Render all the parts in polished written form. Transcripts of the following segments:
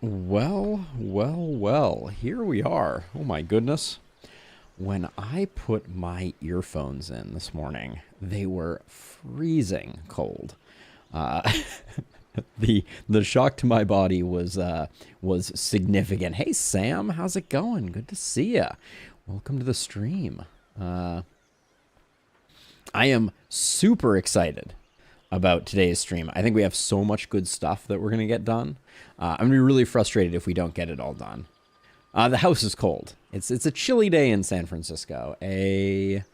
Well, well, well, here we are. Oh my goodness. When I put my earphones in this morning, they were freezing cold. Uh, the shock to my body was significant. Hey Sam, how's it going? Good to see ya. Welcome to the stream. I am super excited about today's stream. I think we have so much good stuff that we're going to get done. I'm going to be really frustrated if we don't get it all done. The house is cold. It's a chilly day in San Francisco. It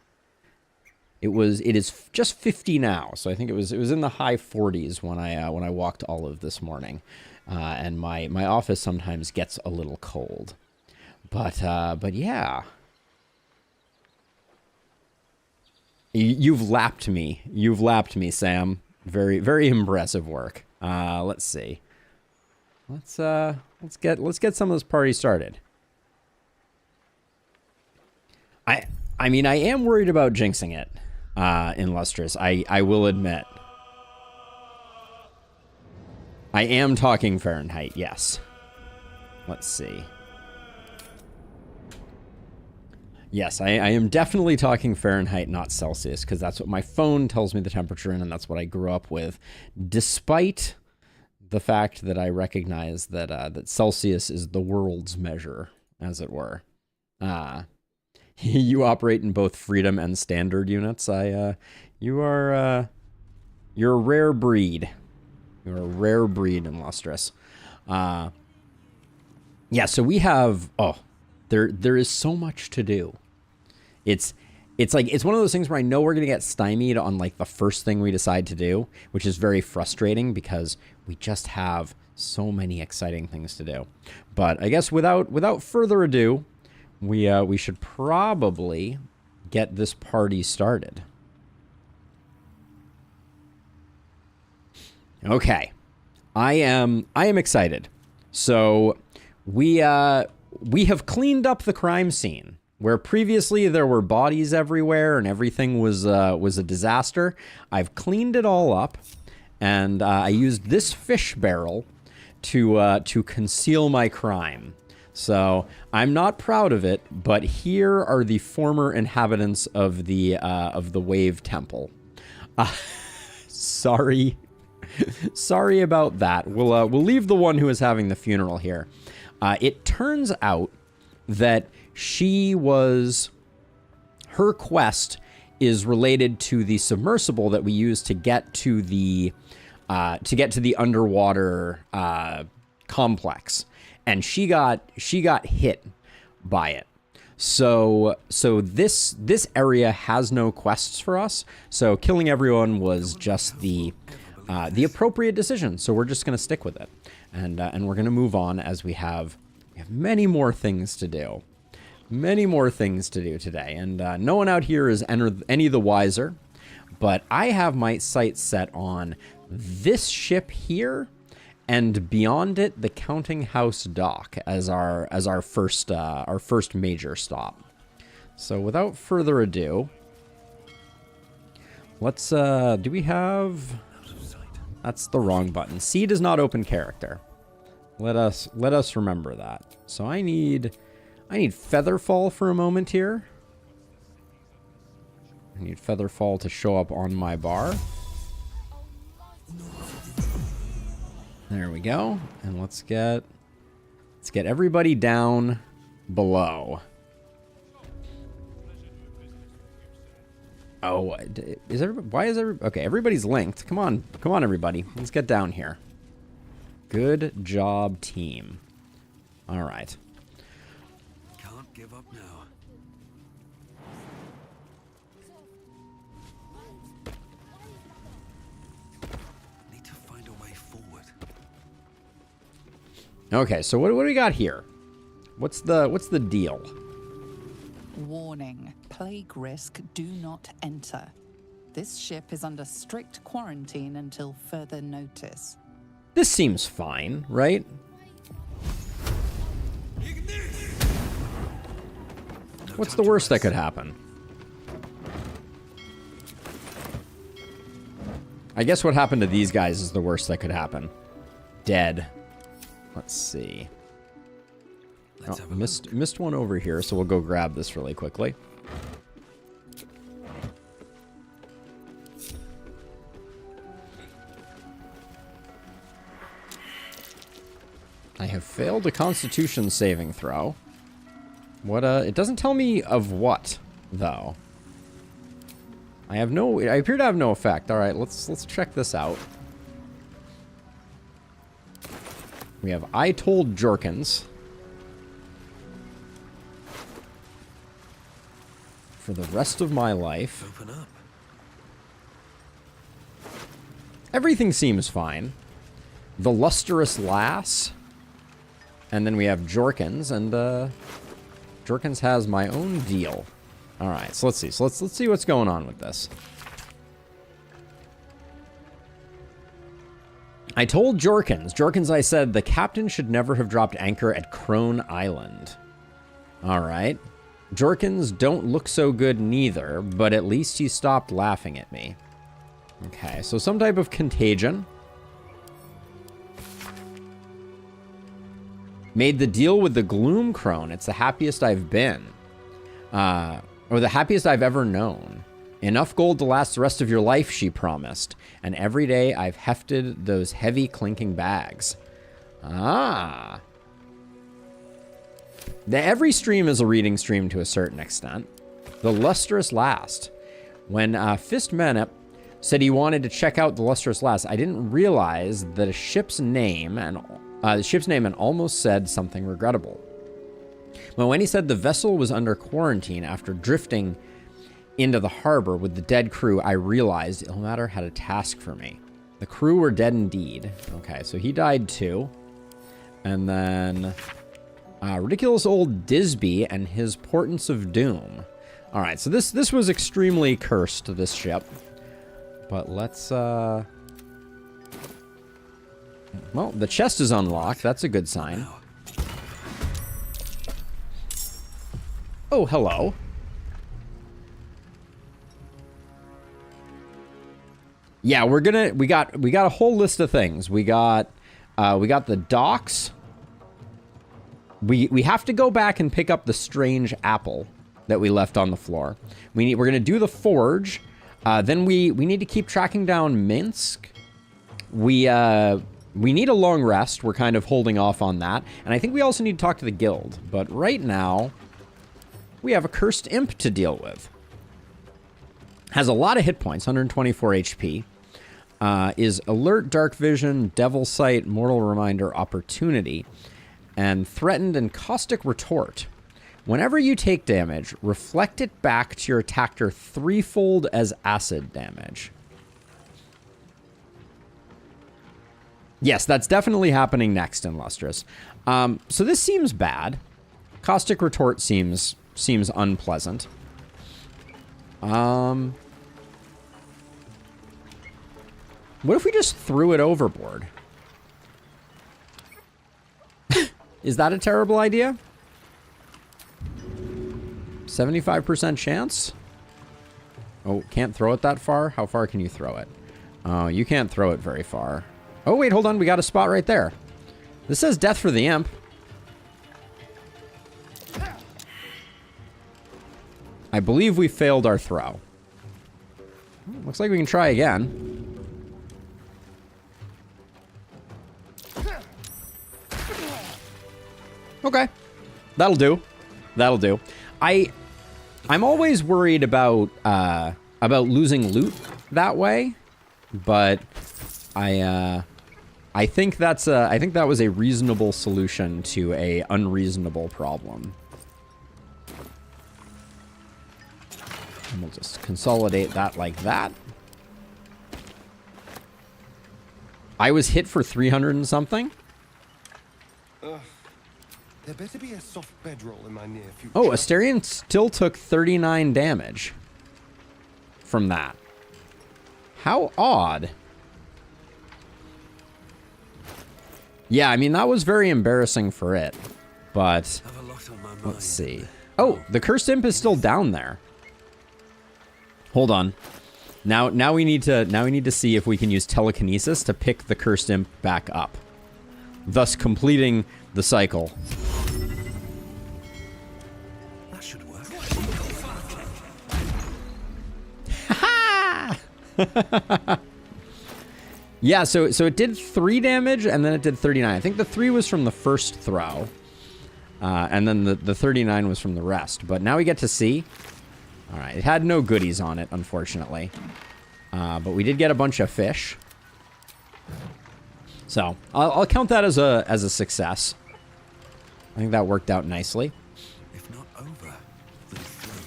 is just 50 now, so I think it was in the high 40s when I walked Olive this morning. And my office sometimes gets a little cold. But yeah. You've lapped me. You've lapped me, Sam. Very, very impressive work. Let's see. Let's get some of this party started. I mean, I am worried about jinxing it, in Lustrous. I will admit. I am talking Fahrenheit, yes. Let's see. Yes, I am definitely talking Fahrenheit, not Celsius, because that's what my phone tells me the temperature in, and that's what I grew up with, despite the fact that I recognize that that Celsius is the world's measure, as it were. You operate in both freedom and standard units. You're a rare breed. You're a rare breed in Lustrous. Yeah, so we have there is so much to do. It's one of those things where I know we're gonna get stymied on like the first thing we decide to do, which is very frustrating because we just have so many exciting things to do. But I guess without further ado, we should probably get this party started. Okay, I am excited. So we have cleaned up the crime scene. Where previously there were bodies everywhere and everything was a disaster. I've cleaned it all up, and I used this fish barrel to conceal my crime. So I'm not proud of it, but here are the former inhabitants of the Wave Temple. Sorry about that. We'll leave the one who is having the funeral here. It turns out that her quest is related to the submersible that we use to get to the underwater complex, and she got hit by it. So this area has no quests for us. So killing everyone was just the appropriate decision. So we're just gonna stick with it, and we're gonna move on as we have many more things to do. Many more things to do today, and no one out here is any the wiser, but I have my sights set on this ship here, and beyond it, the Counting House dock as our first major stop. So without further ado, let's do we have? That's the wrong button. C does not open character. Let us remember that. So I need Featherfall for a moment here. I need Featherfall to show up on my bar. There we go. And let's get everybody down below. Oh, is everybody? Why is everybody? Okay, everybody's linked. Come on, everybody. Let's get down here. Good job, team. All right. Give up now. Need to find a way forward. Okay, so what do we got here? What's the deal? Warning. Plague risk. Do not enter. This ship is under strict quarantine until further notice. This seems fine, right? What's the worst that could happen? I guess what happened to these guys is the worst that could happen. Dead. Let's see. Let's have a Missed one over here, so we'll go grab this really quickly. I have failed a Constitution saving throw. What, it doesn't tell me of what, though. I appear to have no effect. Alright, let's check this out. We have I Told Jorkins. For the rest of my life. Open up. Everything seems fine. The Lustrous Lass. And then we have Jorkins, and Jorkins has my own deal. Alright, so let's see. So let's see what's going on with this. I told Jorkins I said the captain should never have dropped anchor at Crone Island. Alright. Jorkins don't look so good neither, but at least he stopped laughing at me. Okay, so some type of contagion. Made the deal with the Gloom Crone. It's the happiest I've been. Or the happiest I've ever known. Enough gold to last the rest of your life, she promised. And every day I've hefted those heavy clinking bags. Ah. Every stream is a reading stream to a certain extent. The Lustrous Last. When Fist Menip said he wanted to check out the Lustrous Last, I didn't realize that the ship's name and almost said something regrettable. But when he said the vessel was under quarantine after drifting into the harbor with the dead crew, I realized Ilmater had a task for me. The crew were dead indeed. Okay, so he died too. And then ridiculous old Disby and his Portents of Doom. All right, so this was extremely cursed, this ship. But let's well, the chest is unlocked. That's a good sign. Oh, hello. Yeah, we got a whole list of things. We got the docks. We have to go back and pick up the strange apple that we left on the floor. We're gonna do the forge. Then we need to keep tracking down Minsk. We need a long rest. We're kind of holding off on that. And I think we also need to talk to the guild. But right now, we have a cursed imp to deal with. Has a lot of hit points, 124 HP. Is alert, dark vision, devil sight, mortal reminder, opportunity, and threatened and caustic retort. Whenever you take damage, reflect it back to your attacker threefold as acid damage. Yes, that's definitely happening next in Lustrous. So this seems bad. Caustic retort seems unpleasant. What if we just threw it overboard? Is that a terrible idea? 75% chance? Oh, can't throw it that far? How far can you throw it? Oh, you can't throw it very far. Oh, wait, hold on. We got a spot right there. This says death for the imp. I believe we failed our throw. Looks like we can try again. Okay. That'll do. That'll do. I'm always worried about losing loot that way, but I think that was a reasonable solution to a unreasonable problem. And we'll just consolidate that like that. I was hit for 300 and something. There better be a soft bedroll in my near future. Oh, Asterion still took 39 damage from that. How odd. Yeah, I mean, that was very embarrassing for it. But Have a lot on my mind. let's see. Oh, the cursed imp is still down there. Hold on. Now we need to see if we can use telekinesis to pick the cursed imp back up. thus completing the cycle. That should work. Yeah, so it did 3 damage, and then it did 39. I think the 3 was from the first throw. And then the 39 was from the rest. But now we get to see. Alright, it had no goodies on it, unfortunately. But we did get a bunch of fish. So, I'll count that as a success. I think that worked out nicely. If not over, then through.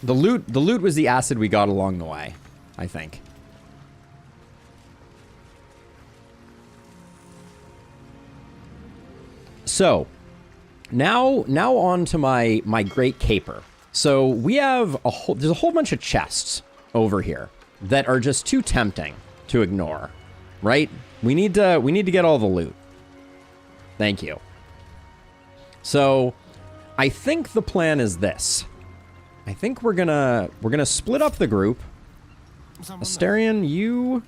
The loot was the acid we got along the way, I think. So, now on to my great caper. So we have there's a whole bunch of chests over here that are just too tempting to ignore, right? We need to get all the loot. Thank you. So, I think the plan is this. I think we're gonna split up the group. Asterion, you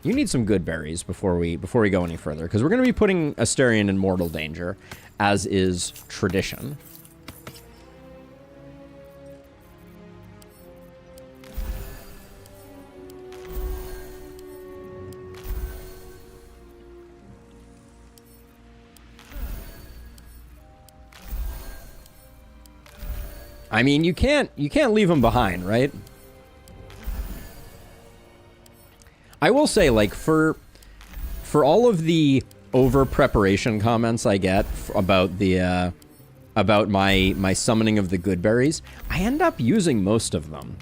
need some good berries before we go any further, because we're gonna be putting Asterion in mortal danger, as is tradition. I mean, you can't leave him behind, right? I will say, like, for all of the over preparation comments I get about the about my summoning of the good berries, I end up using most of them.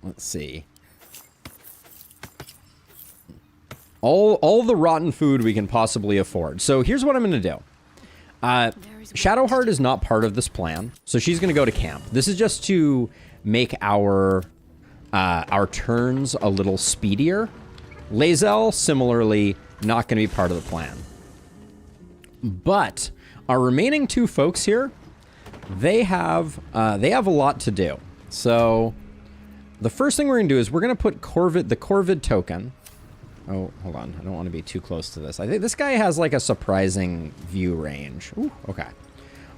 Let's see. All the rotten food we can possibly afford. So here's what I'm going to do. Shadowheart is not part of this plan, so she's going to go to camp. This is just to make our turns a little speedier. Lae'zel, similarly, not going to be part of the plan. But our remaining 2 folks here, they have a lot to do. So the first thing we're going to do is we're going to put the Corvid token. Oh, hold on. I don't want to be too close to this. I think this guy has like a surprising view range. Ooh, okay.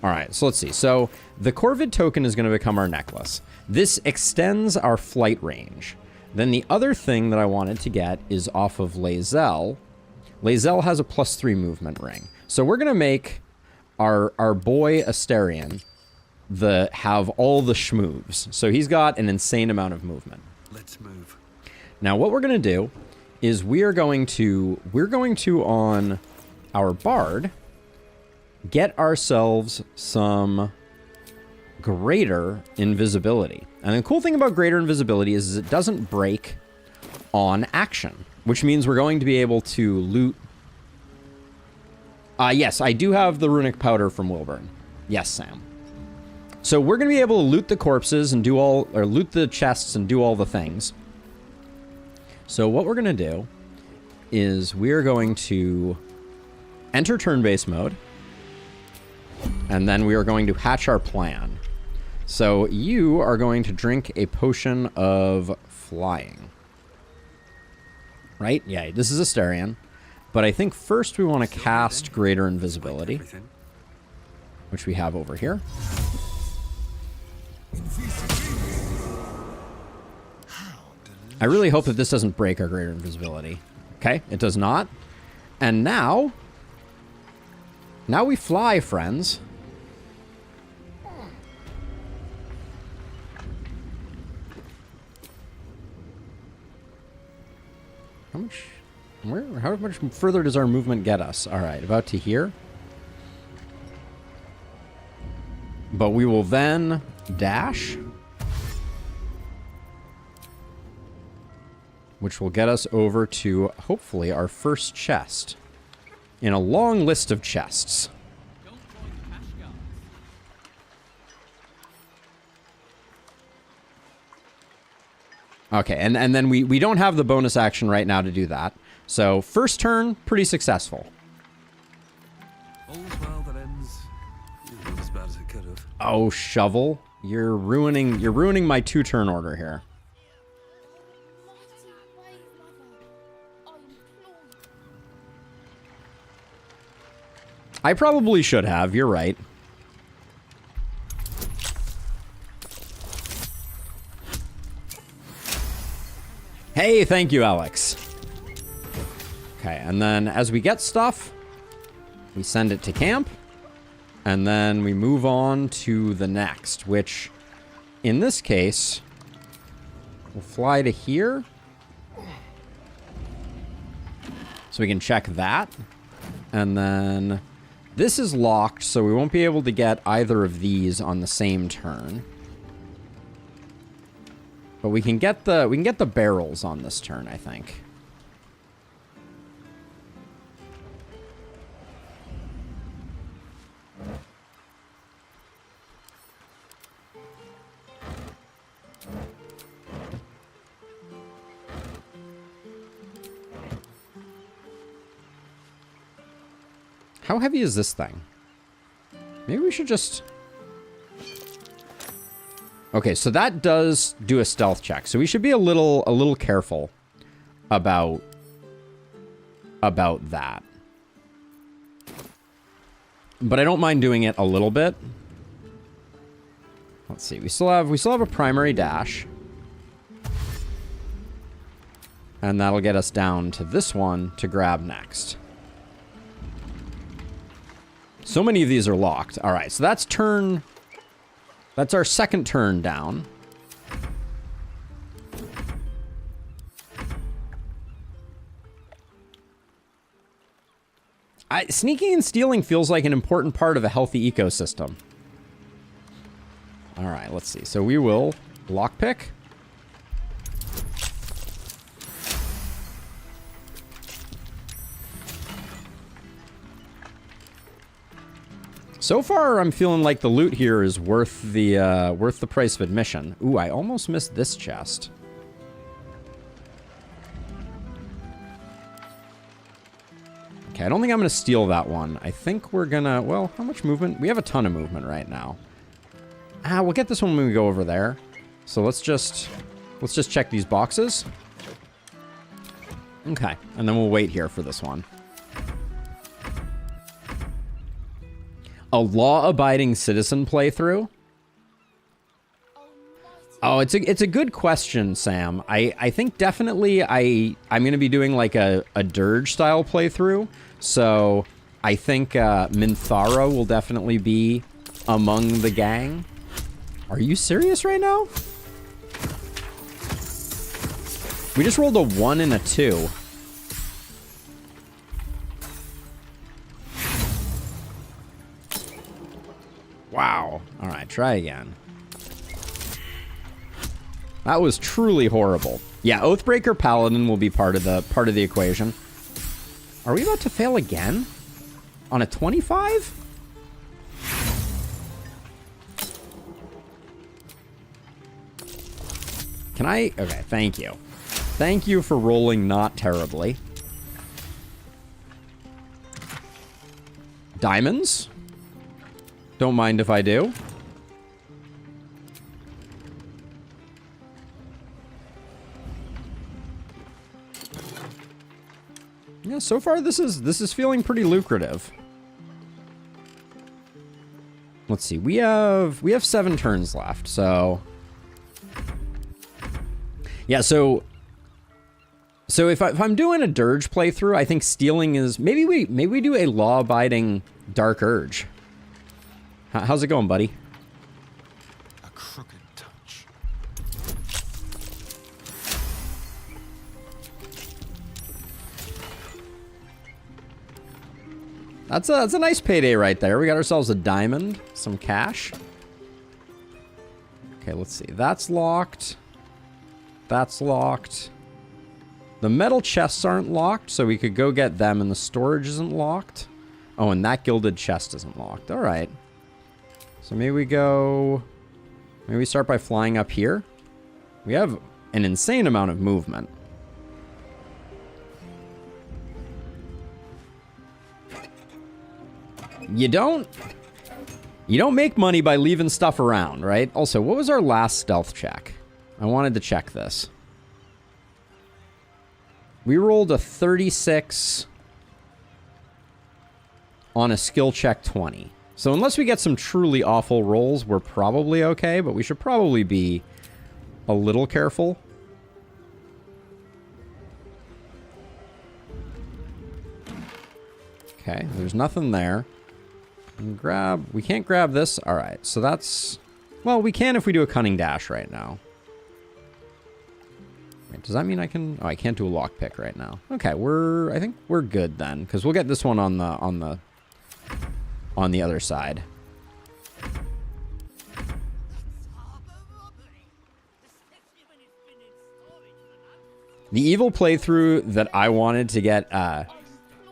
All right, so let's see. So the Corvid token is going to become our necklace. This extends our flight range. Then the other thing that I wanted to get is off of Lae'zel. Lae'zel has a +3 movement ring. So we're going to make our boy Asterion have all the schmoves. So he's got an insane amount of movement. Let's move. Now what we're going to do is we're going to on our bard get ourselves some greater invisibility. And the cool thing about greater invisibility is it doesn't break on action, which means we're going to be able to loot. Yes, I do have the runic powder from Wilburn. Yes, Sam. So we're going to be able to loot the corpses and loot the chests and do all the things. So what we're going to do is we're going to enter turn-based mode, and then we are going to hatch our plan. So you are going to drink a potion of flying. Right? Yeah, this is Asterion. But I think first we want to cast Greater Invisibility, which we have over here. I really hope that this doesn't break our Greater Invisibility. Okay, it does not. And now we fly, friends. How much further does our movement get us? All right, about to here. But we will then dash, which will get us over to, hopefully, our first chest in a long list of chests. Okay, and then we don't have the bonus action right now to do that. So, first turn, pretty successful. All's well that ends as bad as it could have. Oh, Shovel, you're ruining my 2-turn order here. I probably should have. You're right. Hey, thank you, Alex. Okay, and then as we get stuff, we send it to camp, and then we move on to the next, which, in this case, we'll fly to here. So we can check that. And then this is locked, so we won't be able to get either of these on the same turn. But we can get the barrels on this turn, I think. How heavy is this thing? Maybe we should just... Okay, so that does do a stealth check. So we should be a little careful about that. But I don't mind doing it a little bit. Let's see. We still have a primary dash. And that'll get us down to this one to grab next. So many of these are locked. All right, so that's turn... That's our second turn down. Sneaking and stealing feels like an important part of a healthy ecosystem. All right, let's see. So we will lockpick. So far, I'm feeling like the loot here is worth the price of admission. Ooh, I almost missed this chest. Okay, I don't think I'm gonna steal that one. I think we're gonna, well, how much movement? We have a ton of movement right now. We'll get this one when we go over there. So let's just check these boxes. Okay, and then we'll wait here for this one. A law-abiding citizen playthrough? Oh, it's a good question, Sam. I think definitely I'm going to be doing like a dirge-style playthrough. So I think Minthara will definitely be among the gang. Are you serious right now? We just rolled a 1 and a 2. Wow. All right, try again. That was truly horrible. Yeah, Oathbreaker Paladin will be part of the equation. Are we about to fail again? On a 25? Can I? Okay, thank you. Thank you for rolling not terribly. Diamonds? Don't mind if I do. Yeah, so far this is feeling pretty lucrative. Let's see. We have 7 turns left, so yeah, so if I'm doing a dirge playthrough, I think stealing is maybe we do a law-abiding Dark Urge. How's it going, buddy? A crooked touch. That's a nice payday right there. We got ourselves a diamond, some cash. Okay, let's see. That's locked. That's locked. The metal chests aren't locked, so we could go get them, and the storage isn't locked. Oh, and that gilded chest isn't locked. All right. So maybe we start by flying up here. We have an insane amount of movement. You don't make money by leaving stuff around, right? Also, what was our last stealth check? I wanted to check this. We rolled a 36. on a skill check 20. So unless we get some truly awful rolls, we're probably okay, but we should probably be a little careful. Okay, there's nothing there. We can't grab this. All right, so that's... Well, we can if we do a cunning dash right now. Wait, does that mean I can... Oh, I can't do a lockpick right now. Okay, I think we're good then, because we'll get this one on the other side. The evil playthrough that I wanted to get,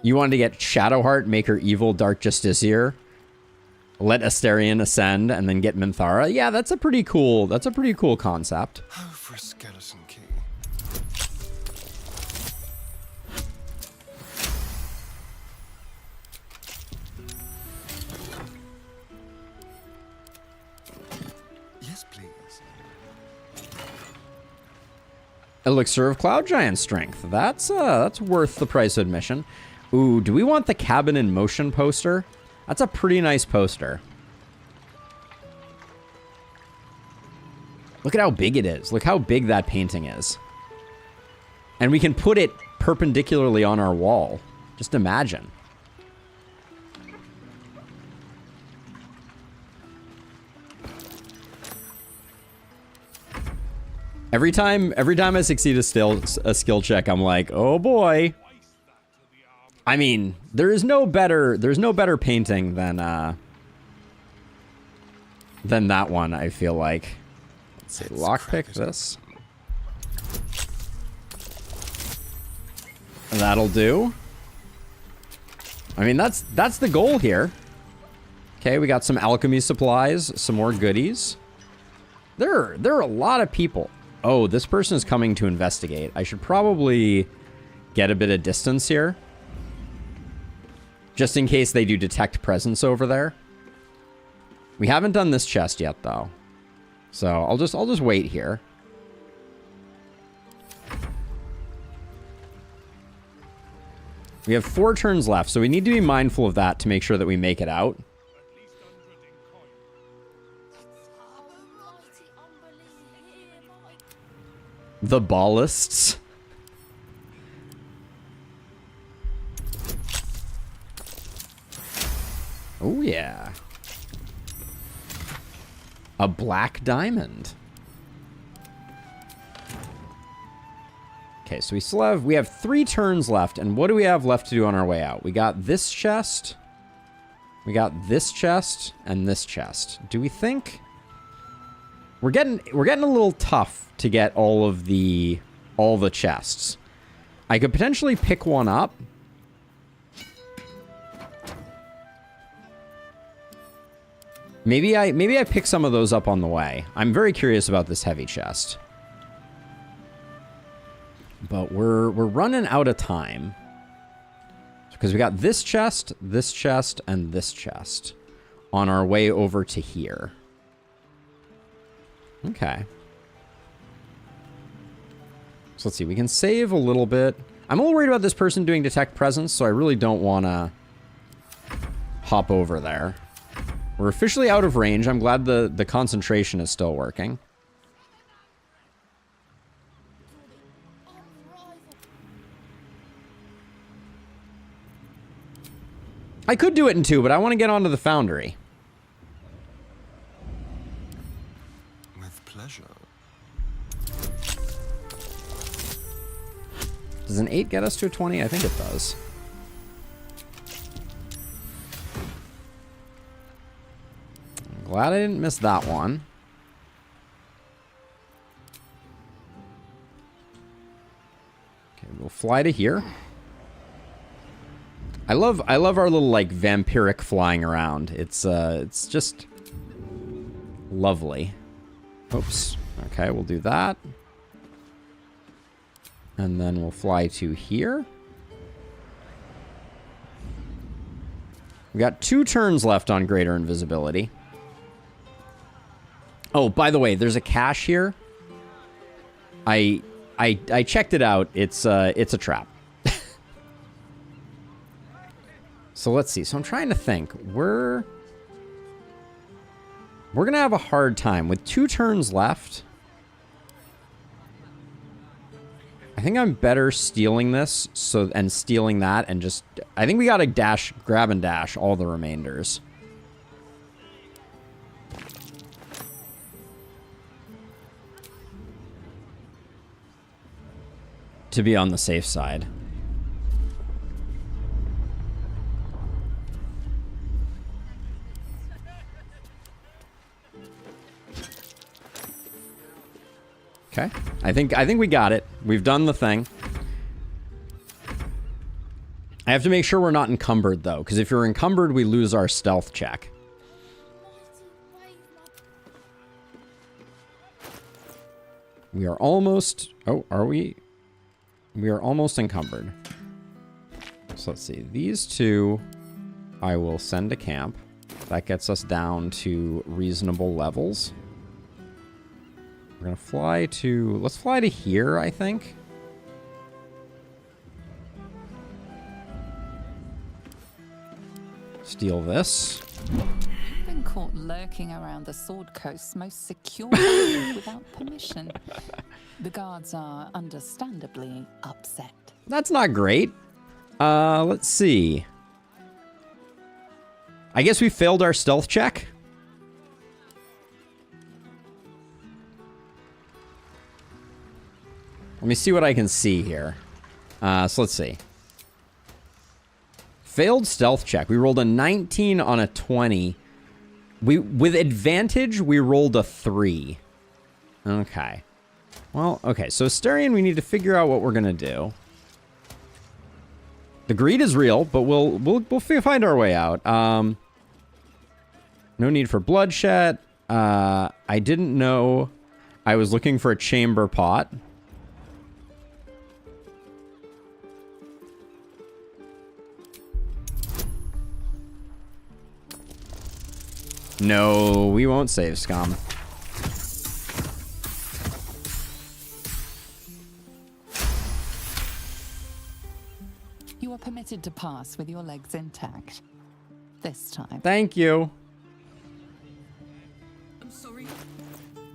you wanted to get Shadowheart, make her evil, Dark Justiciar, let Asterion ascend, and then get Minthara. Yeah, that's a pretty cool concept. Oh, for a skeleton key. Yes, please. Elixir of Cloud Giant Strength. That's worth the price of admission. Ooh, do we want the Cabin in Motion poster? That's a pretty nice poster. Look at how big it is. Look how big that painting is. And we can put it perpendicularly on our wall. Just imagine. Every time I succeed a skill check, I'm like, oh boy. I mean, there's no better painting than that one, I feel like. Let's see, lockpick this. That'll do. I mean, that's the goal here. Okay, we got some alchemy supplies, some more goodies. There are a lot of people. Oh, this person is coming to investigate. I should probably get a bit of distance here. Just in case they do detect presence over there. We haven't done this chest yet, though. So I'll just wait here. We have 4 turns left, so we need to be mindful of that to make sure that we make it out. The ballists. Oh, yeah. A black diamond. Okay, so we have 3 turns left, and what do we have left to do on our way out? We got this chest. We got this chest and this chest. Do we think we're getting a little tough to get all the chests? I could potentially pick one up. Maybe I pick some of those up on the way. I'm very curious about this heavy chest. But we're running out of time. Because we got this chest, and this chest on our way over to here. Okay. So let's see. We can save a little bit. I'm a little worried about this person doing detect presence, so I really don't want to hop over there. We're officially out of range. I'm glad the concentration is still working. I could do it in 2, but I want to get onto the foundry. With pleasure. Does an 8 get us to a 20? I think it does. I'm glad I didn't miss that one. Okay, we'll fly to here. I love our little like vampiric flying around. It's just lovely. Oops. Okay, we'll do that. And then we'll fly to here. We got 2 turns left on greater invisibility. Oh, by the way, there's a cache here. I checked it out. It's a trap. So let's see. So I'm trying to think. We're going to have a hard time. With 2 turns left, I think I'm better stealing this and stealing that and just... I think we got to grab and dash all the remainders. To be on the safe side. Okay. I think we got it. We've done the thing. I have to make sure we're not encumbered, though, because if you're encumbered, we lose our stealth check. We are almost... Oh, are we? We are almost encumbered. So let's see. These 2, I will send to camp. That gets us down to reasonable levels. We're going to fly to... Let's fly to here, I think. Steal this. You've been caught lurking around the Sword Coast's most secure area without permission. The guards are understandably upset. That's not great. Let's see. I guess we failed our stealth check. Let me see what I can see here. So let's see. Failed stealth check. We rolled a 19 on a 20. With advantage, we rolled a 3. Okay. Well, okay. So Asterion, we need to figure out what we're gonna do. The greed is real, but we'll find our way out. No need for bloodshed. I didn't know I was looking for a chamber pot. No, we won't save scum. You are permitted to pass with your legs intact. This time. Thank you. I'm sorry.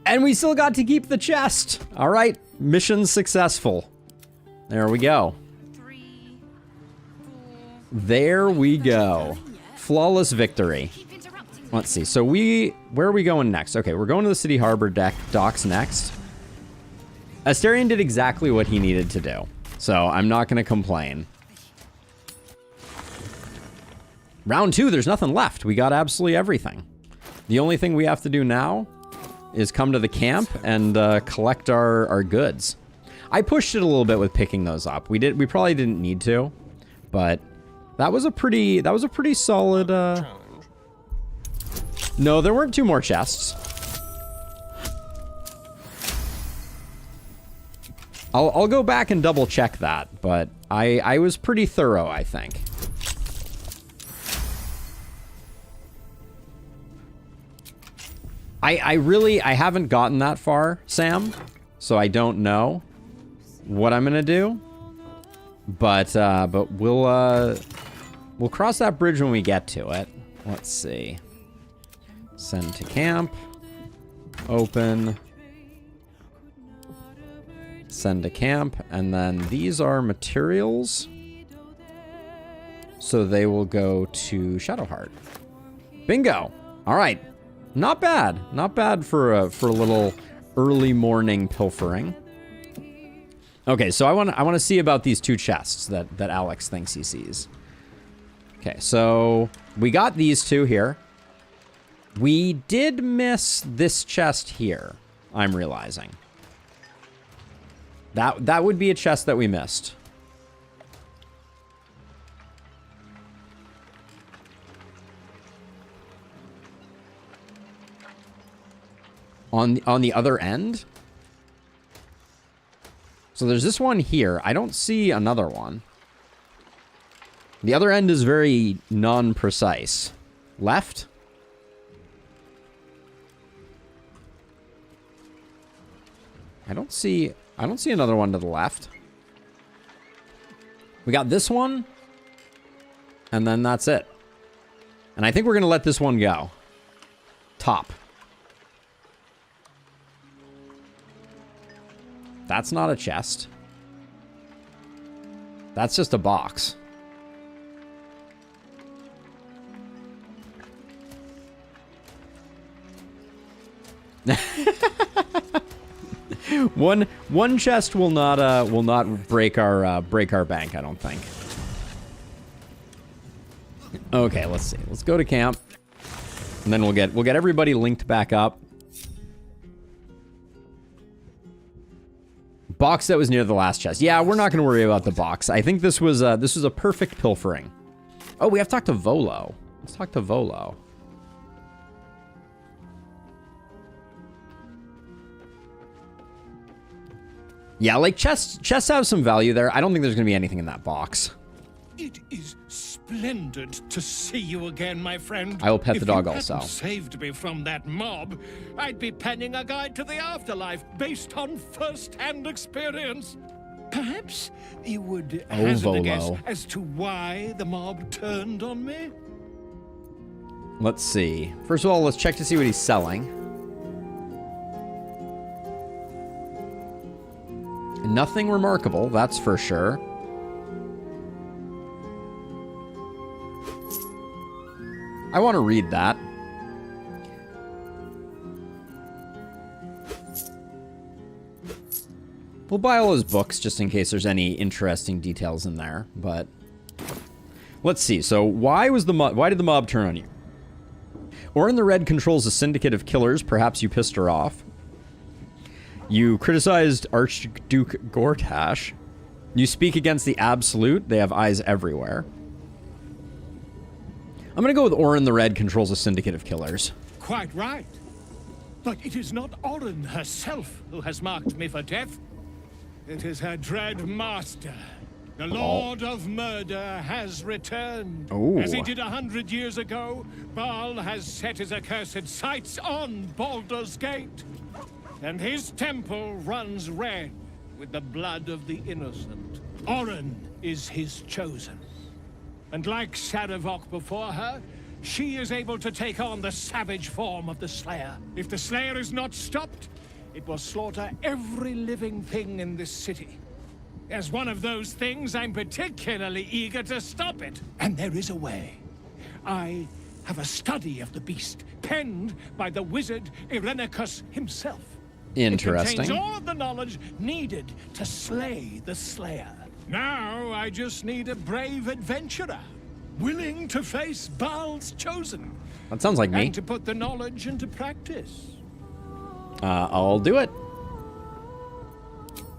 And we still got to keep the chest. All right, mission successful. There we go. 3, 4. There we go. Flawless victory. Keep interrupting me. Let's see. So where are we going next? Okay, we're going to the City Harbor docks next. Asterion did exactly what he needed to do, so I'm not going to complain. Round 2, there's nothing left. We got absolutely everything. The only thing we have to do now is come to the camp and collect our goods. I pushed it a little bit with picking those up. We probably didn't need to, but that was a pretty solid. No, there weren't 2 more chests. I'll go back and double check that, but I was pretty thorough, I think. I haven't gotten that far, Sam, so I don't know what I'm gonna do. But we'll cross that bridge when we get to it. Let's see. Send to camp. Open. Send to camp, and then these are materials. So they will go to Shadowheart. Bingo. All right. Not bad. Not bad for a little early morning pilfering. Okay, so I want to see about these 2 chests that Alex thinks he sees. Okay, so we got these 2 here. We did miss this chest here, I'm realizing. That would be a chest that we missed. On the other end? So there's this one here. I don't see another one. The other end is very non-precise. Left? I don't see another one to the left. We got this one. And then that's it. And I think we're going to let this one go. Top. That's not a chest. That's just a box. One chest will not break our bank, I don't think. Okay, let's see. Let's go to camp. And then we'll get everybody linked back up. Box that was near the last chest. Yeah, we're not going to worry about the box. I think this was a perfect pilfering. Oh, we have to talk to Volo. Let's talk to Volo. Yeah, like chests have some value there. I don't think there's going to be anything in that box. It is splendid to see you again, my friend. I will pet the dog also. If you hadn't saved me from that mob, I'd be penning a guide to the afterlife based on first-hand experience. Perhaps you would hazard a guess as to why the mob turned on me? Let's see. First of all, let's check to see what he's selling. Nothing remarkable, that's for sure. I want to read that. We'll buy all his books just in case there's any interesting details in there, but let's see. So why did the mob turn on you? Orin the Red controls a syndicate of killers. Perhaps you pissed her off. You criticized Archduke Gortash. You speak against the Absolute. They have eyes everywhere. I'm going to go with Orin the Red controls a syndicate of killers. Quite right. But it is not Orin herself who has marked me for death. It is her dread master. The Lord of Murder has returned. Ooh. As he did 100 years ago, Baal has set his accursed sights on Baldur's Gate. And his temple runs red with the blood of the innocent. Orin is his chosen. And like Sarevok before her, she is able to take on the savage form of the Slayer. If the Slayer is not stopped, it will slaughter every living thing in this city. As one of those things, I'm particularly eager to stop it. And there is a way. I have a study of the beast, penned by the wizard Irenicus himself. Interesting. It contains all of the knowledge needed to slay the Slayer. Now I just need a brave adventurer, willing to face Baal's chosen. That sounds like me. And to put the knowledge into practice. I'll do it.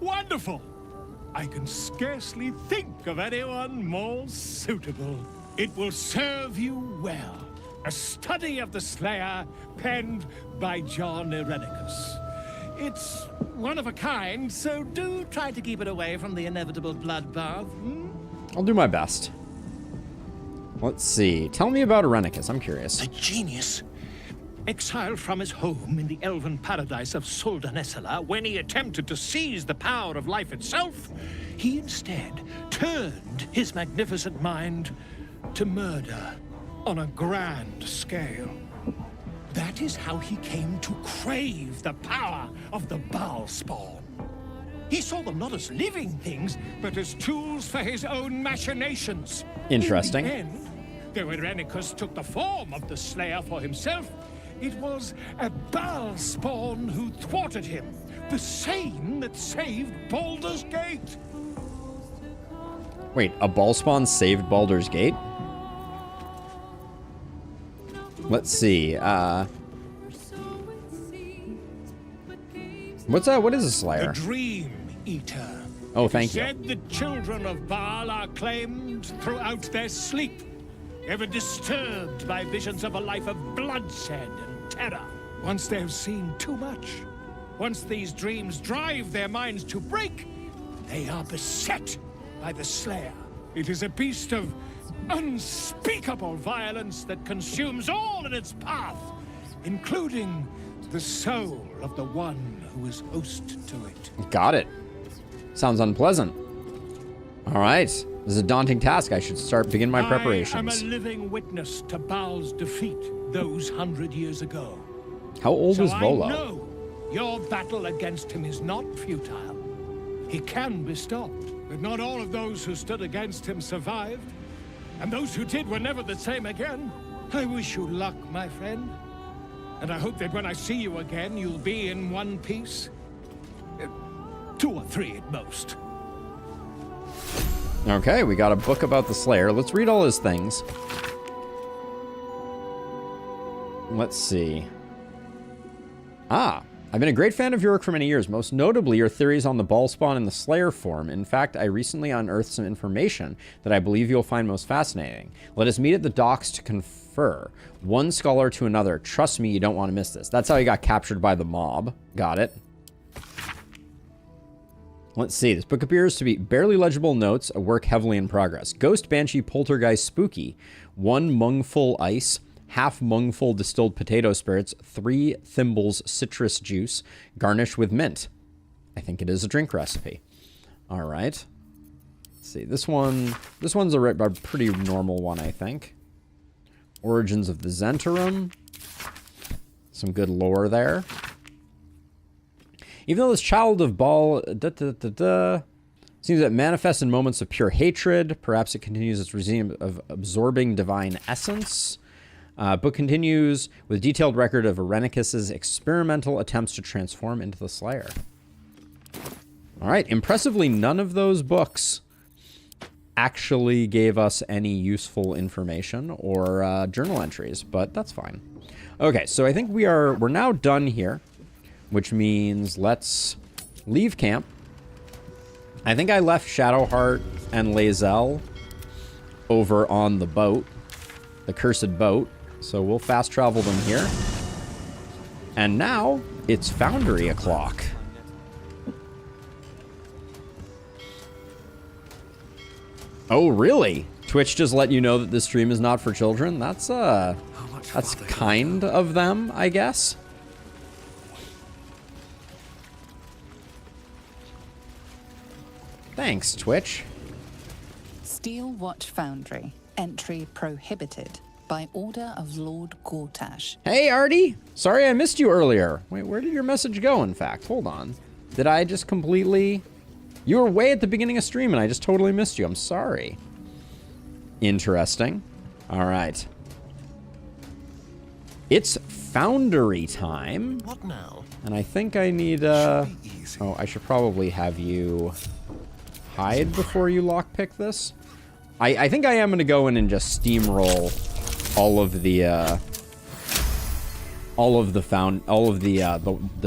Wonderful! I can scarcely think of anyone more suitable. It will serve you well. A study of the Slayer, penned by John Irenicus. It's one of a kind, so do try to keep it away from the inevitable bloodbath. I'll do my best. Let's see. Tell me about Irenicus. I'm curious. A genius. Exiled from his home in the elven paradise of Soldanessala, when he attempted to seize the power of life itself, he instead turned his magnificent mind to murder on a grand scale. That is how he came to crave the power of the Baal spawn. He saw them not as living things, but as tools for his own machinations. Interesting. In the end, though Irenicus took the form of the Slayer for himself, it was a Baal spawn who thwarted him, the same that saved Baldur's Gate. Wait, a Baal spawn saved Baldur's Gate? Let's see. What's that? What is a Slayer? The Dream Eater. Oh, thank you. Said the children of Baal are claimed throughout their sleep, ever disturbed by visions of a life of bloodshed and terror. Once they have seen too much, once these dreams drive their minds to break, they are beset by the Slayer. It is a beast of unspeakable violence that consumes all in its path, including the soul of the one who is host to it. Got it. Sounds unpleasant. All right. This is a daunting task. I should begin my I am preparations. a living witness to Baal's defeat those 100 years ago. How old So is I Volo? know your battle against him is not futile. He can be stopped. But not all of those who stood against him survived. And those who did were never the same again. I wish you luck, my friend. And I hope that when I see you again, you'll be in one piece. 2 or 3 at most. Okay, we got a book about the Slayer. Let's read all his things. Let's see. I've been a great fan of your work for many years, most notably your theories on the Ballspawn and the Slayer form. In fact, I recently unearthed some information that I believe you'll find most fascinating. Let us meet at the docks to confer. One scholar to another. Trust me, you don't want to miss this. That's how he got captured by the mob. Got it. Let's see. This book appears to be barely legible notes, a work heavily in progress. Ghost, Banshee, Poltergeist, Spooky. 1 mungful ice. Half mungful distilled potato spirits, 3 thimbles citrus juice, garnished with mint. I think it is a drink recipe. All right. Let's see. This one's a pretty normal one, I think. Origins of the Zentarum. Some good lore there. Even though this child of Baal seems that manifests in moments of pure hatred, perhaps it continues its regime of absorbing divine essence. Book continues with a detailed record of Irenicus's experimental attempts to transform into the Slayer. All right, impressively, none of those books actually gave us any useful information or journal entries, but that's fine. Okay, so I think we're now done here, which means let's leave camp. I think I left Shadowheart and Lae'zel over on the boat, the cursed boat. So we'll fast travel them here. And now it's Foundry o'clock. Oh, really? Twitch just let you know that this stream is not for children? That's kind of them, I guess. Thanks, Twitch. Steel Watch Foundry. Entry prohibited. By order of Lord Gortash. Hey, Artie. Sorry I missed you earlier. Wait, where did your message go, in fact? Hold on. Did I just completely... You were way at the beginning of stream and I just totally missed you. I'm sorry. Interesting. All right. It's Foundry time. What now? And I think I need... Should be easy. Oh, I should probably have you hide before you lockpick this. I think I am going to go in and just steamroll all of the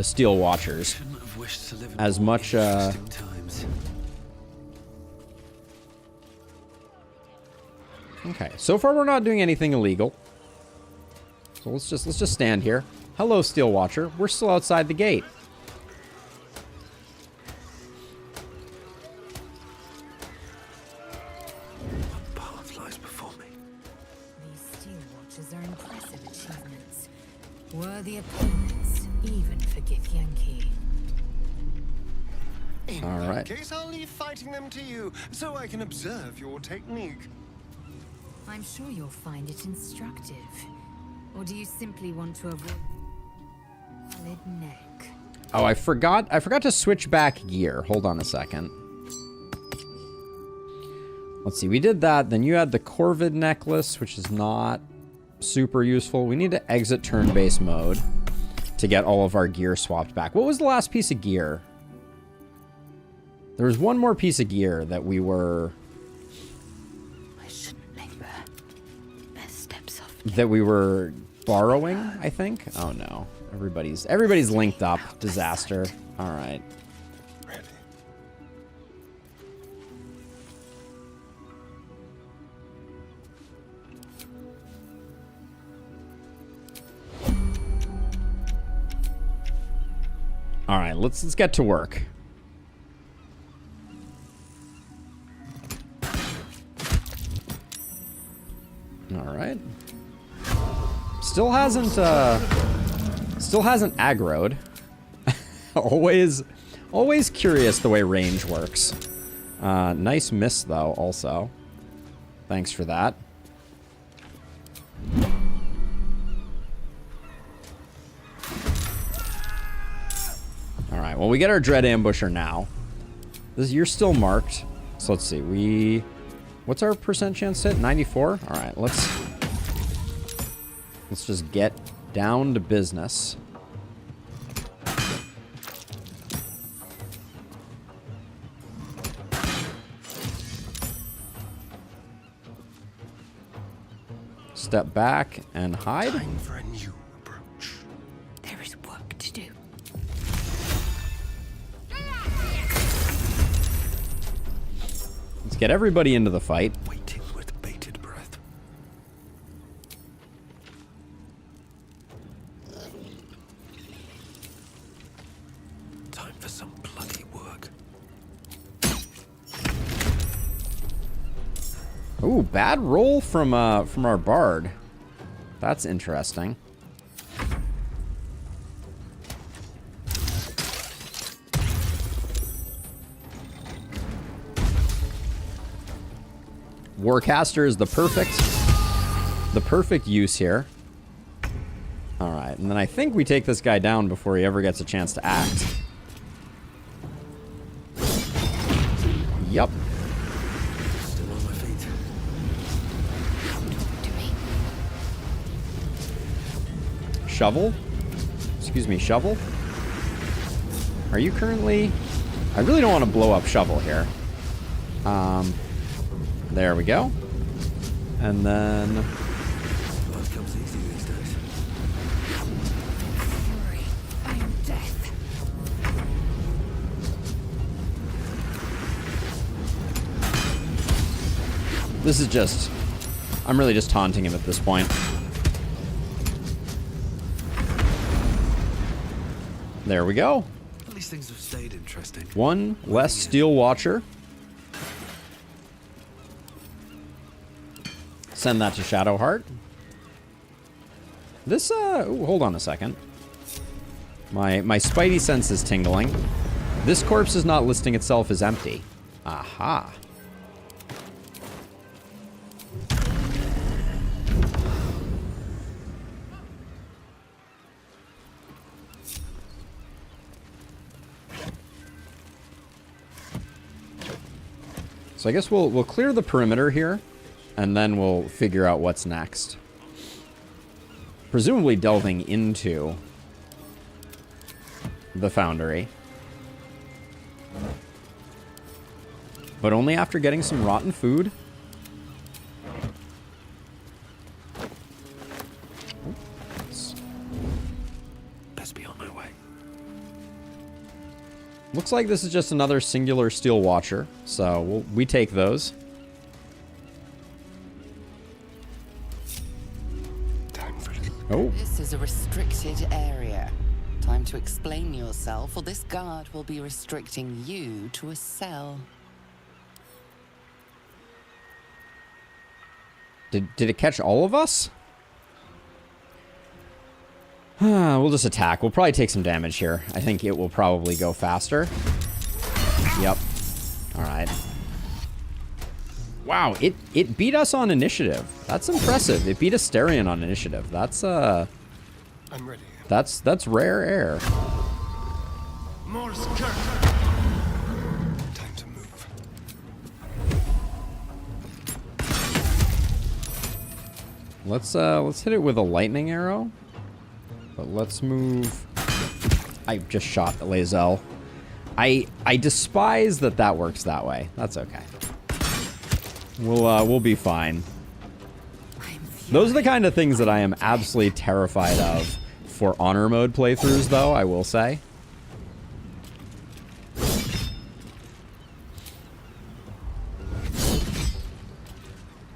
Steel Watchers. Shouldn't have wished to live in As more much, interesting times. Okay, so far we're not doing anything illegal. So let's just stand here. Hello, Steel Watcher. We're still outside the gate. What path lies before me? These Steel Watchers are impressive achievements. Worthy opponents, even for Githyanki. In All that right. case, I'll leave fighting them to you, so I can observe your technique. I'm sure you'll find it instructive. Or do you simply want to avoid solid neck? Oh, I forgot to switch back gear. Hold on a second. Let's see. We did that. Then you had the Corvid necklace, which is not super useful. We need to exit turn-based mode to get all of our gear swapped back. What was the last piece of gear? There was one more piece of gear that we were... I shouldn't labor. Best steps off. that we were borrowing, I think. Oh no. Everybody's linked up. Disaster. All right. Ready. All right, let's get to work. All right. Still hasn't aggroed. always curious the way range works. Nice miss, though, also. Thanks for that. Alright, well, we get our Dread Ambusher now. You're still marked. So let's see, what's our percent chance hit? 94? Alright, let's just get down to business. Step back and hide. Time for a new approach. There is work to do. Let's get everybody into the fight. Waiting with bated breath. Time for some bloody work. Ooh, bad roll from our bard. That's interesting. Warcaster is the perfect use here. All right, and then I think we take this guy down before he ever gets a chance to act. Yup. Still on my feet. To me. Shovel? Excuse me, Shovel? Are you currently... I really don't want to blow up Shovel here. There we go. And then... Life comes easy these days. Fury. I am death. This is just... I'm really just taunting him at this point. There we go. At least things have stayed interesting. One less Steel Watcher. Send that to Shadowheart. This, ooh, hold on a second. My spidey sense is tingling. This corpse is not listing itself as empty. Aha. So I guess we'll clear the perimeter here, and then we'll figure out what's next. Presumably delving into the foundry. But only after getting some rotten food. Best be on my way. Looks like this is just another singular Steel Watcher, so we take those. Oh. This is a restricted area. Time to explain yourself, or this guard will be restricting you to a cell. Did it catch all of us? We'll just attack. We'll probably take some damage here. I think it will probably go faster. Yep. Alright. Wow, it beat us on initiative. That's impressive. It beat Asterion on initiative. That's I'm ready. That's rare air. More skirt. Time to move. Let's hit it with a lightning arrow. But let's move. I just shot Lae'zel. I despise that works that way. That's okay. We'll be fine. Those are the kind of things that I am absolutely terrified of for honor mode playthroughs, though, I will say.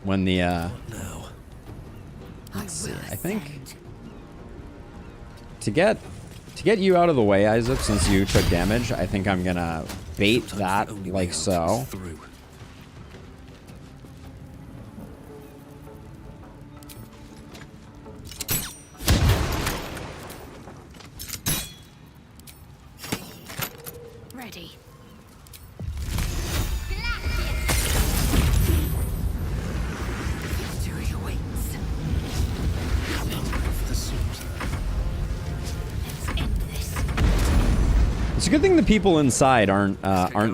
When the No. let's see, I think to get you out of the way, Isaac, since you took damage, I think I'm gonna bait that like so. Through. Ready. It's a good thing the people inside aren't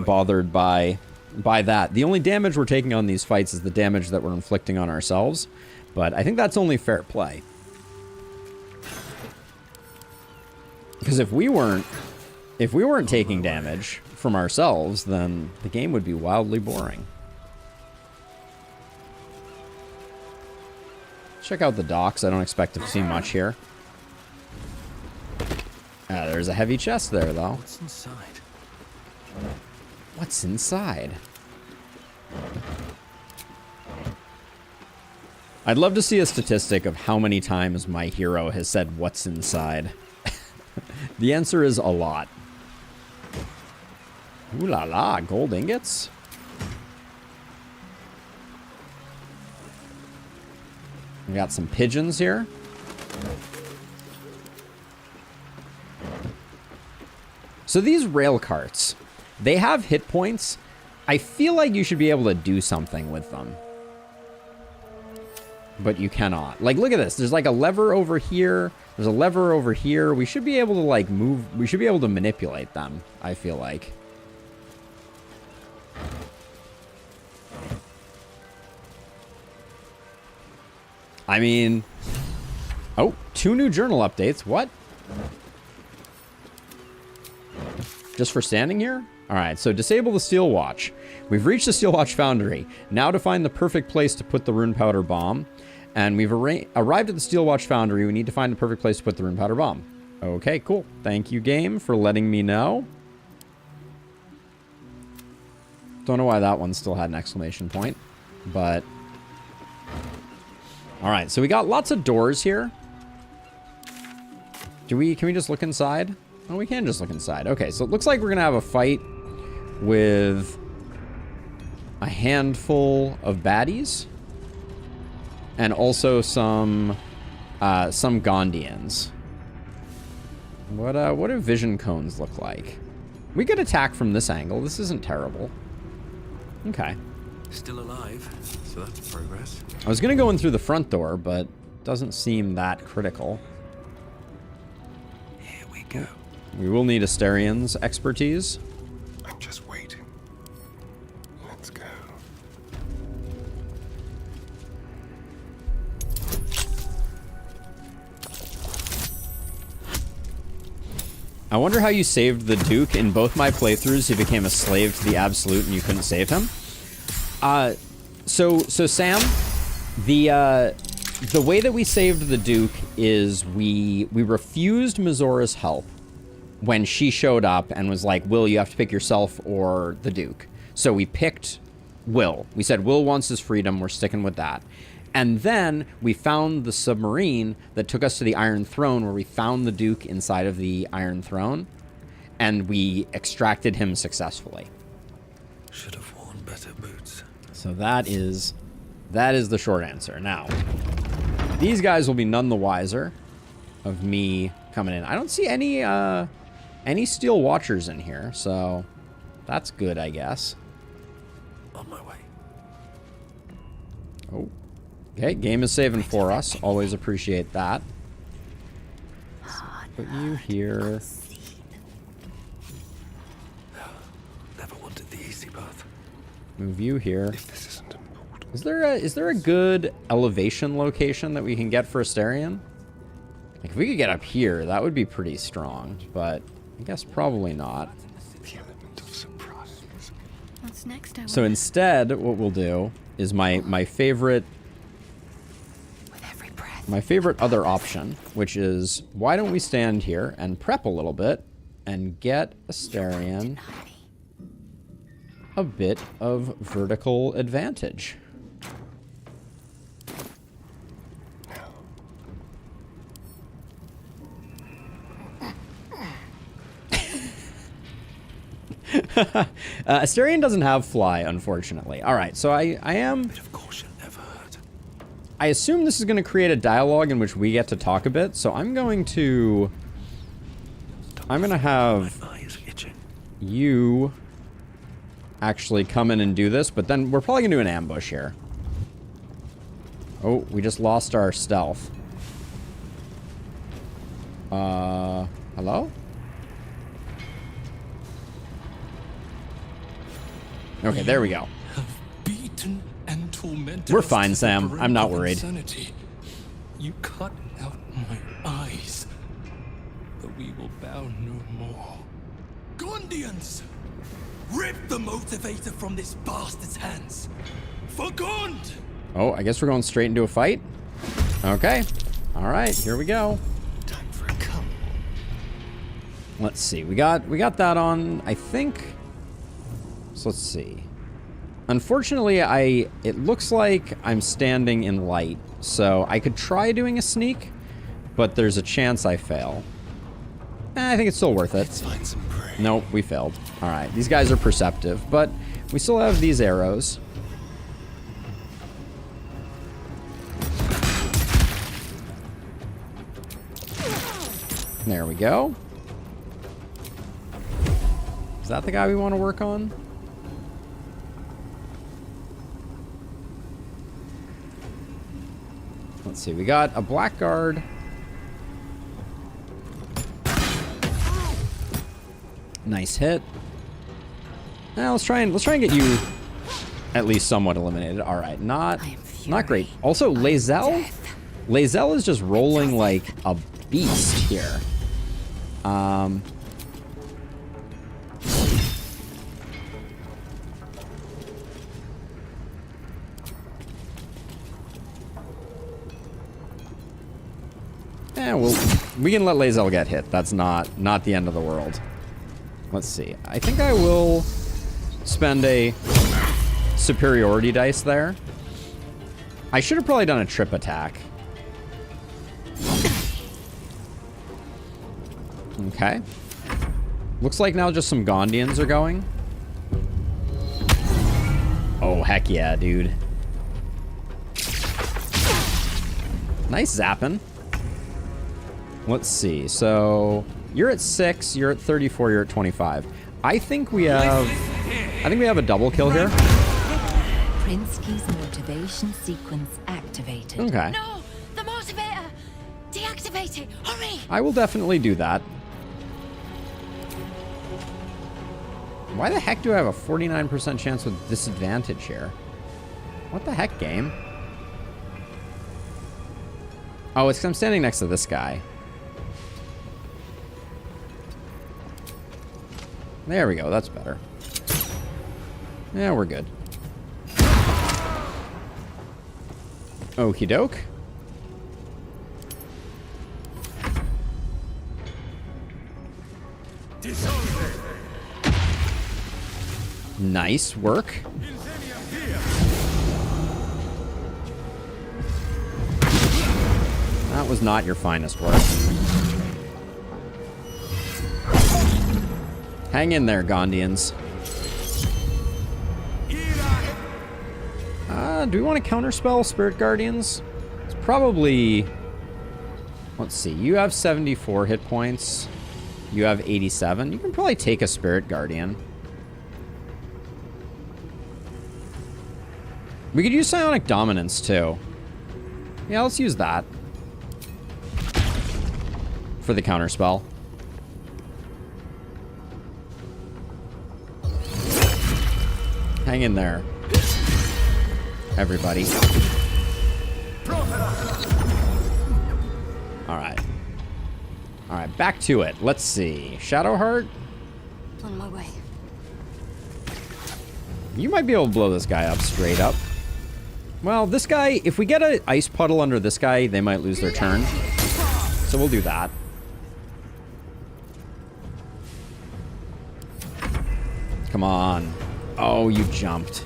bothered by that. The only damage we're taking on these fights is the damage that we're inflicting on ourselves. But I think that's only fair play. Because if we weren't taking damage from ourselves, then the game would be wildly boring. Check out the docks. I don't expect to see much here. There's a heavy chest there, though. What's inside? What's inside? I'd love to see a statistic of how many times my hero has said, "What's inside?" The answer is a lot. Ooh la la, gold ingots? We got some pigeons here. So these rail carts, they have hit points. I feel like you should be able to do something with them. But you cannot. Like, look at this. There's like a lever over here. There's a lever over here. We should be able to like move. We should be able to manipulate them, I feel like. I mean, oh, 2 new journal updates. What? Just for standing here? All right, so disable the steel watch. We've reached the steel watch foundry. Now to find the perfect place to put the rune powder bomb. And we've arrived at the steel watch foundry. We need to find the perfect place to put the rune powder bomb. Okay, cool. Thank you, game, for letting me know. Don't know why that one still had an exclamation point, but... All right, so we got lots of doors here. Can we just look inside? Oh, we can just look inside. Okay, so it looks like we're gonna have a fight with a handful of baddies and also some Gondians. What do vision cones look like? We could attack from this angle. This isn't terrible. Okay. Still alive, so that's progress. I was gonna go in through the front door, but doesn't seem that critical. Here we go. We will need Asterian's expertise. I'm just waiting. Let's go. I wonder how you saved the Duke. In both my playthroughs, he became a slave to the Absolute and you couldn't save him. So Sam, the way that we saved the Duke is we refused Mizora's help when she showed up and was like, Will, you have to pick yourself or the Duke. So we picked Will. We said, Will wants his freedom. We're sticking with that. And then we found the submarine that took us to the Iron Throne, where we found the Duke inside of the Iron Throne, and we extracted him successfully. Should have worn better boots. So that is the short answer. Now, these guys will be none the wiser of me coming in. I don't see any Steel Watchers in here, so that's good, I guess. On my way. Oh. Okay, game is saving for us. Always appreciate that. Put you here. Never wanted the easy path. Move you here. If this isn't important. Is there a good elevation location that we can get for Asterion? Like, if we could get up here, that would be pretty strong, but I guess probably not. The element of surprise. What's next? So instead, what we'll do is my favorite other option, which is, why don't we stand here and prep a little bit and get Asterion a bit of vertical advantage. Asterion doesn't have fly, unfortunately. All right, so I am... Bit of caution never hurt. I assume this is going to create a dialogue in which we get to talk a bit, so I'm going to have My eye is itching. you actually come in and do this, but then we're probably going to do an ambush here. Oh, we just lost our stealth. Hello? Okay, there we go. Have beaten and tormented We're us fine, to the Sam. brink I'm not of worried. insanity. You cut out my eyes, but we will bow no more. Gondians! Rip the motivator from this bastard's hands! For Gond! Oh, I guess we're going straight into a fight. Okay. All right, here we go. Time for a come. Let's see. We got that on, I think. So let's see. Unfortunately, it looks like I'm standing in light, so I could try doing a sneak, but there's a chance I fail. I think it's still worth it. Let's find some prey. Nope, we failed. All right, these guys are perceptive, but we still have these arrows. There we go. Is that the guy we want to work on? Let's see. We got a blackguard. Nice hit. Now let's try and get you at least somewhat eliminated. All right, not great. Also, Lae'zel is just rolling like a beast here. Yeah, well, we can let Lae'zel get hit. That's not the end of the world. Let's see. I think I will spend a superiority dice there. I should have probably done a trip attack. Okay. Looks like now just some Gondians are going. Oh, heck yeah, dude. Nice zapping. Let's see. So, you're at 6, you're at 34, you're at 25. I think we have a double kill here. Prinsky's motivation sequence activated. Okay. No! The motivator! Deactivate it! Hurry! I will definitely do that. Why the heck do I have a 49% chance with disadvantage here? What the heck, game? Oh, it's 'cause I'm standing next to this guy. There we go, that's better. Yeah, we're good. Okie doke. Nice work. That was not your finest work. Hang in there, Gondians. Do we want to counterspell Spirit Guardians? It's probably... Let's see. You have 74 hit points. You have 87. You can probably take a Spirit Guardian. We could use Psionic Dominance, too. Yeah, let's use that. For the counterspell. Hang in there, everybody. Alright. Alright, back to it. Let's see. Shadowheart? On my way. You might be able to blow this guy up straight up. Well, this guy, if we get an ice puddle under this guy, they might lose their turn. So we'll do that. Come on. Oh, you jumped.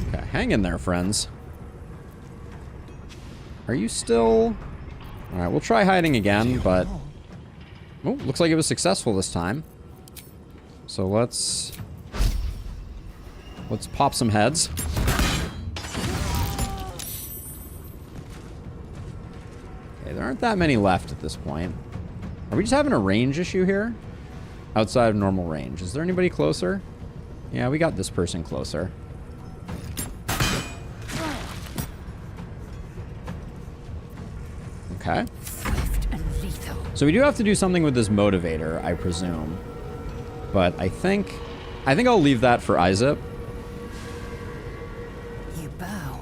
Okay, hang in there, friends. Are you still... Alright, we'll try hiding again, but... Oh, looks like it was successful this time. So let's pop some heads. Okay, there aren't that many left at this point. Are we just having a range issue here? Outside of normal range. Is there anybody closer? Yeah, we got this person closer. Okay. Swift and lethal. So we do have to do something with this motivator, I presume. But I think I'll leave that for Isaac. You bow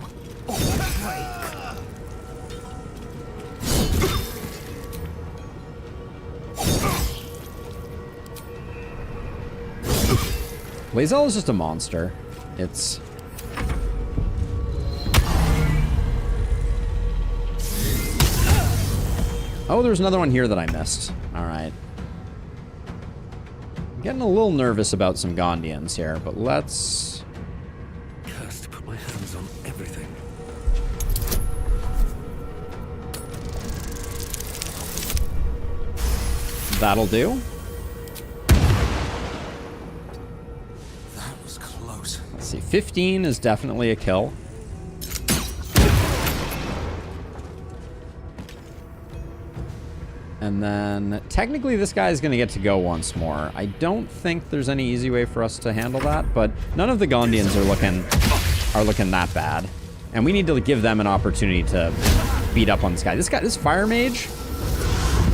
or break. Lae'zel is just a monster. It's... Oh, there's another one here that I missed. Alright. I'm getting a little nervous about some Gondians here, but let's... Cursed to put my hands on everything. That'll do. That was close. Let's see. 15 is definitely a kill. And then, technically, this guy is going to get to go once more. I don't think there's any easy way for us to handle that, but none of the Gondians are looking that bad. And we need to give them an opportunity to beat up on this guy. This Fire Mage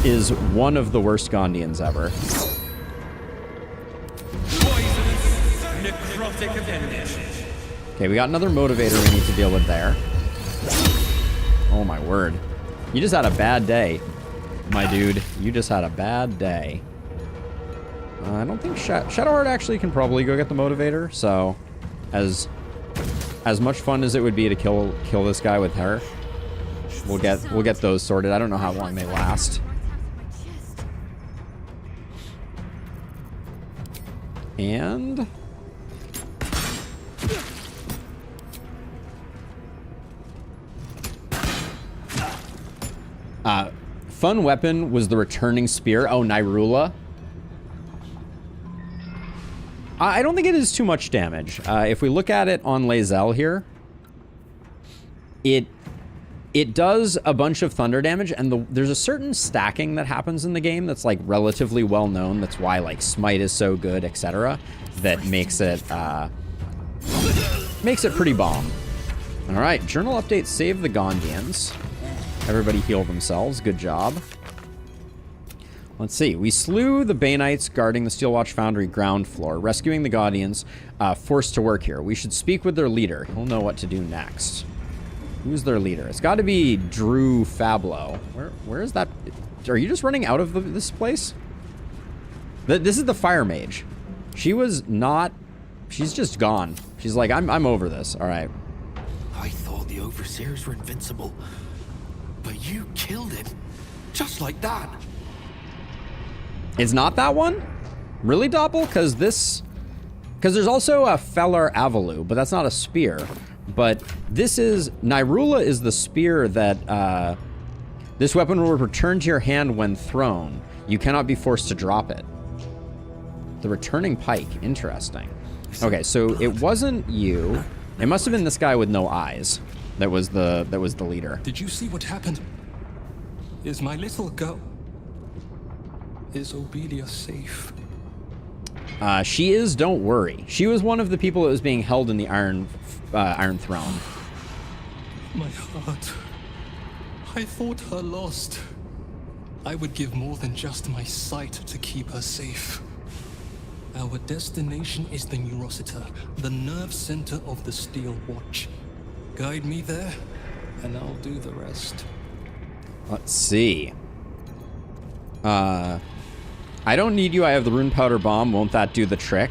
is one of the worst Gondians ever. Necrotic appendage. Okay, we got another motivator we need to deal with there. Oh my word. You just had a bad day. My dude, you just had a bad day. I don't think Shadowheart actually can probably go get the motivator, so as much fun as it would be to kill this guy with her, we'll get those sorted. I don't know how long they last. And fun weapon was the returning spear. Oh, Nyrula. I don't think it is too much damage. If we look at it on Lae'zel here, it does a bunch of thunder damage, and there's a certain stacking that happens in the game that's like relatively well known. That's why like Smite is so good, etc. That makes it pretty bomb. All right, journal update. Save the Gondians. Everybody heal themselves. Good job. Let's see. We slew the Banites guarding the Steelwatch Foundry ground floor, rescuing the Gondians forced to work here. We should speak with their leader. He'll know what to do next. Who's their leader? It's got to be Drew Fablo. Where is that? Are you just running out of this place? This is the Fire Mage. She was not... She's just gone. She's like, I'm over this. All right. I thought the Overseers were invincible. But you killed him. Just like that. It's not that one? Really, Doppel? Because there's also a Feller Avalu, but that's not a spear. But this is... Nyrula is the spear that... this weapon will return to your hand when thrown. You cannot be forced to drop it. The returning pike. Interesting. Okay, so it wasn't you. It must have been this guy with no eyes. That was the leader. Did you see what happened? Is my little girl... Is Obelia safe? She is, don't worry. She was one of the people that was being held in the Iron Throne. My heart. I thought her lost. I would give more than just my sight to keep her safe. Our destination is the Neurosita, the nerve center of the Steel Watch. Guide me there, and I'll do the rest. Let's see. I don't need you. I have the Rune Powder Bomb. Won't that do the trick?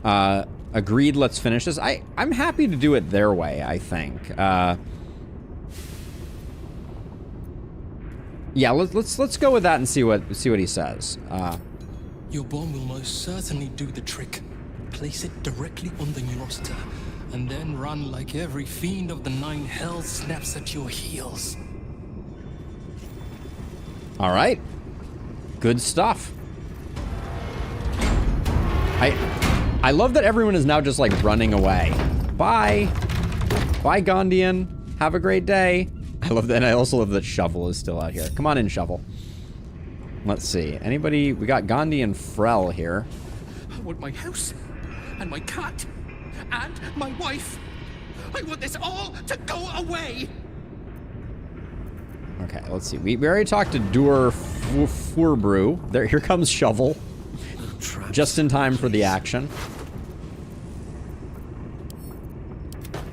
Agreed. Let's finish this. I'm happy to do it their way, I think. Yeah, let's go with that and see what he says. Your bomb will most certainly do the trick. Place it directly on the Neurosita, and then run like every fiend of the Nine Hells snaps at your heels. All right. Good stuff. I love that everyone is now just like running away. Bye. Bye, Gondian. Have a great day. I love that. And I also love that Shovel is still out here. Come on in, Shovel. Let's see. Anybody? We got Gondian Frel here. I want my house, and my cat, and my wife. I want this all to go away. Okay, let's see. We already talked to Dur Furbrew. Here comes Shovel. traps. Just in time for the action.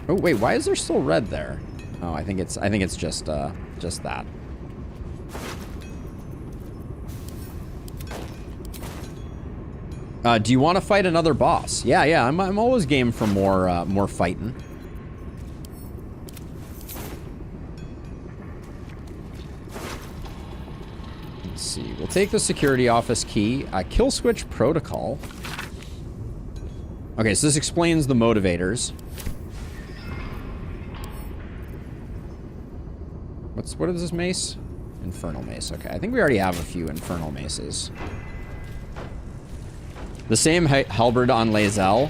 Oh wait, why is there still red there? Oh, I think it's just that. Do you want to fight another boss? Yeah, I'm always game for more fighting. Let's see. We'll take the security office key. Kill switch protocol. Okay, so this explains the motivators. What is this mace? Infernal mace. Okay, I think we already have a few infernal maces. The same halberd on Lae'zel,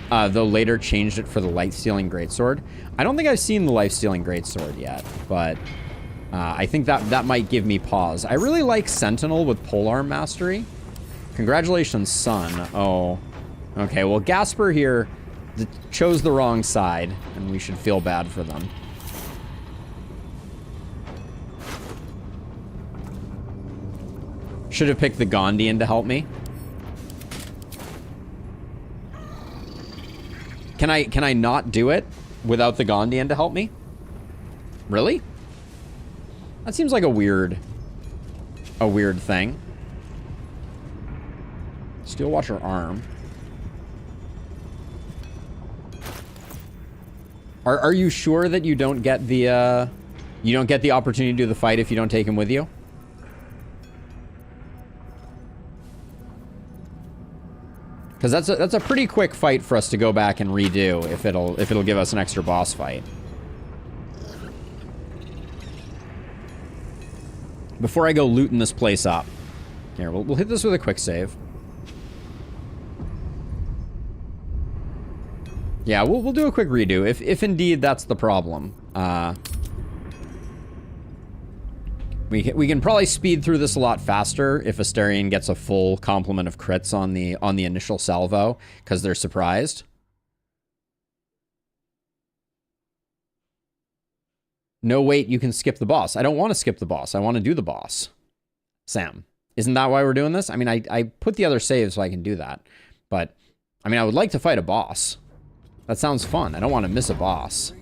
though later changed it for the light-stealing greatsword. I don't think I've seen the life-stealing greatsword yet, but I think that might give me pause. I really like Sentinel with polearm mastery. Congratulations, son. Oh, okay. Well, Gasper here chose the wrong side, and we should feel bad for them. Should have picked the Gondian to help me. Can I not do it without the Gondian to help me? Really? That seems like a weird thing. Steel Watcher arm. Are you sure that you don't get the opportunity to do the fight if you don't take him with you? Because that's a pretty quick fight for us to go back and redo if it'll give us an extra boss fight. Before I go looting this place up. Here, we'll hit this with a quick save. Yeah, we'll do a quick redo if indeed that's the problem. We can probably speed through this a lot faster if Asterion gets a full complement of crits on the initial salvo because they're surprised. No, wait, you can skip the boss. I don't want to skip the boss. I want to do the boss. Sam, isn't that why we're doing this? I mean, I put the other save so I can do that. But, I mean, I would like to fight a boss. That sounds fun. I don't want to miss a boss.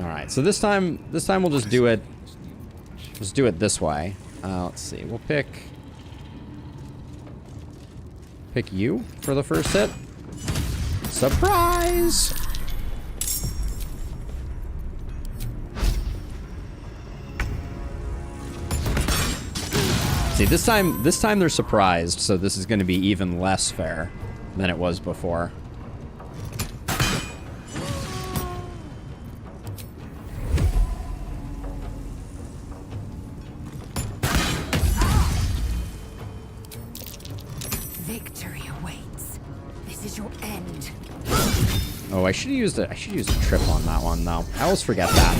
All right, so this time we'll just do it. Let's do it this way. Let's see. We'll pick you for the first hit. Surprise! See, this time they're surprised, so this is going to be even less fair than it was before. Oh, I should have used a trip on that one though. I always forget that.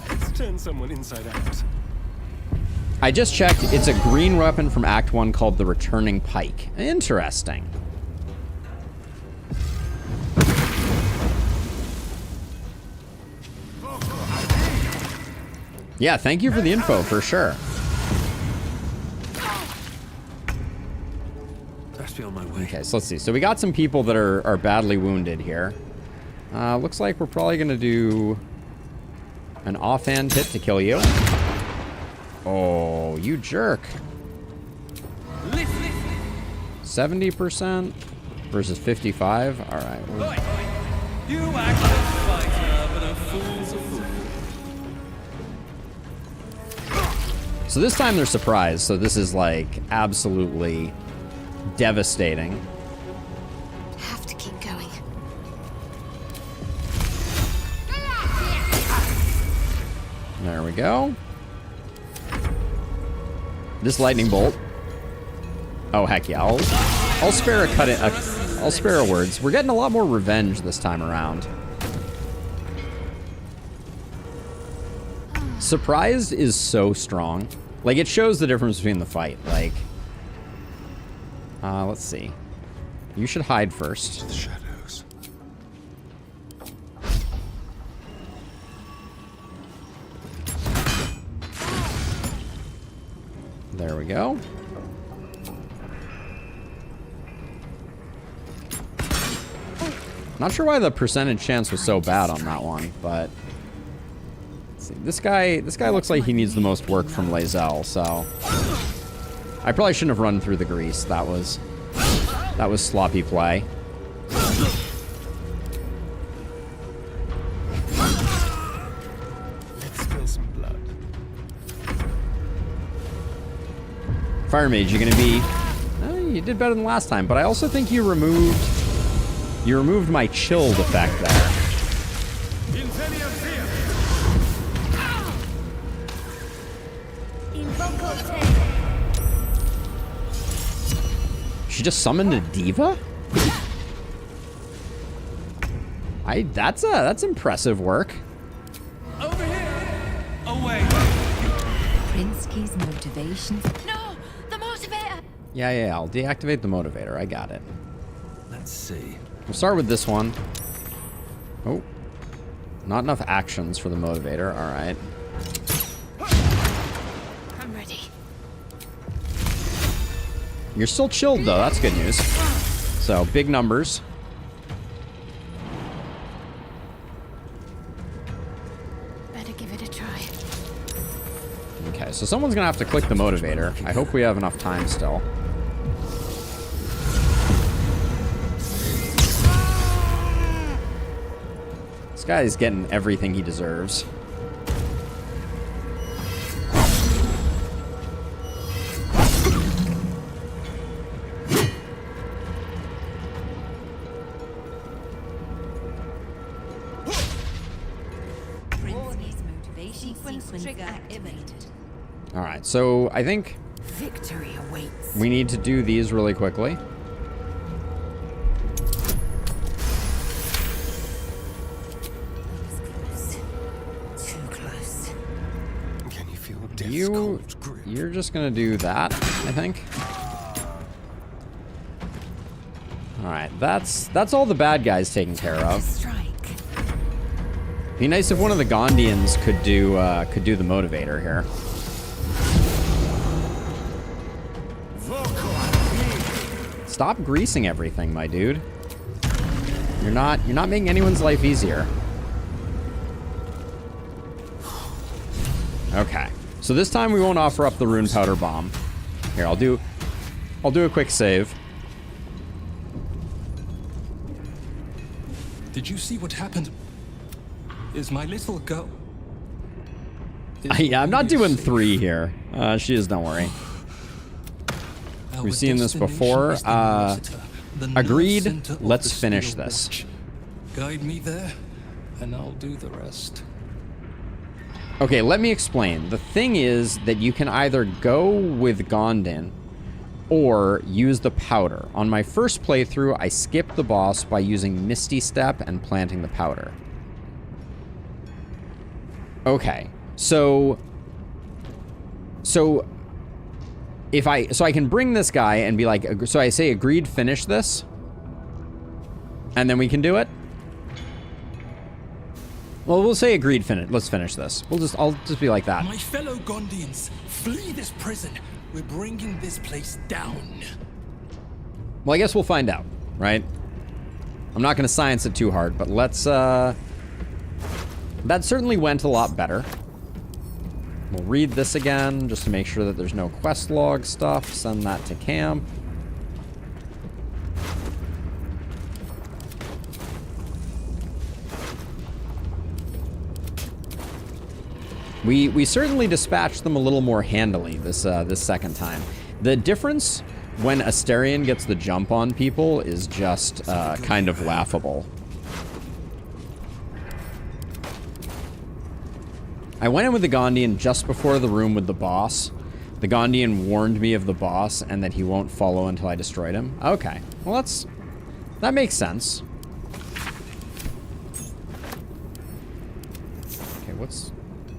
Let's turn someone inside out. I just checked. It's a green weapon from Act 1 called the Returning Pike. Interesting. Yeah, thank you for the info, for sure. That's beyond my way. Okay, so let's see. So we got some people that are badly wounded here. Looks like we're probably going to do an offhand hit to kill you. Oh, you jerk. 70% versus 55. All right. You act like a fighter, but a fool's a fool. So this time they're surprised. So this is like absolutely devastating. Have to keep going. There we go. This lightning bolt. Oh heck yeah! I'll spare I'll spare a words. We're getting a lot more revenge this time around. Surprised is so strong. Like, it shows the difference between the fight. Like, let's see. You should hide first. The shadows. There we go. Not sure why the percentage chance was so bad on that one, but let's see. This guy looks like he needs the most work from Lae'zel, so I probably shouldn't have run through the grease. That was sloppy play. Let's spill some blood. Fire Mage, you're gonna be. You did better than last time, but I also think you removed my chilled effect there. She just summoned a diva? That's impressive work. Over here! Away! Prinsky's motivations. No! The motivator! Yeah, I'll deactivate the motivator. I got it. Let's see. We'll start with this one. Oh. Not enough actions for the motivator. Alright. I'm ready. You're still chilled, though. That's good news. So, big numbers. Better give it a try. Okay, so someone's gonna have to click the motivator. I hope we have enough time still. This guy is getting everything he deserves. Prinsky's motivation sequence activated. All right, so I think Victory awaits. we need to do these really quickly. Too close. Can you feel death's cold grip? You're just gonna do that, I think. All right, that's all the bad guys taken care of. Strike. Be nice if one of the Gondians could do the motivator here. Stop greasing everything, my dude. You're not making anyone's life easier. Okay. So this time we won't offer up the rune powder bomb. Here, I'll do a quick save. Did you see what happened? Is my little girl... Yeah, I'm not doing 3 here. She is, don't worry. We've seen this before. Agreed. Let's finish this. Guide me there, and I'll do the rest. Okay, let me explain. The thing is that you can either go with Gondin or use the powder. On my first playthrough, I skipped the boss by using Misty Step and planting the powder. Okay, so I can bring this guy and be like, so I say agreed, finish this, and then we can do it. Well, we'll say agreed, let's finish this. I'll just be like that. My fellow Gondians, flee this prison. We're bringing this place down. Well, I guess we'll find out, right? I'm not going to science it too hard, but let's, that certainly went a lot better. We'll read this again, just to make sure that there's no quest log stuff. Send that to camp. We certainly dispatched them a little more handily this second time. The difference when Asterion gets the jump on people is just kind of laughable. I went in with the Gondian just before the room with the boss. The Gondian warned me of the boss and that he won't follow until I destroyed him. Okay, well that makes sense. Okay, what's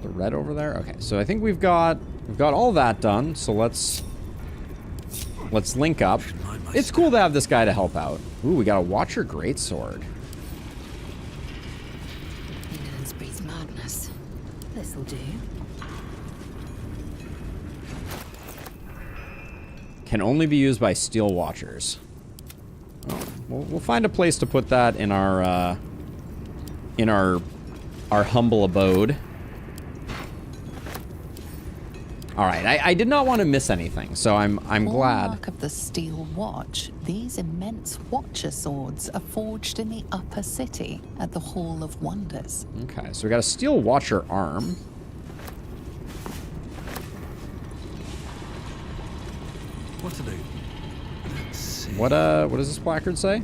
the red over there? Okay, so I think we've got all that done. So let's link up. It's cool to have this guy to help out. Ooh, we got a Watcher Greatsword. Ignorance breeds madness. This'll do. Can only be used by Steel Watchers. Oh, we'll find a place to put that in our humble abode. All right, I did not want to miss anything, so I'm glad. Hallmark of the Steel Watch, these immense Watcher swords are forged in the upper city at the Hall of Wonders. Okay, so we got a Steel Watcher arm. What are they? Let's see. What does this placard say?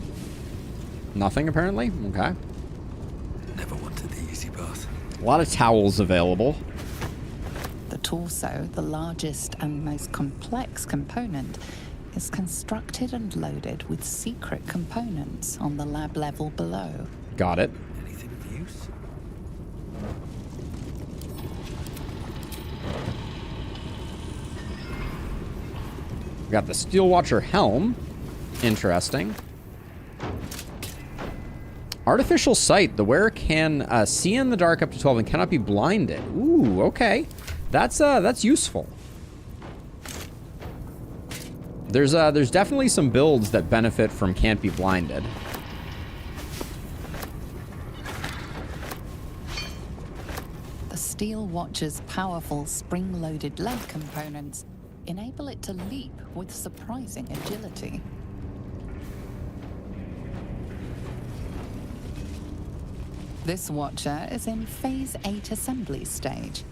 Nothing, apparently. Okay. Never wanted the easy path. A lot of towels available. The torso, the largest and most complex component, is constructed and loaded with secret components on the lab level below. Got it. Anything of use? We got the Steel Watcher helm. Interesting. Artificial sight. The wearer can see in the dark up to 12 and cannot be blinded. Ooh, okay. That's useful. There's definitely some builds that benefit from can't be blinded. The Steel Watcher's powerful spring-loaded leg components enable it to leap with surprising agility. This Watcher is in Phase 8 assembly stage.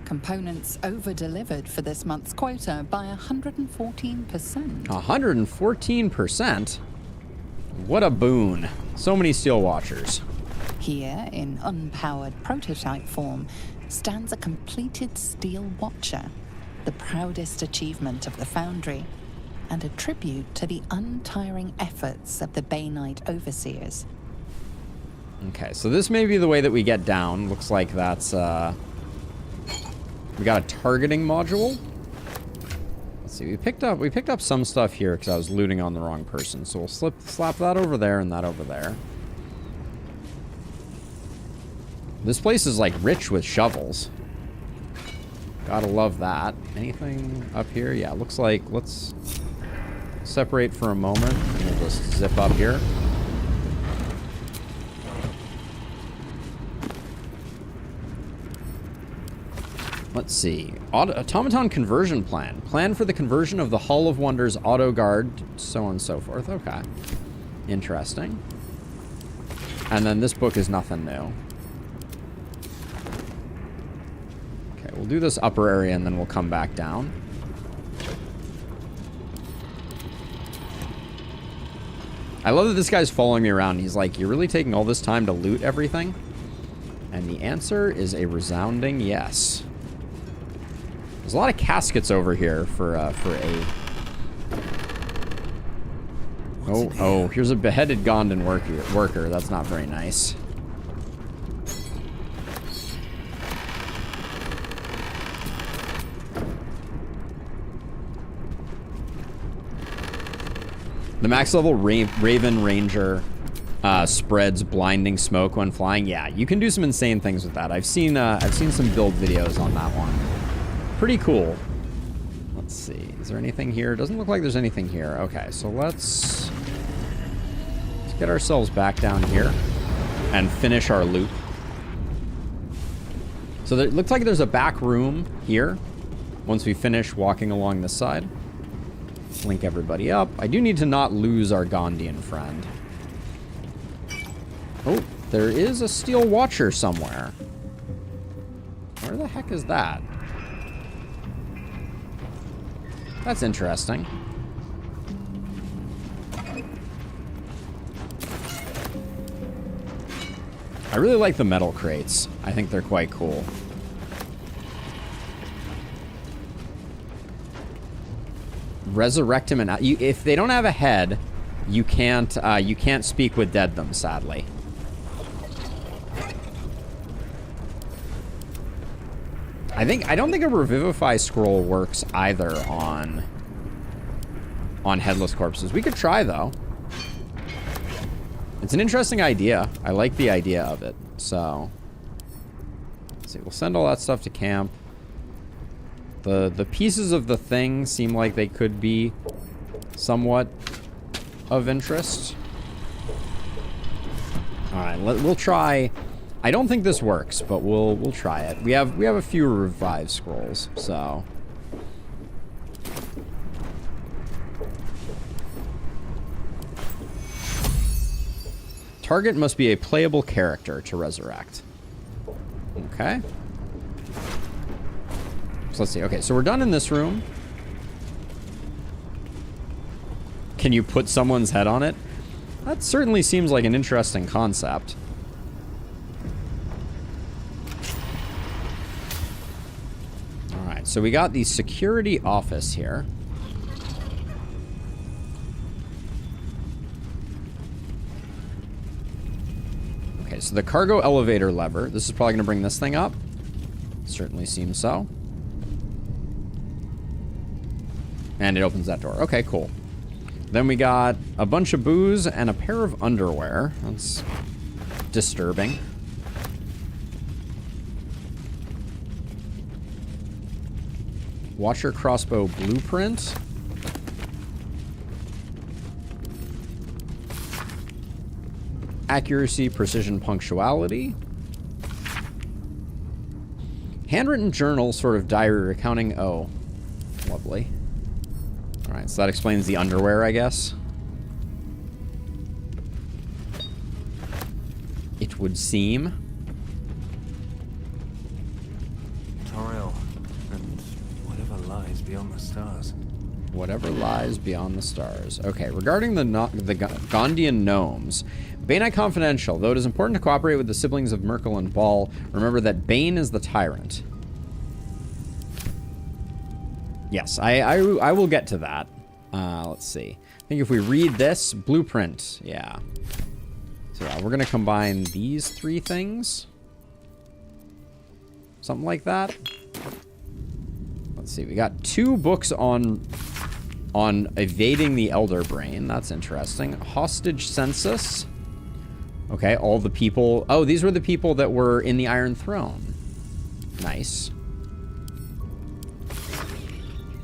Components over-delivered for this month's quota by 114%. 114%? What a boon. So many Steel Watchers. Here, in unpowered prototype form, stands a completed Steel Watcher, the proudest achievement of the Foundry, and a tribute to the untiring efforts of the Bay Knight Overseers. Okay, so this may be the way that we get down. Looks like that's, we got a targeting module. Let's see, we picked up some stuff here because I was looting on the wrong person. So we'll slap that over there and that over there. This place is like rich with shovels. Gotta love that. Anything up here? Yeah, looks like, let's separate for a moment and we'll just zip up here. Let's see. Automaton conversion plan. Plan for the conversion of the Hall of Wonders auto guard, so on and so forth. Okay. Interesting. And then this book is nothing new. Okay, we'll do this upper area and then we'll come back down. I love that this guy's following me around. He's like, you're really taking all this time to loot everything? And the answer is a resounding yes. There's a lot of caskets over here for a... Oh, here's a beheaded Gondan worker. That's not very nice. The max level Raven Ranger spreads blinding smoke when flying. Yeah, you can do some insane things with that. I've seen some build videos on that one. Pretty cool. Let's see. Is there anything here? Doesn't look like there's anything here. Okay, so let's get ourselves back down here and finish our loop. So it looks like there's a back room here once we finish walking along this side. Link everybody up. I do need to not lose our Gondian friend. Oh, there is a Steel Watcher somewhere. Where the heck is that? That's interesting. I really like the metal crates. I think they're quite cool. Resurrect him, and if they don't have a head, you can't speak with dead them, sadly. I don't think a revivify scroll works either on headless corpses. We could try though. It's an interesting idea. I like the idea of it. So let's see. We'll send all that stuff to camp. The pieces of the thing seem like they could be somewhat of interest. All right, we'll try. I don't think this works, but we'll try it. We have a few revive scrolls, so. Target must be a playable character to resurrect. Okay. So let's see. Okay, so we're done in this room. Can you put someone's head on it? That certainly seems like an interesting concept. All right, so we got the security office here. Okay, so the cargo elevator lever. This is probably going to bring this thing up. Certainly seems so. And it opens that door. Okay, cool. Then we got a bunch of booze and a pair of underwear. That's disturbing. Watcher crossbow blueprint. Accuracy, precision, punctuality. Handwritten journal, sort of diary recounting. Oh, lovely. All right, so that explains the underwear, I guess. It would seem. Toril, and whatever lies beyond the stars. Whatever lies beyond the stars. Okay, regarding the Gondian gnomes, Bainite Confidential. Though it is important to cooperate with the siblings of Merkel and Ball, remember that Bane is the tyrant. Yes, I will get to that. Let's see. I think if we read this, blueprint, yeah. So yeah, we're going to combine these three things. Something like that. Let's see, we got 2 books on evading the Elder Brain. That's interesting. Hostage census. Okay, all the people. Oh, these were the people that were in the Iron Throne. Nice.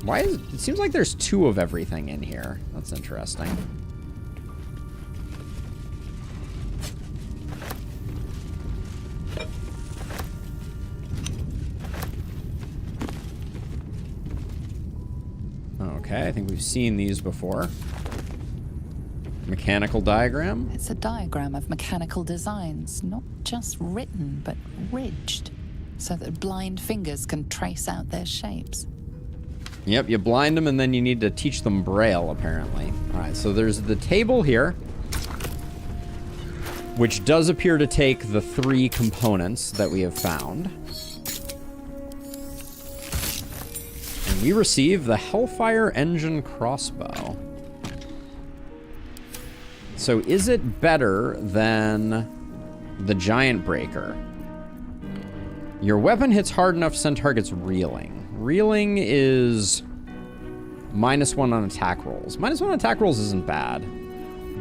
Why is it seems like there's 2 of everything in here. That's interesting. Okay, I think we've seen these before. Mechanical diagram. It's a diagram of mechanical designs, not just written, but ridged, so that blind fingers can trace out their shapes. Yep, you blind them and then you need to teach them Braille, apparently. All right, so there's the table here, which does appear to take the 3 components that we have found. And we receive the Hellfire Engine crossbow. So is it better than the Giant Breaker? Your weapon hits hard enough to send targets reeling. Reeling is -1 on attack rolls. -1 on attack rolls isn't bad,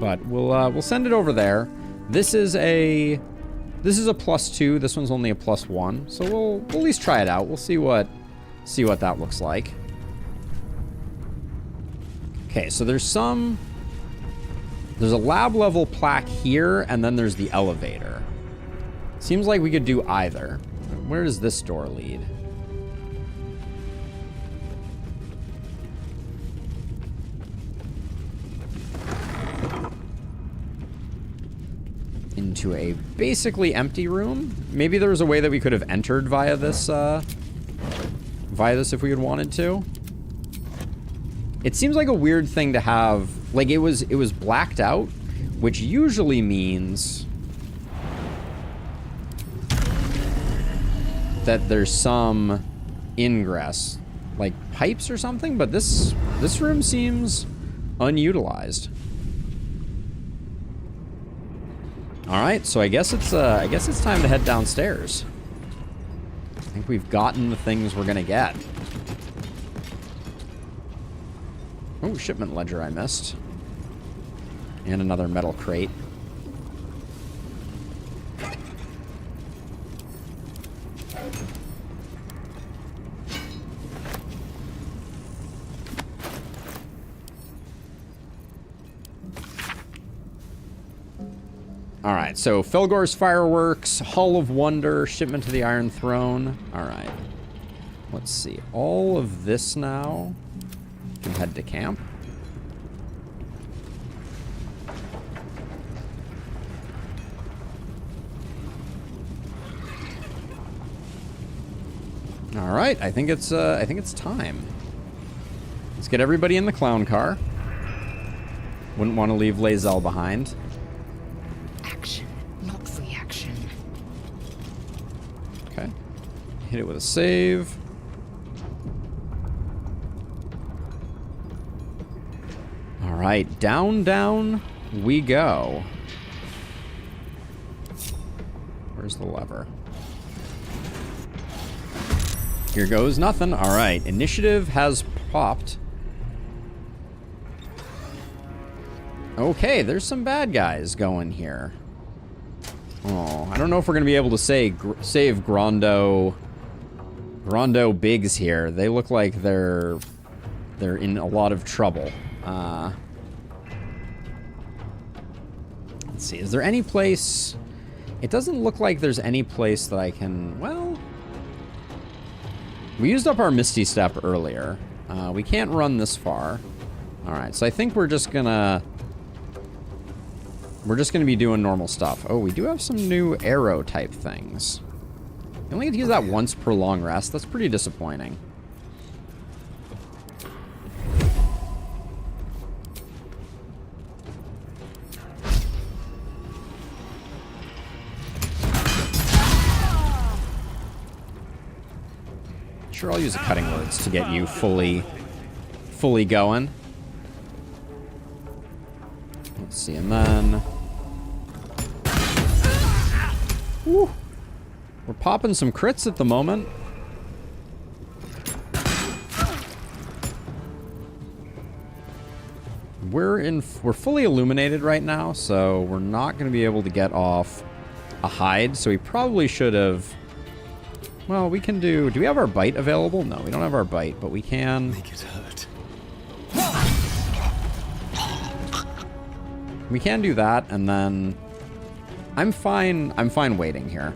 but we'll send it over there. This is a +2. This one's only a +1, so we'll at least try it out. We'll see what that looks like. Okay, so there's a lab level plaque here, and then there's the elevator. Seems like we could do either. Where does this door lead? Into a basically empty room. Maybe there was a way that we could have entered via this if we had wanted to. It seems like a weird thing to have. Like it was blacked out, which usually means that there's some ingress, like pipes or something, but this room seems unutilized. All right, so I guess it's time to head downstairs. I think we've gotten the things we're gonna get. Oh, shipment ledger I missed. And another metal crate. Alright, so Felgor's Fireworks, Hall of Wonder, Shipment to the Iron Throne. Alright. Let's see. All of this now. Can head to camp. Alright, I think it's time. Let's get everybody in the clown car. Wouldn't want to leave Lae'zel behind. Action, not reaction. Okay. Hit it with a save. Alright, down we go. Where's the lever? Here goes nothing. Alright, initiative has popped. Okay, there's some bad guys going here. Oh, I don't know if we're going to be able to save Grondo Biggs here. They look like they're in a lot of trouble. Let's see, is there any place... It doesn't look like there's any place that I can... Well... We used up our Misty Step earlier. We can't run this far. Alright, so I think we're just gonna be doing normal stuff. Oh, we do have some new arrow type things. You only get to use that once per long rest. That's pretty disappointing. Sure, I'll use a cutting words to get you fully going. Let's see, and then... Woo! We're popping some crits at the moment. We're fully illuminated right now, so we're not going to be able to get off a hide, so we probably should have... Well, we can do we have our bite available? No, we don't have our bite, but we can... Make it hurt. We can do that, and then... I'm fine waiting here.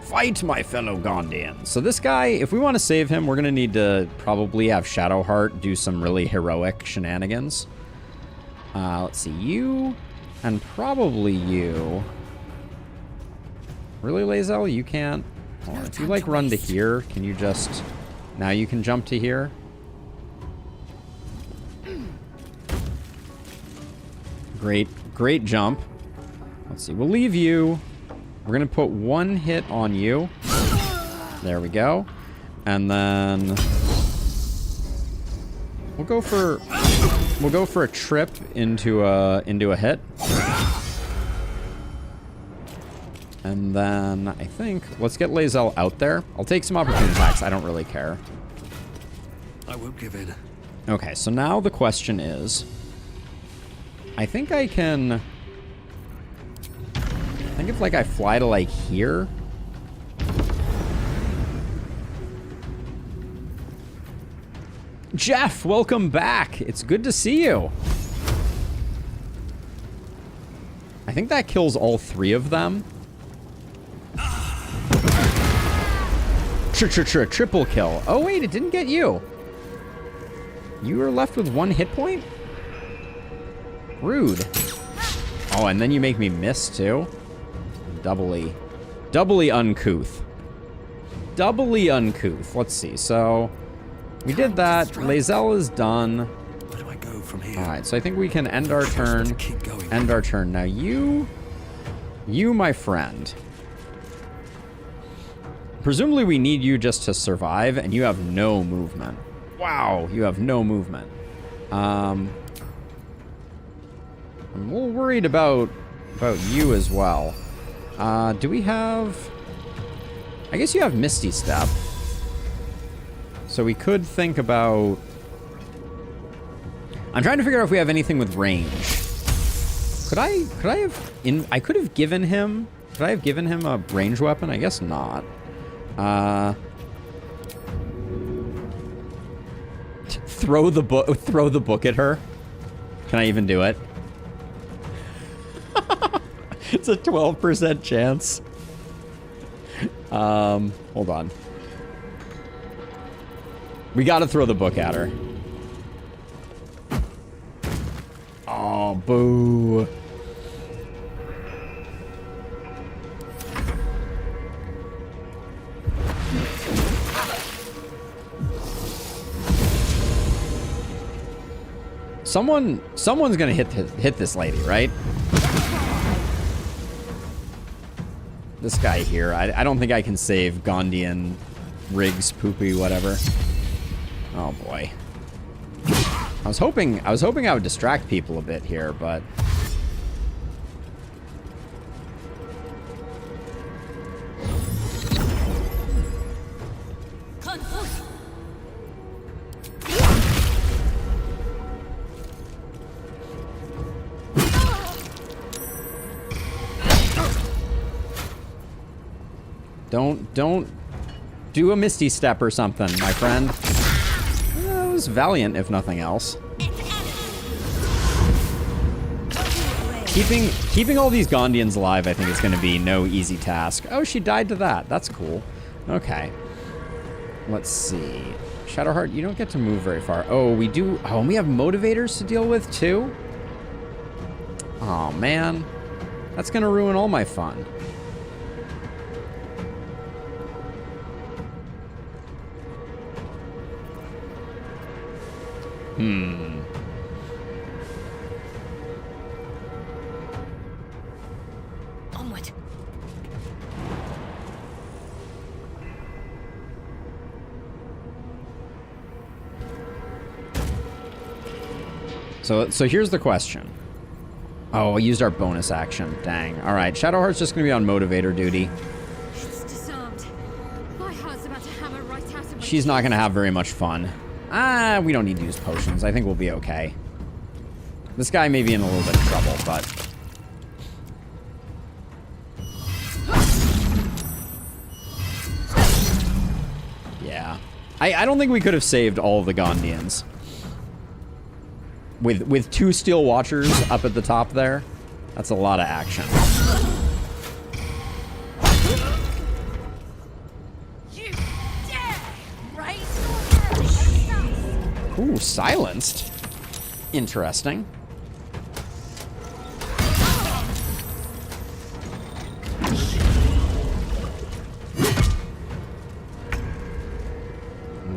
Fight, my fellow Gondians. So this guy, if we want to save him, we're going to need to probably have Shadowheart do some really heroic shenanigans. Let's see, you, and probably you. Really, Lae'zel? You can't? Or if you, like, run to here, can you just... Now you can jump to here? Great jump. Let's see, we'll leave you. We're going to put one hit on you. There we go. And then... We'll go for a trip into a hit. And then I think let's get Lae'zel out there. I'll take some opportunity attacks. I don't really care. I won't give in. Okay, so now the question is, I think I can. I think if like I fly to like here. Jeff, welcome back. It's good to see you. I think that kills all three of them. Triple kill. Oh, wait, it didn't get you. You were left with one hit point? Rude. Oh, and then you make me miss, too? Doubly uncouth. Doubly uncouth. Let's see, so... We did that. Lae'zel is done. Where do I go from here? Alright, so I think we can end our turn. Keep going. End our turn. Now you, my friend. Presumably we need you just to survive, and you have no movement. Wow, you have no movement. I'm a little worried about you as well. Do we have... I guess you have Misty Step. So we could think about... I'm trying to figure out if we have anything with range. Could I have given him... Could I have given him a range weapon? I guess not. throw the book at her? Can I even do it? It's a 12% chance. Hold on. We gotta throw the book at her. Oh, boo. Someone's gonna hit this lady, right? This guy here. I don't think I can save Gondian, Riggs, Poopy, whatever. Oh boy. I was hoping I would distract people a bit here, but don't do a Misty Step or something, my friend. That was valiant, if nothing else. Keeping all these Gondians alive, I think, is going to be no easy task. Oh, she died to that. That's cool. Okay. Let's see. Shadowheart, you don't get to move very far. Oh, we do. Oh, and we have motivators to deal with, too? Oh, man. That's going to ruin all my fun. Onward. So here's the question. Oh, I used our bonus action. Dang. All right, Shadowheart's just going to be on motivator duty. It's disarmed. My heart's about to hammer right out of my She's not going to have very much fun. We don't need to use potions. I think we'll be okay. This guy may be in a little bit of trouble, but... yeah. I don't think we could have saved all of the Gondians. With 2 Steel Watchers up at the top there, that's a lot of action. You dare raise Ooh, silenced. Interesting.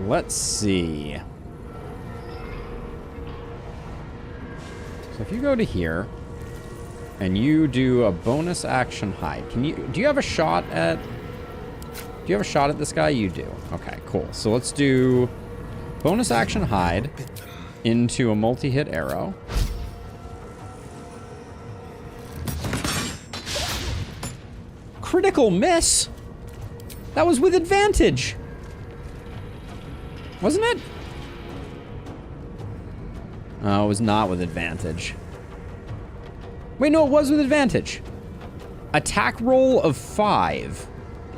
Let's see. So if you go to here and you do a bonus action hide, do you have a shot at this guy? You do. Okay, cool. So let's do bonus action hide into a multi-hit arrow. Critical miss. That was with advantage. Wasn't it? Oh, it was not with advantage. Wait, no, it was with advantage. Attack roll of 5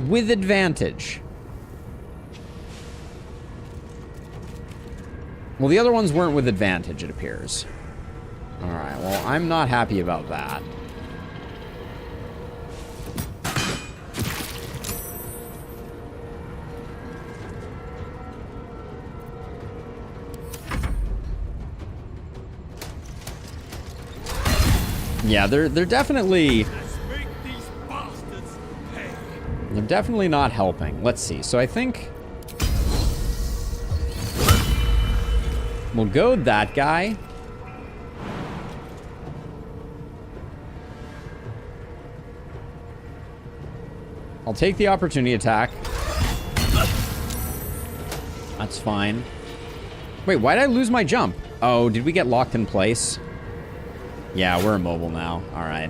with advantage. Well, the other ones weren't with advantage, it appears. All right, well, I'm not happy about that. Yeah, they're definitely... they're definitely not helping. Let's see. So I think... we'll goad that guy. I'll take the opportunity attack. That's fine. Wait, why did I lose my jump? Oh, did we get locked in place? Yeah, we're immobile now. All right.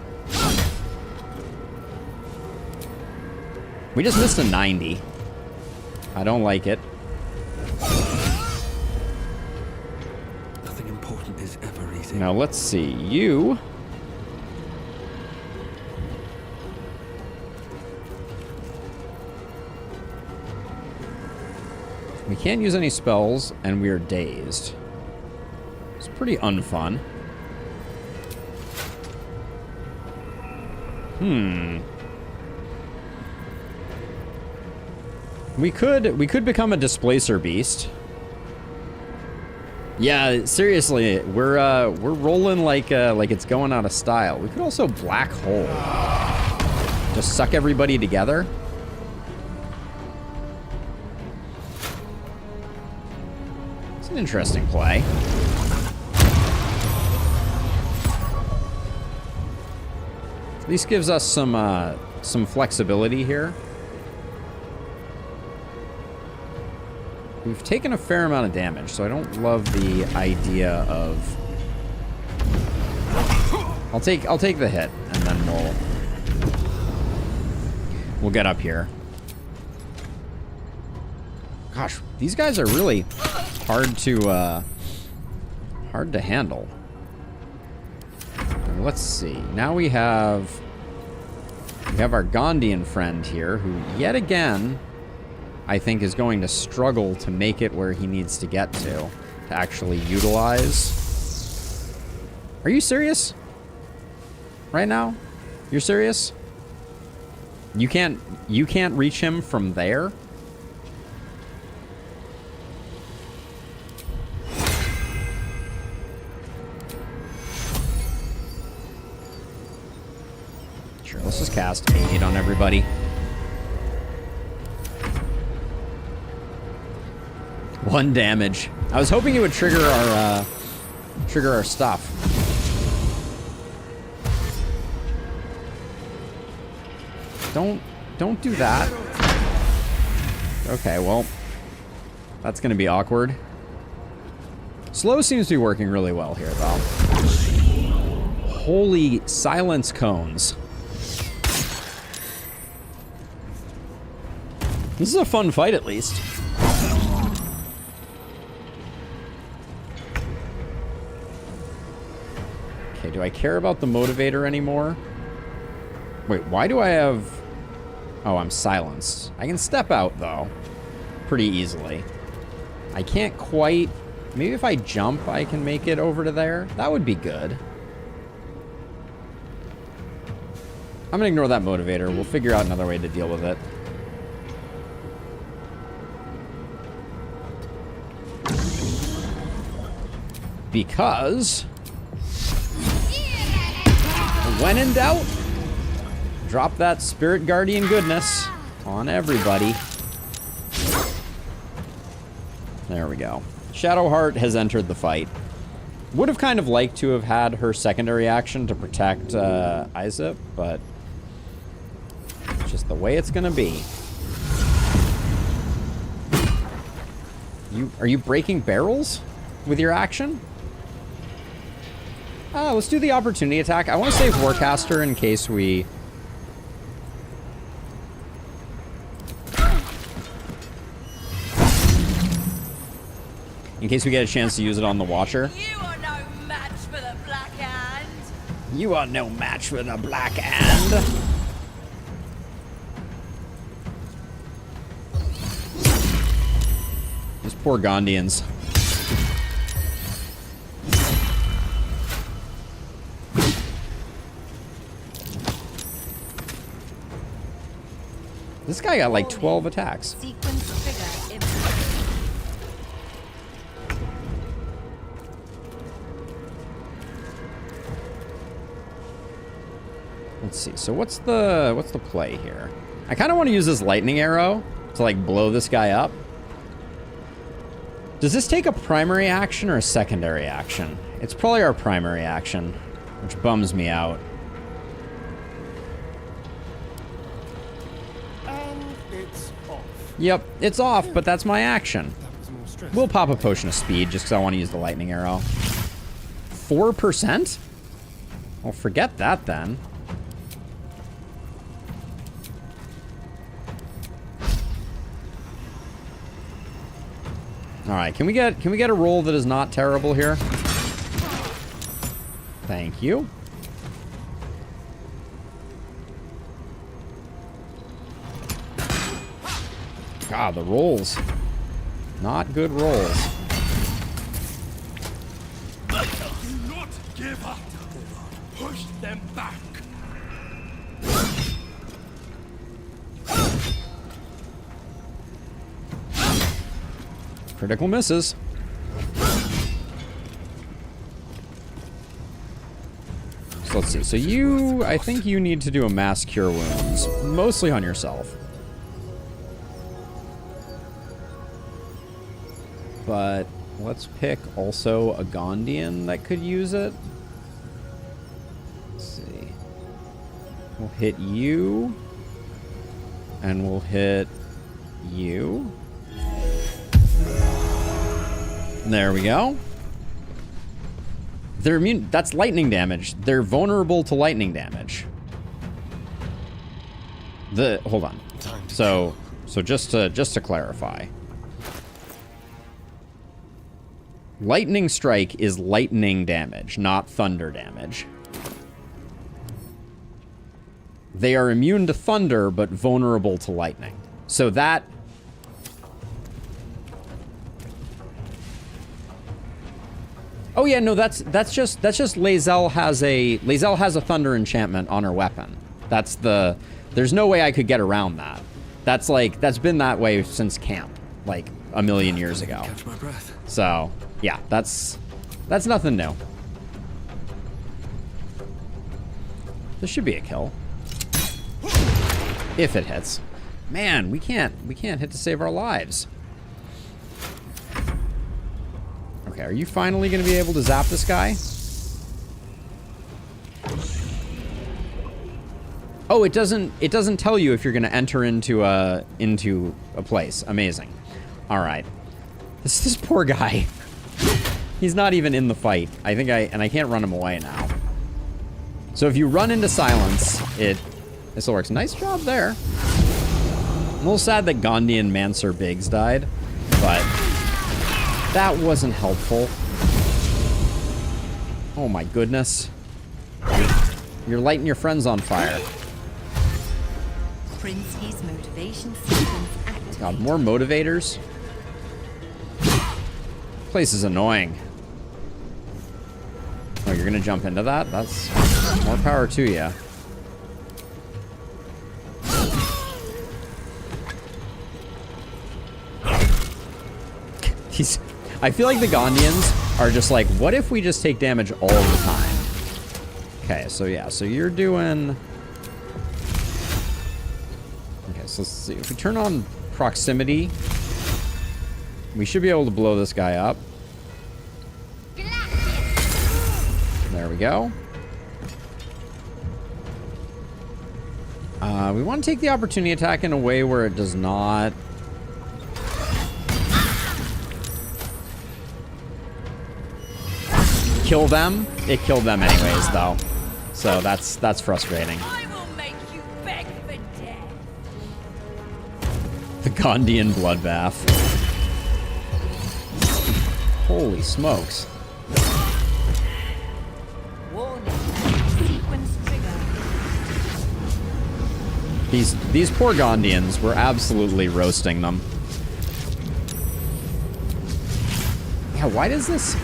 We just missed a 90. I don't like it. Nothing important is ever easy. Now, let's see. You... we can't use any spells, and we are dazed. pretty unfun. We could become a displacer beast. Yeah, seriously, we're rolling like it's going out of style. We could also black hole. Just suck everybody together. It's an interesting play. At least gives us some flexibility here. We've taken a fair amount of damage, so I don't love the idea of... I'll take the hit, and then we'll get up here. Gosh, these guys are really hard to handle. Let's see. Now we have our Gondian friend here, who yet again I think is going to struggle to make it where he needs to get to actually utilize. Are you serious? Right now? You're serious? You can't reach him from there? Sure, let's just cast Aid on everybody. One damage. I was hoping it would trigger our stuff. Don't do that. Okay, well, that's gonna be awkward. Slow seems to be working really well here, though. Holy silence cones. This is a fun fight, at least. Okay, do I care about the motivator anymore? Wait, why do I have... Oh, I'm silenced. I can step out, though, pretty easily. I can't quite... Maybe if I jump, I can make it over to there. That would be good. I'm gonna ignore that motivator. We'll figure out another way to deal with it. Because... when in doubt, drop that Spirit Guardian goodness on everybody. There we go. Shadowheart has entered the fight. Would have kind of liked to have had her secondary action to protect Isaac, but it's just the way it's gonna be. Are you breaking barrels with your action? Let's do the opportunity attack. I want to save Warcaster in case we... In case we get a chance to use it on the Watcher. You are no match for the Black Hand. You are no match for the Black Hand. These poor Gondians. This guy got like 12 attacks. Sequence trigger imminent. Let's see. So what's the play here? I kind of want to use this lightning arrow to like blow this guy up. Does this take a primary action or a secondary action? It's probably our primary action, which bums me out. Yep, it's off, but that's my action. We'll pop a potion of speed just because I want to use the lightning arrow. 4%? Well, forget that then. All right, can we get a roll that is not terrible here? Thank you. God, the rolls. Not good rolls. Give up. Push them back. Critical misses. So let's see. So you, I think you need to do a mass cure wounds, mostly on yourself. But let's pick also a Gondian that could use it. Let's see. We'll hit you. And we'll hit you. There we go. They're immune. That's lightning damage. They're vulnerable to lightning damage. Hold on. So just to clarify. Lightning strike is lightning damage, not thunder damage. They are immune to thunder, but vulnerable to lightning. So that... Oh yeah, no, that's just Lae'zel has a thunder enchantment on her weapon. There's no way I could get around that. That's been that way since camp, like a million years ago. Catch my breath. So, yeah, that's nothing new. This should be a kill. If it hits. Man, we can't hit to save our lives. Okay, are you finally going to be able to zap this guy? Oh, it doesn't tell you if you're going to enter into a place. Amazing. All right. This poor guy. He's not even in the fight. I can't run him away now. So if you run into silence, it still works. Nice job there. I'm a little sad that Gondian Mancer Biggs died, but that wasn't helpful. Oh my goodness. You're lighting your friends on fire. Princey's motivation sequence activated. God, more motivators. Place is annoying. Oh, you're gonna jump into that? That's more power to you. I feel like the Gondians are just like, what if we just take damage all the time? Okay, so yeah, so you're doing... Okay, so let's see. If we turn on proximity, we should be able to blow this guy up. There we go. We want to take the opportunity attack in a way where it does not... kill them. It killed them anyways, though. So that's frustrating. I will make you beg for death. The Gondian bloodbath. Holy smokes. Warning. Sequence trigger. These poor Gondians, were absolutely roasting them. Yeah, why does this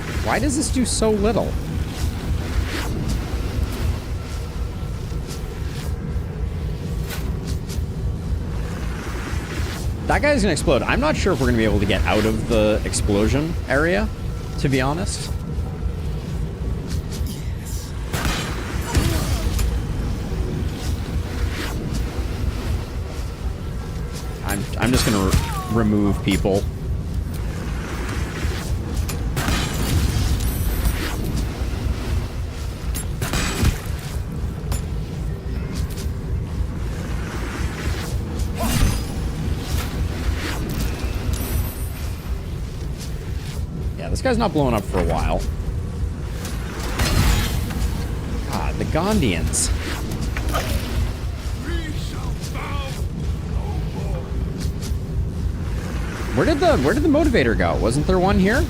do so little? That guy's gonna explode. I'm not sure if we're gonna be able to get out of the explosion area, to be honest. I'm just gonna remove people. This guy's not blowing up for a while. God, the Gondians. Where did the motivator go? Wasn't there one here?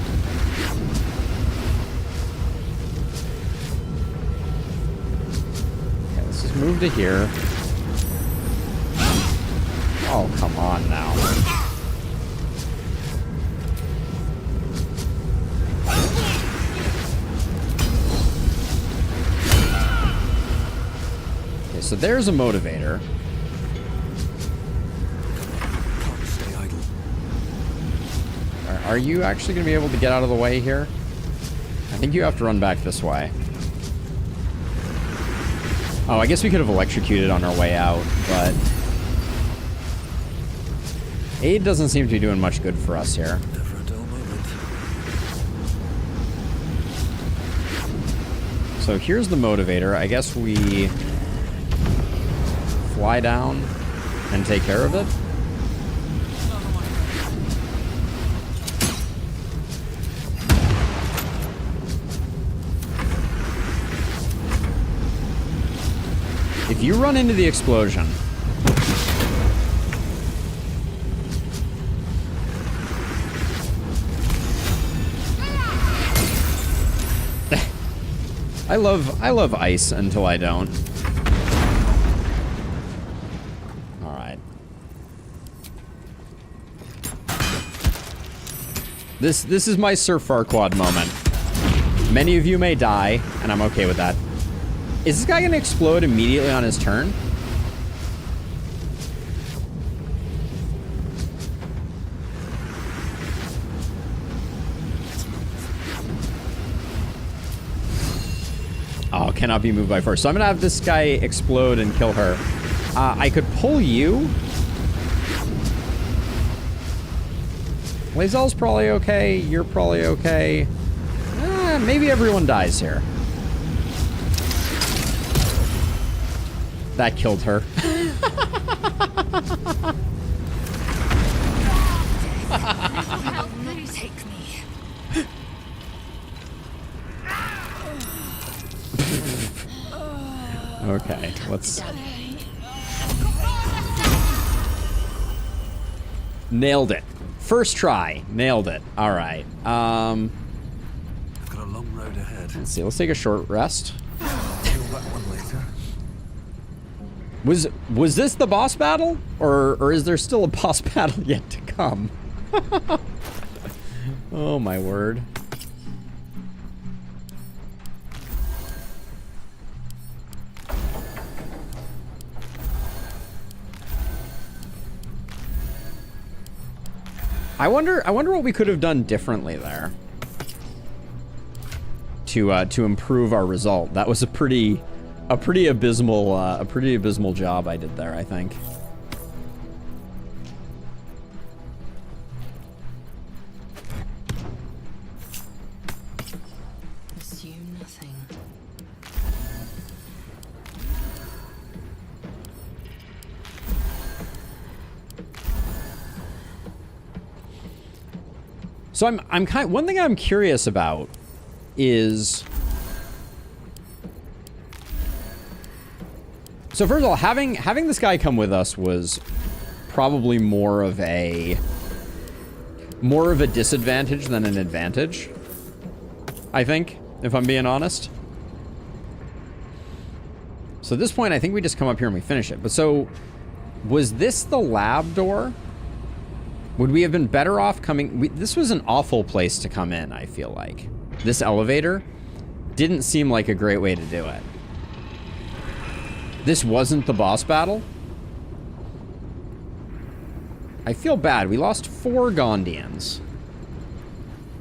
Okay, let's just move to here. Oh, come on now. So there's a motivator. Can't stay idle. Are you actually going to be able to get out of the way here? I think you have to run back this way. Oh, I guess we could have electrocuted on our way out, but... Aid doesn't seem to be doing much good for us here. Never a dull moment. So here's the motivator. I guess we fly down and take care of it. If you run into the explosion, I love ice until I don't. All right. This is my Sir Farquaad moment. Many of you may die, and I'm okay with that. Is this guy gonna explode immediately on his turn? Oh, cannot be moved by force. So I'm gonna have this guy explode and kill her. I could pull you. Lae'zel's probably okay. You're probably okay. Maybe everyone dies here. That killed her. Help me, take me. Okay, let's... Nailed it. First try. Nailed it. All right. I've got a long road ahead. Let's see. Let's take a short rest. Deal that one later. Was this the boss battle? Or is there still a boss battle yet to come? Oh my word. I wonder what we could have done differently there to improve our result. That was a pretty abysmal job I did there, I think. Assume nothing. So I'm kind. One thing I'm curious about is. So first of all, having this guy come with us was probably more of a disadvantage than an advantage. I think, if I'm being honest. So at this point, I think we just come up here and we finish it. But so, was this the lab door? Would we have been better off coming... this was an awful place to come in, I feel like. This elevator didn't seem like a great way to do it. This wasn't the boss battle? I feel bad. We lost 4 Gondians.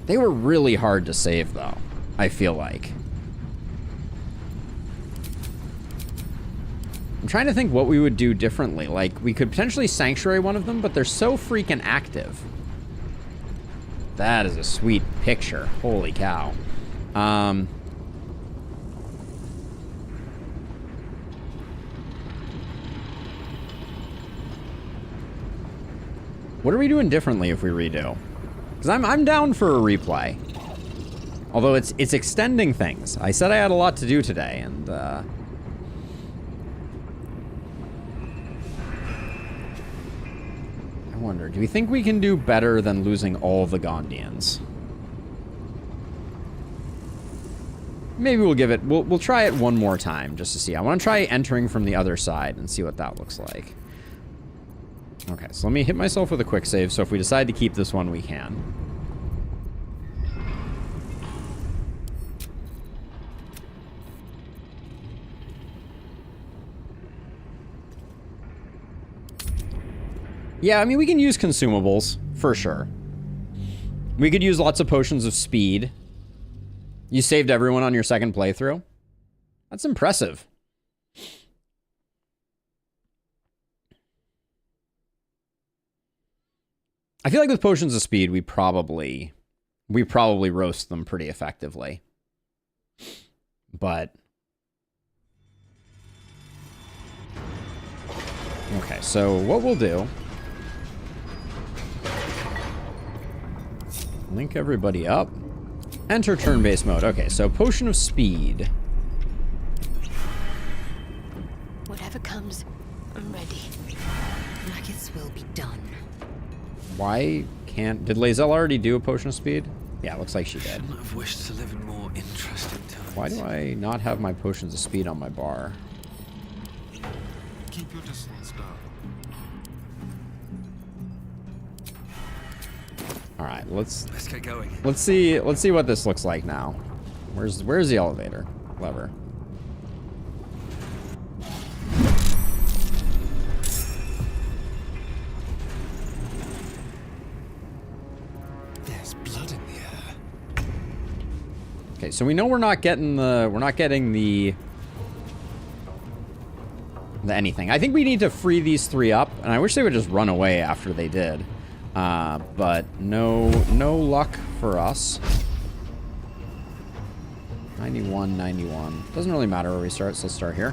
They were really hard to save, though, I feel like. I'm trying to think what we would do differently. Like, we could potentially sanctuary one of them, but they're so freaking active. That is a sweet picture. Holy cow. What are we doing differently if we redo? Because I'm down for a replay. Although it's extending things. I said I had a lot to do today, and I wonder, do we think we can do better than losing all the Gondians? Maybe we'll give it, we'll try it one more time just to see. I want to try entering from the other side and see what that looks like. Okay, so let me hit myself with a quick save, so if we decide to keep this one, we can. Yeah, I mean, we can use consumables, for sure. We could use lots of potions of speed. You saved everyone on your second playthrough? That's impressive. I feel like with potions of speed, we probably roast them pretty effectively. But okay, so what we'll do, link everybody up. Enter turn-based mode. Okay, so potion of speed. Whatever comes, I'm ready. Rackets will be done. Why can't... Did Lae'zel already do a potion of speed? Yeah, looks like she did. Shouldn't have wished to live in more interesting times. Why do I not have my potions of speed on my bar? Keep your distance down. All right, let's get going. Let's see what this looks like now. Where's the elevator lever? There's blood in the air. Okay, so we know we're not getting the anything. I think we need to free these three up, and I wish they would just run away after they did. But no luck for us. 91, 91. Doesn't really matter where we start, so let's start here.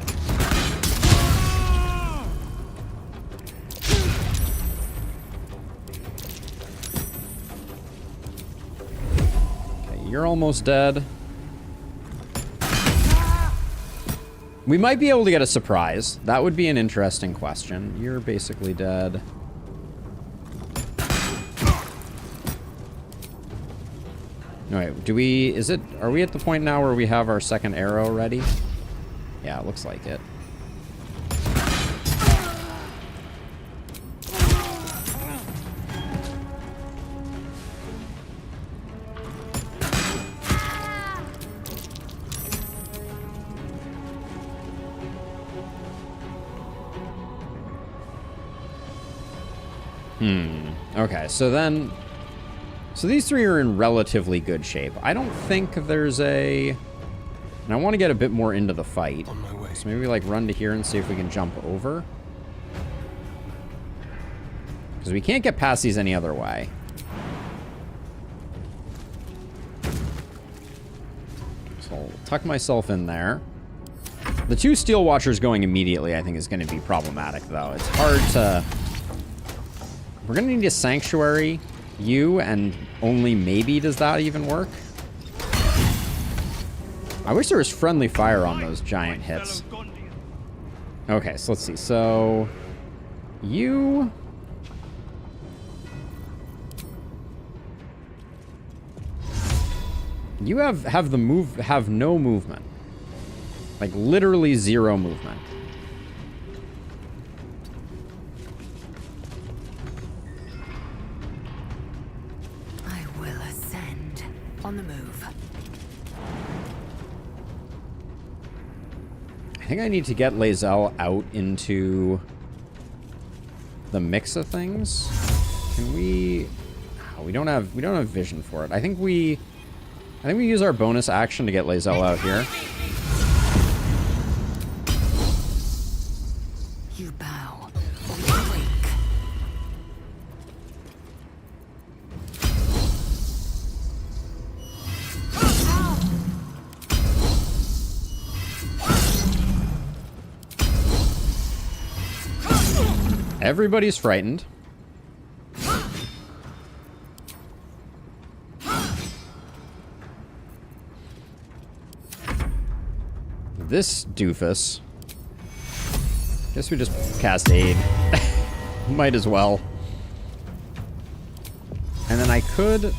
Okay, you're almost dead. We might be able to get a surprise. That would be an interesting question. You're basically dead. Wait, are we at the point now where we have our second arrow ready? Yeah, it looks like it. Okay, so these three are in relatively good shape. I don't think there's a... And I want to get a bit more into the fight. On my way. So maybe like run to here and see if we can jump over. Because we can't get past these any other way. So I'll tuck myself in there. The two Steel Watchers going immediately, I think, is going to be problematic, though. It's hard to... We're going to need a Sanctuary... You, and only maybe does that even work? I wish there was friendly fire on those giant hits. Okay, so let's see. So you have no movement. Like literally zero movement. On the move. I think I need to get Lae'zel out into the mix of things. Can we? Oh, we don't have vision for it. I think we use our bonus action to get Lae'zel out here. You bow or you break. Everybody's frightened. This doofus. Guess we just cast aid. Might as well. And then I could...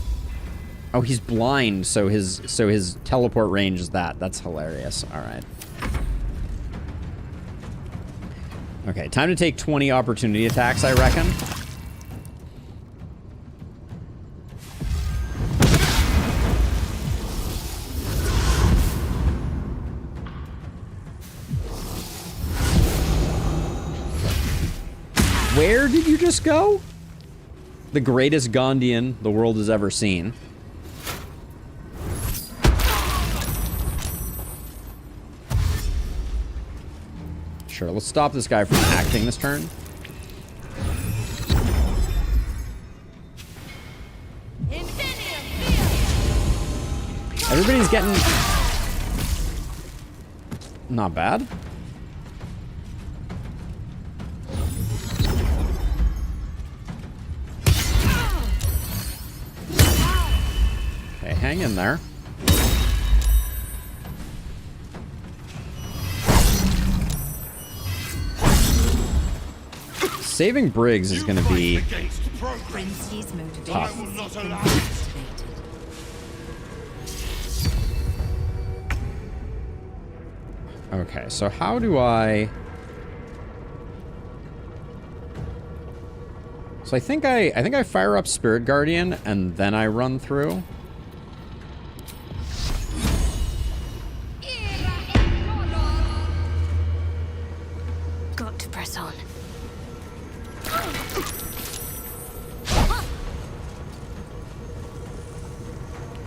Oh, he's blind, so his teleport range is that. That's hilarious. All right. Okay, time to take 20 opportunity attacks, I reckon. Where did you just go? The greatest Gondian the world has ever seen. Sure, let's stop this guy from acting this turn. Everybody's getting... not bad. Okay, hang in there. Saving Briggs is going to be tough. Okay, so how do I... So I think I fire up Spirit Guardian and then I run through. Got to press on.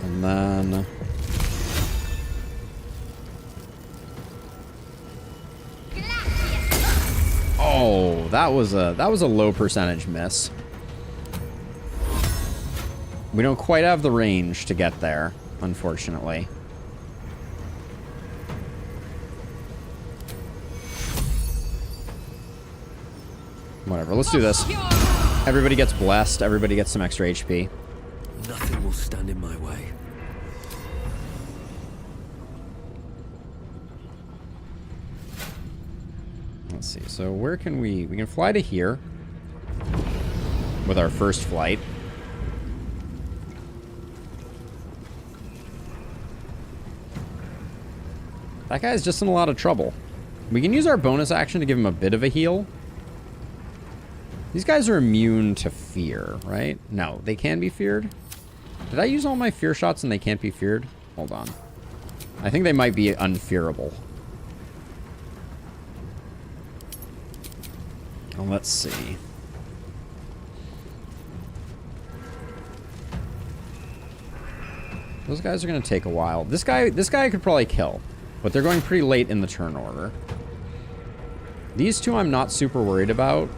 And then... oh, that was a low percentage miss. We don't quite have the range to get there, unfortunately. Whatever, let's do this. Everybody gets blessed, everybody gets some extra HP. Nothing will stand in my way. Let's see, so where can we can fly to here with our first flight. That guy's just in a lot of trouble. We can use our bonus action to give him a bit of a heal. These guys are immune to fear, right? No, they can be feared. Did I use all my fear shots and they can't be feared? Hold on. I think they might be unfearable. Well, let's see. Those guys are going to take a while. This guy I could probably kill, but they're going pretty late in the turn order. These two I'm not super worried about.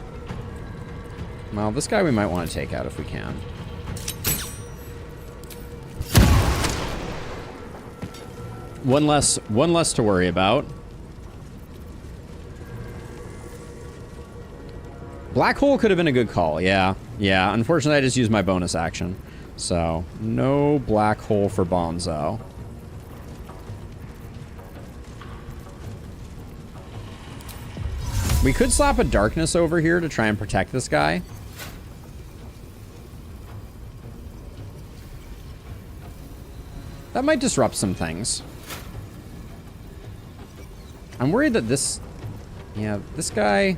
Well, this guy we might want to take out if we can. One less to worry about. Black hole could have been a good call. Yeah. Unfortunately, I just used my bonus action. So, no black hole for Bonzo. We could slap a darkness over here to try and protect this guy. That might disrupt some things. I'm worried that this... yeah, this guy...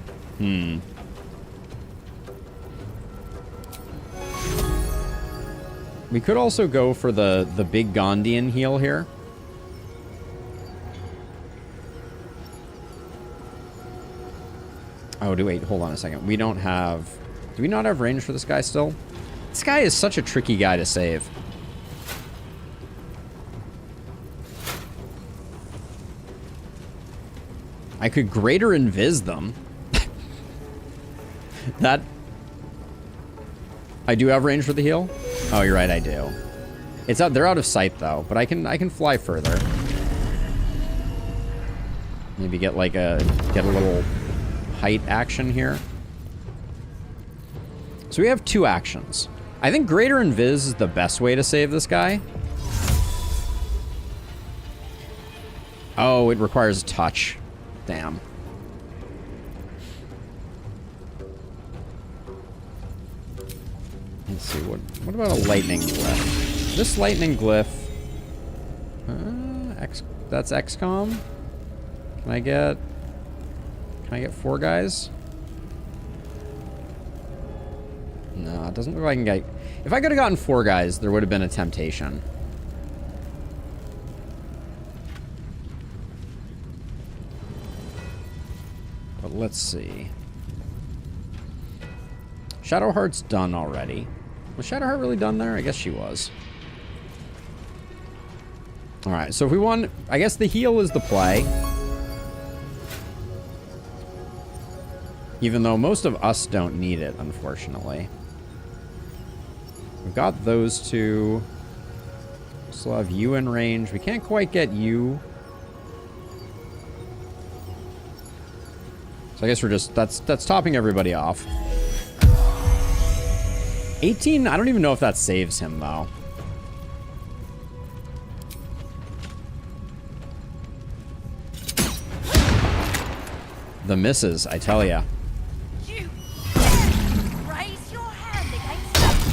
We could also go for the big Gondian heal here. Oh, wait, hold on a second. We don't have... do we not have range for this guy still? This guy is such a tricky guy to save. I could greater invis them. That... I do have range for the heal? Oh, you're right, I do. It's out. They're out of sight though, but I can fly further. Maybe get like a little height action here. So we have two actions. I think greater invis is the best way to save this guy. Oh, it requires a touch. Damn. Let's see, what about a lightning glyph? This lightning glyph... that's XCOM? Can I get 4 guys? No, it doesn't look like I can get... if I could have gotten 4 guys, there would have been a temptation. But let's see. Shadowheart's done already. Was Shadowheart really done there? I guess she was. Alright, so if we want... I guess the heal is the play. Even though most of us don't need it, unfortunately. We've got those two. Still have you in range. We can't quite get you. So I guess we're just... That's topping everybody off. 18, I don't even know if that saves him, though. The misses, I tell ya. You dare raise your hand against us.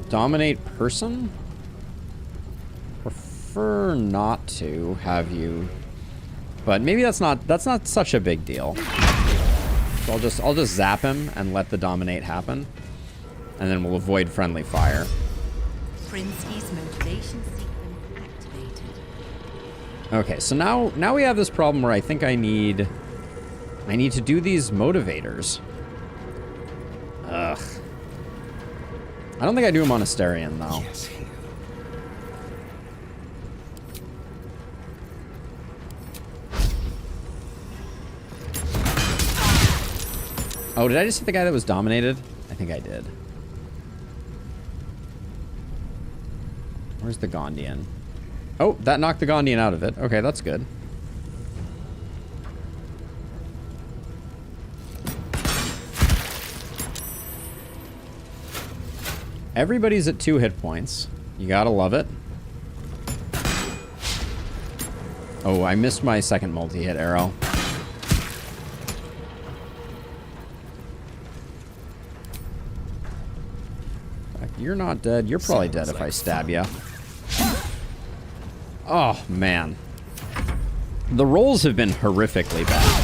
Dominate person? Prefer not to have you, but maybe that's not such a big deal. So I'll just zap him and let the dominate happen, and then we'll avoid friendly fire. Prinsky's motivation sequence activated. Okay, so now we have this problem where I think I need to do these motivators. Ugh. I don't think I do a Monasterian, though. Yes. Oh, did I just hit the guy that was dominated? I think I did. Where's the Gondian? Oh, that knocked the Gondian out of it. Okay, that's good. Everybody's at 2 hit points. You gotta love it. Oh, I missed my second multi-hit arrow. You're not dead. You're probably dead if I stab you. Oh, man. The rolls have been horrifically bad.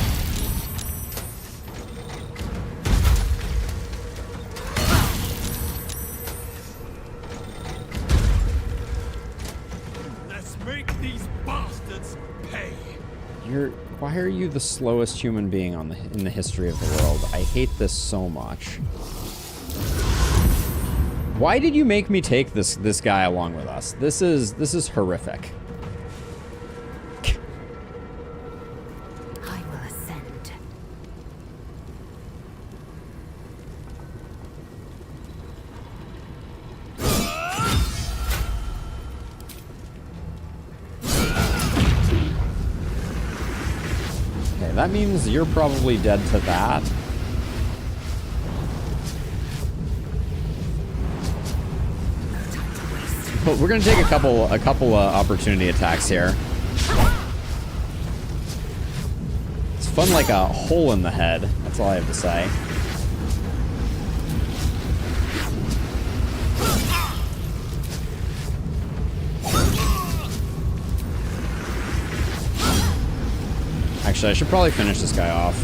Let's make these bastards pay. Why are you the slowest human being in the history of the world? I hate this so much. Why did you make me take this guy along with us? This is horrific. I will ascend. Okay, that means you're probably dead to that. But we're gonna take a couple opportunity attacks here. It's fun like a hole in the head. That's all I have to say. Actually, I should probably finish this guy off.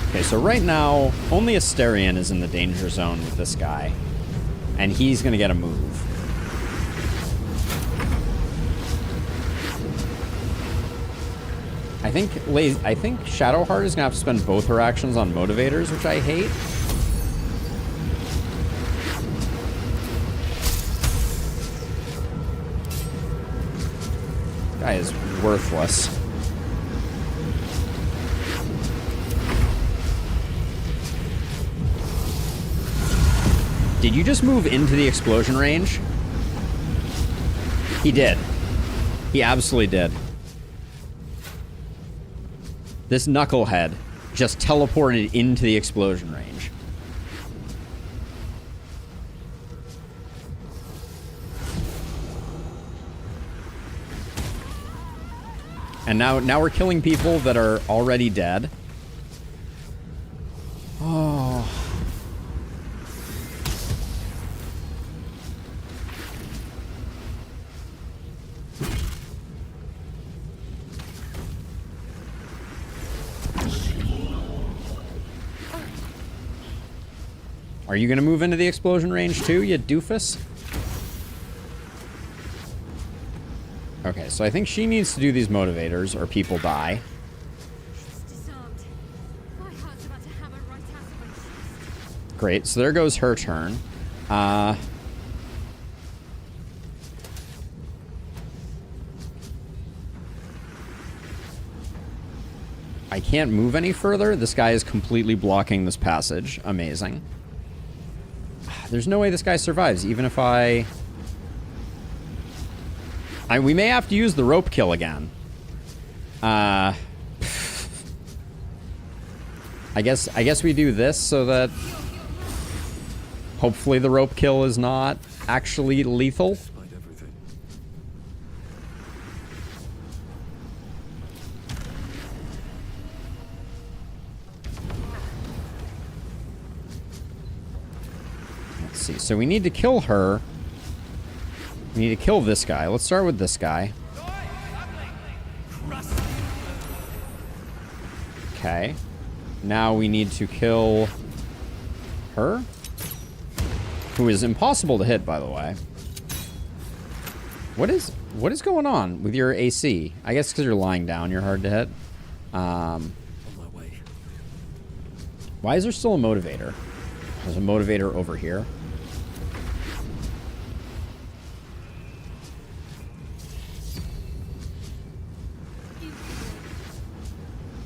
Okay, so right now, only Asterion is in the danger zone with this guy. And he's gonna get a move. I think Shadowheart is gonna have to spend both her actions on motivators, which I hate. Guy is worthless. Did you just move into the explosion range? He did. He absolutely did. This knucklehead just teleported into the explosion range. And now we're killing people that are already dead. Oh. Are you going to move into the explosion range too, you doofus? Okay, so I think she needs to do these motivators or people die. Great, so there goes her turn. I can't move any further. This guy is completely blocking this passage. Amazing. There's no way this guy survives, even if we may have to use the rope kill again. I guess we do this so that hopefully the rope kill is not actually lethal. Let's see. So we need to kill her. We need to kill this guy. Let's start with this guy. Okay. Now we need to kill her. Who is impossible to hit, by the way. What is going on with your AC? I guess because you're lying down, you're hard to hit. On my way. Why is there still a motivator? There's a motivator over here.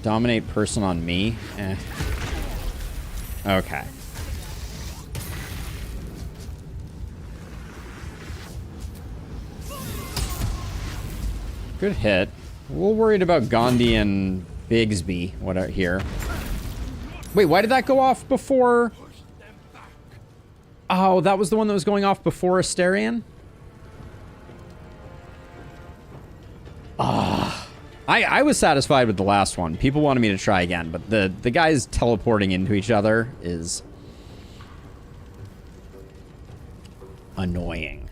Dominate person on me? Eh. Okay. Good hit. A little worried about Gandhi and Bigsby. What are here? Wait, why did that go off before? Oh, that was the one that was going off before Asterion? Ah. I was satisfied with the last one. People wanted me to try again, but the guys teleporting into each other is annoying.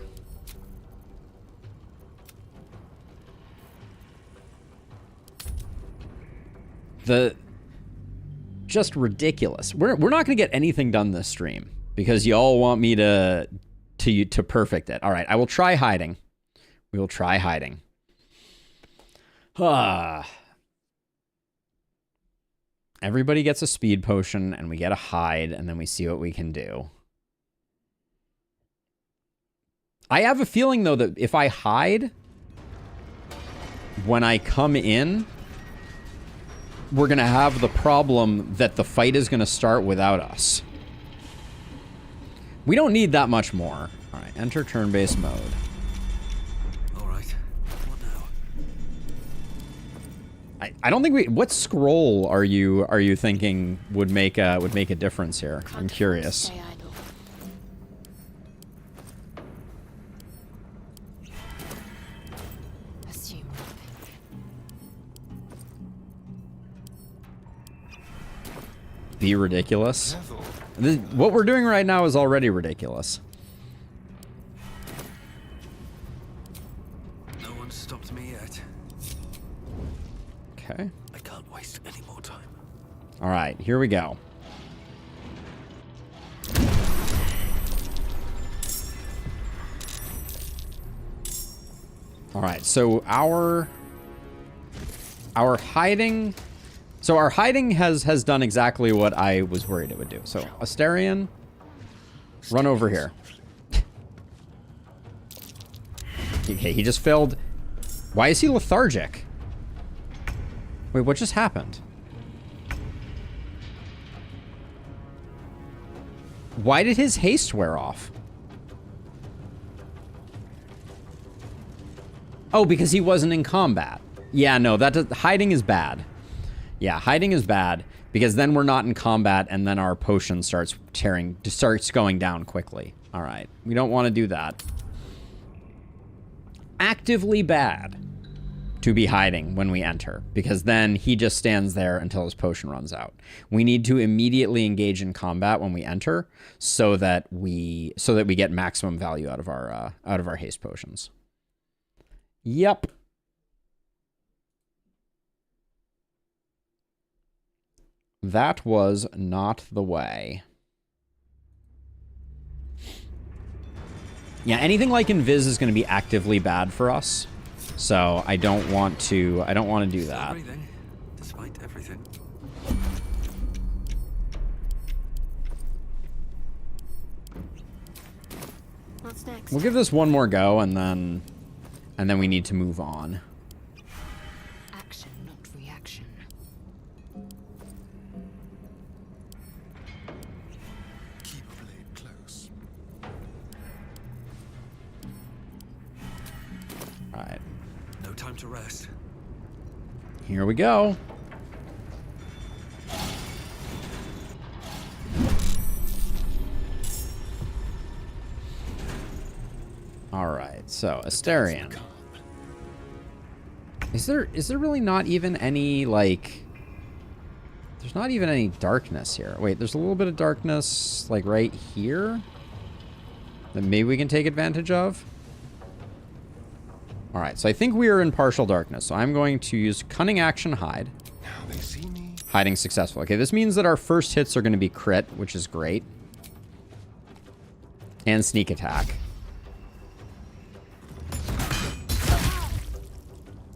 Just ridiculous. We're not going to get anything done this stream because you all want me to perfect it. All right, I will try hiding. We will try hiding. Everybody gets a speed potion and we get a hide and then we see what we can do. I have a feeling though that if I hide when I come in, we're going to have the problem that the fight is going to start without us. We don't need that much more. All right, enter turn-based mode. I don't think we. What scroll are you thinking would make a difference here? I'm curious. Be ridiculous. What we're doing right now is already ridiculous. No one stopped me yet. Okay. I can't waste any more time. All right, here we go. All right, so our hiding, our hiding has done exactly what I was worried it would do. So Asterion, run over here. Okay, he just failed. Why is he lethargic? Wait, what just happened? Why did his haste wear off? Oh, because he wasn't in combat. Yeah, no, hiding is bad. Yeah, hiding is bad because then we're not in combat and then our potion starts going down quickly. All right, we don't want to do that. Actively bad to be hiding when we enter, because then he just stands there until his potion runs out. We need to immediately engage in combat when we enter so that we get maximum value out of our haste potions. Yep. That was not the way. Yeah, anything like Invis is going to be actively bad for us. So I don't want to do that. Breathing, despite everything. What's next? We'll give this one more go, and then we need to move on. Action, not reaction. Keep a blade close. All right, No time to rest. here we go. All right, so Asterion. Is there really not even any, like... There's not even any darkness here. Wait, there's a little bit of darkness, like, right here? That maybe we can take advantage of? Alright, so I think we are in partial darkness. So I'm going to use Cunning Action Hide. Now they see me. Hiding successful. Okay, this means that our first hits are going to be crit, which is great. And Sneak Attack.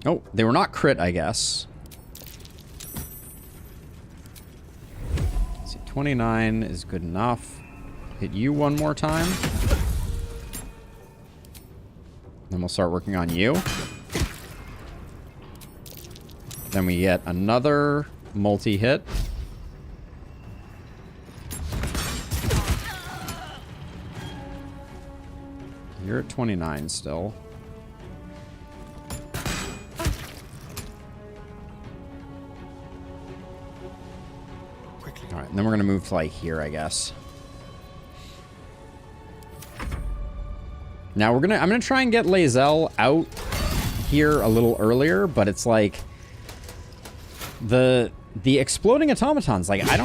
Oh, they were not crit, I guess. Let's see, 29 is good enough. Hit you one more time. Then we'll start working on you. Then we get another multi-hit. You're at 29 still. Alright, and then we're gonna move to, like, here, I guess. Now I'm gonna try and get Lae'zel out here a little earlier, but it's like the exploding automatons, like I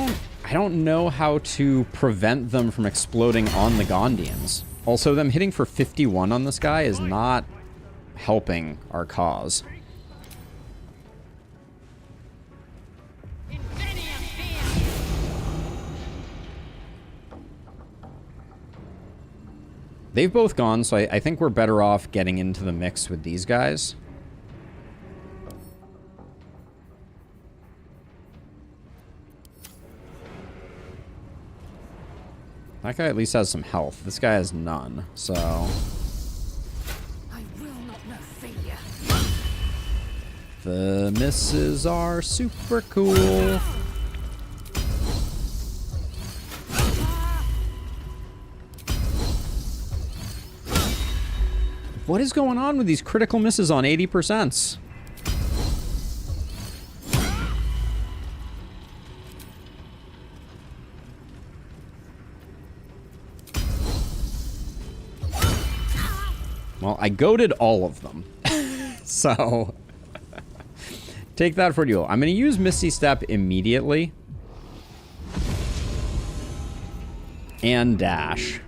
don't know how to prevent them from exploding on the Gondians. Also, them hitting for 51 on this guy is not helping our cause. They've both gone, so I think we're better off getting into the mix with these guys. That guy at least has some health. This guy has none, so... I will not know failure. The misses are super cool. What is going on with these critical misses on 80%? Well, I goaded all of them. So, take that for you. I'm going to use Misty Step immediately. And Dash.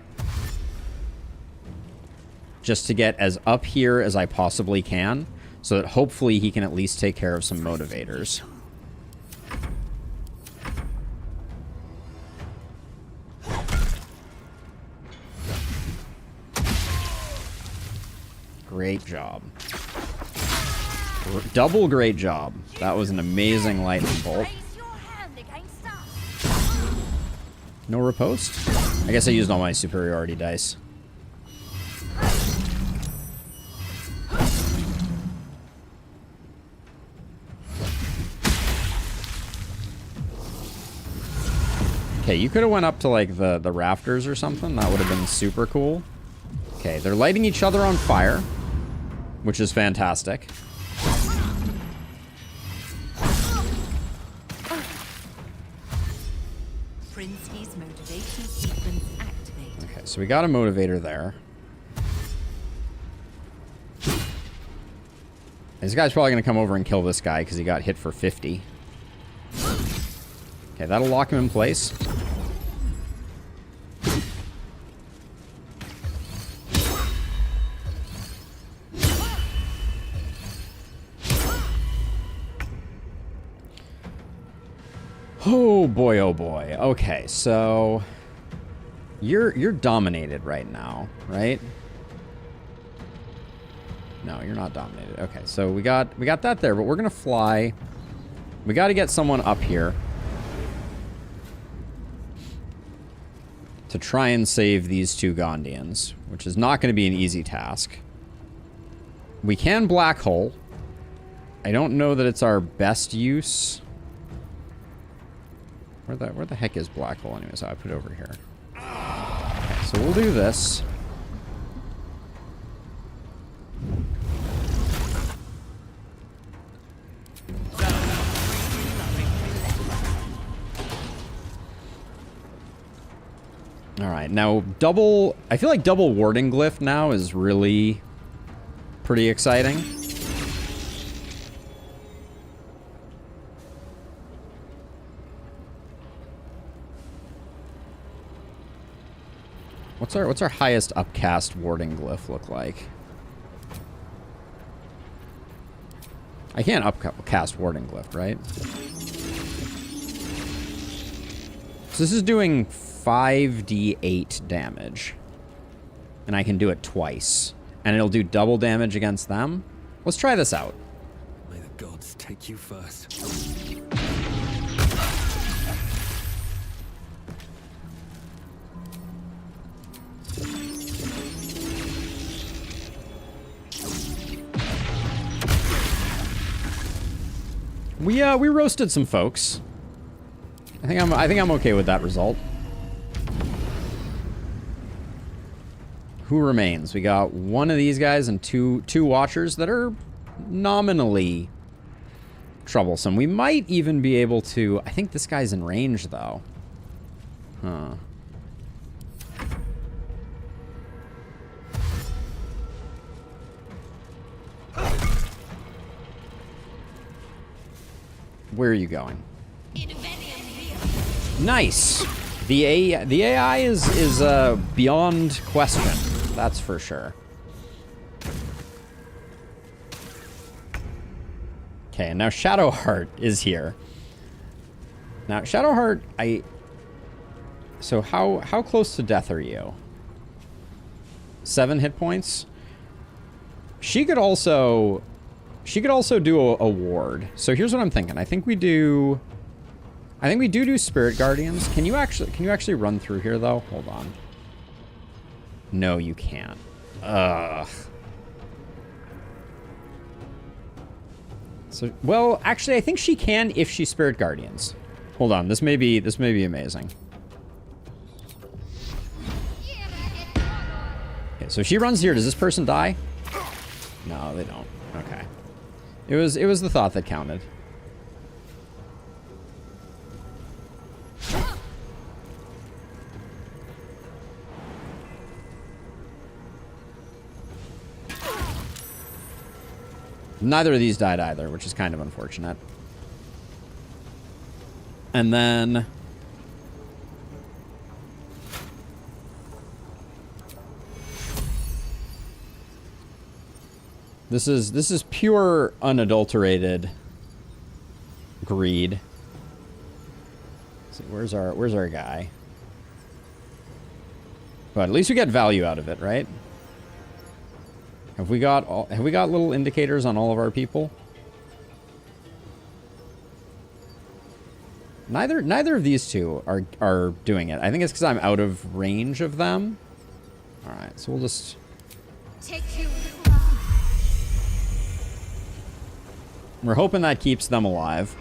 Just to get as up here as I possibly can, so that hopefully he can at least take care of some motivators. Great job. Double great job. That was an amazing lightning bolt. Raise your hand against us. No riposte? I guess I used all my superiority dice. Okay, you could have went up to, like, the rafters or something. That would have been super cool. Okay, they're lighting each other on fire, which is fantastic. Prinsky's motivation sequence activate. Okay, so we got a motivator there. This guy's probably going to come over and kill this guy because he got hit for 50. Okay, that'll lock him in place. Oh boy, oh boy. Okay, so you're dominated right now, right? No, you're not dominated. Okay, so we got that there, but we're gonna fly. We got to get someone up here to try and save these two Gondians, which is not going to be an easy task. We can black hole. I don't know that it's our best use. Where the heck is black hole anyway? So I put it over here. Okay, so we'll do this. Alright, now I feel like double warding glyph now is really pretty exciting. What's our highest upcast warding glyph look like? I can't upcast warding glyph, right? So this is doing 5d8 damage. And I can do it twice. And it'll do double damage against them. Let's try this out. May the gods take you first. We roasted some folks. I think I'm okay with that result. Who remains? We got one of these guys and two watchers that are nominally troublesome. We might even be able to... I think this guy's in range, though. Huh. Where are you going? Nice. The AI is beyond question. That's for sure. Okay, and now Shadowheart is here. Now Shadowheart, so how close to death are you? 7 hit points. She could also do a ward. So here's what I'm thinking. I think we do Spirit Guardians. Can you actually run through here though? Hold on. No, you can't. Ugh. So, well, actually I think she can if she Spirit Guardians. Hold on. This may be amazing. Okay, so she runs here. Does this person die? No, they don't. Okay. It was the thought that counted. Neither of these died either, which is kind of unfortunate. And then this is pure unadulterated greed. Let's see, where's our guy? But at least we get value out of it, right? Have we got little indicators on all of our people? Neither of these two are doing it. I think it's because I'm out of range of them. All right, so we'll just Take you. We're hoping that keeps them alive.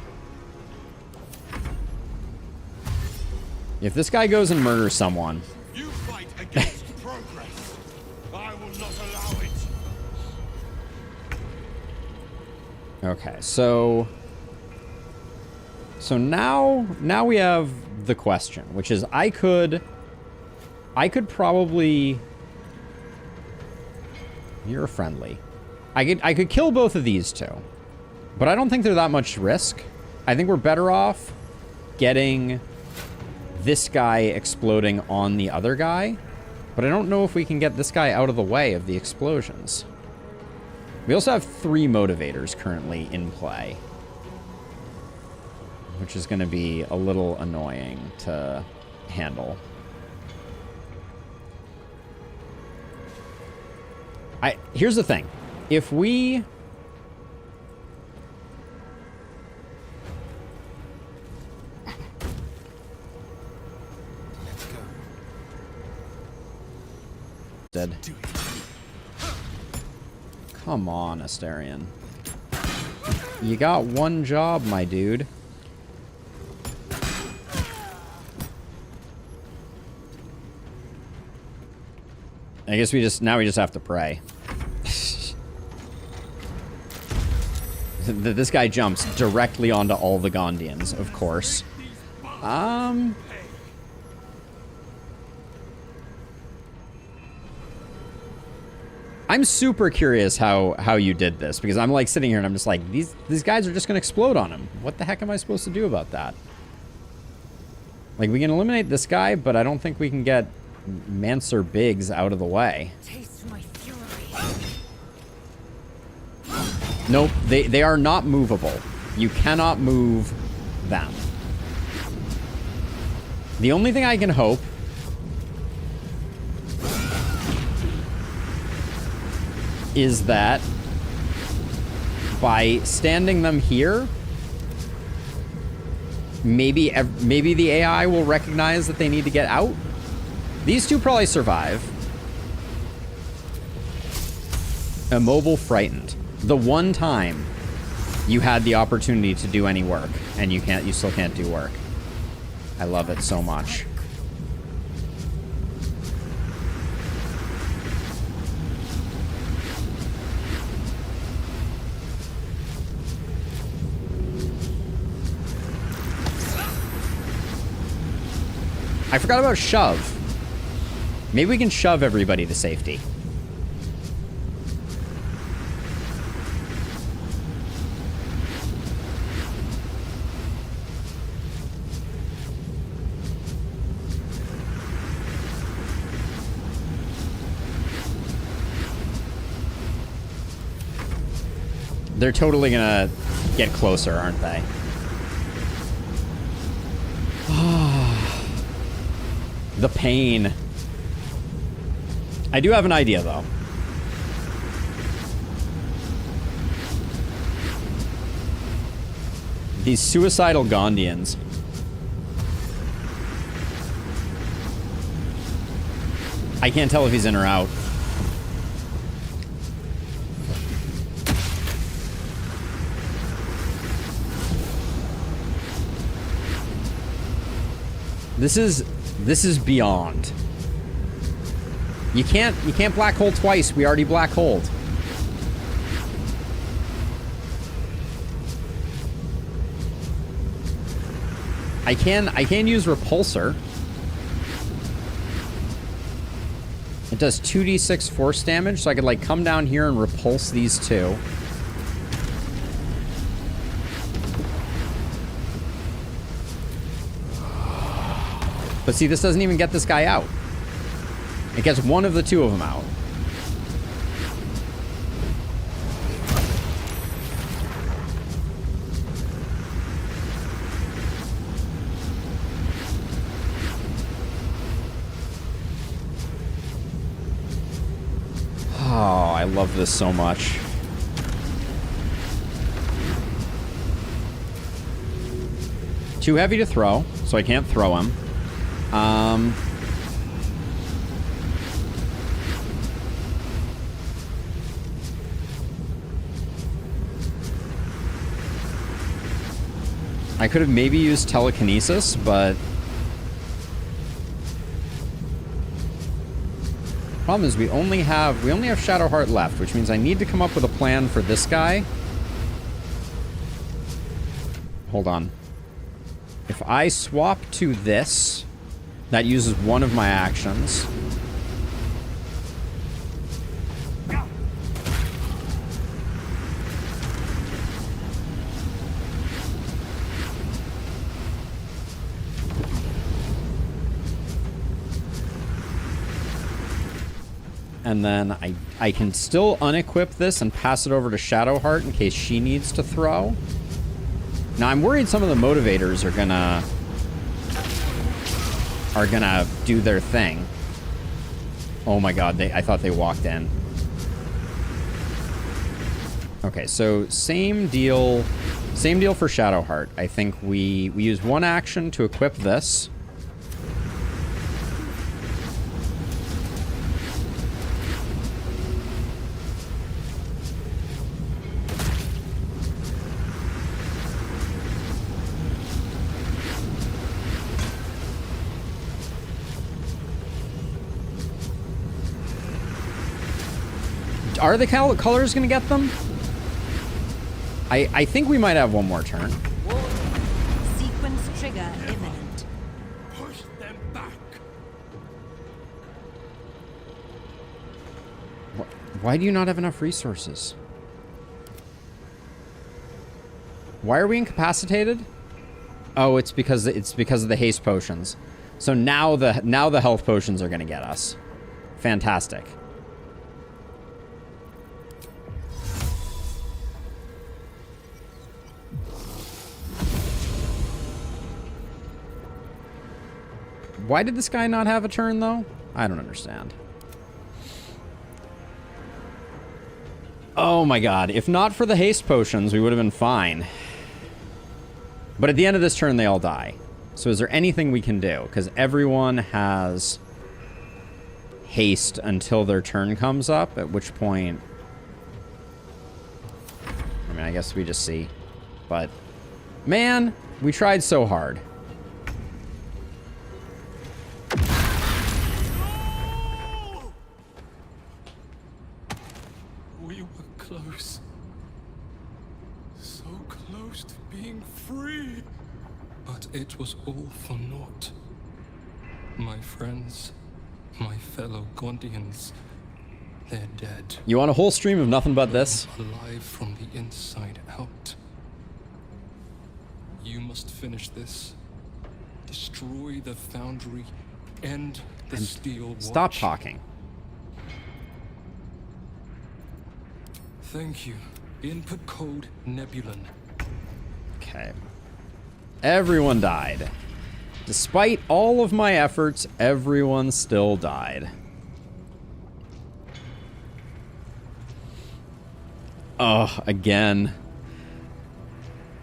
If this guy goes and murders someone. You fight against progress. I will not allow it. Okay, so now we have the question, which is I could probably... You're friendly. I could kill both of these two. But I don't think they're that much risk. I think we're better off getting this guy exploding on the other guy. But I don't know if we can get this guy out of the way of the explosions. We also have 3 motivators currently in play. Which is going to be a little annoying to handle. Here's the thing. If we... Let's go. Dead. Come on, Asterion. You got one job, my dude. I guess we just have to pray. This guy jumps directly onto all the Gondians, of course. I'm super curious how you did this, because I'm like sitting here and I'm just like, these guys are just gonna explode on him. What the heck am I supposed to do about that? Like, we can eliminate this guy, but I don't think we can get Mancer Biggs out of the way. Taste my fury. Nope, they are not movable. You cannot move them. The only thing I can hope is that by standing them here, maybe the AI will recognize that they need to get out. These two probably survive. Immobile, frightened. The one time you had the opportunity to do any work, and you still can't do work. I love it so much. I forgot about shove. Maybe we can shove everybody to safety. They're totally gonna get closer, aren't they? The pain. I do have an idea, though. These suicidal Gondians. I can't tell if he's in or out. This is beyond. You can't black hole twice. We already black holed. I can use repulsor. It does 2d6 force damage, so I could like come down here and repulse these two. But see, this doesn't even get this guy out. It gets one of the two of them out. Oh, I love this so much. Too heavy to throw, so I can't throw him. I could have maybe used telekinesis, but problem is we only have Shadowheart left, which means I need to come up with a plan for this guy. Hold on. If I swap to this, that uses one of my actions. And then I can still unequip this and pass it over to Shadowheart in case she needs to throw. Now I'm worried some of the motivators are gonna do their thing. Oh my god, I thought they walked in. Okay, so same deal for Shadowheart. I think we use one action to equip this. Are the colors going to get them? I think we might have one more turn. Sequence trigger imminent. Push them back. Why do you not have enough resources? Why are we incapacitated? Oh, it's because of the haste potions. So now the health potions are going to get us. Fantastic. Why did this guy not have a turn, though? I don't understand. Oh my god. If not for the haste potions, we would have been fine. But at the end of this turn, they all die. So is there anything we can do? Because everyone has haste until their turn comes up, at which point... I mean, I guess we just see. But, man, we tried so hard. We were close. So close to being free. But it was all for naught. My friends, my fellow Gondians, they're dead. You want a whole stream of nothing but this? Alive from the inside out. You must finish this. Destroy the foundry. End the Steel Watch. Stop talking. Thank you. Input code Nebulan. Okay. Everyone died. Despite all of my efforts, everyone still died. Oh, again.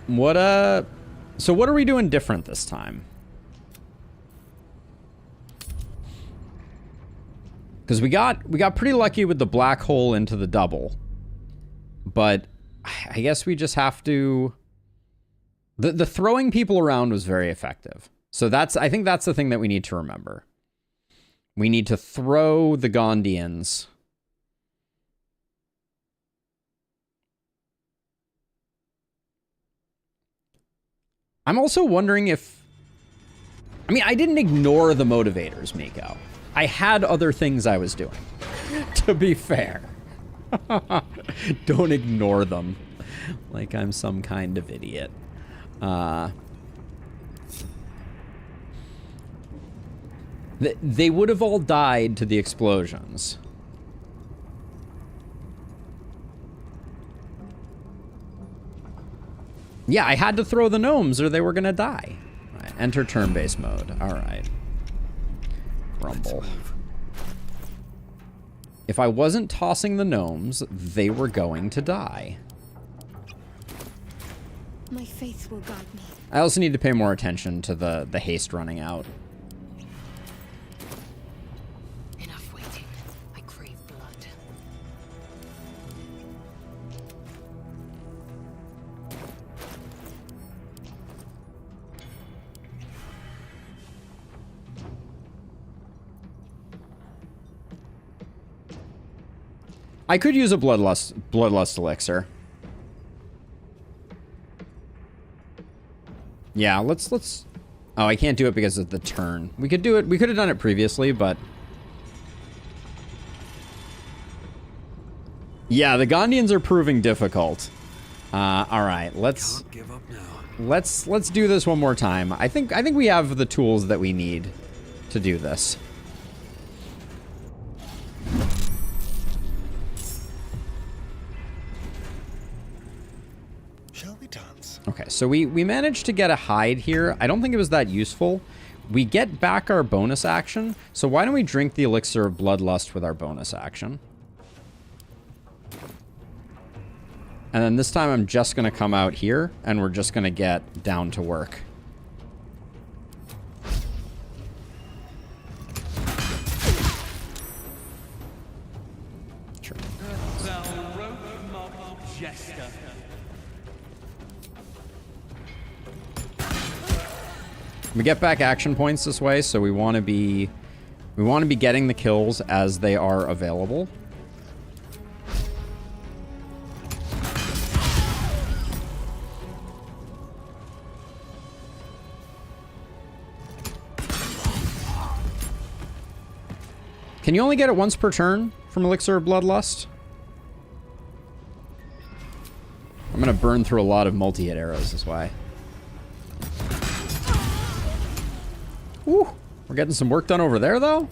So what are we doing different this time? Because we got pretty lucky with the black hole into the double. But I guess we just have to... The throwing people around was very effective. So I think that's the thing that we need to remember. We need to throw the Gondians. I'm also wondering if... I mean, I didn't ignore the motivators, Miko. I had other things I was doing. To be fair. Don't ignore them. Like I'm some kind of idiot. They would have all died to the explosions. Yeah, I had to throw the gnomes or they were gonna die. All right, enter turn-based mode. All right. Rumble. If I wasn't tossing the gnomes, they were going to die. My faith will guide me. I also need to pay more attention to the haste running out. Enough waiting. I crave blood. I could use a bloodlust elixir. Yeah, let's... Oh, I can't do it because of the turn. We could do it. We could have done it previously, but... Yeah, the Gondians are proving difficult. All right, let's do this one more time. I think we have the tools that we need to do this. Okay, so we managed to get a hide here. I don't think it was that useful. We get back our bonus action. So why don't we drink the elixir of bloodlust with our bonus action? And then this time I'm just going to come out here, and we're just going to get down to work. Sure. We get back action points this way, so we want to be getting the kills as they are available. Can you only get it once per turn from Elixir of Bloodlust? I'm gonna burn through a lot of multi-hit arrows this way. Woo! We're getting some work done over there, though.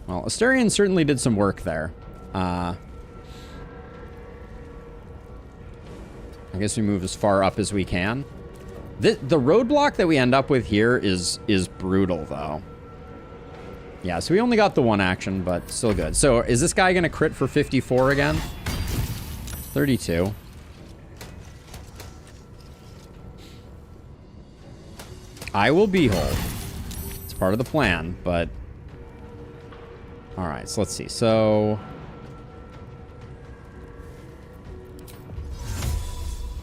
Well, Asterion certainly did some work there. I guess we move as far up as we can. The roadblock that we end up with here is brutal, though. Yeah, so we only got the one action, but still good. So is this guy going to crit for 54 again? 32. I will behold. It's part of the plan, but... Alright, so let's see. So...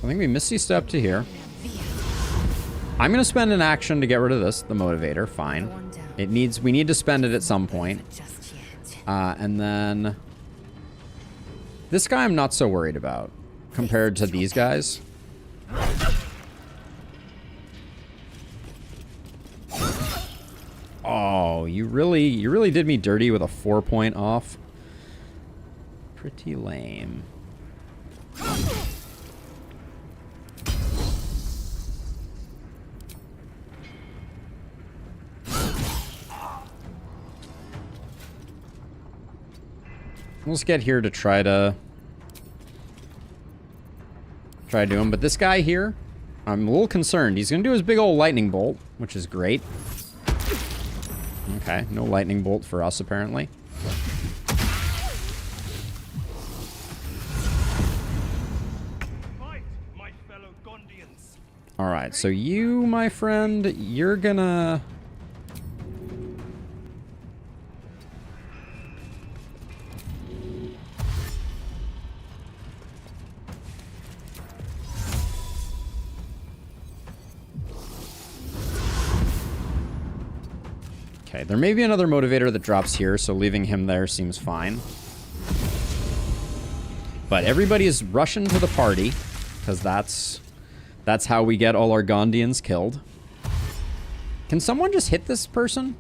I think we Misty Step to here. I'm going to spend an action to get rid of this, the motivator. Fine. We need to spend it at some point. And then... This guy I'm not so worried about compared to these guys. Oh, you really did me dirty with a 4-point off. Pretty lame. Let's get here to try to do him. But this guy here, I'm a little concerned. He's going to do his big old lightning bolt, which is great. Okay, no lightning bolt for us, apparently. Fight, my fellow Gondians. All right, so you, my friend, you're gonna... Okay, there may be another motivator that drops here, so leaving him there seems fine. But everybody is rushing to the party, because that's how we get all our Gondians killed. Can someone just hit this person?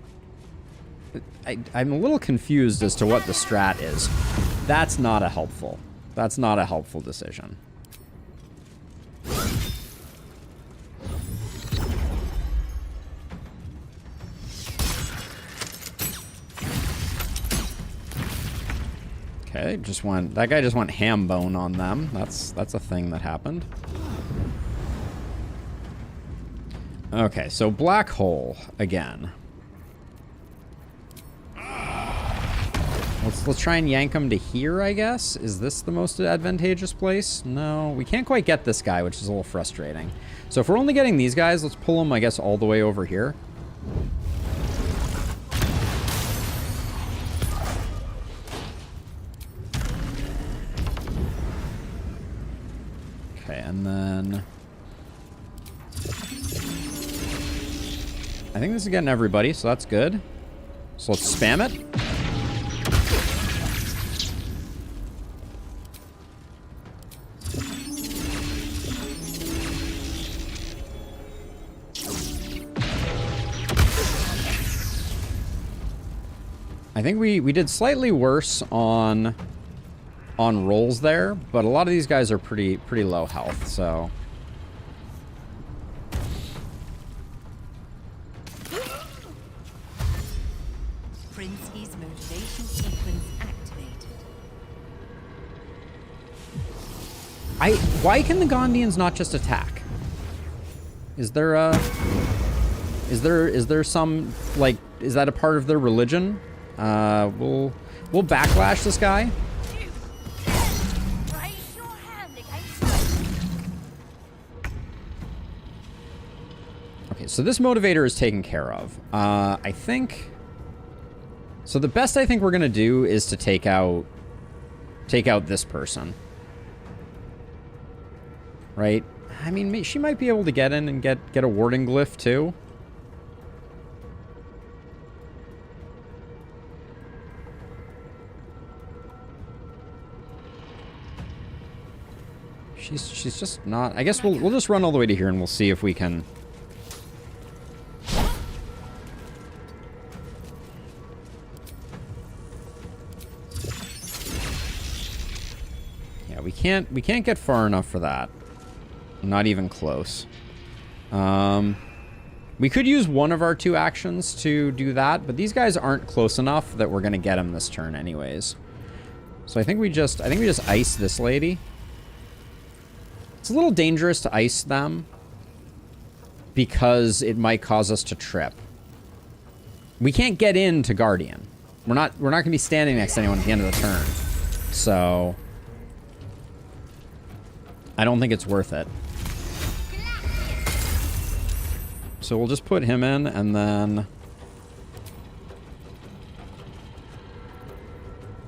I'm a little confused as to what the strat is. That's not a helpful decision. Okay, that guy just went ham bone on them. That's a thing that happened. Okay, so black hole again. Let's try and yank him to here, I guess. Is this the most advantageous place? No, we can't quite get this guy, which is a little frustrating. So if we're only getting these guys, let's pull them, I guess, all the way over here. Okay, and then... I think this is getting everybody, so that's good. So let's spam it. I think we did slightly worse on rolls there, but a lot of these guys are pretty low health, so... Princey's motivation sequence activated. Why can the Gondians not just attack? Is there Is there some, like, is that a part of their religion? We'll backlash this guy. Raise your hand against Okay, so this motivator is taken care of. I think... So the best I think we're gonna do is to take out this person. Right? I mean, she might be able to get in and get a warding glyph too. She's just not... I guess we'll just run all the way to here and we'll see if we can... Yeah, we can't get far enough for that. Not even close. We could use one of our 2 actions to do that, but these guys aren't close enough that we're gonna get them this turn anyways. So I think we just ice this lady. It's a little dangerous to ice them because it might cause us to trip. We can't get into Guardian. We're not gonna be standing next to anyone at the end of the turn. So I don't think it's worth it. So we'll just put him in and then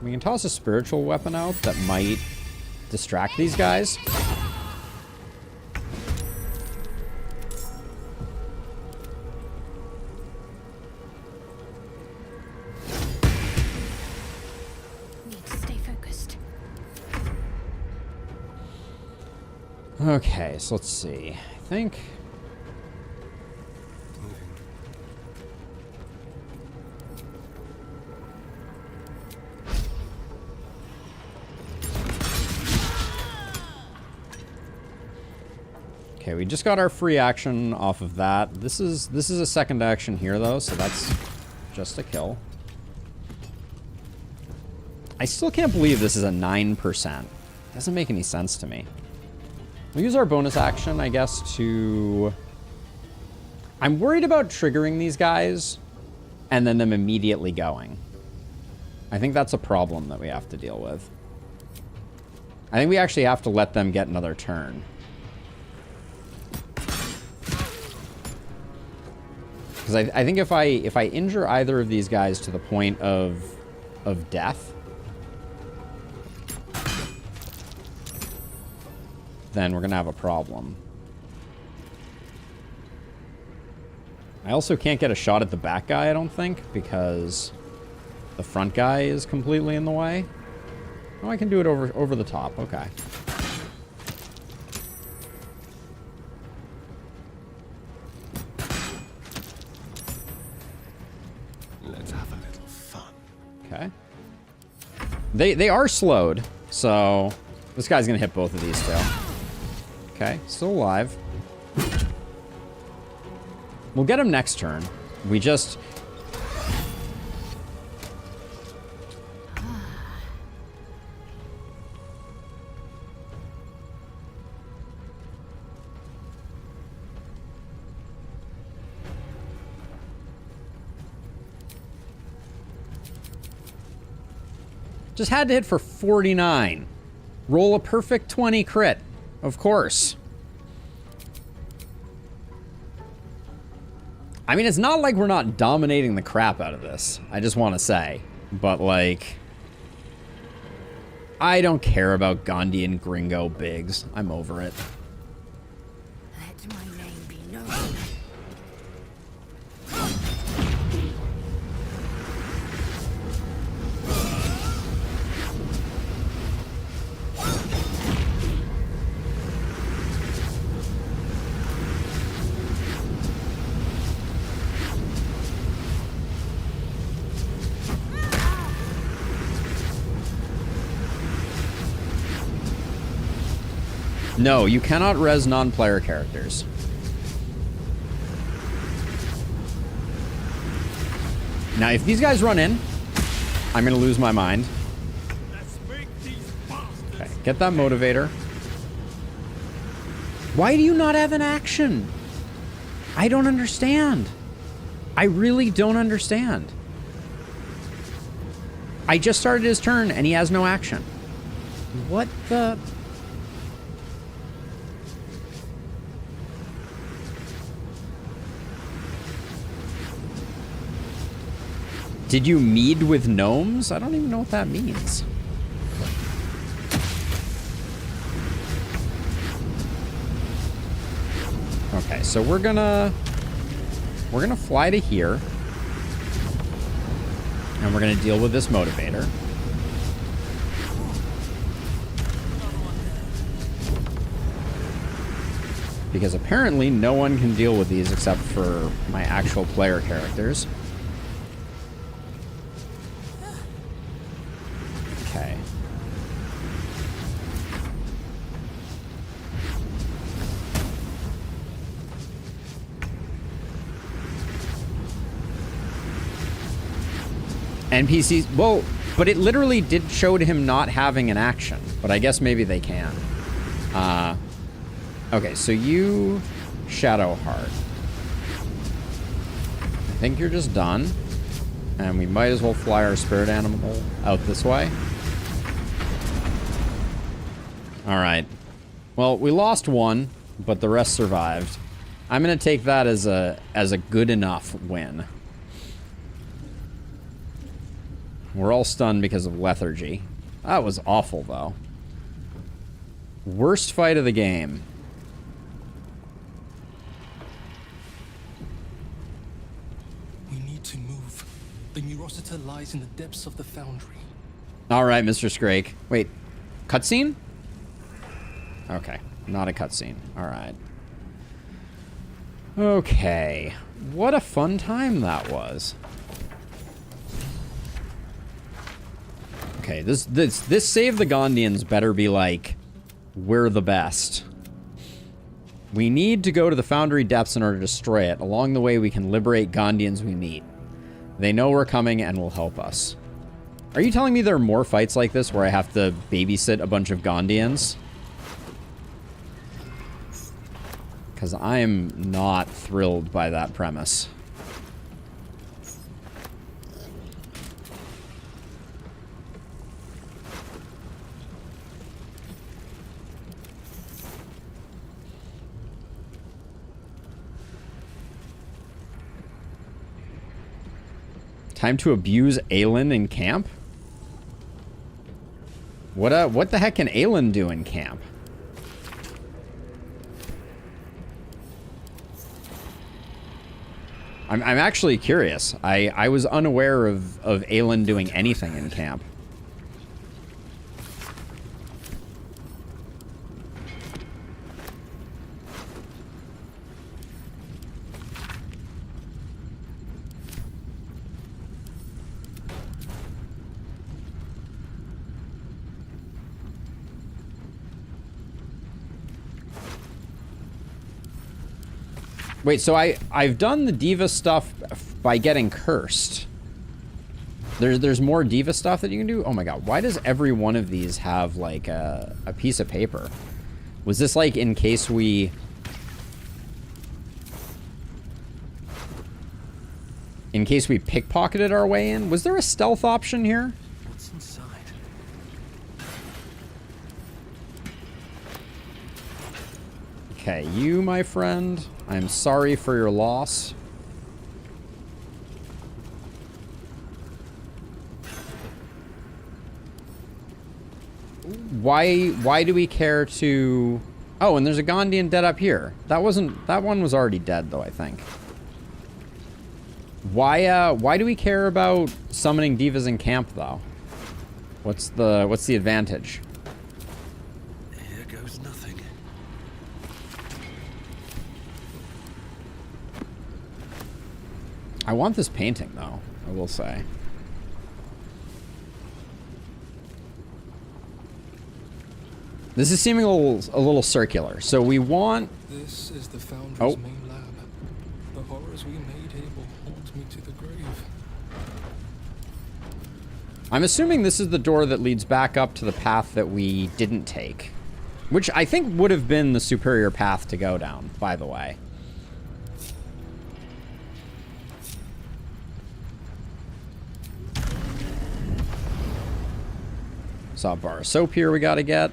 we can toss a spiritual weapon out that might distract these guys. Okay, so let's see. I think... Okay, we just got our free action off of that. This is a second action here, though, so that's just a kill. I still can't believe this is a 9%. Doesn't make any sense to me. We'll use our bonus action, I guess, to... I'm worried about triggering these guys and then them immediately going. I think that's a problem that we have to deal with. I think we actually have to let them get another turn. Because I think if I injure either of these guys to the point of death, then we're gonna have a problem. I also can't get a shot at the back guy, I don't think, because the front guy is completely in the way. Oh, I can do it over the top. Okay. Let's have a little fun. Okay. They are slowed, so this guy's gonna hit both of these two. Okay, still alive. We'll get him next turn. We just... Just had to hit for 49. Roll a perfect 20 crit. Of course. I mean, it's not like we're not dominating the crap out of this. I just want to say. But, like... I don't care about Gondian Gringo Biggs. I'm over it. Let my name be known. No, you cannot res non-player characters. Now, if these guys run in, I'm gonna lose my mind. Okay, get that motivator. Why do you not have an action? I don't understand. I really don't understand. I just started his turn and he has no action. What the... Did you mead with gnomes? I don't even know what that means. Okay, so we're gonna fly to here. And we're gonna deal with this motivator. Because apparently no one can deal with these except for my actual player characters. Okay. NPCs, well, but it literally did show him not having an action, but I guess maybe they can. Okay, so you, Shadowheart. I think you're just done, and we might as well fly our spirit animal out this way. All right. Well, we lost one, but the rest survived. I'm gonna take that as a good enough win. We're all stunned because of lethargy. That was awful, though. Worst fight of the game. We need to move. The Neurosita lies in the depths of the foundry. All right, Mr. Scrake. Wait, cutscene? Okay, not a cutscene. All right. Okay. What a fun time that was. Okay, this Save the Gondians better be like, we're the best. We need to go to the Foundry depths in order to destroy it. Along the way, we can liberate Gondians we meet. They know we're coming and will help us. Are you telling me there are more fights like this where I have to babysit a bunch of Gondians? Because I am not thrilled by that premise. Time to abuse Aelin in camp? What the heck can Aelin do in camp? I'm actually curious. I was unaware of Aelin doing anything in camp. Wait, so I've done the Diva stuff by getting cursed. There's more Diva stuff that you can do? Oh my god, why does every one of these have, like, a piece of paper? Was this, like, in case we... In case we pickpocketed our way in? Was there a stealth option here? What's inside? Okay, you, my friend, I'm sorry for your loss. Why do we care to... Oh, and there's a Gondian dead up here. That one was already dead, though, I think. Why do we care about summoning divas in camp, though? What's the advantage? Here goes nothing. I want this painting, though, I will say. This is seeming a little circular. So we want... This is the Foundry's main lab. The horrors we made here will haunt me to the grave. I'm assuming this is the door that leads back up to the path that we didn't take. Which I think would have been the superior path to go down, by the way. Saw a bar of soap here we gotta get.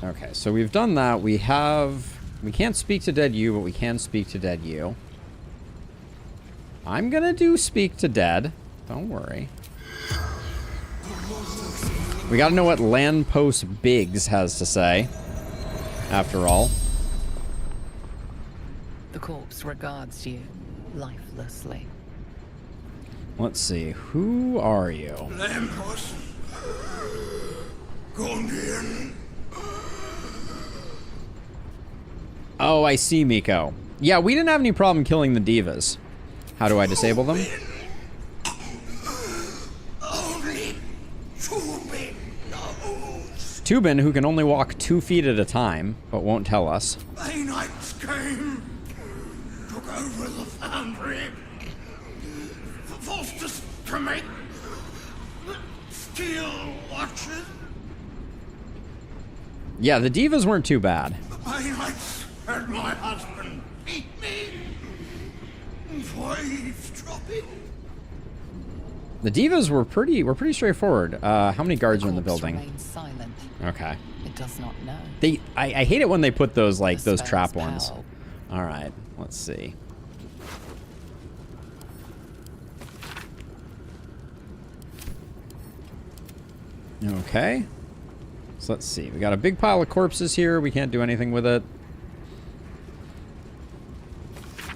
Okay, so we've done that. We can't speak to dead you, but we can speak to dead you. I'm gonna do speak to dead. Don't worry. We gotta know what Landpost Biggs has to say. After all. The corpse regards you lifelessly. Let's see. Who are you? Lampos. Gondian. Oh, I see, Miko. Yeah, we didn't have any problem killing the divas. How do I disable them? Only Tubin knows. Tubin, who can only walk 2 feet at a time, but won't tell us. Knights came, took over the foundry, forced us to make steel watches. Yeah, the divas weren't too bad. Knights had my husband beat me for eavesdropping. The divas were pretty straightforward. How many guards are in the building? Remains silent. Okay. It does not know. I hate it when they put those The those spell's trap ones. power. All right, let's see. Okay. So let's see. We got a big pile of corpses here. We can't do anything with it.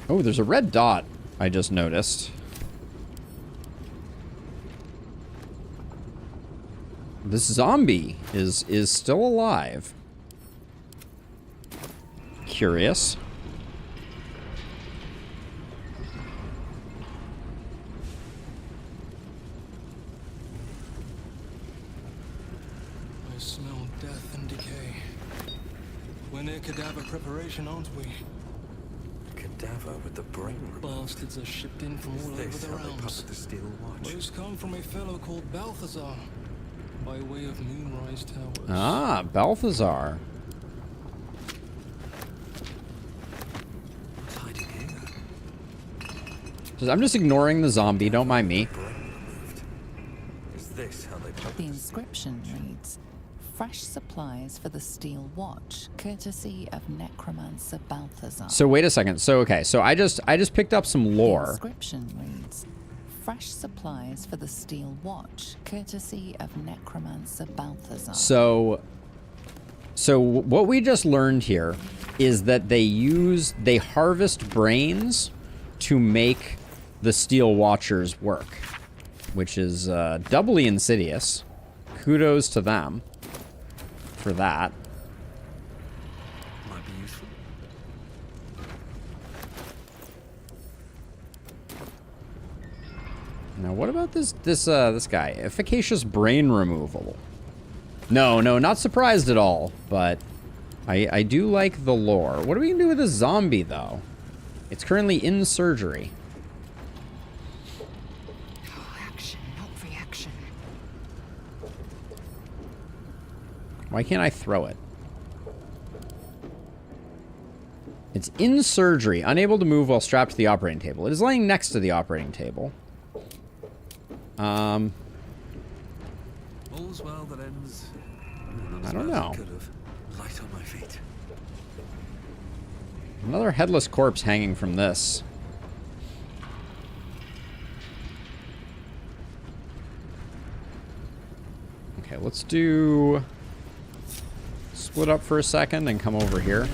Oh, there's a red dot I just noticed. This zombie is still alive. Curious. I smell death and decay. We're near cadaver preparation, aren't we? Cadaver with the brain removed. Bastards are shipped in from all over This the how they realms. puppet the steel watch. Most come from a fellow called Balthazar, by way of Moonrise Towers. Ah, Balthazar. What's hiding here? I'm just ignoring the zombie. Don't mind me. Brain removed. Is this how they puppet The inscription reads, "Fresh supplies for the Steel Watch, courtesy of Necromancer Balthazar." So wait a second. So okay. So I just picked up some The lore. inscription reads, "Fresh supplies for the Steel Watch, courtesy of Necromancer Balthazar." So what we just learned here is that they harvest brains to make the Steel Watchers work, which is doubly insidious. Kudos to them for that. might be useful? Now, what about this guy? Efficacious brain removal. No, not surprised at all, but I do like the lore. What are we gonna do with this zombie, though? It's currently in surgery. Action, not reaction. Why can't I throw it? It's in surgery, unable to move while strapped to the operating table. It is laying next to the operating table. All's well that ends. Not as I don't well as know. it could have. Light on my feet. Another headless corpse hanging from this. Okay, let's do... split up for a second and come over here.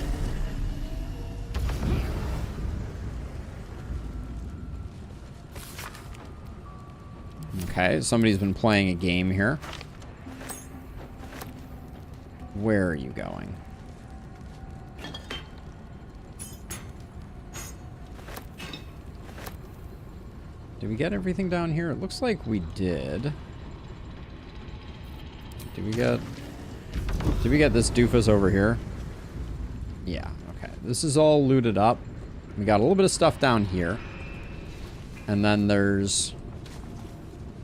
Okay, somebody's been playing a game here. Where are you going? Did we get everything down here? It looks like we did. Did we get this doofus over here? Yeah, okay. This is all looted up. We got a little bit of stuff down here. And then there's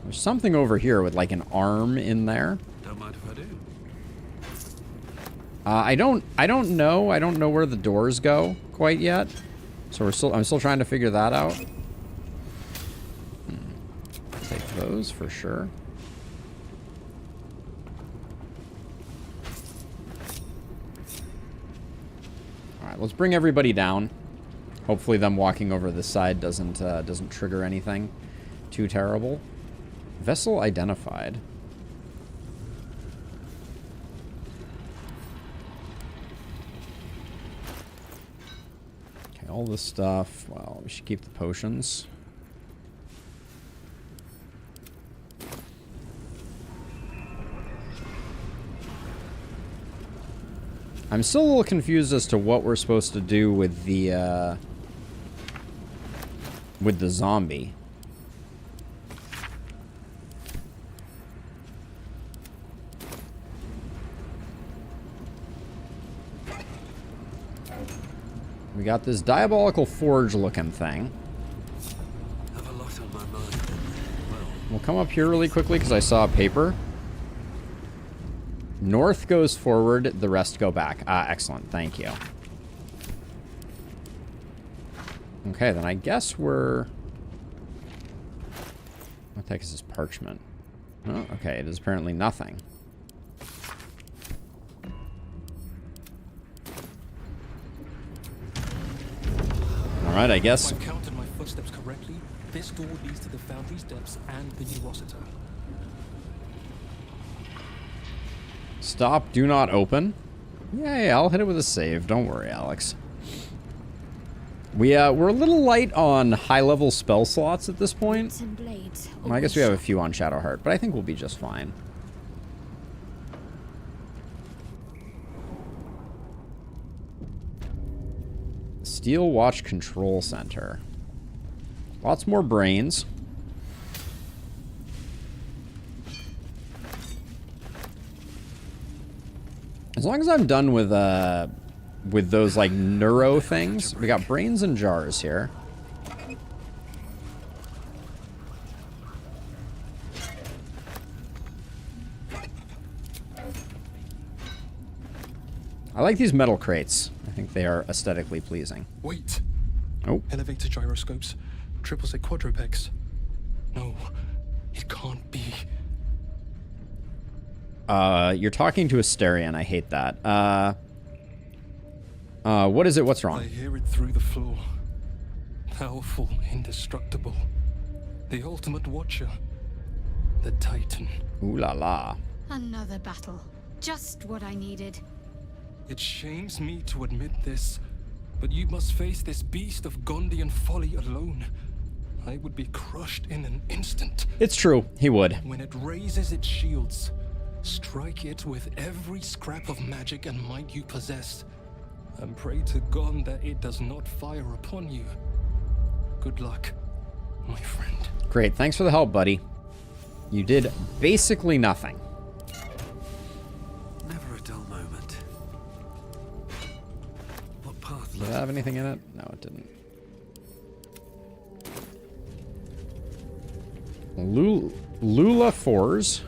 something over here with like an arm in there. Don't mind if I do. I don't know. I don't know where the doors go quite yet. So I'm still trying to figure that out. Take those for sure. All right, let's bring everybody down. Hopefully them walking over this side doesn't trigger anything too terrible. Vessel identified. Okay, all this stuff. Well, we should keep the potions. I'm still a little confused as to what we're supposed to do with the zombie. We got this diabolical forge looking thing. Have a lot on my mind. Well, We'll come up here really quickly because I saw a paper. North goes forward, the rest go back. Ah, excellent. Thank you. Okay, then I guess we're... What the heck is this parchment? Oh, okay, it is apparently nothing. Alright, I guess... If I counted my footsteps correctly, this door leads to the foundry steps and the Neurosita. Stop, do not open. Yeah, I'll hit it with a save. Don't worry, Alex. We're a little light on high-level spell slots at this point. Well, I guess we have a few on Shadowheart, but I think we'll be just fine. Steel Watch Control Center. Lots more brains. As long as I'm done with those like neuro things, we got brains and jars here. I like these metal crates. I think they are aesthetically pleasing. Wait. Oh. Elevator gyroscopes. Triple set quadrupex. No, it can't be. You're talking to Asterion. I hate that. What is it? What's wrong? I hear it through the floor. Powerful, indestructible. The ultimate watcher. The Titan. Ooh la la. Another battle. Just what I needed. It shames me to admit this, but you must face this beast of Gondian folly alone. I would be crushed in an instant. It's true. He would. When it raises its shields, strike it with every scrap of magic and might you possess, and pray to God that it does not fire upon you. Good luck, my friend. Great. Thanks for the help, buddy. You did basically nothing. never a dull moment. What path Did it have anything in it? No, it didn't. Lula Fours.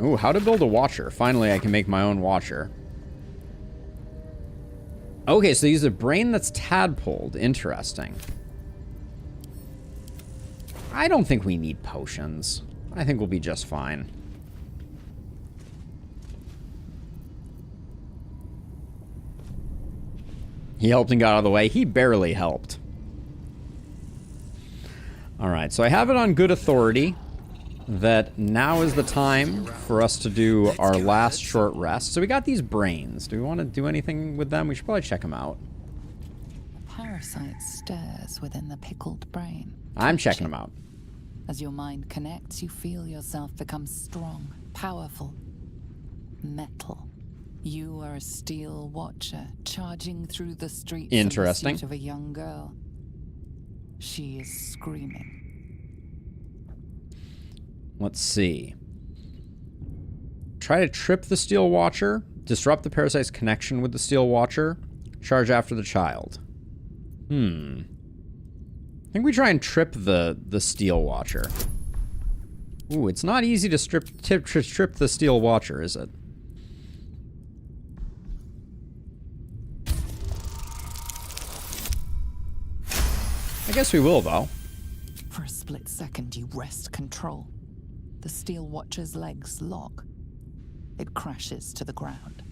Ooh, how to build a watcher. Finally, I can make my own watcher. Okay, so use a brain that's tadpoled. Interesting. I don't think we need potions. I think we'll be just fine. He helped and got out of the way. He barely helped. Alright, so I have it on good authority that now is the time for us to do our last short rest. So we got these brains. Do we want to do anything with them? We should probably check them out. A parasite stirs within the pickled brain. I'm checking them out. As your mind connects, you feel yourself become strong, powerful, metal. You are a steel watcher, charging through the streets Interesting. in pursuit of a young girl. She is screaming. Let's see. Try to trip the Steel Watcher. Disrupt the parasite's connection with the Steel Watcher. Charge after the child. I think we try and trip the Steel Watcher. Ooh, it's not easy to strip the Steel Watcher, is it? I guess we will, though. For a split second, you wrest control. The Steel Watcher's legs lock. It crashes to the ground.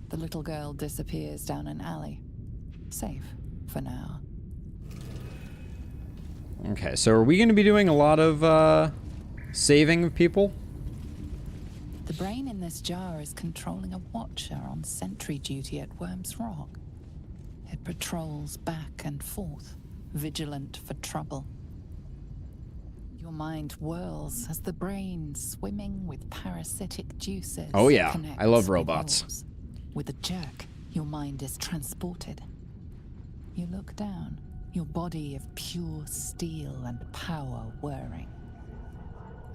The little girl disappears down an alley. Safe for now. Okay, so are we going to be doing a lot of saving of people? The brain in this jar is controlling a watcher on sentry duty at Worm's Rock. It patrols back and forth, vigilant for trouble. Your mind whirls as the brain, swimming with parasitic juices. Oh yeah, connects I love with robots. yours. With a jerk, your mind is transported. You look down, your body of pure steel and power whirring.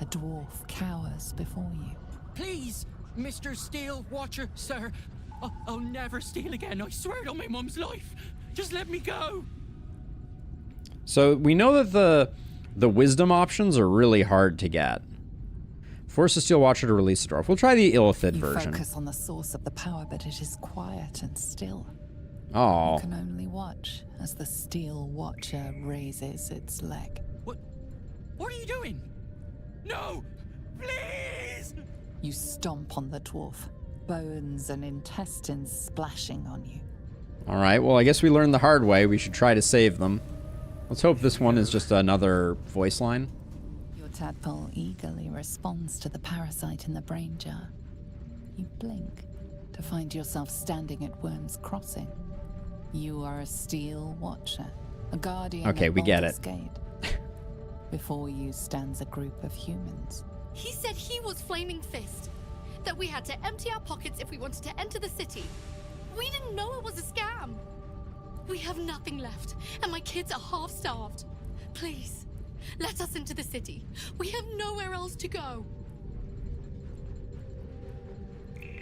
A dwarf cowers before you. Please, Mr. Steel Watcher, sir. I'll never steal again. I swear it on my mum's life. Just let me go. So we know that the wisdom options are really hard to get. Force the Steel Watcher to release the dwarf. We'll try the Illithid You version. focus on the source of the power, but it is quiet and still. Oh. You can only watch as the Steel Watcher raises its leg. What are you doing? No! Please! You stomp on the dwarf, bones and intestines splashing on you. Alright, well I guess we learned the hard way. We should try to save them. Let's hope this one is just another voice line. Your tadpole eagerly responds to the parasite in the brain jar. You blink to find yourself standing at Worm's Crossing. You are a Steel Watcher, a guardian Okay, of we get Baldur's it. Gate. Before you stands a group of humans. He said he was Flaming Fist. That we had to empty our pockets if we wanted to enter the city. We didn't know it was a scam. We have nothing left, and my kids are half-starved. Please, let us into the city. We have nowhere else to go.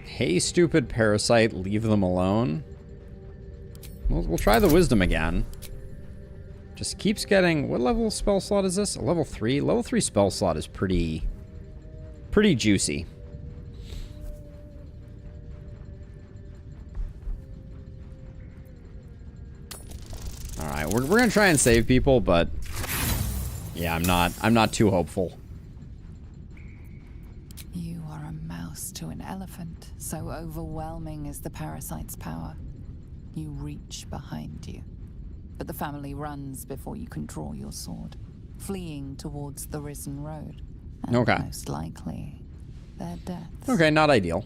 Hey, stupid parasite, leave them alone. We'll try the wisdom again. Just keeps getting... What level spell slot is this? A level 3? Level 3 spell slot is pretty juicy. Alright, we're gonna try and save people, but... Yeah, I'm not too hopeful. You are a mouse to an elephant, so overwhelming is the parasite's power. You reach behind you, but the family runs before you can draw your sword, fleeing towards the risen road. And Okay. most likely, their deaths. Okay, not ideal.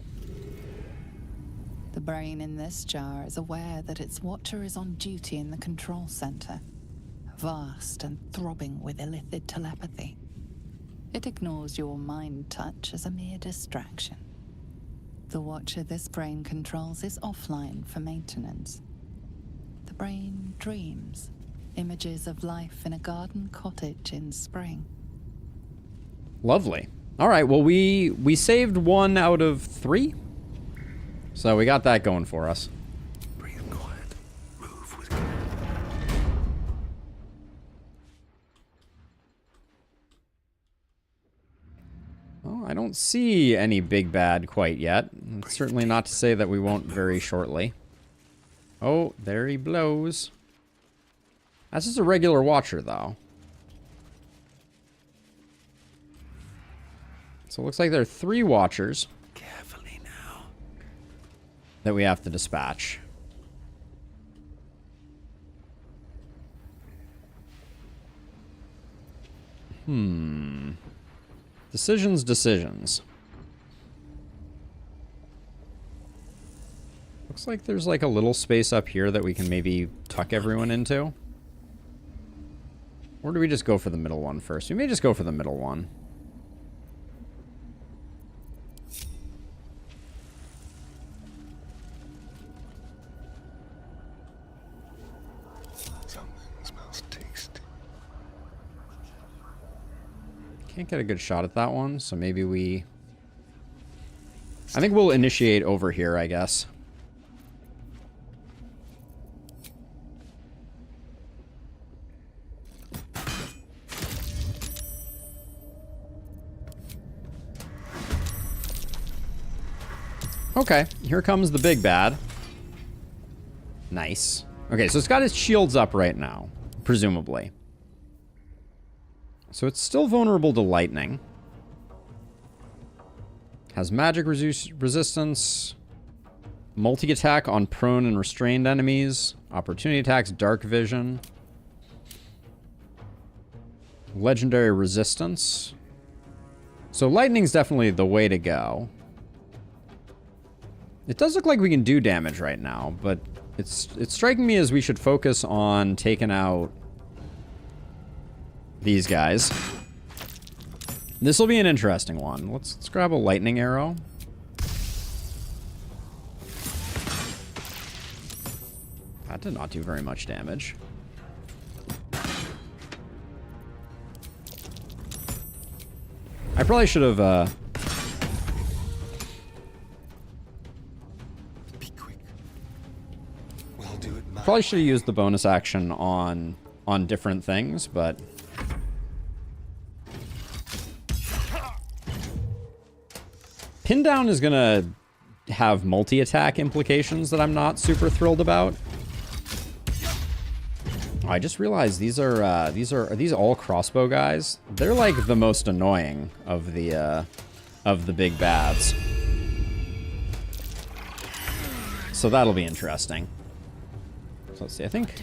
The brain in this jar is aware that its watcher is on duty in the control center, vast and throbbing with illithid telepathy. It ignores your mind touch as a mere distraction. The watcher this brain controls is offline for maintenance. The brain dreams, images of life in a garden cottage in spring. Lovely. Alright, well we saved 1 out of 3. So we got that going for us. Breathe quiet. Move with care. Well, I don't see any big bad quite yet. It's certainly not to say that we won't very shortly. Oh, there he blows. That's just a regular watcher, though. So it looks like there are 3 watchers Carefully now. that we have to dispatch. Decisions. Looks like there's like a little space up here that we can maybe tuck everyone into. Or do we just go for the middle one first? We may just go for the middle one. Something smells tasty. Can't get a good shot at that one, so maybe we... I think we'll initiate over here, I guess. Okay, here comes the big bad. Nice. Okay, so it's got its shields up right now, presumably. So it's still vulnerable to lightning. Has magic resistance. Multi-attack on prone and restrained enemies. Opportunity attacks, dark vision. Legendary resistance. So lightning's definitely the way to go. It does look like we can do damage right now, but it's striking me as we should focus on taking out these guys. This will be an interesting one. Let's grab a lightning arrow. That did not do very much damage. I probably should have Be quick. We'll do it. probably should have used the bonus action on different things, but pin down is gonna have multi-attack implications that I'm not super thrilled about. Oh, I just realized these are these all crossbow guys? They're like the most annoying of the big bads. So that'll be interesting. So let's see. I think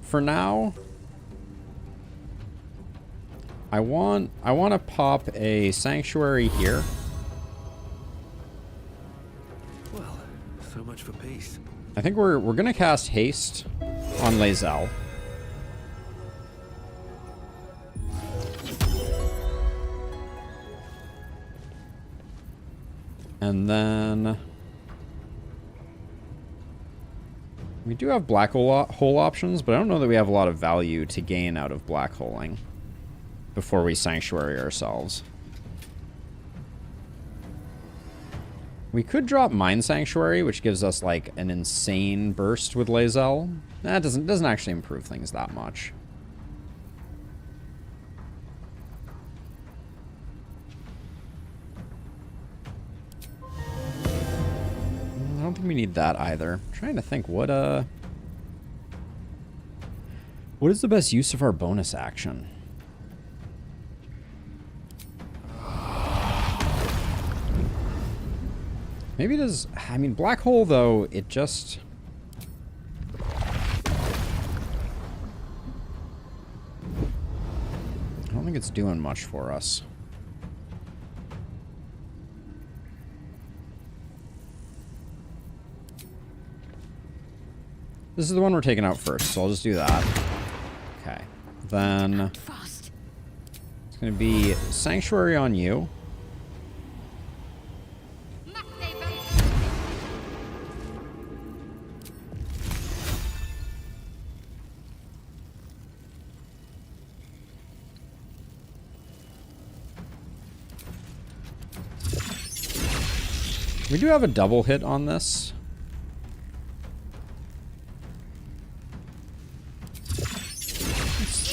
for now I want to pop a sanctuary here. Well, so much for peace. I think we're gonna cast haste on Lae'zel. And then we do have black hole options, but I don't know that we have a lot of value to gain out of black holing before we sanctuary ourselves. We could drop Mind Sanctuary, which gives us like an insane burst with Lae'zel. That doesn't actually improve things that much. I don't think we need that either. I'm trying to think what is the best use of our bonus action? Maybe it is. I mean, black hole though, it just I don't think it's doing much for us. This is the one we're taking out first, so I'll just do that. Okay. Then it's going to be Sanctuary on you. We do have a double hit on this.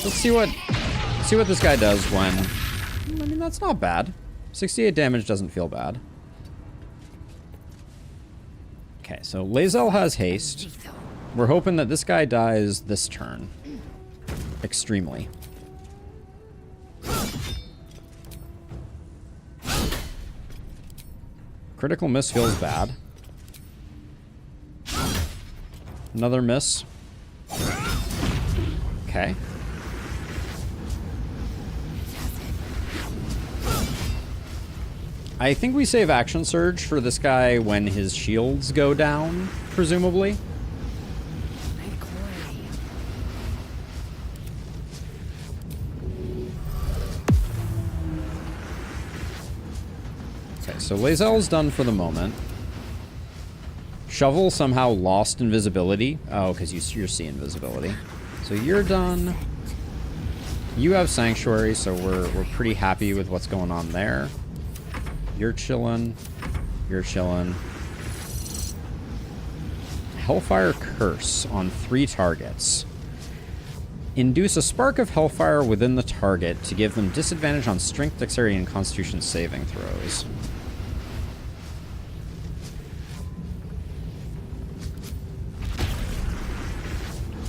Let's see what this guy does when... I mean, that's not bad. 68 damage doesn't feel bad. Okay, so Lae'zel has haste. We're hoping that this guy dies this turn. Extremely. Critical miss feels bad. Another miss. Okay. I think we save Action Surge for this guy when his shields go down, presumably. Okay, so Lae'zel's done for the moment. Shovel somehow lost invisibility. Oh, because you're seeing invisibility. So you're done. You have Sanctuary, so we're pretty happy with what's going on there. You're chilling. You're chilling. Hellfire Curse on 3 targets. Induce a spark of hellfire within the target to give them disadvantage on strength, dexterity, and constitution saving throws.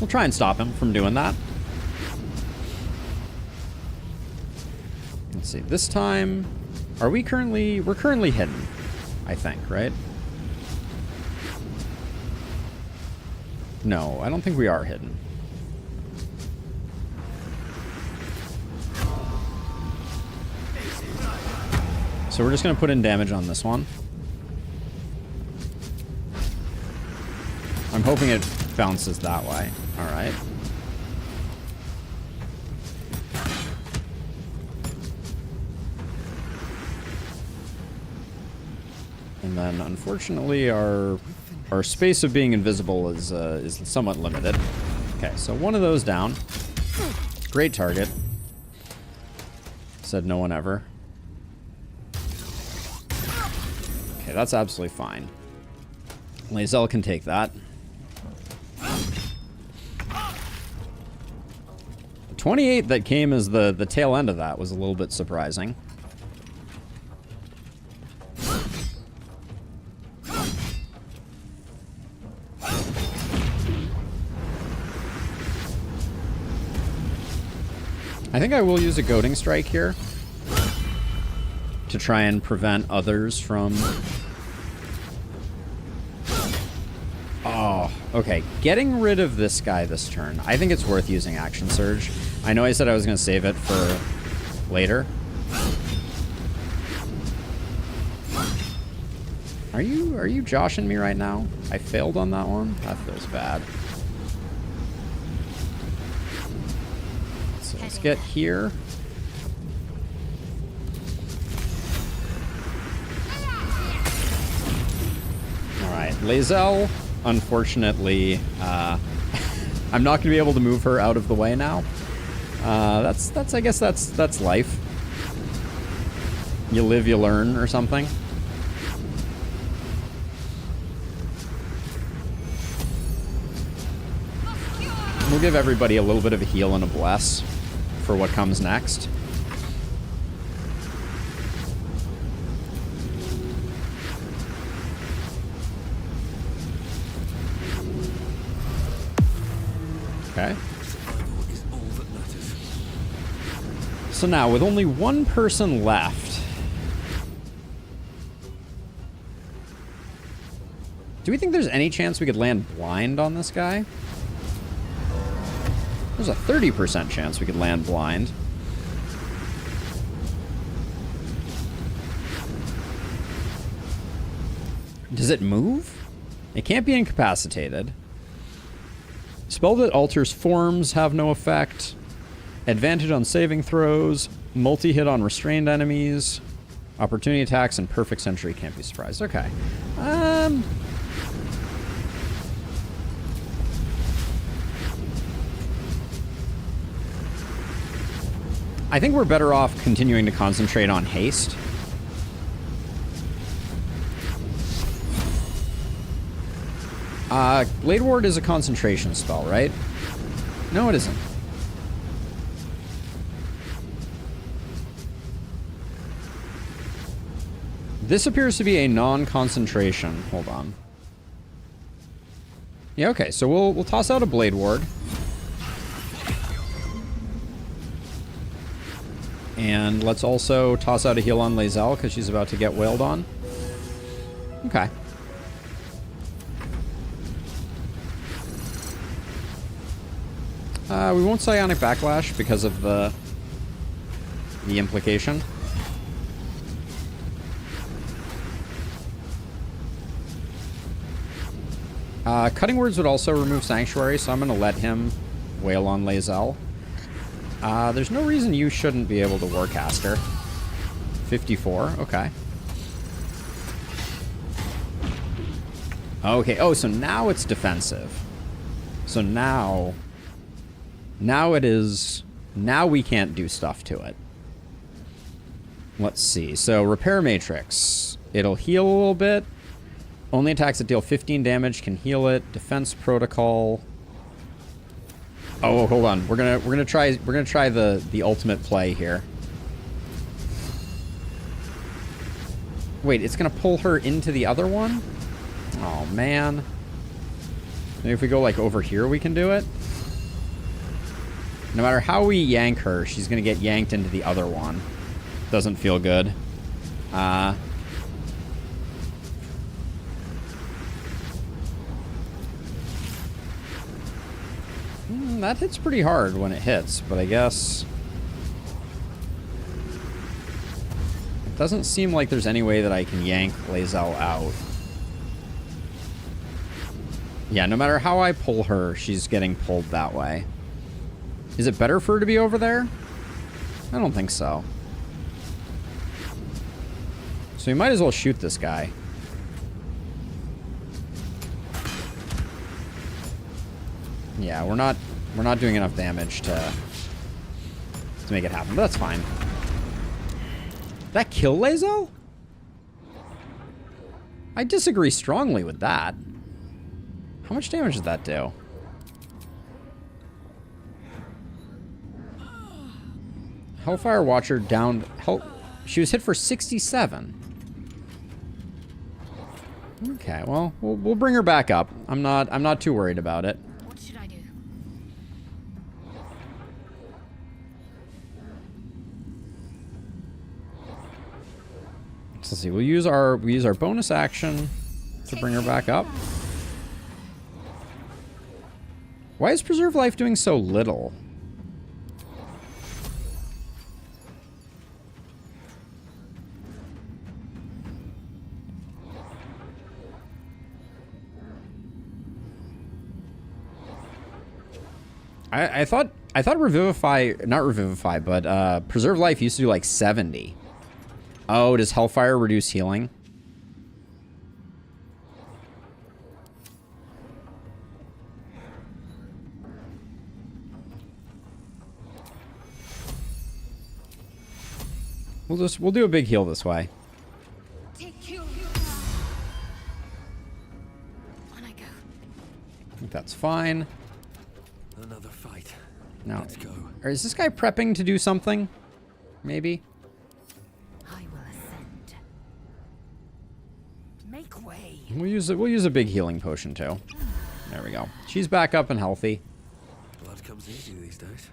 We'll try and stop him from doing that. Let's see. This time, are we currently... We're currently hidden, I think, right? No, I don't think we are hidden. So we're just going to put in damage on this one. I'm hoping it bounces that way. All right. And then, unfortunately, our space of being invisible is somewhat limited. Okay, so one of those down. Great target. Said no one ever. Okay, that's absolutely fine. Lae'zel can take that. The 28 that came as the tail end of that was a little bit surprising. I think I will use a goading strike here to try and prevent others from... Oh, okay. Getting rid of this guy this turn. I think it's worth using Action Surge. I know I said I was going to save it for later. Are you joshing me right now? I failed on that one? That feels bad. So let's get here. Alright, Lae'zel, unfortunately, I'm not going to be able to move her out of the way now. I guess that's life. You live, you learn, or something. We'll give everybody a little bit of a heal and a bless for what comes next. Okay. So now, with only one person left, do we think there's any chance we could land blind on this guy? There's a 30% chance we could land blind. Does it move? It can't be incapacitated. Spell that alters forms have no effect. Advantage on saving throws. Multi-hit on restrained enemies. Opportunity attacks and perfect sentry can't be surprised. Okay. I think we're better off continuing to concentrate on haste. Blade Ward is a concentration spell, right? No, it isn't. This appears to be a non-concentration. Hold on. Yeah, okay, so we'll toss out a Blade Ward. And let's also toss out a heal on Lae'zel because she's about to get wailed on. Okay. We won't Psionic Backlash because of the implication. Cutting Words would also remove Sanctuary, so I'm going to let him wail on Lae'zel. There's no reason you shouldn't be able to Warcaster. 54, okay. Okay, oh, so now it's defensive. So now it is... Now we can't do stuff to it. Let's see. So, Repair Matrix. It'll heal a little bit. Only attacks that deal 15 damage can heal it. Defense Protocol... Oh, hold on. We're gonna try the ultimate play here. Wait, it's gonna pull her into the other one? Oh man. Maybe if we go like over here we can do it? No matter how we yank her, she's going to get yanked into the other one. Doesn't feel good. That hits pretty hard when it hits, but I guess... It doesn't seem like there's any way that I can yank Lae'zel out. Yeah, no matter how I pull her, she's getting pulled that way. Is it better for her to be over there? I don't think so. So we might as well shoot this guy. Yeah, we're not doing enough damage to make it happen, but that's fine. Did that kill Lae'zel? I disagree strongly with that. How much damage did that do? Hellfire Watcher downed... She was hit for 67. Okay, well, we'll bring her back up. I'm not too worried about it. What should I do? Let's see. We'll use our bonus action to bring her back up. Why is Preserve Life doing so little? I thought Revivify, not Revivify, but Preserve Life used to do like 70. Oh, does Hellfire reduce healing? We'll do a big heal this way. On I go. I think that's fine. Another fight. Now, Let's go. or is this guy prepping to do something? Maybe. I will ascend. Make way. We'll use a big healing potion too. There we go. She's back up and healthy. Blood comes easy these days.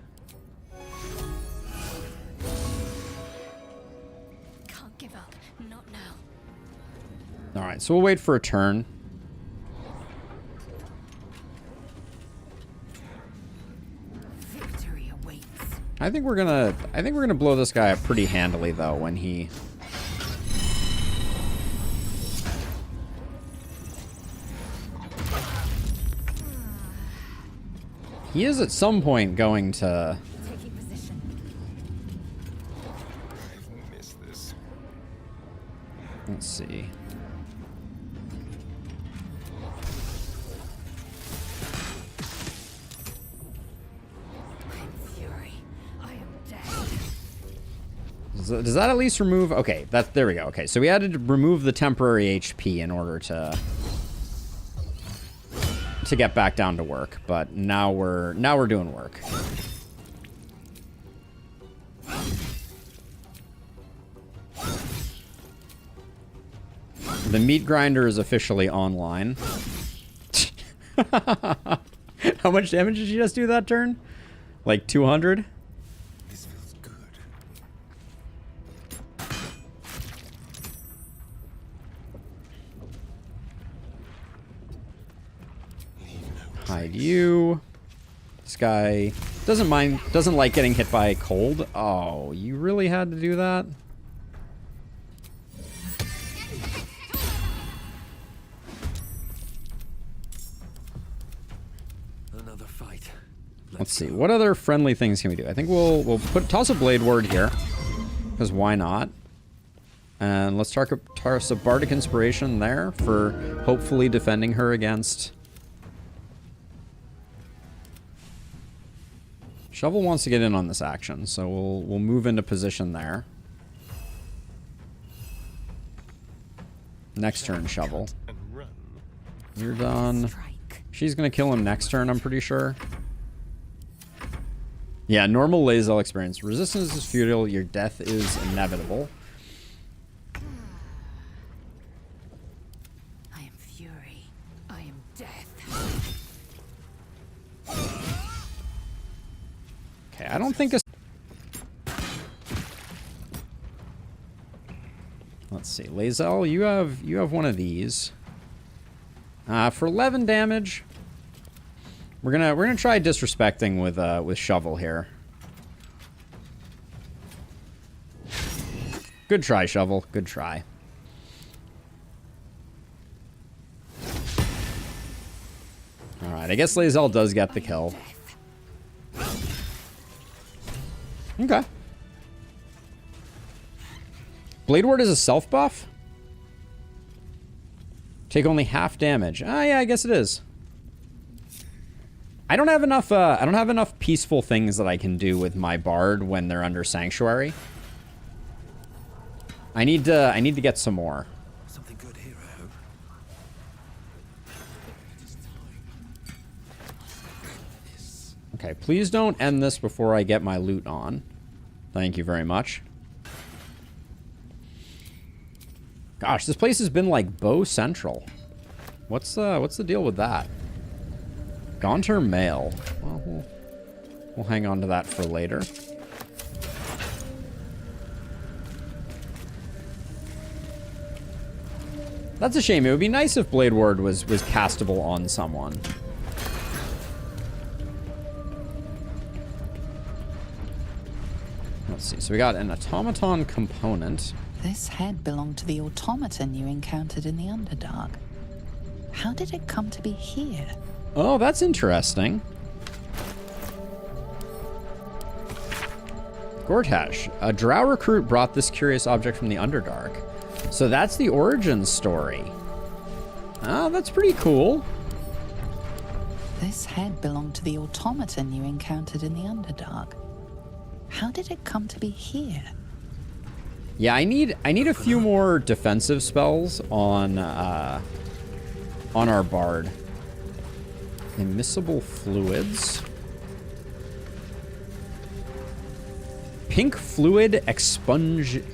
Can't give up. Not now. All right, so we'll wait for a turn. Victory awaits. I think we're gonna blow this guy up pretty handily though when he. He is at some point going to. Taking position. I've missed this. Let's see. I am fury. I am dead. Does that at least remove? Okay, there we go. Okay, so we had to remove the temporary HP in order to get back down to work, but now we're doing work. The meat grinder is officially online. How much damage did she just do that turn? Like 200? This feels good. Hide you. This guy doesn't like getting hit by cold. Oh, you really had to do that? Another fight. Let's see. What other friendly things can we do? I think we'll toss a Blade Ward here. Because why not? And let's toss a Bardic Inspiration there for hopefully defending her against... Shovel wants to get in on this action, so we'll move into position there. Next turn, Shovel. And run. You're done. She's gonna kill him next turn, I'm pretty sure. Yeah, normal Lae'zel experience. Resistance is futile, your death is inevitable. I am fury. I am death. Okay, I don't think a... Let's see, Lae'zel, you have one of these. For 11 damage, we're gonna try disrespecting with Shovel here. Good try, Shovel. Good try. All right, I guess Lae'zel does get the kill. Okay. Blade Ward is a self buff? Take only half damage. Ah, yeah, I guess it is. I don't have enough peaceful things that I can do with my Bard when they're under Sanctuary. I need to get some more. Something good here, I hope. Okay, please don't end this before I get my loot on. Thank you very much. Gosh, this place has been like Bow Central. What's the deal with that? Gaunter Mail. Well, we'll hang on to that for later. That's a shame. It would be nice if Blade Ward was castable on someone. Let's see. So we got an automaton component. This head belonged to the automaton you encountered in the Underdark. How did it come to be here? Oh, that's interesting. Gortash, a drow recruit brought this curious object from the Underdark. So that's the origin story. Oh, that's pretty cool. This head belonged to the automaton you encountered in the Underdark. How did it come to be here? Yeah, I need a few more defensive spells on our Bard. Immiscible fluids. Pink fluid expungation.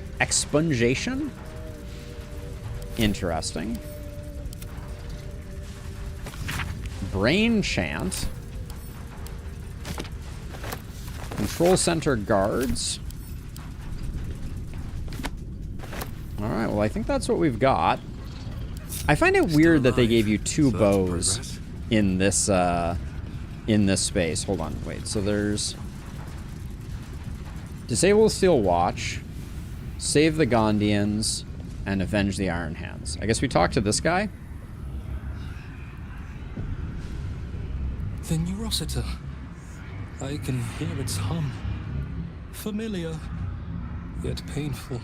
Interesting. Brain chant. Control center guards. Alright, well I think that's what we've got. I find it weird that they gave you two bows in this space. Hold on, wait, so there's disable Steel Watch, save the Gondians, and avenge the Iron Hands. I guess we talk to this guy. The Neurosita. I can hear its hum. Familiar, yet painful.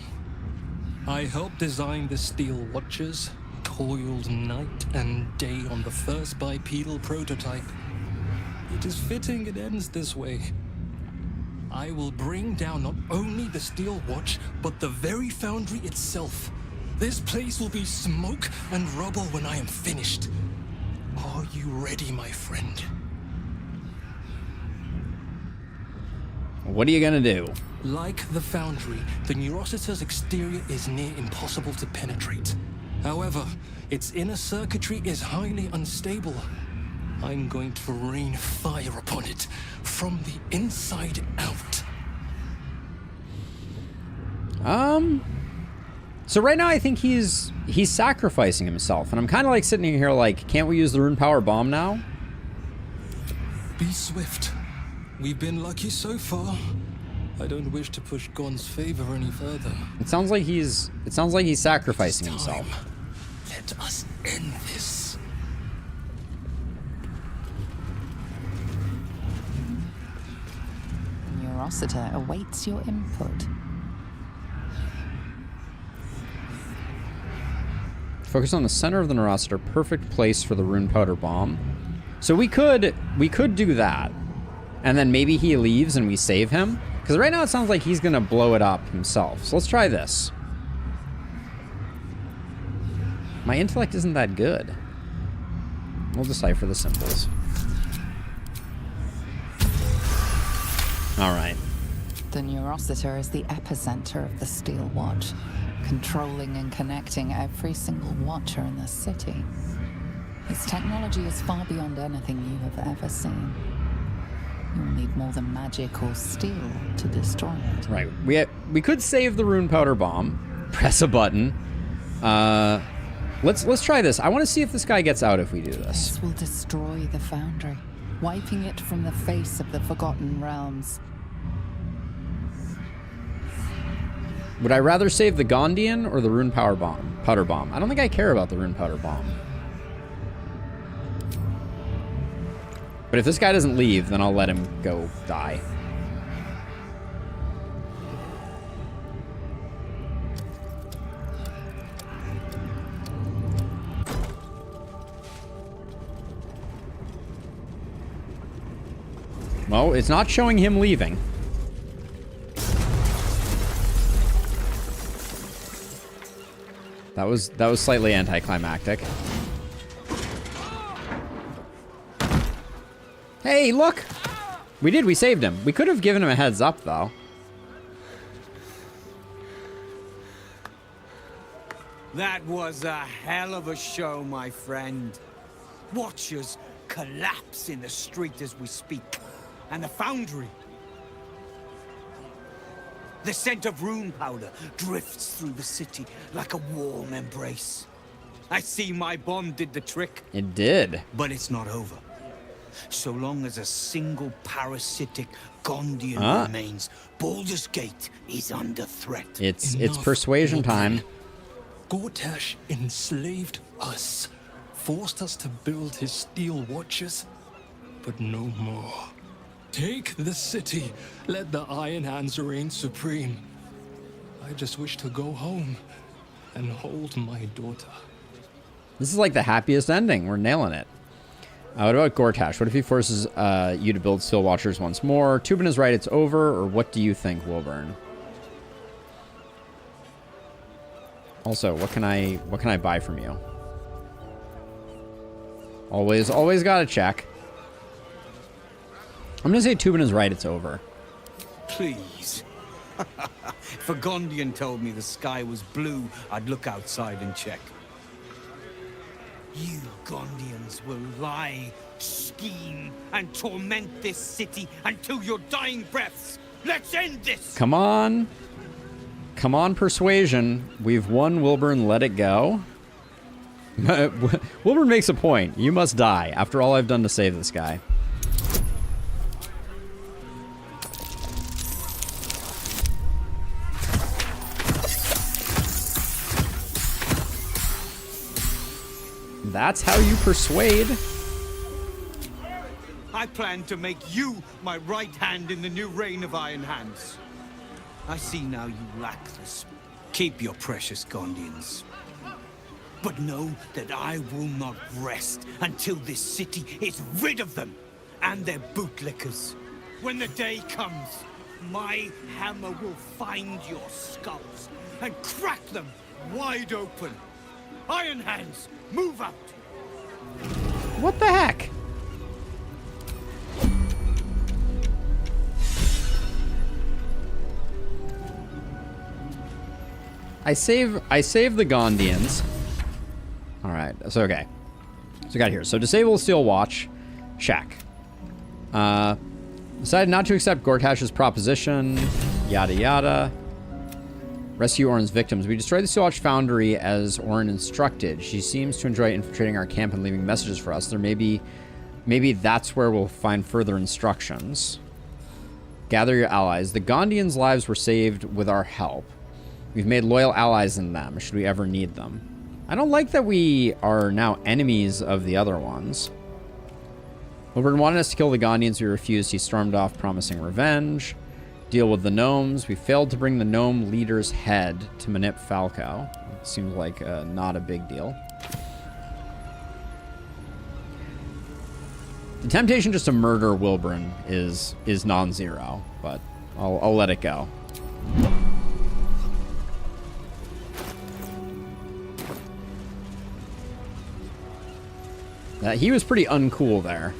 I helped design the Steel Watchers, toiled night and day on the first bipedal prototype. It is fitting it ends this way. I will bring down not only the Steel Watch, but the very foundry itself. This place will be smoke and rubble when I am finished. Are you ready, my friend? What are you gonna do? Like the foundry, the Neurosita's exterior is near impossible to penetrate. However, its inner circuitry is highly unstable. I'm going to rain fire upon it from the inside out. So right now I think he's sacrificing himself, and I'm kind of like sitting here like, can't we use the rune power bomb now? Be swift. We've been lucky so far. I don't wish to push Gon's favor any further. It sounds like he's sacrificing himself. Let us end this. Neurosita awaits your input. Focus on the center of the Neurosita, perfect place for the rune powder bomb. So we could do that. And then maybe he leaves and we save him. Because right now it sounds like he's going to blow it up himself. So let's try this. My intellect isn't that good. We'll decipher the symbols. Alright. The Neurosita is the epicenter of the Steel Watch, controlling and connecting every single watcher in the city. Its technology is far beyond anything you have ever seen. You'll need more than magic or steel to destroy it. Right. We could save the rune powder bomb. Press a button. Let's try this. I want to see if this guy gets out if we do this. This will destroy the Foundry, wiping it from the face of the Forgotten Realms. Would I rather save the Gondian or the rune powder bomb? I don't think I care about the rune powder bomb. But if this guy doesn't leave, then I'll let him go die. Well, it's not showing him leaving. That was slightly anticlimactic. Hey, look! We saved him. We could have given him a heads up, though. That was a hell of a show, my friend. Watchers collapse in the street as we speak. And the Foundry. The scent of rune powder drifts through the city like a warm embrace. I see my bomb did the trick. It did. But it's not over. So long as a single parasitic Gondian remains, Baldur's Gate is under threat. It's persuasion time. Gortash enslaved us, forced us to build his steel watches, but no more. Take the city, let the Iron Hands reign supreme. I just wish to go home and hold my daughter. This is like the happiest ending. We're nailing it. What about Gortash? What if he forces you to build Steel Watchers once more? Tubin is right, it's over, or what do you think, Wilburn? Also, what can I buy from you? Always gotta check. I'm gonna say Tubin is right, it's over. Please. If a Gondian told me the sky was blue, I'd look outside and check. You Gondians will lie, scheme, and torment this city until your dying breaths. Let's end this! Come on. Come on, persuasion. We've won, Wilburn, let it go. Wilburn makes a point. You must die, after all I've done to save this guy. That's how you persuade. I plan to make you my right hand in the new reign of Iron Hands. I see now you lack this. Keep your precious Gondians. But know that I will not rest until this city is rid of them and their bootlickers. When the day comes, my hammer will find your skulls and crack them wide open. Iron Hands, move out! What the heck? I save the Gondians. Alright, so okay. So we got here. So disable Steel Watch. Check. Decided not to accept Gortash's proposition. Yada yada. Rescue Orin's victims. We destroyed the Steel Watch Foundry as Orin instructed. She seems to enjoy infiltrating our camp and leaving messages for us. Maybe that's where we'll find further instructions. Gather your allies. The Gondians' lives were saved with our help. We've made loyal allies in them, should we ever need them. I don't like that we are now enemies of the other ones. Wilburn wanted us to kill the Gondians. We refused. He stormed off, promising revenge. Deal with the gnomes. We failed to bring the gnome leader's head to Manip Falco. It seems like not a big deal. The temptation just to murder Wilburn is non-zero, but I'll let it go. He was pretty uncool there.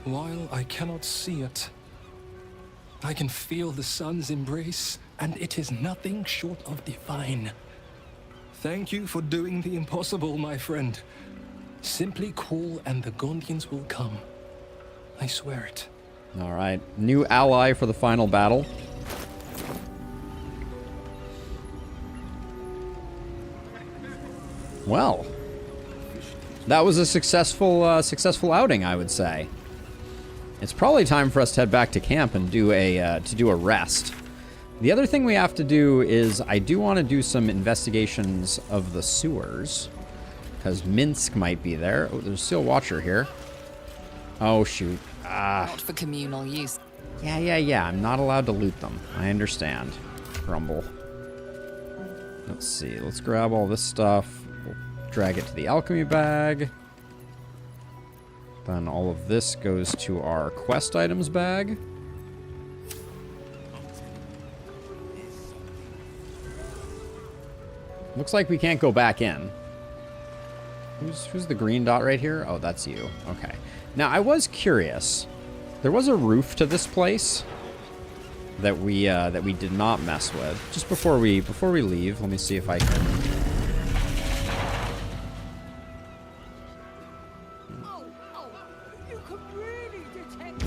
While I cannot see it, I can feel the sun's embrace, and it is nothing short of divine. Thank you for doing the impossible, my friend. Simply call and the Gondians will come. I swear it. All right. New ally for the final battle. Well, that was a successful outing, I would say. It's probably time for us to head back to camp and do a rest. The other thing we have to do is I do want to do some investigations of the sewers, because Minsk might be there. Oh, there's still a watcher here. Oh shoot! Not for communal use. Yeah. I'm not allowed to loot them. I understand. Grumble. Let's see. Let's grab all this stuff. We'll drag it to the alchemy bag. Then all of this goes to our quest items bag. Looks like we can't go back in. Who's the green dot right here? Oh, that's you. Okay. Now, I was curious. There was a roof to this place that we did not mess with. Just before we leave, let me see if I can. You could really detect.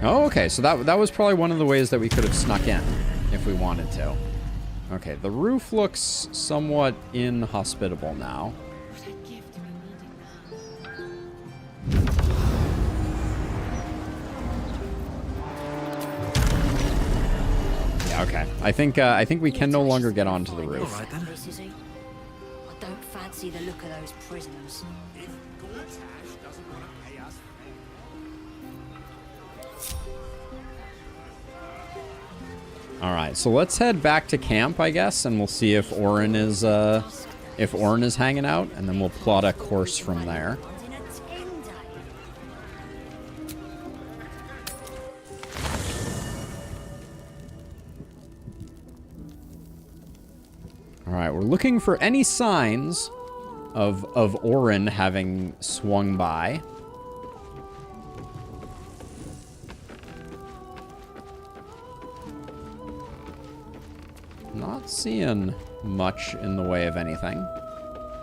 Oh, okay. So that was probably one of the ways that we could have snuck in if we wanted to. Okay, the roof looks somewhat inhospitable now. Yeah, okay. I think we can no longer get onto the roof. All right, then. I don't fancy the look of those prisoners. All right, so let's head back to camp, I guess, and we'll see if Orin is hanging out, and then we'll plot a course from there. All right, we're looking for any signs of Orin having swung by. Not seeing much in the way of anything.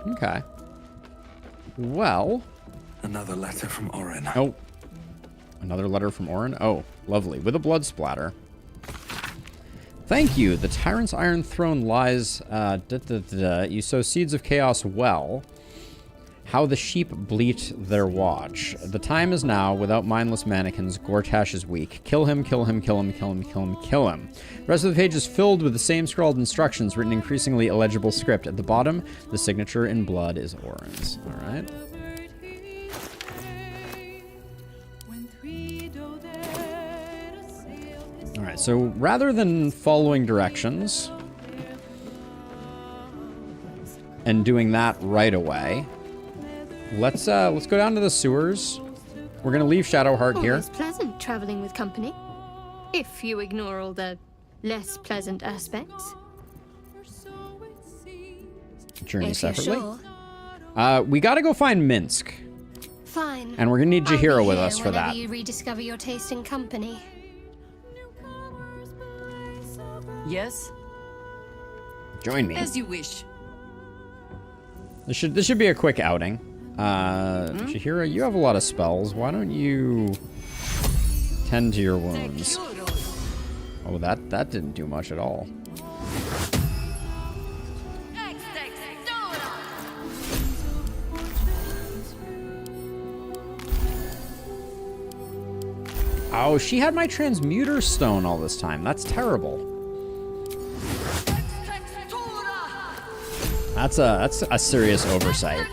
Okay. Well. Another letter from Orin. Oh. Another letter from Orin? Oh, lovely. With a blood splatter. Thank you. The tyrant's iron throne lies. You sow seeds of chaos well. How the sheep bleat their watch. The time is now. Without mindless mannequins, Gortash is weak. Kill him, kill him, kill him, kill him, kill him, kill him. The rest of the page is filled with the same scrawled instructions written in increasingly illegible script. At the bottom, the signature in blood is Orin's. All right. All right, so rather than following directions and doing that right away, let's go down to the sewers. We're gonna leave Shadowheart here. Always pleasant traveling with company, if you ignore all the less pleasant aspects. Journey If you're separately. sure. We gotta go find Minsk. Fine. And we're gonna need Jahira I'll be with here us for whenever that. you rediscover your taste in company. Yes? Join me. As you wish. This should be a quick outing. Jahira, you have a lot of spells. Why don't you tend to your wounds? Oh, that didn't do much at all. Oh, she had my transmuter stone all this time. That's terrible. That's a serious oversight.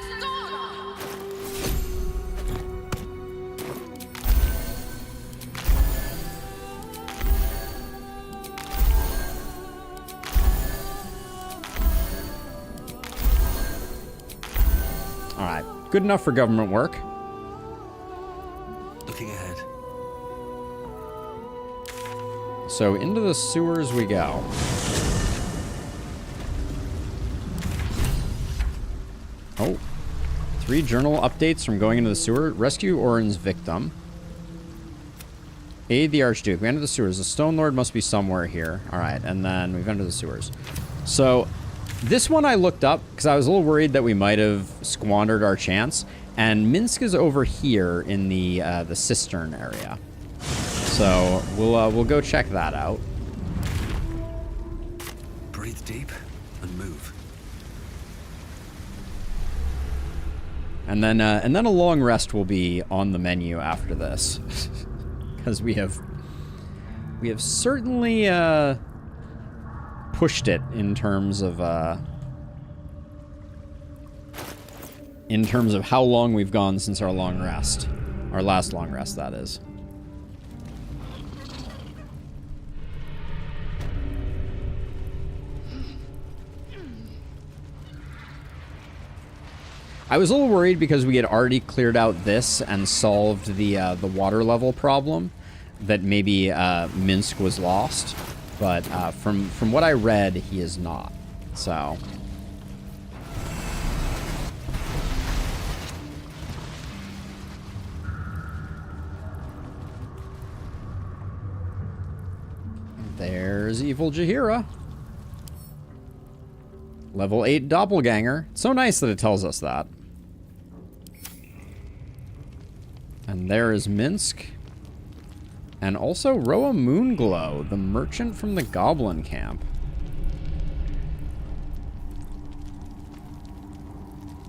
All right, good enough for government work. Looking ahead. So into the sewers we go. Oh, 3 journal updates from going into the sewer. Rescue Orin's victim. Aid the Archduke. We entered the sewers. The Stone Lord must be somewhere here. All right, and then we've entered the sewers. So this one I looked up because I was a little worried that we might have squandered our chance. And Minsk is over here in the cistern area. So we'll go check that out. Breathe deep and move. And then a long rest will be on the menu after this, because we have certainly pushed it in terms of how long we've gone since our long rest, our last long rest, that is. I was a little worried because we had already cleared out this and solved the water level problem, that maybe Minsk was lost, but from what I read, he is not. So there's evil Jaheira. Level 8 doppelganger. It's so nice that it tells us that. And there is Minsk. And also Roa Moonglow, the merchant from the Goblin Camp.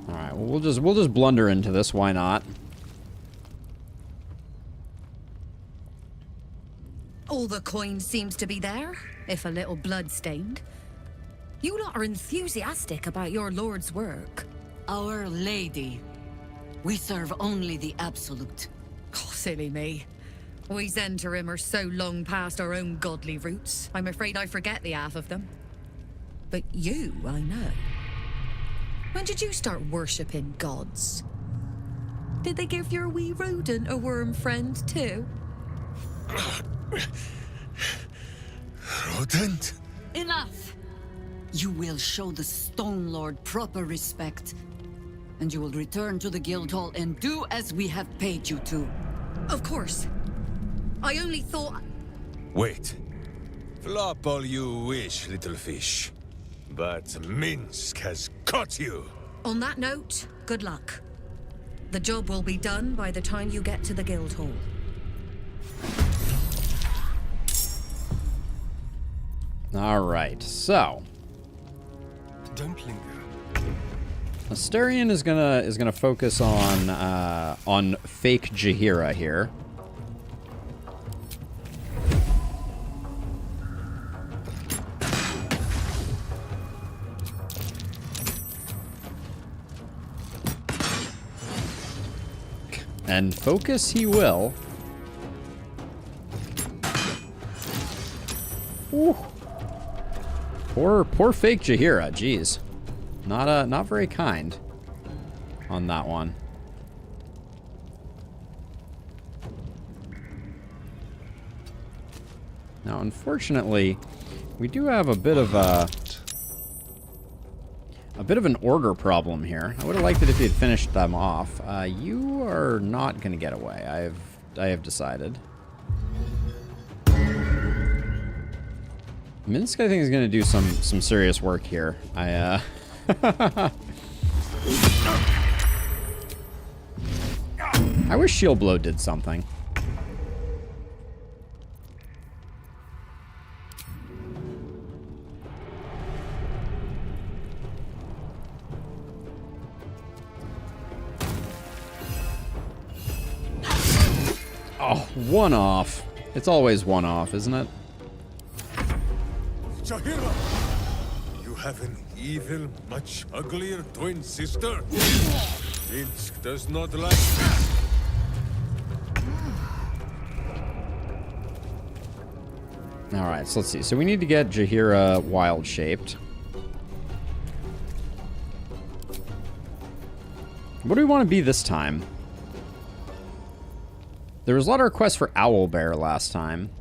Alright, well we'll just blunder into this, why not? All the coin seems to be there, if a little blood-stained. You lot are enthusiastic about your lord's work. Our Lady. We serve only the absolute. Oh, silly me. We Zentarim are so long past our own godly roots, I'm afraid I forget the half of them. But you, I know. When did you start worshipping gods? Did they give your wee rodent a worm friend, too? Rodent? Enough! You will show the Stone Lord proper respect, and you will return to the Guildhall and do as we have paid you to. Of course. I only thought... Wait. Flop all you wish, little fish. But Minsk has caught you! On that note, good luck. The job will be done by the time you get to the Guildhall. Alright, so... Don't linger. Asterion is gonna focus on fake Jaheira here. And focus he will. Ooh. Poor fake Jaheira, jeez. Not very kind on that one. Now, unfortunately, we do have a bit of an order problem here. I would have liked it if you had finished them off. You are not going to get away. I have decided. Minsk, I think, is going to do some serious work here. I wish Shield Blow did something. Oh, one off. It's always one off, isn't it? Jaheira! You have an evil, much uglier twin sister? Minsk does not like that. Alright, so let's see. So we need to get Jaheira wild-shaped. What do we want to be this time? There was a lot of requests for Owlbear last time.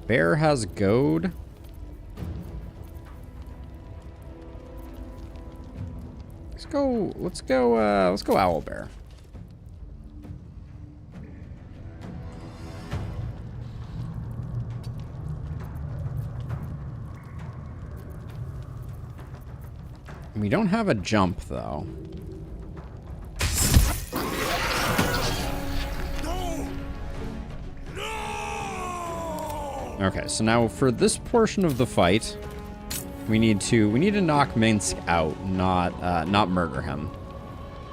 Bear has goad. Let's go Owlbear. We don't have a jump, though. Okay, so now for this portion of the fight, we need to knock Minsk out, not murder him.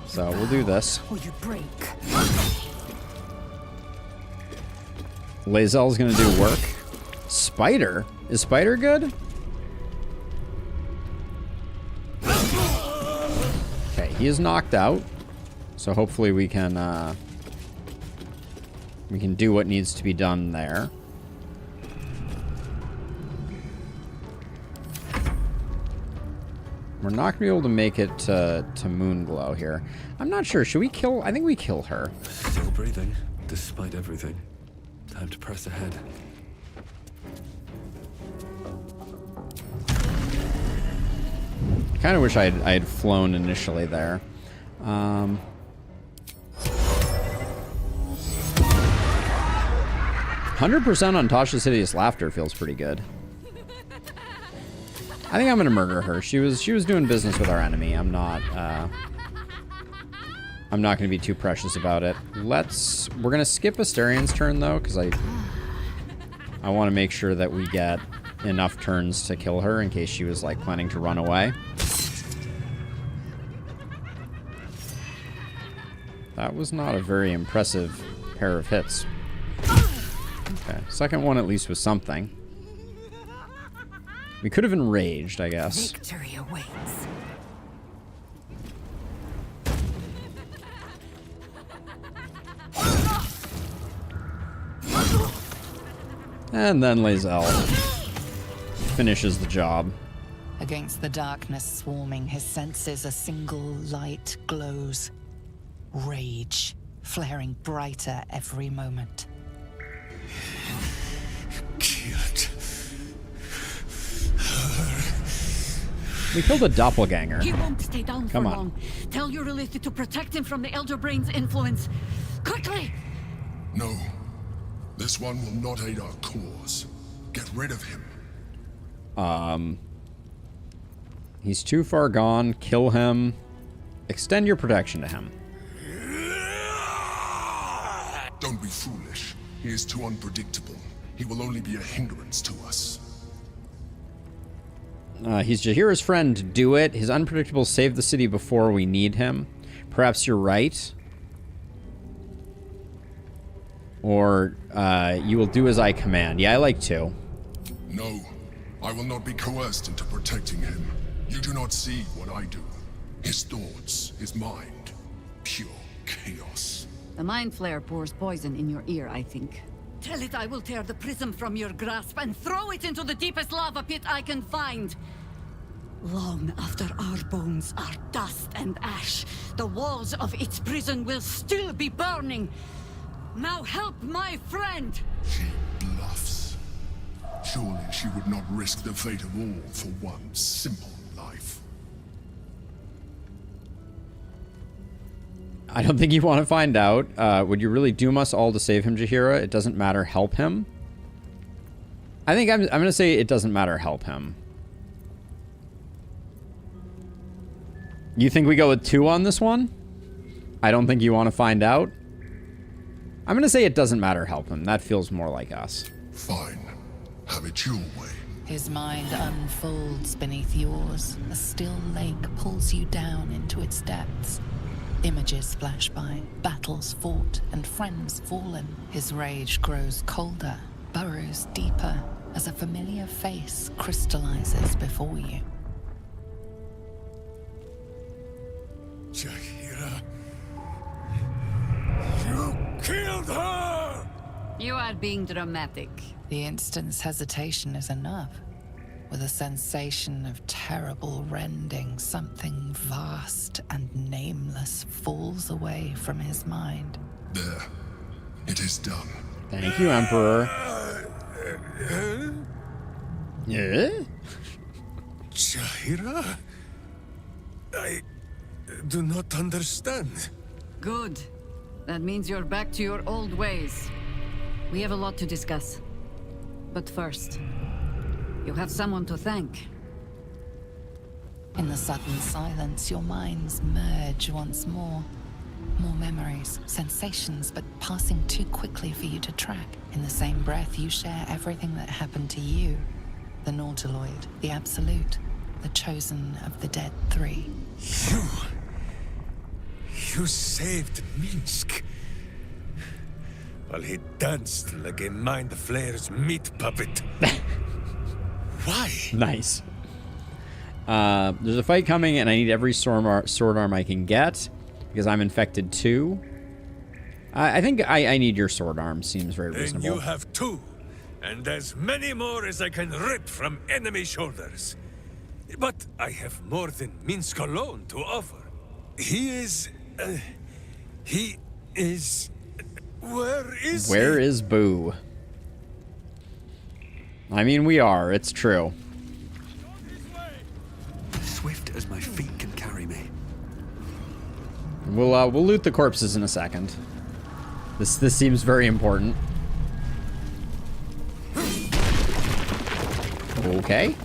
So we'll do this. Or you break. Lae'zel's gonna do work. Spider? Is Spider good? Okay, he is knocked out. So hopefully we can do what needs to be done there. We're not gonna be able to make it to Moonglow here. I'm not sure. Should we kill? I think we kill her. Still breathing, despite everything. Time to press ahead. Kind of wish I had flown initially there. 100% on Tasha's Hideous Laughter feels pretty good. I think I'm gonna murder her. She was doing business with our enemy. I'm not gonna be too precious about it. We're gonna skip Asterian's turn though, because I want to make sure that we get enough turns to kill her in case she was like planning to run away. That was not a very impressive pair of hits. Okay, second one at least was something. We could have enraged, I guess. Victory awaits. And then Lae'zel finishes the job. Against the darkness swarming, his senses a single light glows. Rage, flaring brighter every moment. Killed. We killed a doppelganger. He won't stay down Come for on. long. Tell your Elitha to protect him from the Elder Brain's influence. Quickly! No. This one will not aid our cause. Get rid of him. He's too far gone. Kill him. Extend your protection to him. Don't be foolish. He is too unpredictable. He will only be a hindrance to us. He's Jaheira's friend. Do it. His unpredictable saved the city before we need him. Perhaps you're right. Or, you will do as I command. Yeah, I like to. No. I will not be coerced into protecting him. You do not see what I do. His thoughts, his mind. Pure chaos. The Mind Flare pours poison in your ear, I think. Tell it I will tear the prism from your grasp and throw it into the deepest lava pit I can find. Long after our bones are dust and ash, the walls of its prison will still be burning. Now help my friend! She bluffs. Surely she would not risk the fate of all for one simple life. I don't think you want to find out. Would you really doom us all to save him, Jaheira? It doesn't matter. Help him. I think I'm going to say it doesn't matter. Help him. You think we go with 2 on this one? I don't think you want to find out. I'm going to say it doesn't matter. Help him. That feels more like us. Fine. Have it your way. His mind unfolds beneath yours. A still lake pulls you down into its depths. Images flash by, battles fought, and friends fallen. His rage grows colder, burrows deeper, as a familiar face crystallizes before you. Jaheira. You killed her! You are being dramatic. The instant's hesitation is enough. With a sensation of terrible rending, something vast and nameless falls away from his mind. There. It is done. Thank you, Emperor. Yeah? Jaheira? I do not understand. Good. That means you're back to your old ways. We have a lot to discuss. But first, you have someone to thank. In the sudden silence, your minds merge once more. More memories, sensations, but passing too quickly for you to track. In the same breath, you share everything that happened to you. The Nautiloid, the Absolute, the chosen of the Dead Three. You saved Minsk. While he danced like a Mind Flayer's meat puppet. Why? Nice. There's a fight coming, and I need every sword arm I can get, because I'm infected too. I think I need your sword arm. Seems very reasonable. Then you have 2, and as many more as I can rip from enemy shoulders. But I have more than Minsk alone to offer. He is... Where is he? Where is Boo? I mean, we are. It's true. Swift as my feet can carry me. We'll loot the corpses in a second. This seems very important. Okay.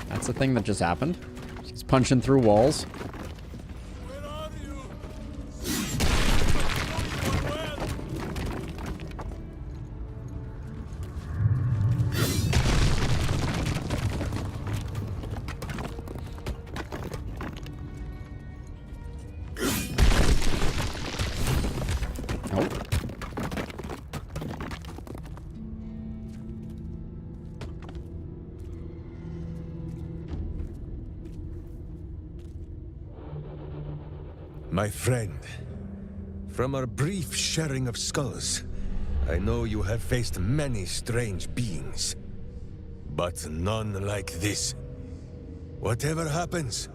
That's a thing that just happened. He's punching through walls. My friend, from our brief sharing of skulls, I know you have faced many strange beings, but none like this. Whatever happens,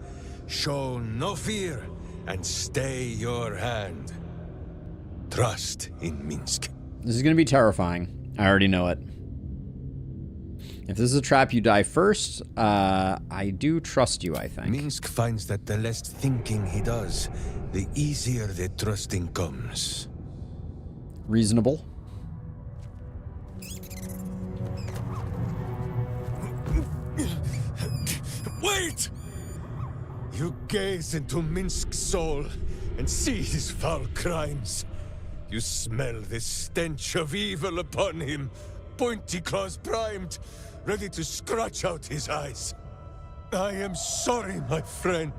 show no fear and stay your hand. Trust in Minsk. This is going to be terrifying. I already know it. If this is a trap, you die first. I do trust you, I think. Minsk finds that the less thinking he does, the easier the trusting comes. Reasonable. Wait! You gaze into Minsk's soul and see his foul crimes. You smell the stench of evil upon him, pointy claws primed, ready to scratch out his eyes. I am sorry, my friend.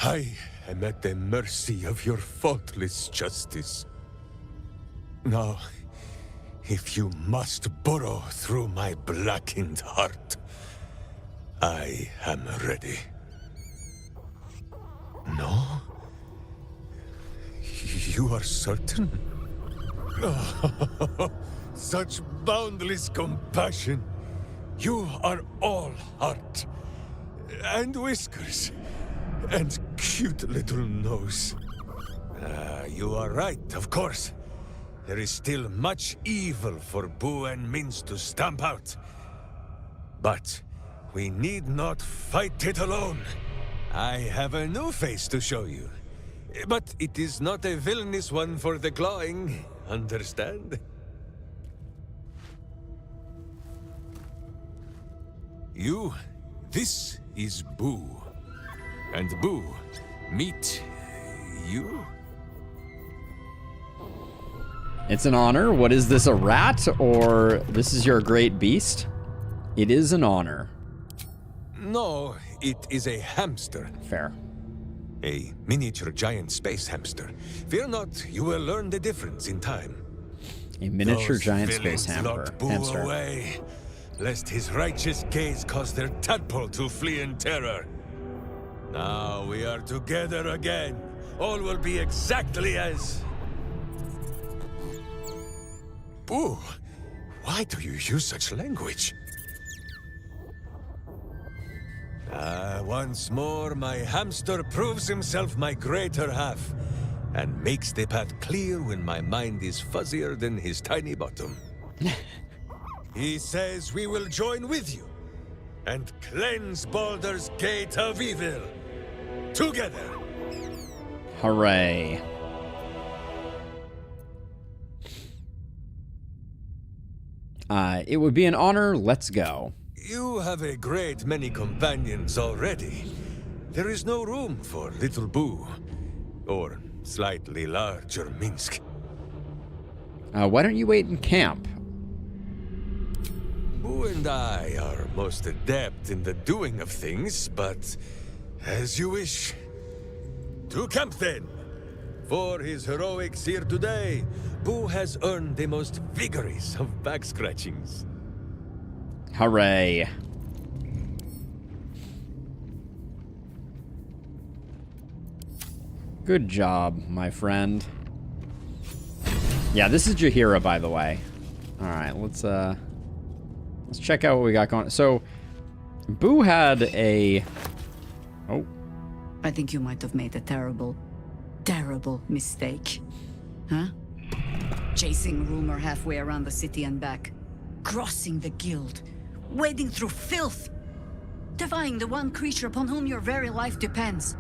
I am at the mercy of your faultless justice. Now, if you must burrow through my blackened heart, I am ready. No? You are certain? Oh, such boundless compassion. You are all heart. And whiskers. And cute little nose. You are right, of course. There is still much evil for Boo and Minsk to stamp out. But we need not fight it alone. I have a new face to show you. But it is not a villainous one for the clawing, understand? This is Boo. And Boo, meet you? It's an honor. What is this, a rat? Or this is your great beast? It is an honor. No, it is a hamster. Fair. A miniature giant space hamster. Fear not, you will learn the difference in time. A miniature Those giant space villains locked Boo hamster. away, lest his righteous gaze cause their tadpole to flee in terror. Now we are together again. All will be exactly as... Boo, why do you use such language? Once more, my hamster proves himself my greater half, and makes the path clear when my mind is fuzzier than his tiny bottom. He says we will join with you, and cleanse Baldur's gate of evil. Together! Hooray. It would be an honor. Let's go. You have a great many companions already. There is no room for little Boo. Or slightly larger Minsk. Why don't you wait in camp? Boo and I are most adept in the doing of things, but as you wish. To camp then! For his heroics here today, Boo has earned the most vigorous of back scratchings. Hooray. Good job, my friend. Yeah, this is Jaheira, by the way. Alright, let's check out what we got going. So, Boo had a... Oh. I think you might have made a terrible, terrible mistake. Huh? Chasing rumor halfway around the city and back. Crossing the guild. Wading through filth. Defying the one creature upon whom your very life depends.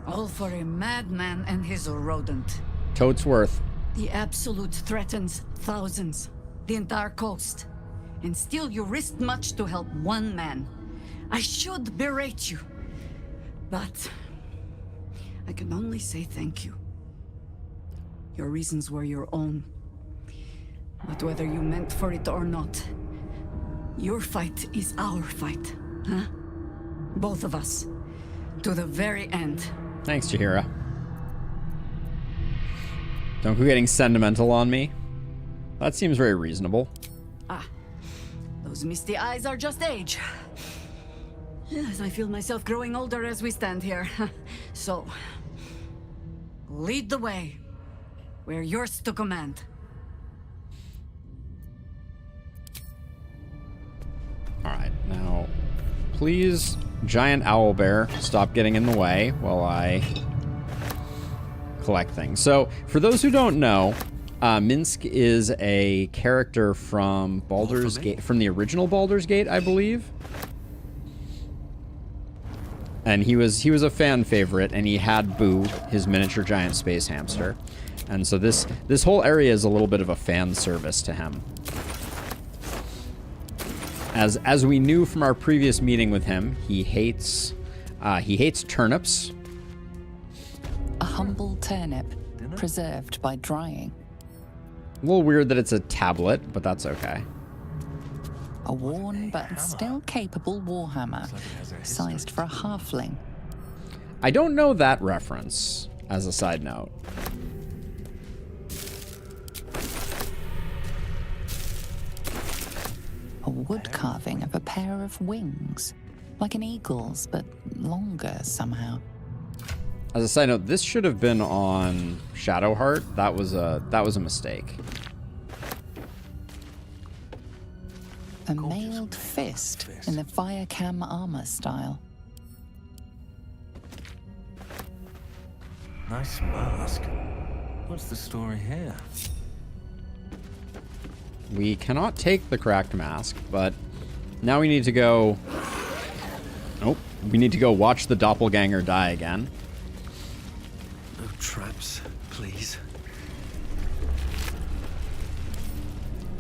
All for a madman and his rodent. Totes worth. The Absolute threatens thousands. The entire coast. And still you risked much to help one man. I should berate you. But I can only say thank you. Your reasons were your own. But whether you meant for it or not, your fight is our fight, huh? Both of us. To the very end. Thanks, Jaheira. Don't go getting sentimental on me. That seems very reasonable. Ah, those misty eyes are just age. Yes, I feel myself growing older as we stand here. So, lead the way. We're yours to command. Alright, now, please, giant owlbear, stop getting in the way while I collect things. So, for those who don't know, Minsk is a character from Baldur's Gate, from the original Baldur's Gate, I believe. And he was a fan favorite, and he had Boo, his miniature giant space hamster. And so this whole area is a little bit of a fan service to him. As we knew from our previous meeting with him, he hates turnips. A humble turnip, preserved by drying. A little weird that it's a tablet, but that's okay. A worn but still capable warhammer, sized for a halfling. I don't know that reference, as a side note. A wood carving of a pair of wings, like an eagle's, but longer somehow. As a side note, this should have been on Shadowheart. That was a mistake. A mailed fist in the Firecam armor style. Nice mask. What's the story here? We cannot take the cracked mask, but now we need to go... Oh, we need to go watch the doppelganger die again. No traps, please.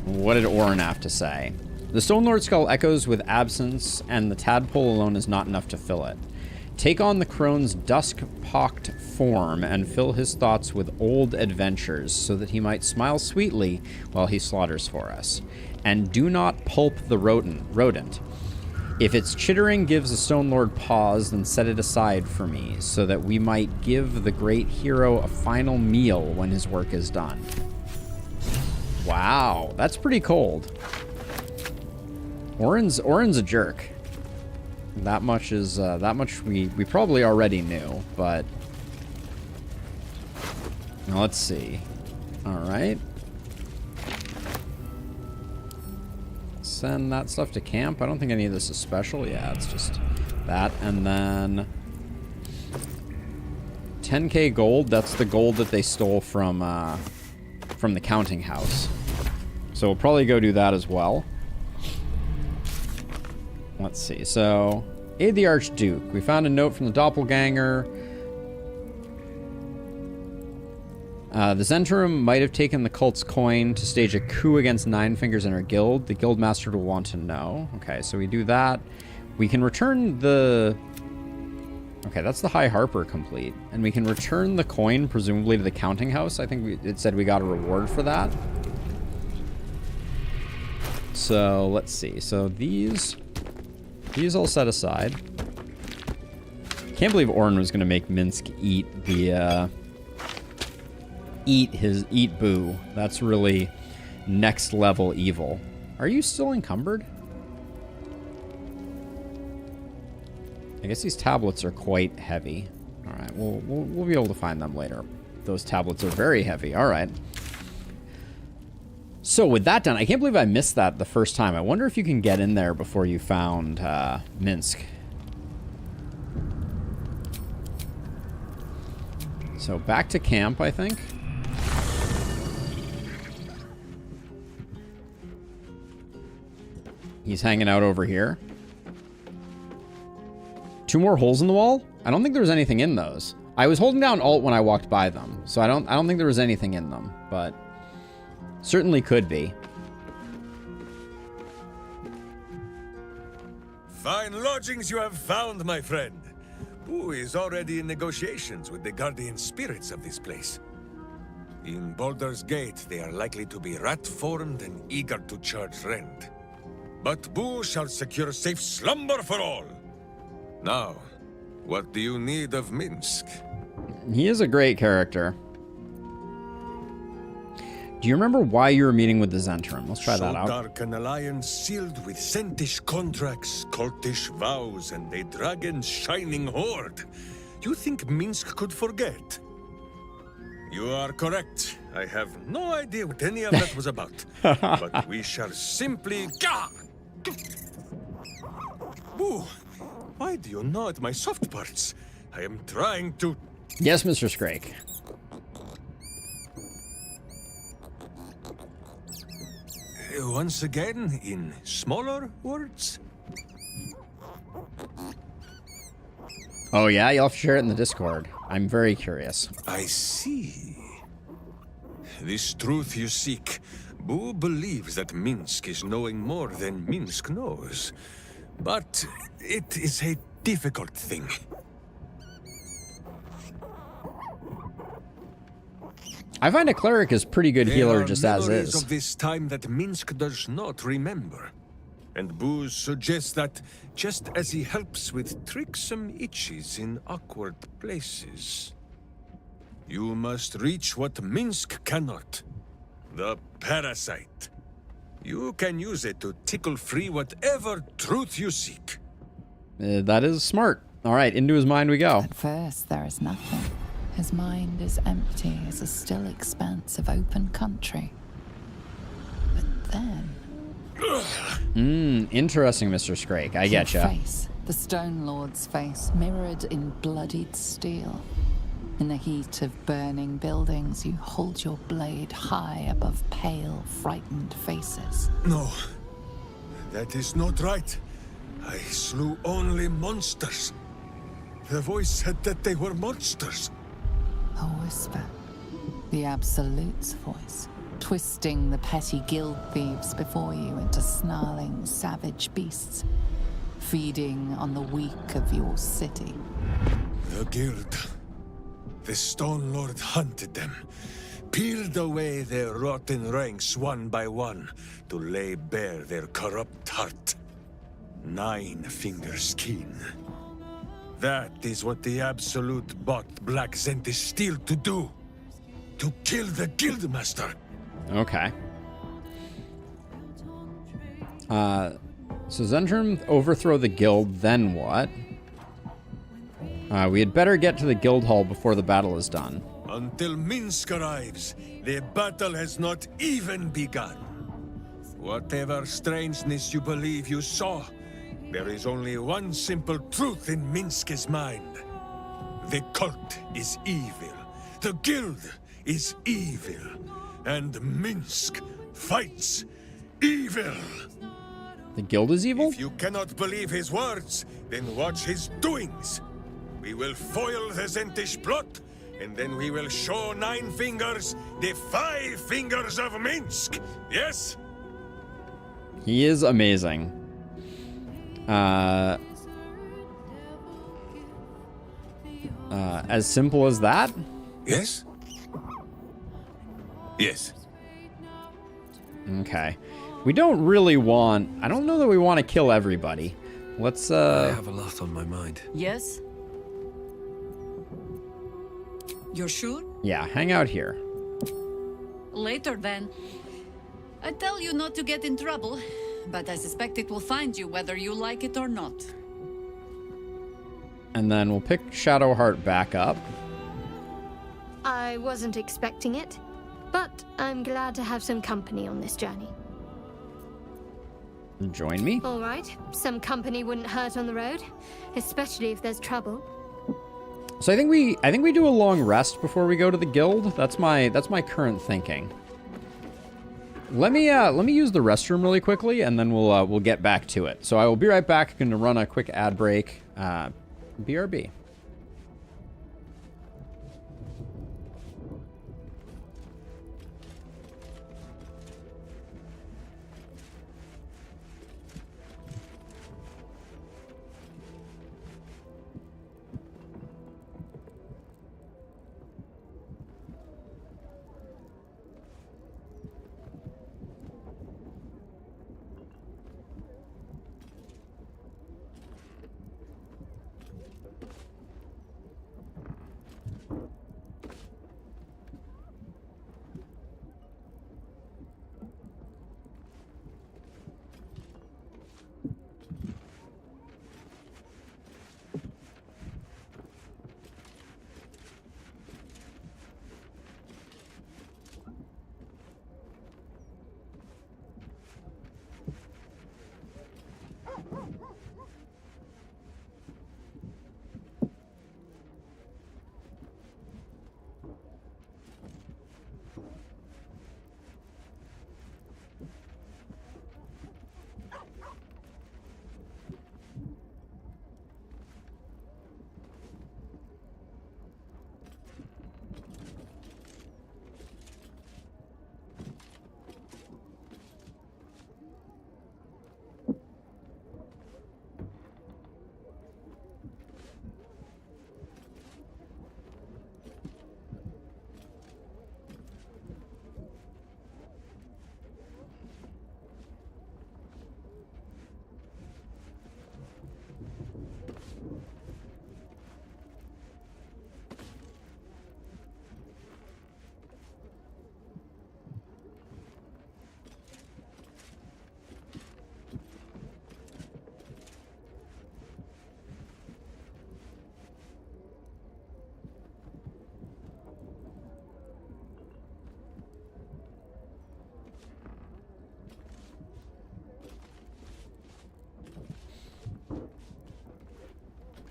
What did Orin have to say? The Stone Lord skull echoes with absence, and the tadpole alone is not enough to fill it. Take on the crone's dusk-pocked form and fill his thoughts with old adventures, so that he might smile sweetly while he slaughters for us. And do not pulp the rodent. If its chittering gives the Stone Lord pause, then set it aside for me, so that we might give the great hero a final meal when his work is done. Wow, that's pretty cold. Orin's a jerk. That much is that much we probably already knew, but now let's see. All right, send that stuff to camp. I don't think any of this is special. Yeah, it's just that, and then 10k gold. That's the gold that they stole from the counting house. So we'll probably go do that as well. Let's see. So, aid the Archduke. We found a note from the doppelganger. The Zentrum might have taken the cult's coin to stage a coup against Nine Fingers and her guild. The guild master will want to know. Okay, so we do that. We can return the... Okay, that's the High Harper complete. And we can return the coin, presumably, to the counting house. I think it said we got a reward for that. So, let's see. So, these all set aside. Can't believe Orin was going to make Minsk eat the... Eat Boo. That's really next level evil. Are you still encumbered? I guess these tablets are quite heavy. All right, we'll be able to find them later. Those tablets are very heavy. All right. So with that done, I can't believe I missed that the first time. I wonder if you can get in there before you found Minsk. So back to camp, I think. He's hanging out over here. 2 more holes in the wall? I don't think there was anything in those. I was holding down Alt when I walked by them, so I don't think there was anything in them, but certainly could be. Fine lodgings you have found, my friend. Who is already in negotiations with the guardian spirits of this place? In Baldur's Gate, they are likely to be rat-formed and eager to charge rent. But Boo shall secure safe slumber for all. Now, what do you need of Minsk? He is a great character. Do you remember why you were meeting with the Zentrum? Let's try that out. So dark an alliance sealed with Sentish contracts, cultish vows, and a dragon's shining horde. You think Minsk could forget? You are correct. I have no idea what any of that was about. But we shall simply... Boo! Why do you gnaw at my soft parts? I am trying to... Yes, Mr. Scrake. Once again, in smaller words? Oh yeah? You'll have to share it in the Discord. I'm very curious. I see. This truth you seek. Boo believes that Minsk is knowing more than Minsk knows. But it is a difficult thing. I find a cleric is pretty good healer just as memories is. Of this time that Minsk does not remember. And Boo suggests that just as he helps with tricksome itches in awkward places, you must reach what Minsk cannot. The parasite. You can use it to tickle free whatever truth you seek. That is smart. All right, into his mind we go. At first, there is nothing. His mind is empty as a still expanse of open country. But then... Interesting, Mr. Scrake. I getcha. Your face, the Stone Lord's face, mirrored in bloodied steel. In the heat of burning buildings, you hold your blade high above pale, frightened faces. No, that is not right. I slew only monsters. The voice said that they were monsters. A whisper. The Absolute's voice, twisting the petty guild thieves before you into snarling, savage beasts, feeding on the weak of your city. The guild. The Stone Lord hunted them, peeled away their rotten ranks one by one to lay bare their corrupt heart. 9 fingers keen. That is what the Absolute bought Black Zentish Steel to do. To kill the Guildmaster. Okay. So Zentrum overthrow the guild, then what? We had better get to the guild hall before the battle is done. Until Minsk arrives, the battle has not even begun. Whatever strangeness you believe you saw, there is only one simple truth in Minsk's mind. The cult is evil. The guild is evil. And Minsk fights evil. The guild is evil? If you cannot believe his words, then watch his doings. We will foil the Zentish plot and then we will show Nine Fingers the 5 fingers of Minsk. Yes? He is amazing. As simple as that? Yes? Yes. Okay. We don't really want... I don't know that we want to kill everybody. Let's, I have a lot on my mind. Yes? You're sure? Yeah, hang out here. Later, then. I tell you not to get in trouble, but I suspect it will find you whether you like it or not. And then we'll pick Shadowheart back up. I wasn't expecting it, but I'm glad to have some company on this journey. Join me. All right, some company wouldn't hurt on the road, especially if there's trouble. So I think we do a long rest before we go to the guild. That's my current thinking. Let me use the restroom really quickly, and then we'll get back to it. So I will be right back. Going to run a quick ad break. BRB.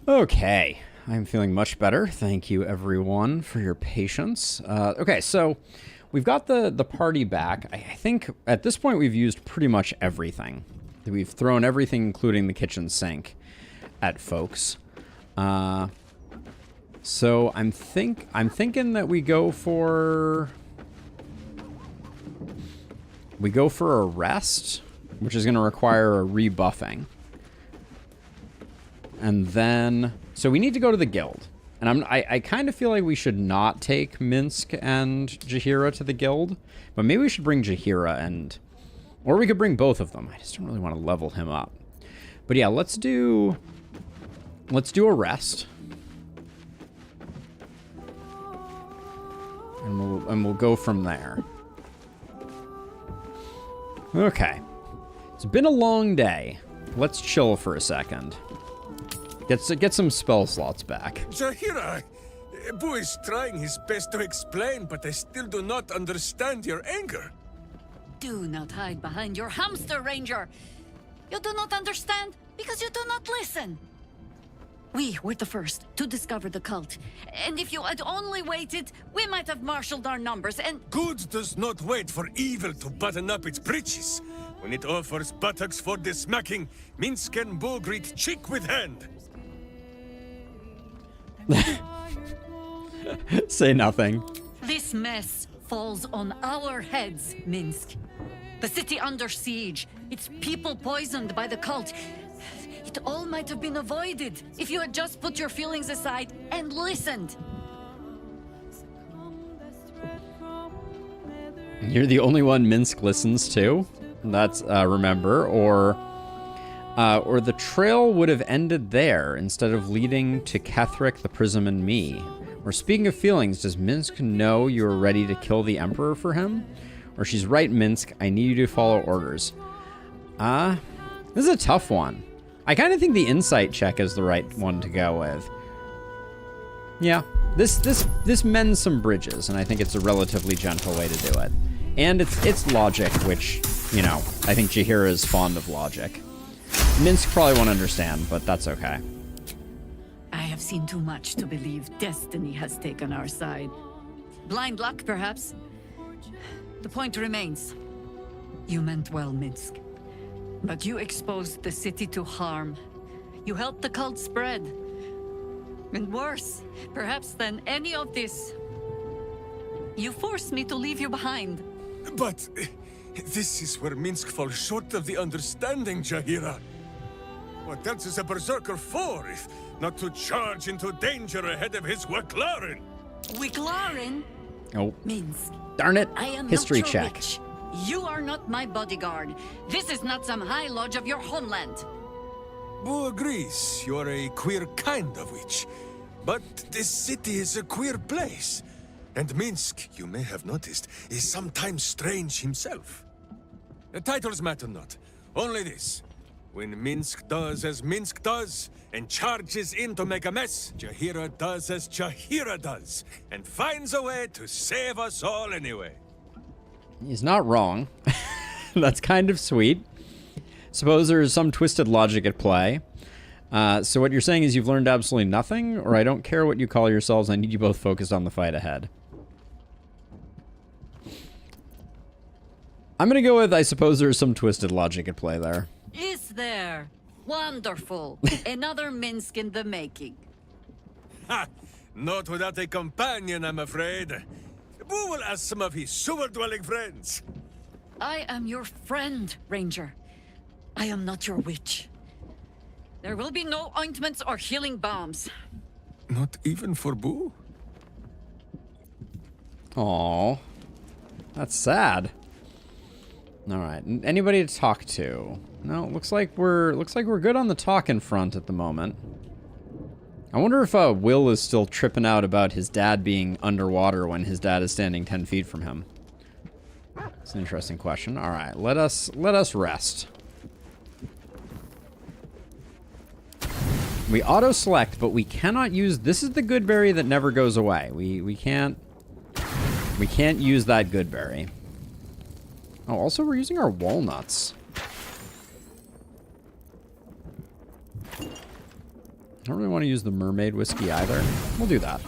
Okay, I'm feeling much better. Thank you, everyone, for your patience. Okay, so we've got the party back. I think at this point we've used pretty much everything. We've thrown everything, including the kitchen sink, at folks. So I'm thinking that we go for a rest, which is going to require a rebuffing. And then, so we need to go to the guild. And I kind of feel like we should not take Minsk and Jaheira to the guild. But maybe we should bring Jaheira and... Or we could bring both of them. I just don't really want to level him up. But yeah, let's do a rest. And we'll go from there. Okay. It's been a long day. Let's chill for a second. Get some spell slots back. Jaheira, Boo is trying his best to explain, but I still do not understand your anger. Do not hide behind your hamster, Ranger. You do not understand because you do not listen. We were the first to discover the cult. And if you had only waited, we might have marshaled our numbers and... Good does not wait for evil to button up its breeches. When it offers buttocks for the smacking, Minsk and Boo greet cheek with hand. Say nothing. This mess falls on our heads, Minsk. The city under siege, its people poisoned by the cult. It all might have been avoided if you had just put your feelings aside and listened. You're the only one Minsk listens to. That's remember, or the trail would have ended there instead of leading to Ketheric, the Prism, and me. Or speaking of feelings, does Minsk know you are ready to kill the Emperor for him? Or she's right, Minsk, I need you to follow orders. This is a tough one. I kind of think the insight check is the right one to go with. Yeah, this mends some bridges, and I think it's a relatively gentle way to do it. And it's logic, which, you know, I think Jaheira is fond of logic. Minsk probably won't understand, but that's okay. I have seen too much to believe destiny has taken our side. Blind luck, perhaps. The point remains. You meant well, Minsk. But you exposed the city to harm. You helped the cult spread. And worse, perhaps than any of this, you forced me to leave you behind. But this is where Minsk falls short of the understanding, Jaheira. What else is a berserker for, if not to charge into danger ahead of his Wicklaren? Wicklaren? Oh. Minsk. Darn it. I am History not your check. witch. You are not my bodyguard. This is not some high lodge of your homeland. Boo agrees you're a queer kind of witch. But this city is a queer place. And Minsk, you may have noticed, is sometimes strange himself. The titles matter not. Only this. When Minsk does as Minsk does, and charges in to make a mess, Jaheira does as Jaheira does, and finds a way to save us all anyway. He's not wrong. That's kind of sweet. Suppose there is some twisted logic at play. So what you're saying is you've learned absolutely nothing, or I don't care what you call yourselves, I need you both focused on the fight ahead. I'm gonna go with, I suppose there's some twisted logic at play there. Is there? Wonderful. Another Minsk in the making. Ha! Not without a companion, I'm afraid. Boo will ask some of his sewer-dwelling friends. I am your friend, Ranger. I am not your witch. There will be no ointments or healing balms. Not even for Boo? Aww. That's sad. Alright, anybody to talk to? No, looks like we're good on the talking front at the moment. I wonder if Will is still tripping out about his dad being underwater when his dad is standing 10 feet from him. It's an interesting question. Alright, let us rest. We auto-select, but we cannot use... This is the good berry that never goes away. We can't use that good berry. Oh, also we're using our walnuts. I don't really want to use the mermaid whiskey either. We'll do that.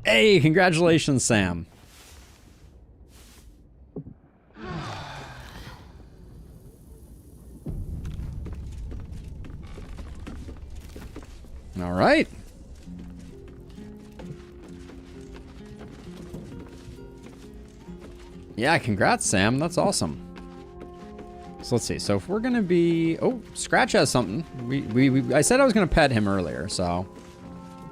Hey, congratulations, Sam. All right. Yeah, congrats, Sam. That's awesome. So let's see. So if we're gonna be... Oh, Scratch has something. I said I was gonna pet him earlier, so...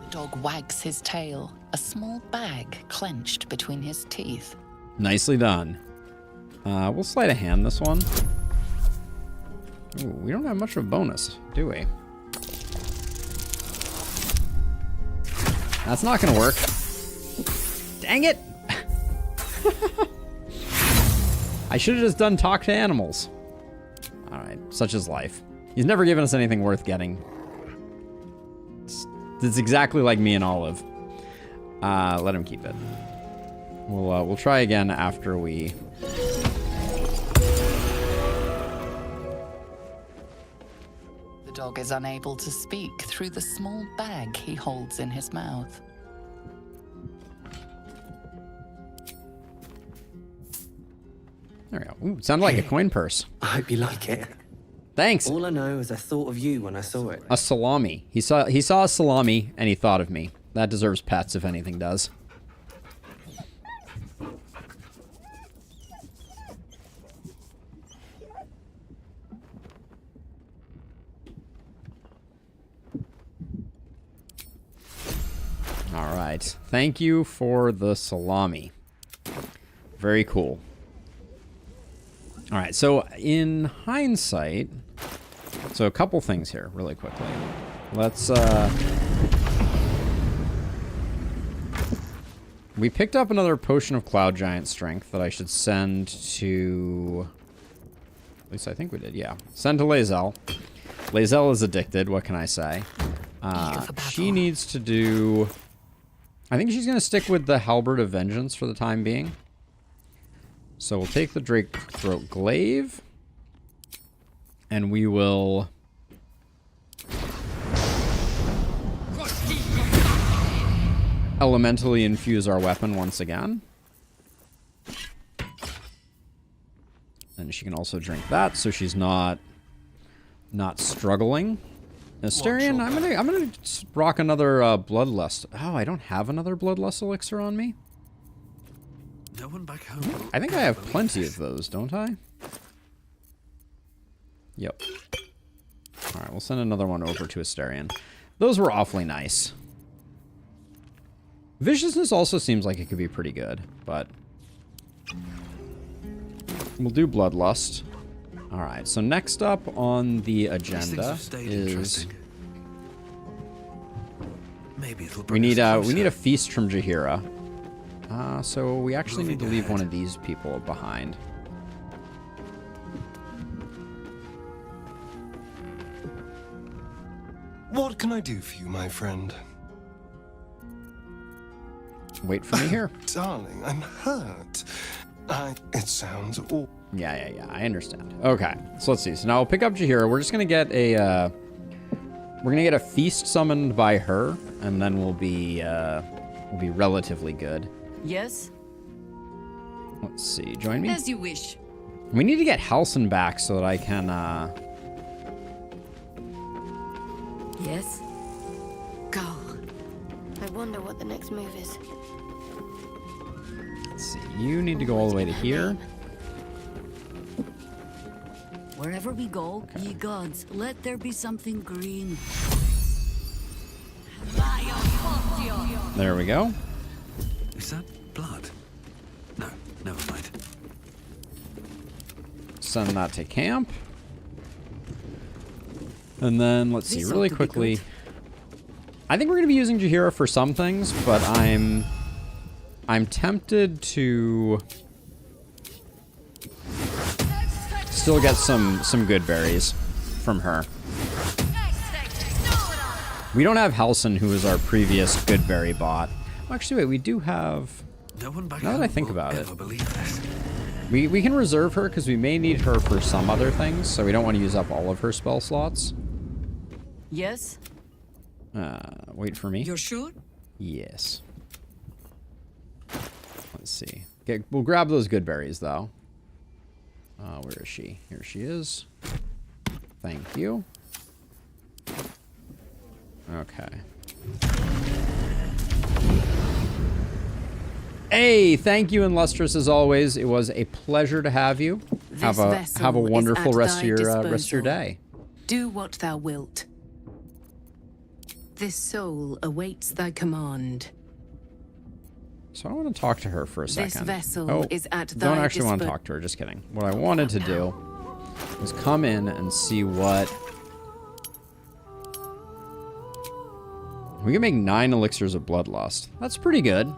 The dog wags his tail, a small bag clenched between his teeth. Nicely done. We'll sleight of hand this one. Ooh, we don't have much of a bonus, do we? That's not gonna work. Dang it! I should have just done talk to animals. Alright, such is life. He's never given us anything worth getting. It's exactly like me and Olive. Let him keep it. We'll try again after we... The dog is unable to speak through the small bag he holds in his mouth. There we go. Ooh, sounded like a coin purse. I hope you like it. Thanks. All I know is I thought of you when I saw it. A salami. He saw a salami and he thought of me. That deserves pets if anything does. All right. Thank you for the salami. Very cool. All right. So in hindsight, so a couple things here really quickly. Let's we picked up another potion of Cloud Giant Strength that I should send to, at least I think we did, yeah. Send to Lae'zel. Lae'zel is addicted, what can I say? She needs to do, I think she's going to stick with the Halberd of Vengeance for the time being. So we'll take the Drake Throat Glaive, and we will elementally infuse our weapon once again. And she can also drink that, so she's not struggling. Asterion, I'm gonna rock another Bloodlust. Oh, I don't have another Bloodlust elixir on me. No one back home. I think I have plenty of those, don't I? Yep. All right, we'll send another one over to Asterion. Those were awfully nice. Viciousness also seems like it could be pretty good, but we'll do Bloodlust. All right, so next up on the agenda is maybe we need a feast from Jaheira. So we actually need to leave one of these people behind. What can I do for you, my friend? Wait for me here. Darling, I'm hurt. It sounds awful. Yeah, I understand. Okay, so let's see. So now I'll pick up Jaheira. We're just gonna get a feast summoned by her, and then we'll be relatively good. Yes. Let's see. Join me. As you wish. We need to get Halsin back so that I can. Yes. Go. I wonder what the next move is. Let's see. You need to go all the way to here. Wherever we go, ye gods, let there be something green. There we go. Is that blood? No, never mind. Send that to camp. And then, let's see, really quickly. I think we're going to be using Jaheira for some things, but I'm tempted to still get some good berries from her. We don't have Halsin, who was our previous good berry bot. Actually, wait, we do have... No one back now that I think home about will it, ever believe this. we can reserve her because we may need her for some other things, so we don't want to use up all of her spell slots. Yes. Wait for me. You're sure? Yes. Let's see. Okay, we'll grab those good berries, though. Where is she? Here she is. Thank you. Okay. Hey, thank you, Illustrious, as always. It was a pleasure to have you. Have a wonderful rest of your day. Do what thou wilt. This soul awaits thy command. So I want to talk to her for a second. This vessel is at thy don't actually want to talk to her, just kidding. What I wanted to do was come in and see what... We can make 9 elixirs of bloodlust. That's pretty good.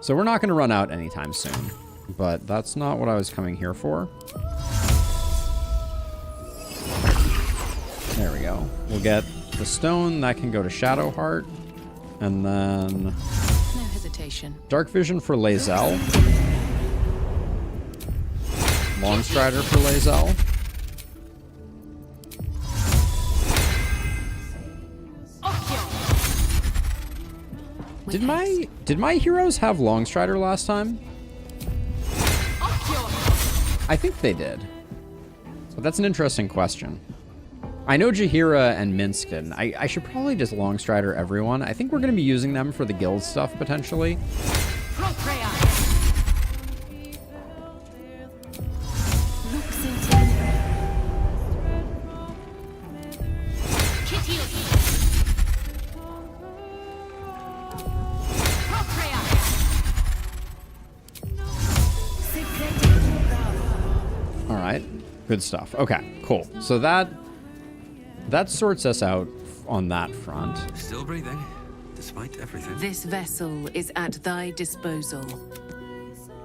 So we're not going to run out anytime soon. But that's not what I was coming here for. There we go. We'll get the stone. That can go to Shadowheart. And then... No hesitation. Dark Vision for Lae'zel. Longstrider for Lae'zel. Did my heroes have Longstrider last time? I think they did. But that's an interesting question. I know Jaheira and Minsk didn't. I should probably just Longstrider everyone. I think we're going to be using them for the guild stuff, potentially. All right. Good stuff. Okay, cool. So that sorts us out on that front. Still breathing, despite everything. This vessel is at thy disposal.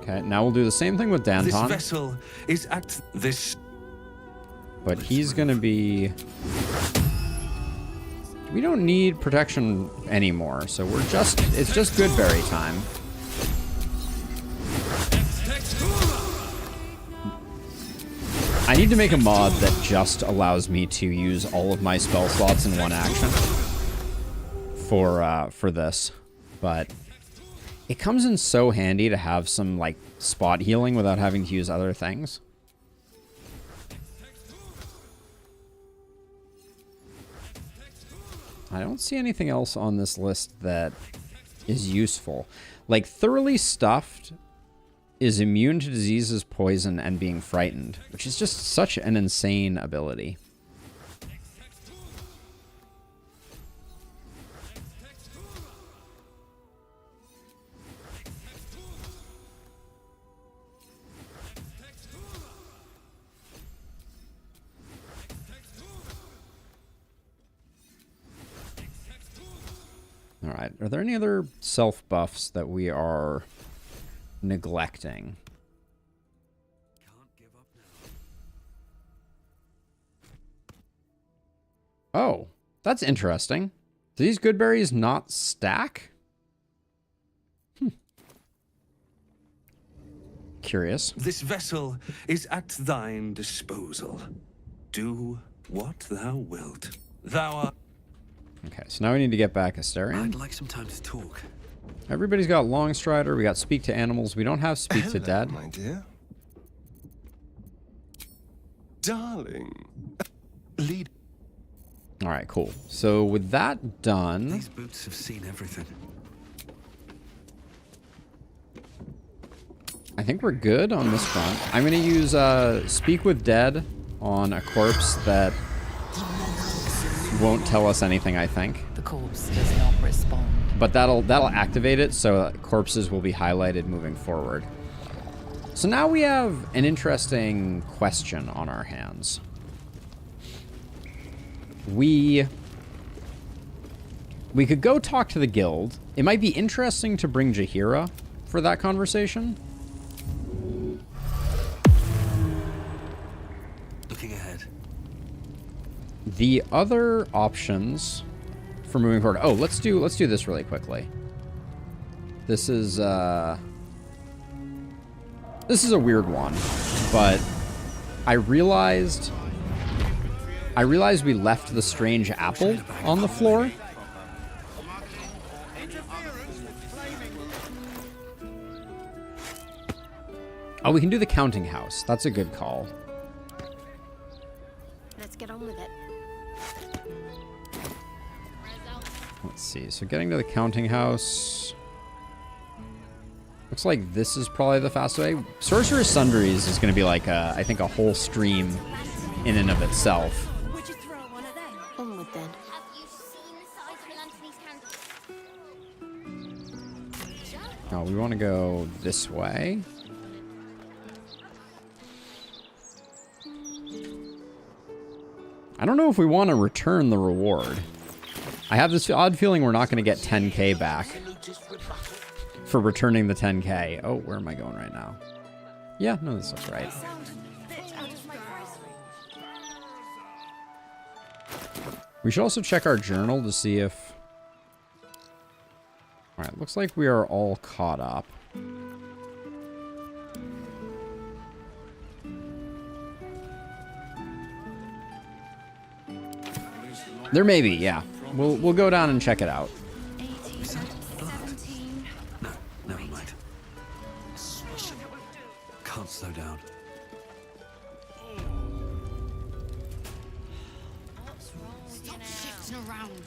Okay, now we'll do the same thing with Danton. This vessel is at this. But he's gonna be. We don't need protection anymore, so it's just Goodberry time. I need to make a mod that just allows me to use all of my spell slots in one action for this, but it comes in so handy to have some like spot healing without having to use other things. I don't see anything else on this list that is useful. Like, Thoroughly Stuffed is immune to diseases, poison, and being frightened, which is just such an insane ability. All right, are there any other self buffs that we are neglecting? Oh, that's interesting. Do these good berries not stack? Curious. This vessel is at thine disposal. Do what thou wilt. Thou art. Okay, so now we need to get back Asterion. I'd like some time to talk. Everybody's got Longstrider. We got Speak to Animals. We don't have Speak to Dead. My dear. Darling. Lead. All right, cool. So with that done, these boots have seen everything. I think we're good on this front. I'm gonna use Speak with Dead on a corpse that won't tell us anything, I think. The corpse does not respond. But that'll activate it, so corpses will be highlighted moving forward. So now we have an interesting question on our hands. We could go talk to the guild. It might be interesting to bring Jaheira for that conversation. Looking ahead. The other options for moving forward. Oh, let's do this really quickly. This is a weird one, but I realized we left the strange apple on the floor. Oh, we can do the counting house. That's a good call. Let's get on with it. Let's see. So getting to the counting house. Looks like this is probably the fast way. Sorcerer's Sundries is going to be like I think a whole stream in and of itself. Would you throw one of them? Onward then. Oh, we want to go this way. I don't know if we want to return the reward. I have this odd feeling we're not going to get 10k back for returning the 10k. Oh, where am I going right now? Yeah, no, this looks right. We should also check our journal to see if... Alright, looks like we are all caught up. There may be, yeah. We'll go down and check it out. No, never mind. Can't slow down. down.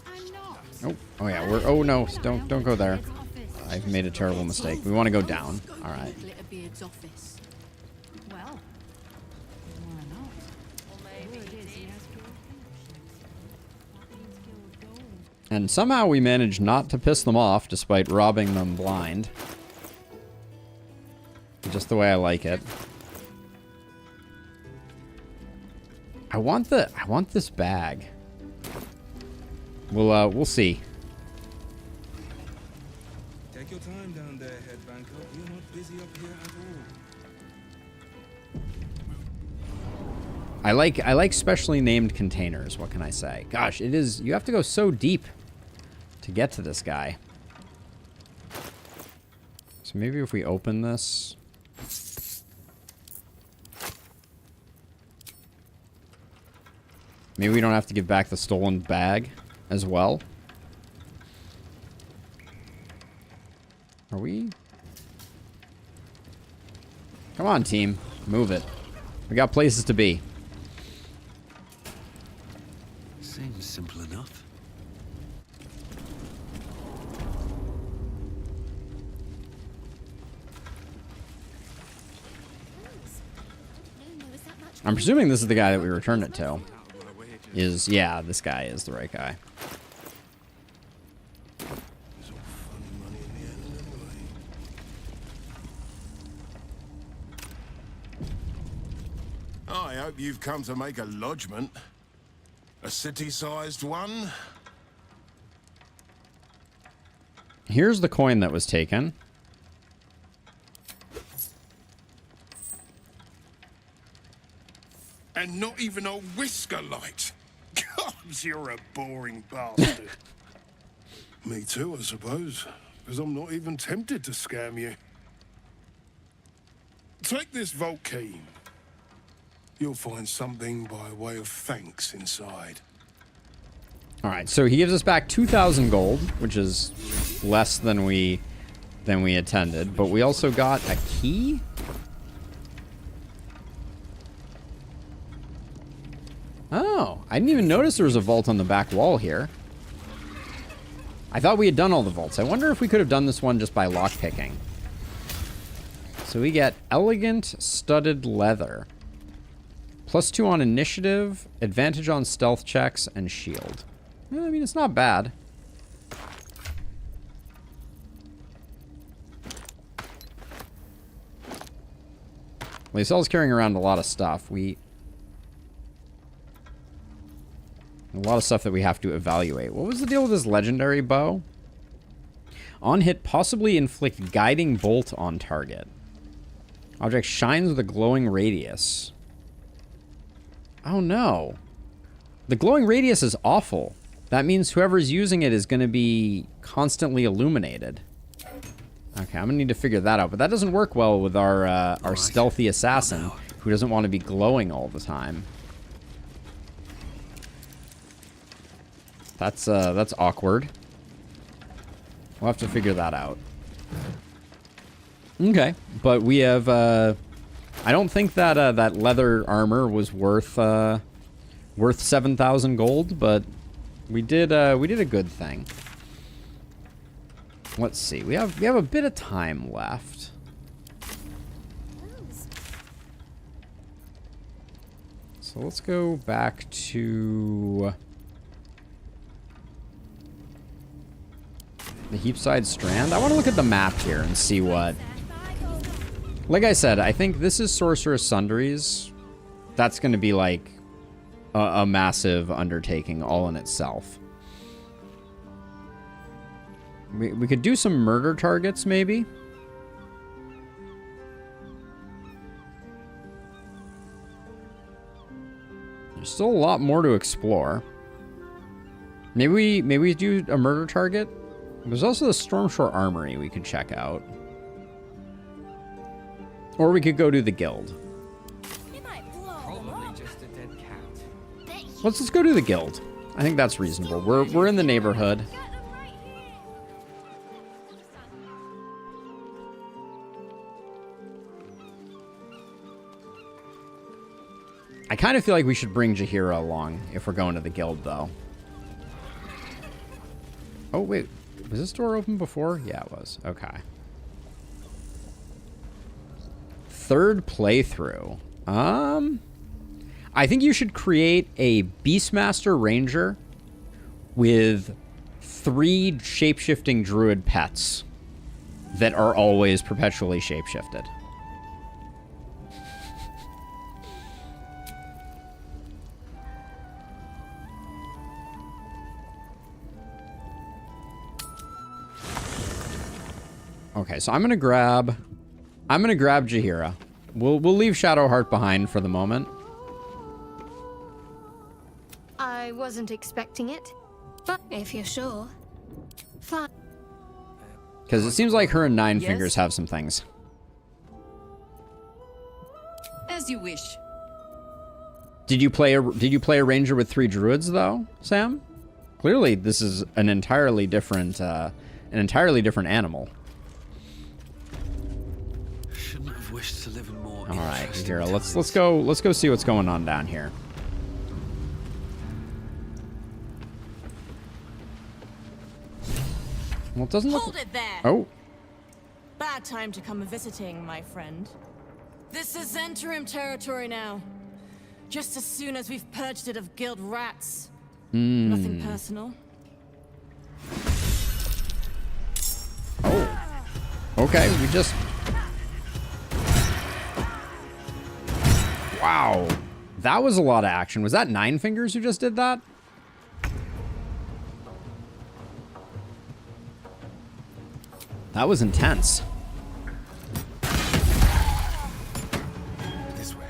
I'm not. Oh, oh yeah, we're. Oh no, don't go there. I've made a terrible mistake. We want to go down. All right. Glitterbeard's office. Well, why not? And somehow we managed not to piss them off, despite robbing them blind. Just the way I like it. I want this bag. We'll see. Take your time down there, Headbanker. You're not busy up here at all. I like specially named containers, what can I say? Gosh, it is, you have to go so deep to get to this guy. So maybe if we open this. Maybe we don't have to give back the stolen bag as well. Are we? Come on, team. Move it. We got places to be. Seems simple enough. I'm presuming this is the guy that we returned it to. Yeah, this guy is the right guy. I hope you've come to make a lodgment. A city-sized one? Here's the coin that was taken. And not even a whisker light. God, you're a boring bastard. Me too, I suppose. Because I'm not even tempted to scam you. Take this vault key. You'll find something by way of thanks inside. All right, so he gives us back 2,000 gold, which is less than we intended, but we also got a key. Oh, I didn't even notice there was a vault on the back wall here. I thought we had done all the vaults. I wonder if we could have done this one just by lockpicking. So we get elegant studded leather. +2 on initiative, advantage on stealth checks, and shield. I mean, it's not bad. Lysel's carrying around a lot of stuff. A lot of stuff that we have to evaluate. What was the deal with this legendary bow? On hit, possibly inflict guiding bolt on target. Object shines with a glowing radius. Oh no. The glowing radius is awful. That means whoever's using it is going to be constantly illuminated. Okay, I'm going to need to figure that out. But that doesn't work well with our stealthy assassin who doesn't want to be glowing all the time. That's awkward. We'll have to figure that out. Okay, but we have. I don't think that that leather armor was worth 7,000 gold, but we did a good thing. Let's see. We have a bit of time left. So let's go back to the Heapside Strand. I want to look at the map here and see what... Like I said, I think this is Sorcerous Sundries. That's going to be like a massive undertaking all in itself. We could do some murder targets, maybe. There's still a lot more to explore. Maybe we do a murder target. There's also the Stormshore Armory we could check out. Or we could go to the guild. Probably just a dead cat. Let's go to the guild. I think that's reasonable. We're in the neighborhood. I kind of feel like we should bring Jaheira along if we're going to the guild, though. Oh, wait. Was this door open before? Yeah, it was. Okay. Third playthrough. I think you should create a Beastmaster Ranger with 3 shapeshifting druid pets that are always perpetually shapeshifted. Okay, so I'm gonna grab Jaheira. We'll leave Shadowheart behind for the moment. I wasn't expecting it, but if you're sure, fine. Because it seems like her and Nine Yes? Fingers have some things. As you wish. Did you play a ranger with 3 druids though, Sam? Clearly, this is an entirely different animal. Shouldn't have wished to live in more. All right, Jaheira, let's go see what's going on down here. Well, it doesn't look. Hold it there. Oh. Bad time to come visiting, my friend. This is Zhentarim territory now. Just as soon as we've purged it of guild rats. Nothing personal. Oh. Okay, we just. Wow. That was a lot of action. Was that Nine Fingers who just did that? That was intense. This way.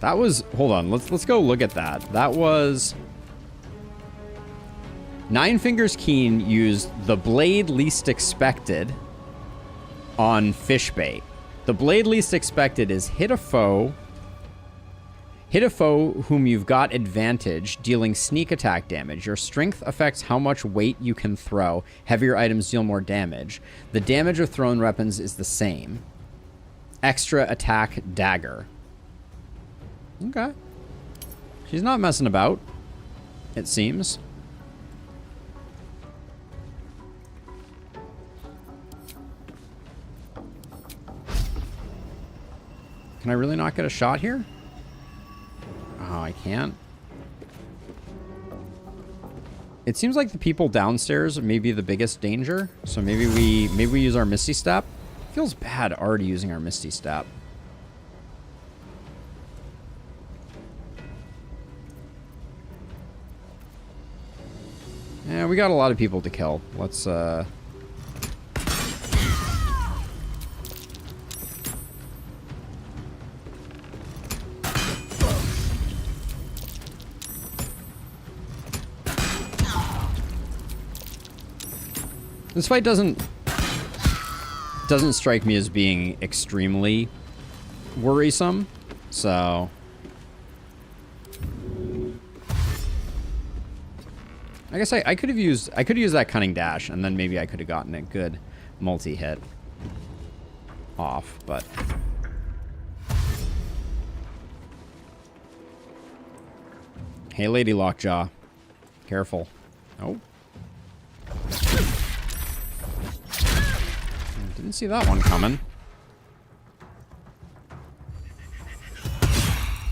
That was, hold on, let's go look at that. That was Nine Fingers Keen used the blade least expected on Fishbait. The blade least expected is hit a foe whom you've got advantage, dealing sneak attack damage. Your strength affects how much weight you can throw. Heavier items deal more damage. The damage of thrown weapons is the same. Extra attack dagger. Okay. She's not messing about, it seems. Can I really not get a shot here? Oh, I can't. It seems like the people downstairs may be the biggest danger, so maybe we use our Misty Step. Feels bad already using our Misty Step. Yeah, we got a lot of people to kill. Let's This fight doesn't strike me as being extremely worrisome, so I guess I could have used that cunning dash, and then maybe I could have gotten a good multi-hit off, but hey, Lady Lockjaw, careful. Oh. Didn't see that one coming.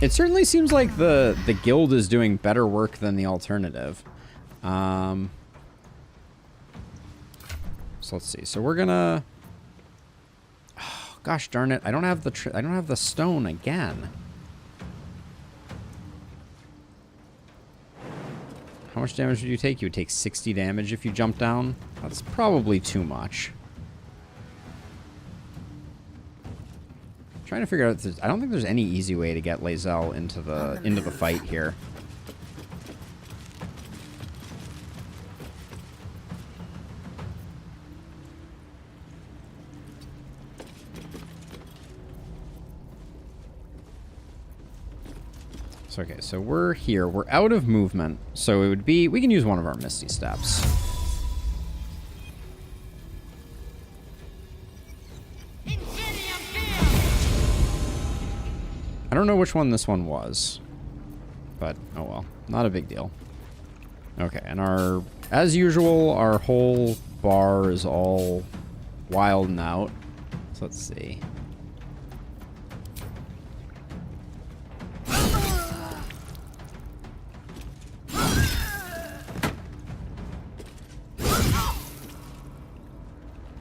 It certainly seems like the guild is doing better work than the alternative. So let's see. So we're gonna. Oh, gosh darn it! I don't have the stone again. How much damage would you take? You would take 60 damage if you jump down. That's probably too much. Trying to figure out if there's, I don't think there's any easy way to get Lae'zel into the fight here. So okay, so we're here. We're out of movement, so it would be we can use one of our Misty Steps. I don't know which one this one was, but oh well, not a big deal. Okay, and our, as usual, our whole bar is all wild and out. So let's see.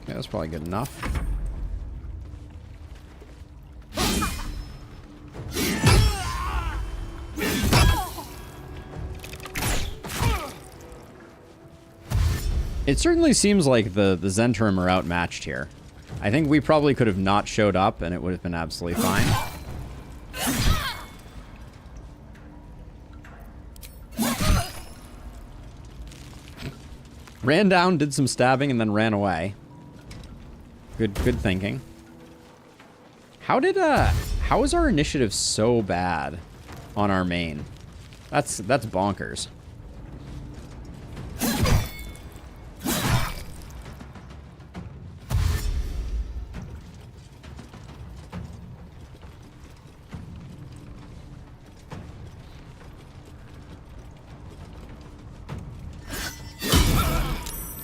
Okay, that's probably good enough. It certainly seems like the Zhentarim are outmatched here. I think we probably could have not showed up and it would have been absolutely fine. Ran down, did some stabbing, and then ran away. Good thinking. How is our initiative so bad on our main? That's bonkers.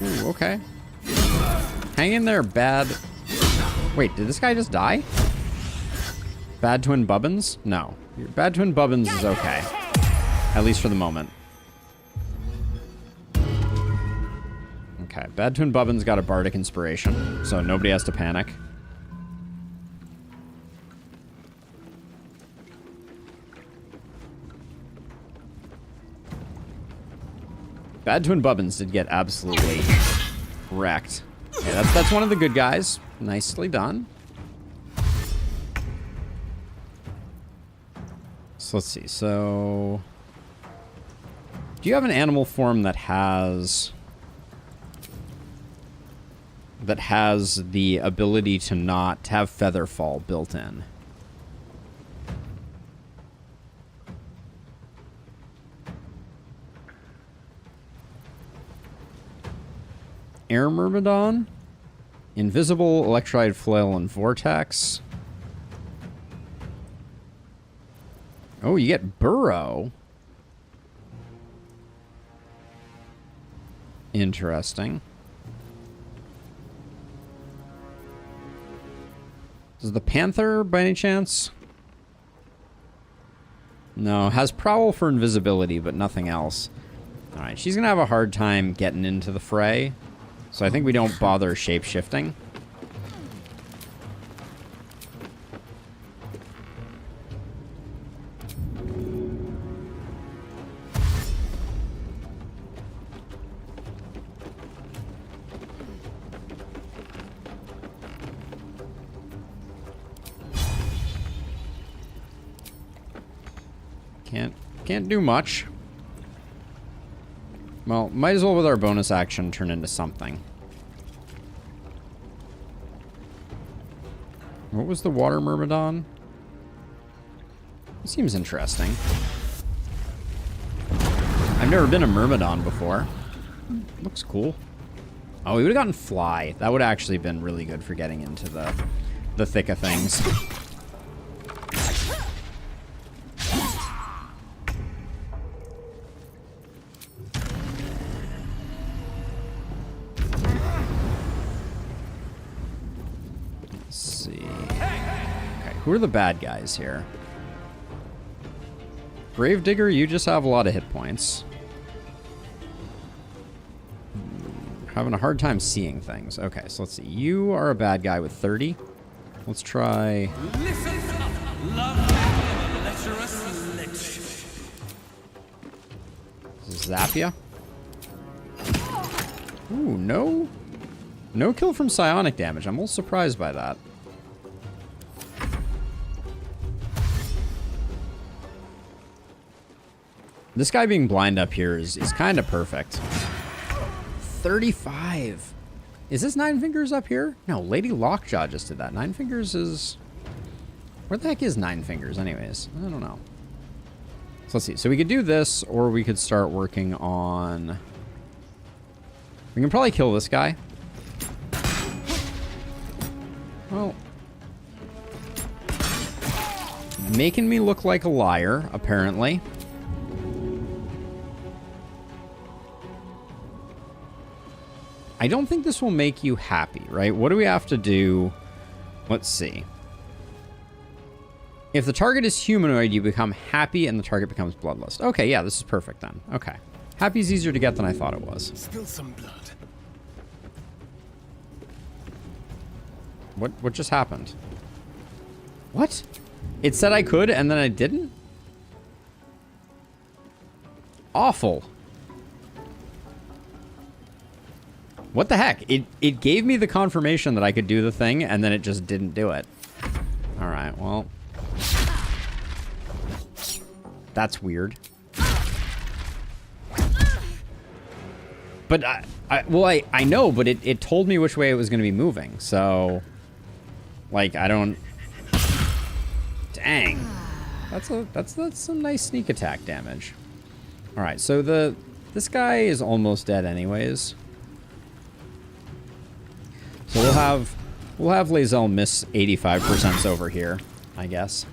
Ooh, okay. Hang in there, bad... Wait, did this guy just die? Bad Twin Bubbins? No. Bad Twin Bubbins is okay. At least for the moment. Okay, Bad Twin Bubbins got a Bardic Inspiration, so nobody has to panic. Bad Twin Bubbins did get absolutely wrecked. Okay, that's one of the good guys. Nicely done. So let's see. So, do you have an animal form that has the ability to not have feather fall built in? Air Myrmidon, Invisible, Electride Flail, and Vortex. Oh, you get Burrow. Interesting. Does the Panther, by any chance? No, has Prowl for invisibility, but nothing else. Alright, she's gonna have a hard time getting into the fray. So I think we don't bother shape-shifting. Can't do much. Well, might as well with our bonus action turn into something. What was the water Myrmidon? It seems interesting. I've never been a Myrmidon before. Looks cool. Oh, we would have gotten Fly. That would have actually been really good for getting into the thick of things. Who are the bad guys here? Gravedigger, you just have a lot of hit points. Having a hard time seeing things. Okay, so let's see. You are a bad guy with 30. Let's try... Zapia. Ooh, no. No kill from psionic damage. I'm a little surprised by that. This guy being blind up here is kind of perfect. 35. Is this Nine Fingers up here? No, Lady Lockjaw just did that. Nine Fingers is... Where the heck is Nine Fingers anyways? I don't know. So let's see. So we could do this, or we could start working on... We can probably kill this guy. Well... Making me look like a liar, apparently. I don't think this will make you happy, right? What do we have to do? Let's see. If the target is humanoid, you become happy and the target becomes bloodlust. Okay, yeah, this is perfect then. Okay. Happy's easier to get than I thought it was. Spill some blood. What just happened? What? It said I could and then I didn't? Awful. What the heck? It gave me the confirmation that I could do the thing and then it just didn't do it. All right, well. That's weird. But I know, but it told me which way it was going to be moving. So, like, I don't. Dang, that's some nice sneak attack damage. All right, so this guy is almost dead anyways. So we'll have Lae'zel miss 85% over here, I guess.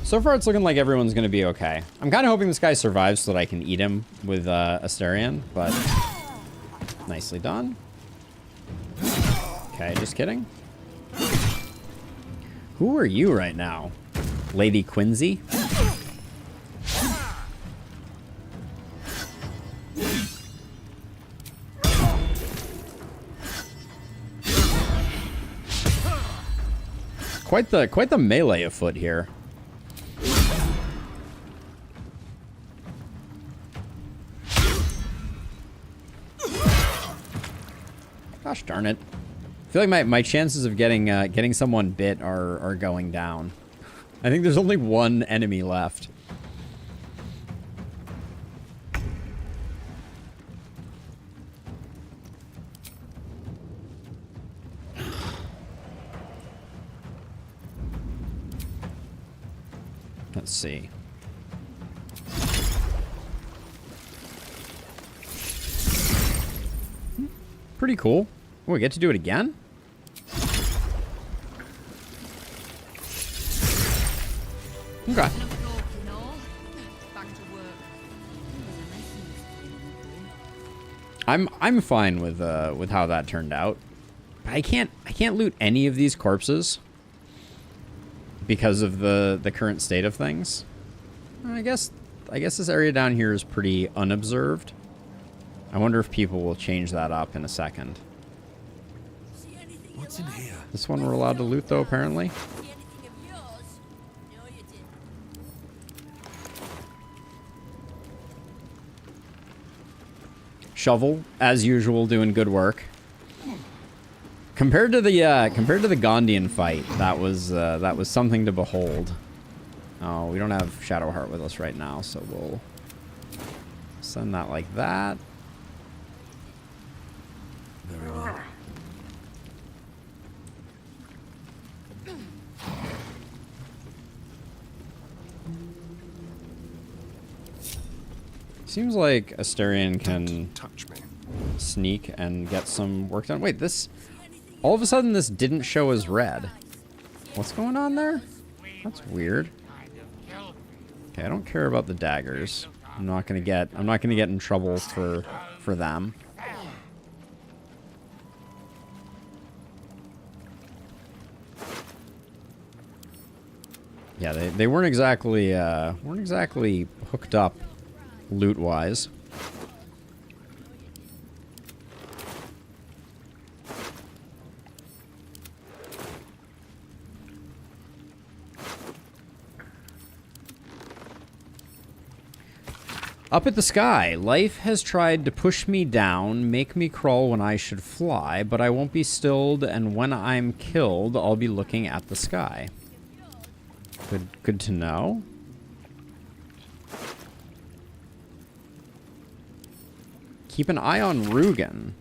So far, it's looking like everyone's going to be okay. I'm kind of hoping this guy survives so that I can eat him with Asterion, but nicely done. Okay, just kidding. Who are you right now? Lady Quincy? Quite the melee afoot here. Gosh darn it. I feel like my chances of getting someone bit are going down. I think there's only one enemy left. Let's see. Pretty cool. Oh, we get to do it again? Okay. I'm fine with how that turned out. But I can't loot any of these corpses because of the current state of things. I guess this area down here is pretty unobserved. I wonder if people will change that up in a second. What's in here? This one we're allowed to loot though, apparently. Shovel, as usual, doing good work. Compared to the Gondian fight, that was something to behold. Oh, we don't have Shadowheart with us right now, so we'll send that like that. Very well. Seems like Asterion can sneak and get some work done. Wait, this... All of a sudden, this didn't show as red. What's going on there? That's weird. Okay, I don't care about the daggers. I'm not gonna get in trouble for them. Yeah, they weren't exactly hooked up loot-wise. Up at the sky, life has tried to push me down, make me crawl when I should fly, but I won't be stilled, and when I'm killed, I'll be looking at the sky. Good to know. Keep an eye on Rugen.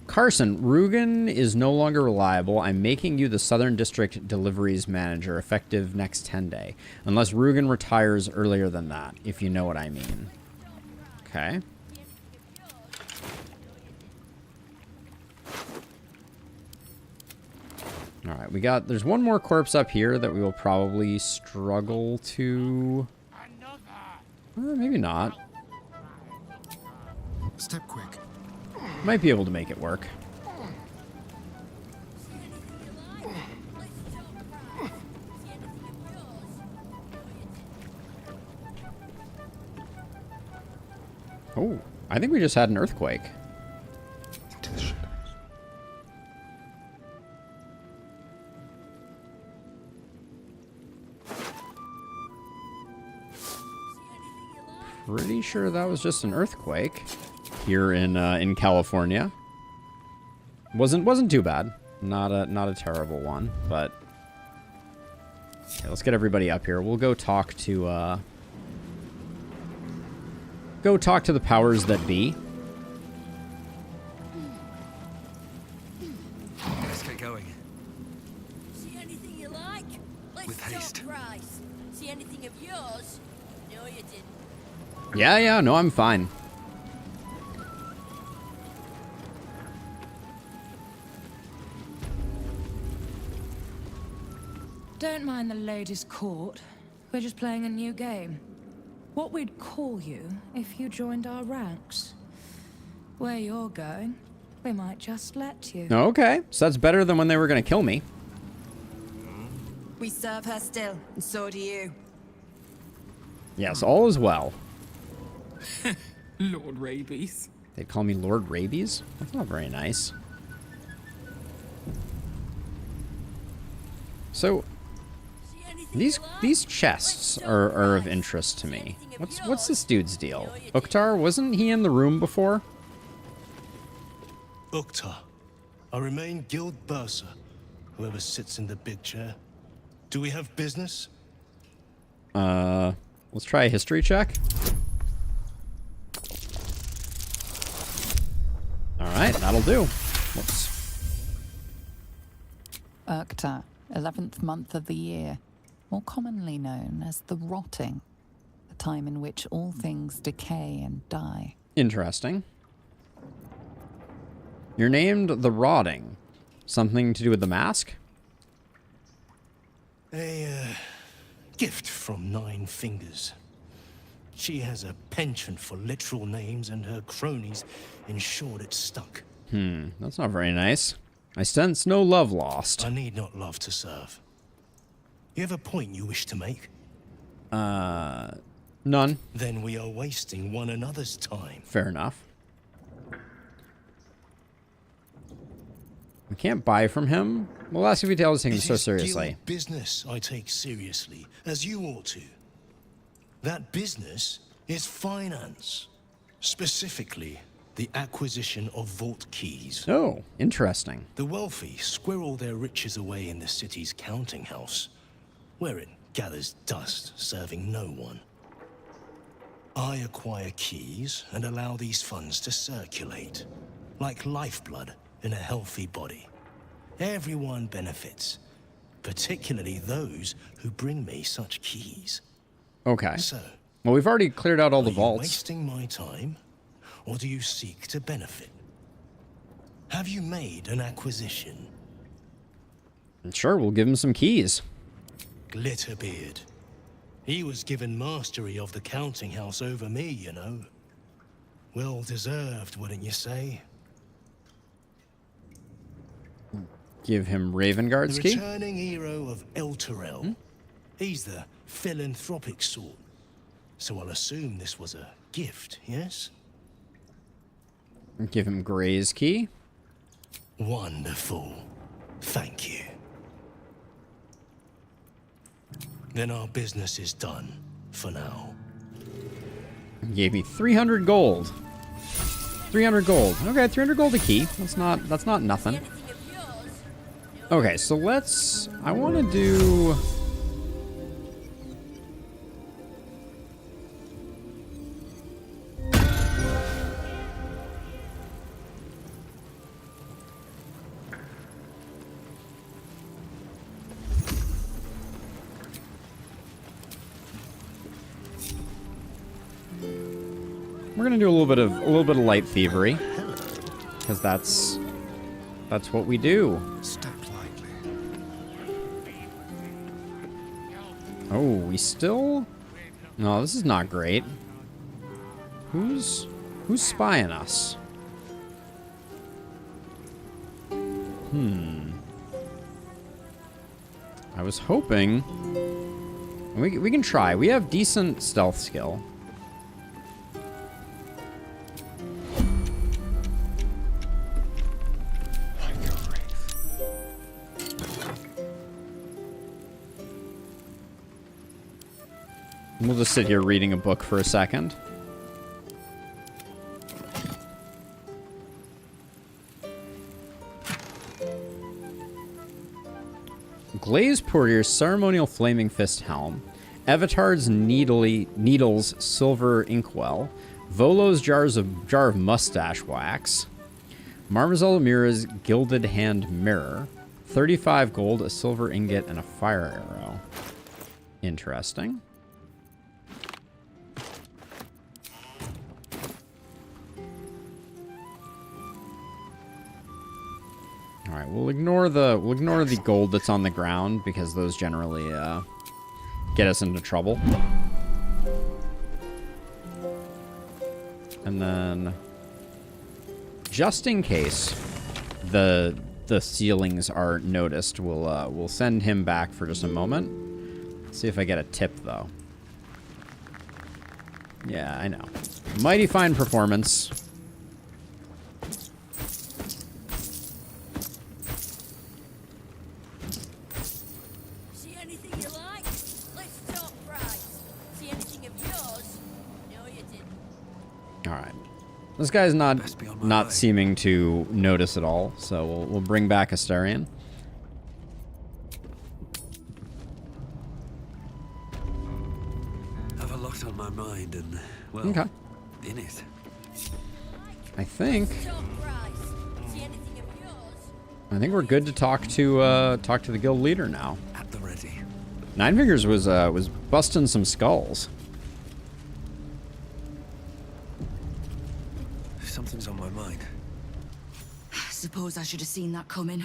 Carson, Rugen is no longer reliable. I'm making you the Southern District Deliveries Manager, effective next 10 day. Unless Rugen retires earlier than that, if you know what I mean. Okay. All right, there's one more corpse up here that we will probably struggle to... maybe not. Step quick. Might be able to make it work. Oh, I think we just had an earthquake. Pretty sure that was just an earthquake here in California. Wasn't too bad. Not a terrible one, but okay, let's get everybody up here. We'll go talk to the powers that be. Let's get going. See anything you like? Let's With haste. talk price. See anything of yours? No, you didn't. Yeah, no, I'm fine. Don't mind the ladies' court. We're just playing a new game. What we'd call you if you joined our ranks. Where you're going, we might just let you. Okay, so that's better than when they were going to kill me. We serve her still, and so do you. Yes, all is well. Lord Rabies. They'd call me Lord Rabies? That's not very nice. So, these chests are of interest to me. What's this dude's deal? Uktar, wasn't he in the room before? Uktar. I remain Guild Bursar, whoever sits in the big chair. Do we have business? Let's try a history check. Alright, that'll do. Whoops. Uktar, 11th month of the year, more commonly known as the Rotting, the time in which all things decay and die. Interesting. You're named the Rotting. Something to do with the mask? A gift from Nine Fingers. She has a penchant for literal names, and her cronies ensured it stuck. That's not very nice. I sense no love lost. I need not love to serve. You have a point you wish to make? None. Then we are wasting one another's time. Fair enough. We can't buy from him. We'll ask if he tells things so seriously. Business I take seriously, as you ought to. That business is finance. Specifically, the acquisition of vault keys. Oh, interesting. The wealthy squirrel their riches away in the city's counting house, where it gathers dust, serving no one. I acquire keys and allow these funds to circulate, like lifeblood in a healthy body. Everyone benefits, particularly those who bring me such keys. Okay. So, well, we've already cleared out all the vaults. Wasting my time, or do you seek to benefit? Have you made an acquisition? Sure, we'll give him some keys. Glitterbeard. He was given mastery of the counting house over me, you know. Well deserved, wouldn't you say? Give him Ravengard's The key. returning hero of Elturel. He's the philanthropic sort. So I'll assume this was a gift, yes? Give him Gray's key. Wonderful. Thank you. Then our business is done, for now. Gave me 300 gold. 300 gold. Okay, 300 gold a key. That's not nothing. Okay, so I want to do... We're gonna do a little bit of light thievery, because that's what we do. Step lightly. Oh, we still... No, this is not great. Who's spying us? I was hoping... We can try. We have decent stealth skill. We'll just sit here reading a book for a second. Glaze Portier's ceremonial flaming fist helm, Evitar's needles silver inkwell, Volo's jar of mustache wax, Marmazel Mira's gilded hand mirror, 35 gold, a silver ingot, and a fire arrow. Interesting. All right, we'll ignore the gold that's on the ground because those generally get us into trouble. And then, just in case the ceilings are noticed, we'll send him back for just a moment. See if I get a tip though. Yeah, I know. Mighty fine performance. This guy's not seeming to notice at all, so we'll bring back Astarion. Have a lot on my mind, and well, okay. In it. I think we're good to talk to the guild leader now. At the ready. Nine Fingers was busting some skulls. Something's on my mind. Suppose I should have seen that coming.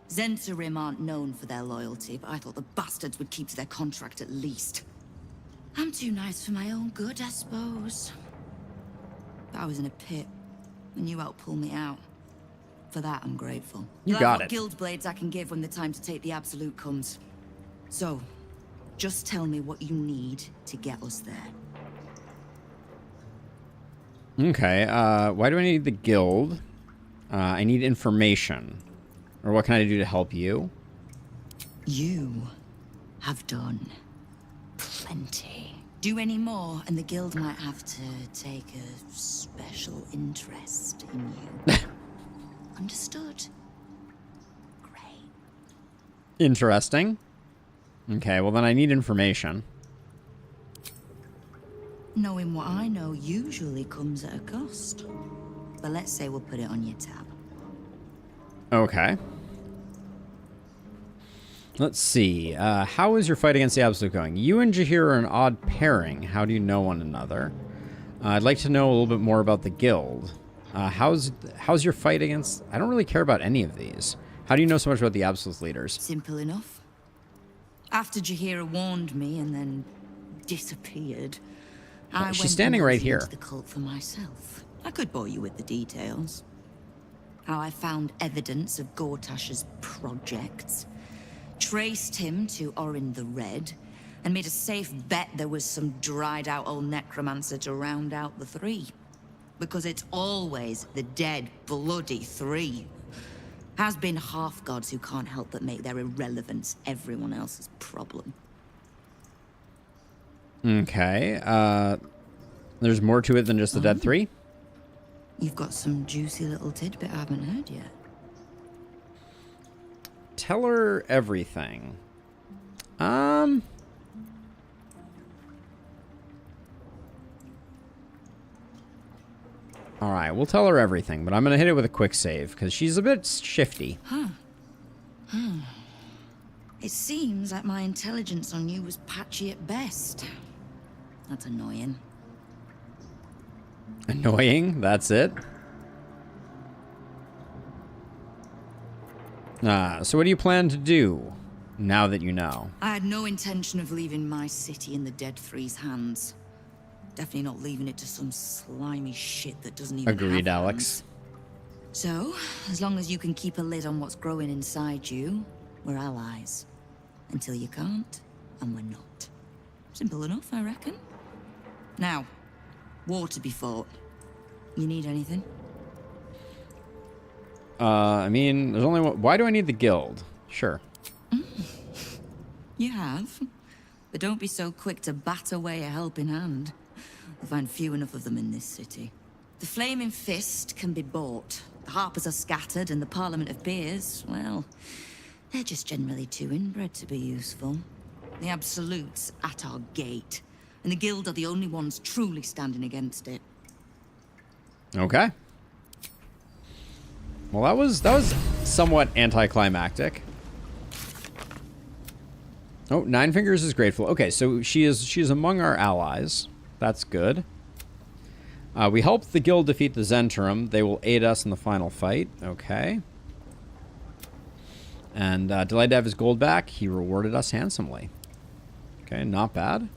Zentarim aren't known for their loyalty, but I thought the bastards would keep to their contract at least. I'm too nice for my own good, I suppose. But I was in a pit, and you helped pull me out. For that, I'm grateful. You got it. Guild blades I can give when the time to take the absolute comes. So, just tell me what you need to get us there. Okay, why do I need the guild? I need information. Or what can I do to help you? You have done plenty. Do any more, and the guild might have to take a special interest in you. Understood? Great. Interesting. Okay, well then I need information. Knowing what I know usually comes at a cost. But let's say we'll put it on your tab. Okay. Let's see. How is your fight against the Absolute going? You and Jahir are an odd pairing. How do you know one another? I'd like to know a little bit more about the guild. How's your fight against... I don't really care about any of these. How do you know so much about the Absolute leaders? Simple enough. After Jahira warned me and then disappeared... She's standing right here. Into the cult for myself. I could bore you with the details. How I found evidence of Gortash's projects, traced him to Orin the Red, and made a safe bet there was some dried-out old necromancer to round out the three. Because it's always the dead, bloody three. Has been half-gods who can't help but make their irrelevance everyone else's problem. Okay, there's more to it than just the dead three? You've got some juicy little tidbit I haven't heard yet. Tell her everything. Alright, we'll tell her everything, but I'm gonna hit it with a quick save, because she's a bit shifty. Huh. It seems like my intelligence on you was patchy at best. That's annoying. Annoying? That's it? So what do you plan to do? now that you know. I had no intention of leaving my city in the Dead Three's hands. Definitely not leaving it to some slimy shit that doesn't even Agreed, have Alex. hands. So, as long as you can keep a lid on what's growing inside you, we're allies. Until you can't, and we're not. Simple enough, I reckon. Now, war to be fought. You need anything? I mean, there's only one. Why do I need the guild? Sure. You have. But don't be so quick to bat away a helping hand. You'll find few enough of them in this city. The Flaming Fist can be bought. The Harpers are scattered, and the Parliament of Peers, well, they're just generally too inbred to be useful. The Absolute's at our gate, and the Guild are the only ones truly standing against it. Okay. Well, that was somewhat anticlimactic. Oh, Nine Fingers is grateful. Okay, so she is among our allies. That's good. We helped the guild defeat the Zentrum. They will aid us in the final fight. Okay. And delighted to have his gold back. He rewarded us handsomely. Okay, not bad.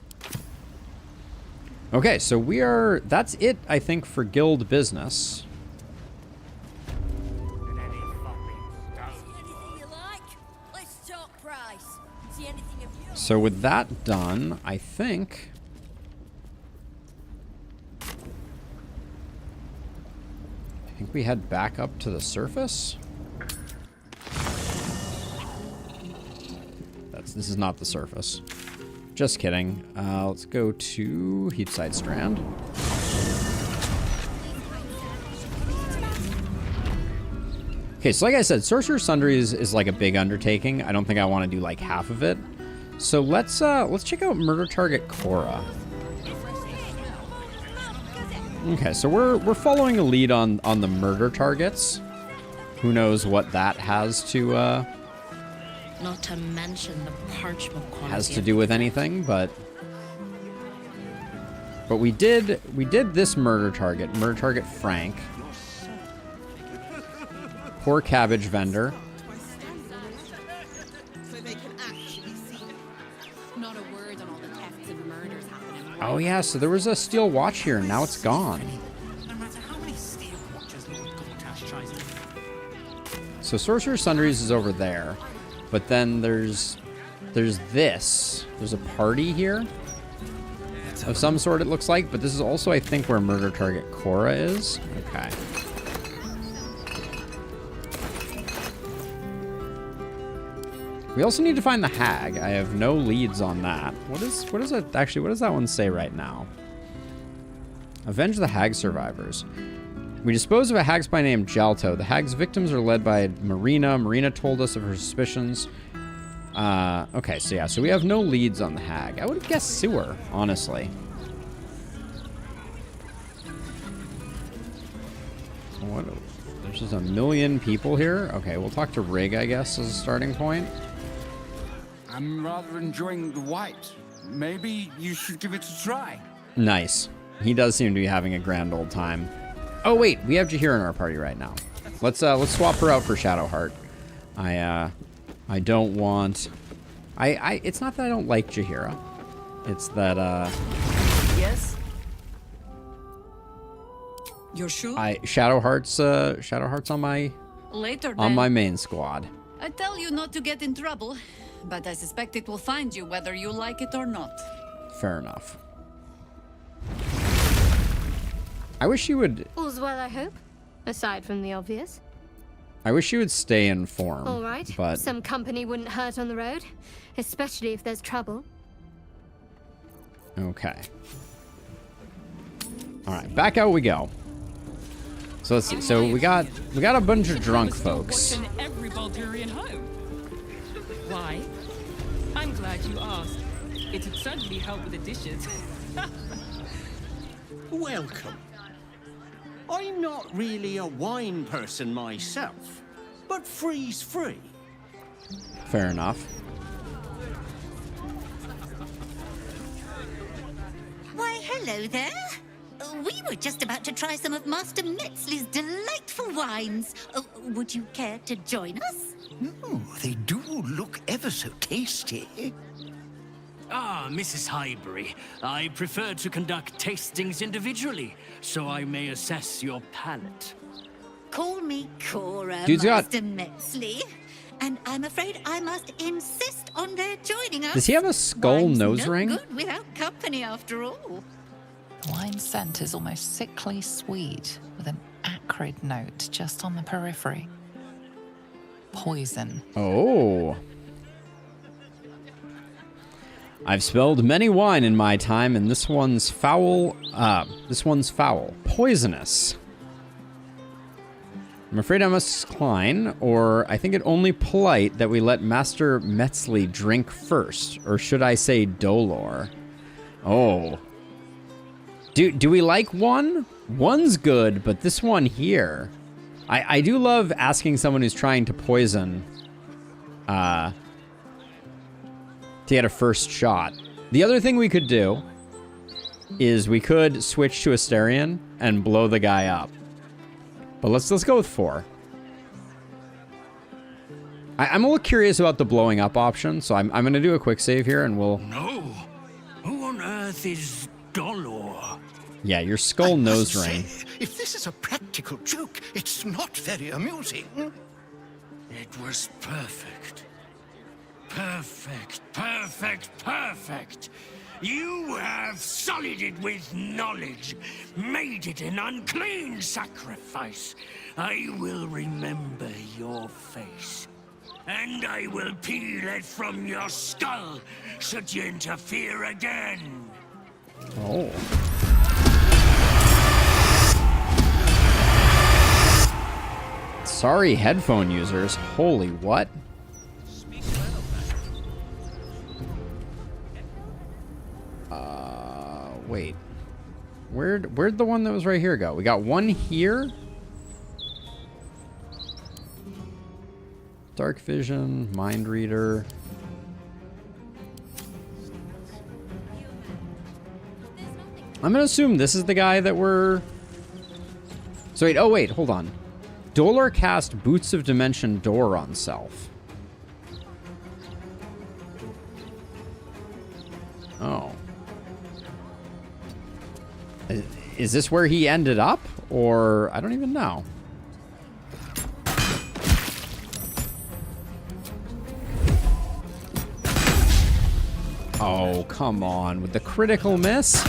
Okay, so that's it, I think, for guild business. So with that done, I think we head back up to the surface. This is not the surface. Just kidding. Let's go to Heatside Strand. Okay, so like I said, Sorcerer Sundries is like a big undertaking. I don't think I want to do like half of it. So let's check out Murder Target Cora. Okay, so we're following a lead on the murder targets. Who knows what that has to not to mention the parchment quality has to do with anything, but we did this murder target Frank. Poor cabbage vendor. Oh yeah, so there was a steel watch here, and now it's gone. So Sorcerer Sundries is over there, but then there's this. There's a party here of some sort, it looks like, but this is also, I think, where Murder Target Cora is. Okay. We also need to find the hag. I have no leads on that. What does it actually, what does that one say right now? Avenge the hag survivors. We dispose of a hag spy named Jalto. The hag's victims are led by Marina. Marina told us of her suspicions. Okay, so yeah, so we have no leads on the hag. I would have guessed sewer, honestly. What? There's just a million people here? Okay, we'll talk to Rig, I guess, as a starting point. I'm rather enjoying the white. Maybe you should give it a try. Nice. He does seem to be having a grand old time. Oh wait, we have Jaheira in our party right now. Let's swap her out for Shadowheart. I don't want. It's not that I don't like Jaheira. It's that Yes. You're sure? Shadowheart's on my Later, on then. my main squad. I tell you not to get in trouble, but I suspect it will find you whether you like it or not. Fair enough. I wish you would. All's well, I hope. Aside from the obvious. I wish you would stay in form. All right. But Some company wouldn't hurt on the road, especially if there's trouble. okay. All right, back out we go. So let's see. So we got a bunch of drunk folks. In every Baldurian home. Why? I'm glad you asked. It'd certainly help with the dishes. Welcome. I'm not really a wine person myself, but free's free. Fair enough. Why, hello there. We were just about to try some of Master Metzley's delightful wines. Would you care to join us? They do look ever so tasty. Ah, Mrs. Highbury. I prefer to conduct tastings individually, so I may assess your palate. Call me Cora, Dude's got- Master Metzley. And I'm afraid I must insist on their joining us. Does he have a skull Wine's nose no ring? good without company, after all. The wine scent is almost sickly sweet, with an acrid note just on the periphery. Poison. Oh. I've spilled many wine in my time, and this one's foul. Poisonous. I'm afraid I must decline, or I think it only polite that we let Master Metzley drink first. Or should I say Dolor? Oh. Do we like one? One's good, but this one here. I do love asking someone who's trying to poison to get a first shot. The other thing we could do is we could switch to Asterion and blow the guy up. But let's go with 4. I'm a little curious about the blowing up option, so I'm going to do a quick save here, and we'll... No. Who on earth is Dolor? Yeah, your skull nose ring. If this is a practical joke, it's not very amusing. It was perfect. Perfect, perfect, perfect. You have sullied it with knowledge, made it an unclean sacrifice. I will remember your face, and I will peel it from your skull should you interfere again. Oh. Sorry, headphone users. Holy what? Wait. Where'd the one that was right here go? We got one here. Dark vision, mind reader. I'm gonna assume this is the guy that we're... So wait, oh wait, hold on. Dolor cast Boots of Dimension Door on self. Oh. Is this where he ended up? Or I don't even know. Oh, come on. With the critical miss?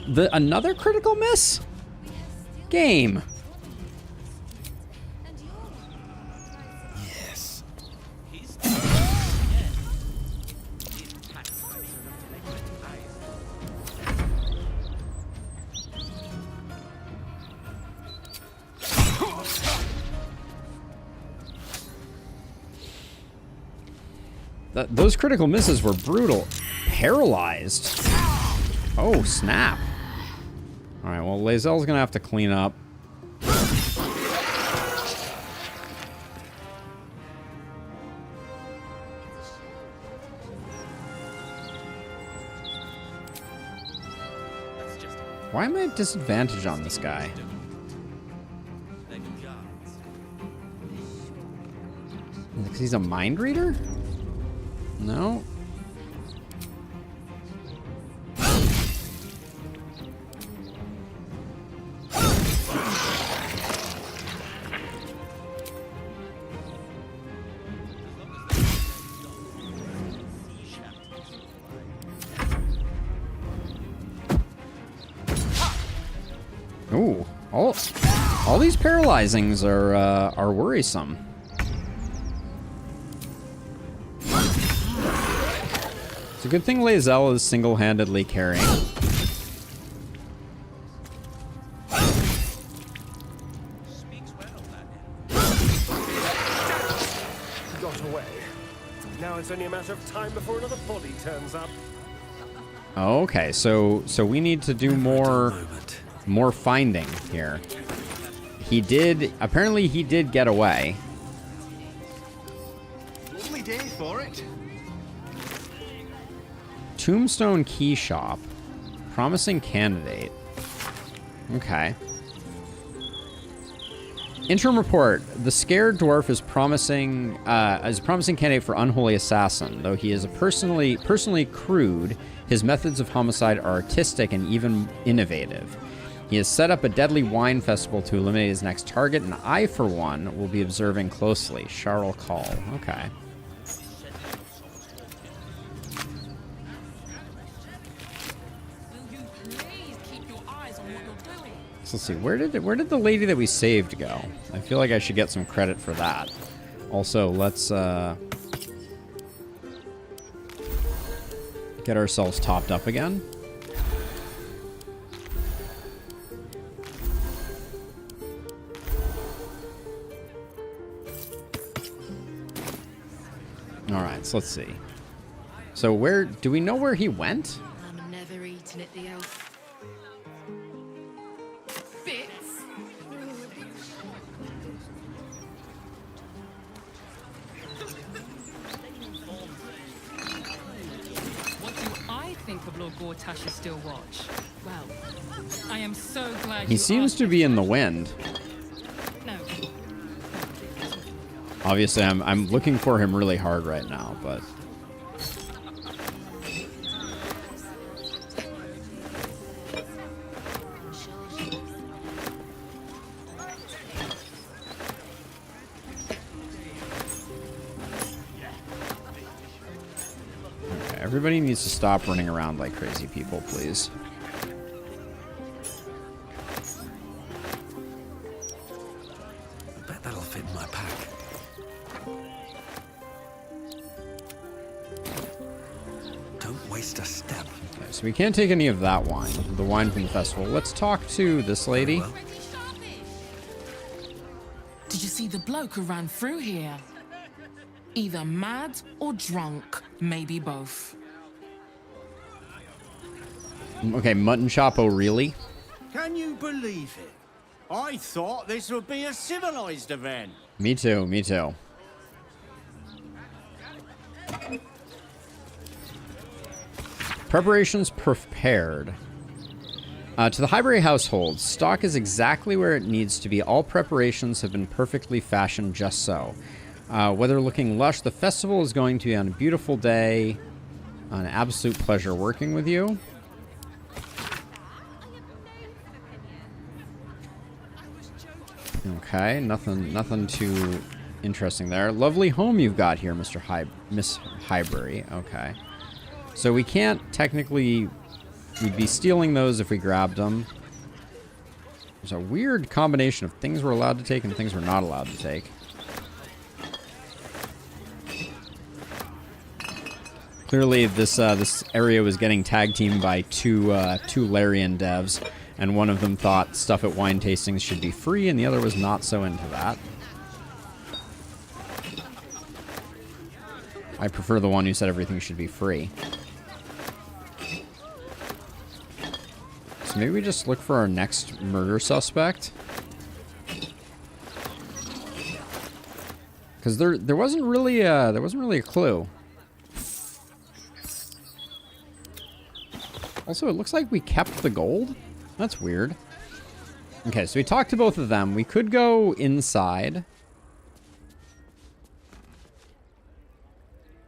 Another critical miss? Game. Yes. Those critical misses were brutal. Paralyzed. Oh, snap. All right, well, Lae'zel's gonna have to clean up. Why am I at disadvantage on this guy? Because he's a mind reader? No. Ooh, all these paralyzings are worrisome. It's a good thing Lae'zel is single-handedly carrying. Got away. Now it's only a matter of time before another body turns up. Okay, so we need to do more finding here. Apparently he did get away. Lovely day for it. Tombstone Key Shop. Promising candidate. Okay. Interim report. The scared dwarf is promising candidate for unholy assassin. Though he is personally crude, his methods of homicide are artistic and even innovative. He has set up a deadly wine festival to eliminate his next target, and I, for one, will be observing closely. Charles Call. Okay. So let's see. Where did the lady that we saved go? I feel like I should get some credit for that. Also, let's get ourselves topped up again. Alright, so let's see. So where... Do we know where he went? I'm never eating at the elf. Bits. What do I think of Lord Gortash's still watch? Well, I am so glad He seems to be in the wind. No. Obviously, I'm looking for him really hard right now, but... Okay, everybody needs to stop running around like crazy people, please. I bet that'll fit in my pack. Don't waste a step. Okay, so we can't take any of that wine, the wine from the festival. Let's talk to this lady. Did you see the bloke who ran through here? Either mad or drunk, maybe both. Okay, Mutton Chop O'Reilly. Can you believe it? I thought this would be a civilized event. Me too, me too. Preparations prepared. To the Highbury household, stock is exactly where it needs to be. All preparations have been perfectly fashioned just so. Weather looking lush, the festival is going to be on a beautiful day. An absolute pleasure working with you. Okay, nothing too interesting there. Lovely home you've got here, Miss Highbury. Okay. So we can't technically... We'd be stealing those if we grabbed them. There's a weird combination of things we're allowed to take and things we're not allowed to take. Clearly, this area was getting tag teamed by two Larian devs, and one of them thought stuff at wine tastings should be free, and the other was not so into that. I prefer the one who said everything should be free. So maybe we just look for our next murder suspect. Because there wasn't really a clue. Also, it looks like we kept the gold. That's weird. Okay, so we talked to both of them. We could go inside.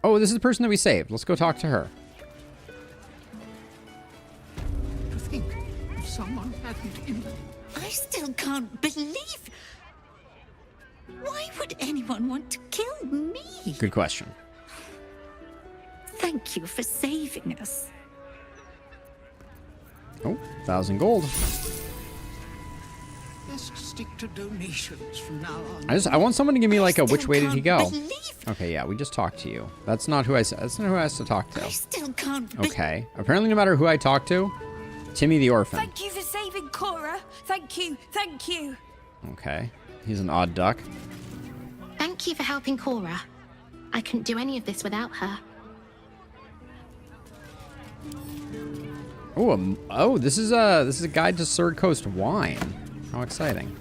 Oh, this is the person that we saved. Let's go talk to her. To think if someone hadn't in them. I still can't believe... Why would anyone want to kill me? Good question. Thank you for saving us. Oh, 1,000 gold. Let's stick to donations from now on. I want someone to give me like a which way did he go? Okay, yeah, we just talked to you. That's not who I said. That's not who I asked to talk to. I still can't Okay. Apparently, no matter who I talk to, Timmy the orphan. Thank you for saving Cora. Thank you. Thank you. Okay. He's an odd duck. Thank you for helping Cora. I couldn't do any of this without her. Oh, this is a guide to Third Coast wine. How exciting!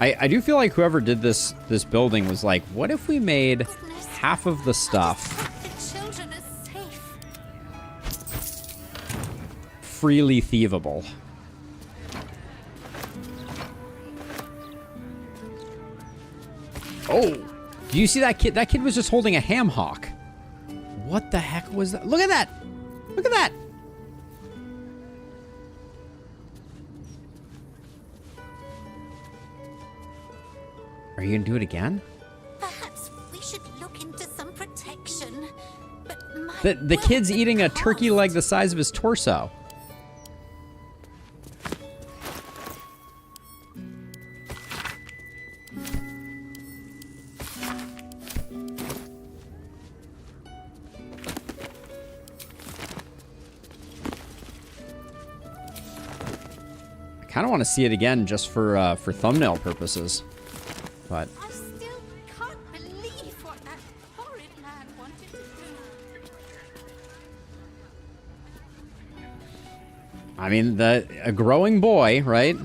I do feel like whoever did this building was like, what if we made half of the stuff freely thievable. Oh, do you see that kid? That kid was just holding a ham hock. What the heck was that? Look at that! Look at that! Are you gonna do it again? Perhaps we should look into some protection. But The kid's eating a turkey leg the size of his torso. I kind of want to see it again just for thumbnail purposes, but I still can't believe what that horrid man wanted to do. I mean, a growing boy, right?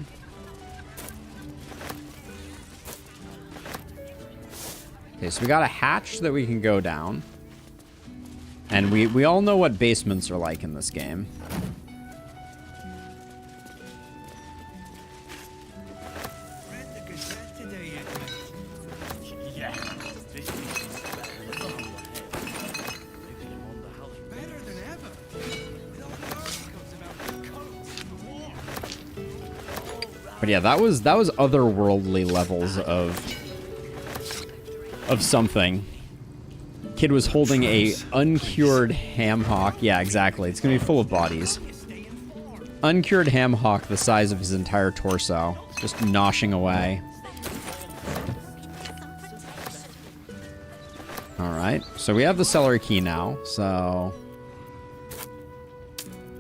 Okay, so we got a hatch that we can go down. And we all know what basements are like in this game. But yeah, that was otherworldly levels of something. Kid was holding a uncured ham hock. Yeah, exactly. It's gonna be full of bodies. Uncured ham hock the size of his entire torso, just noshing away. All right, so we have the celery key now. So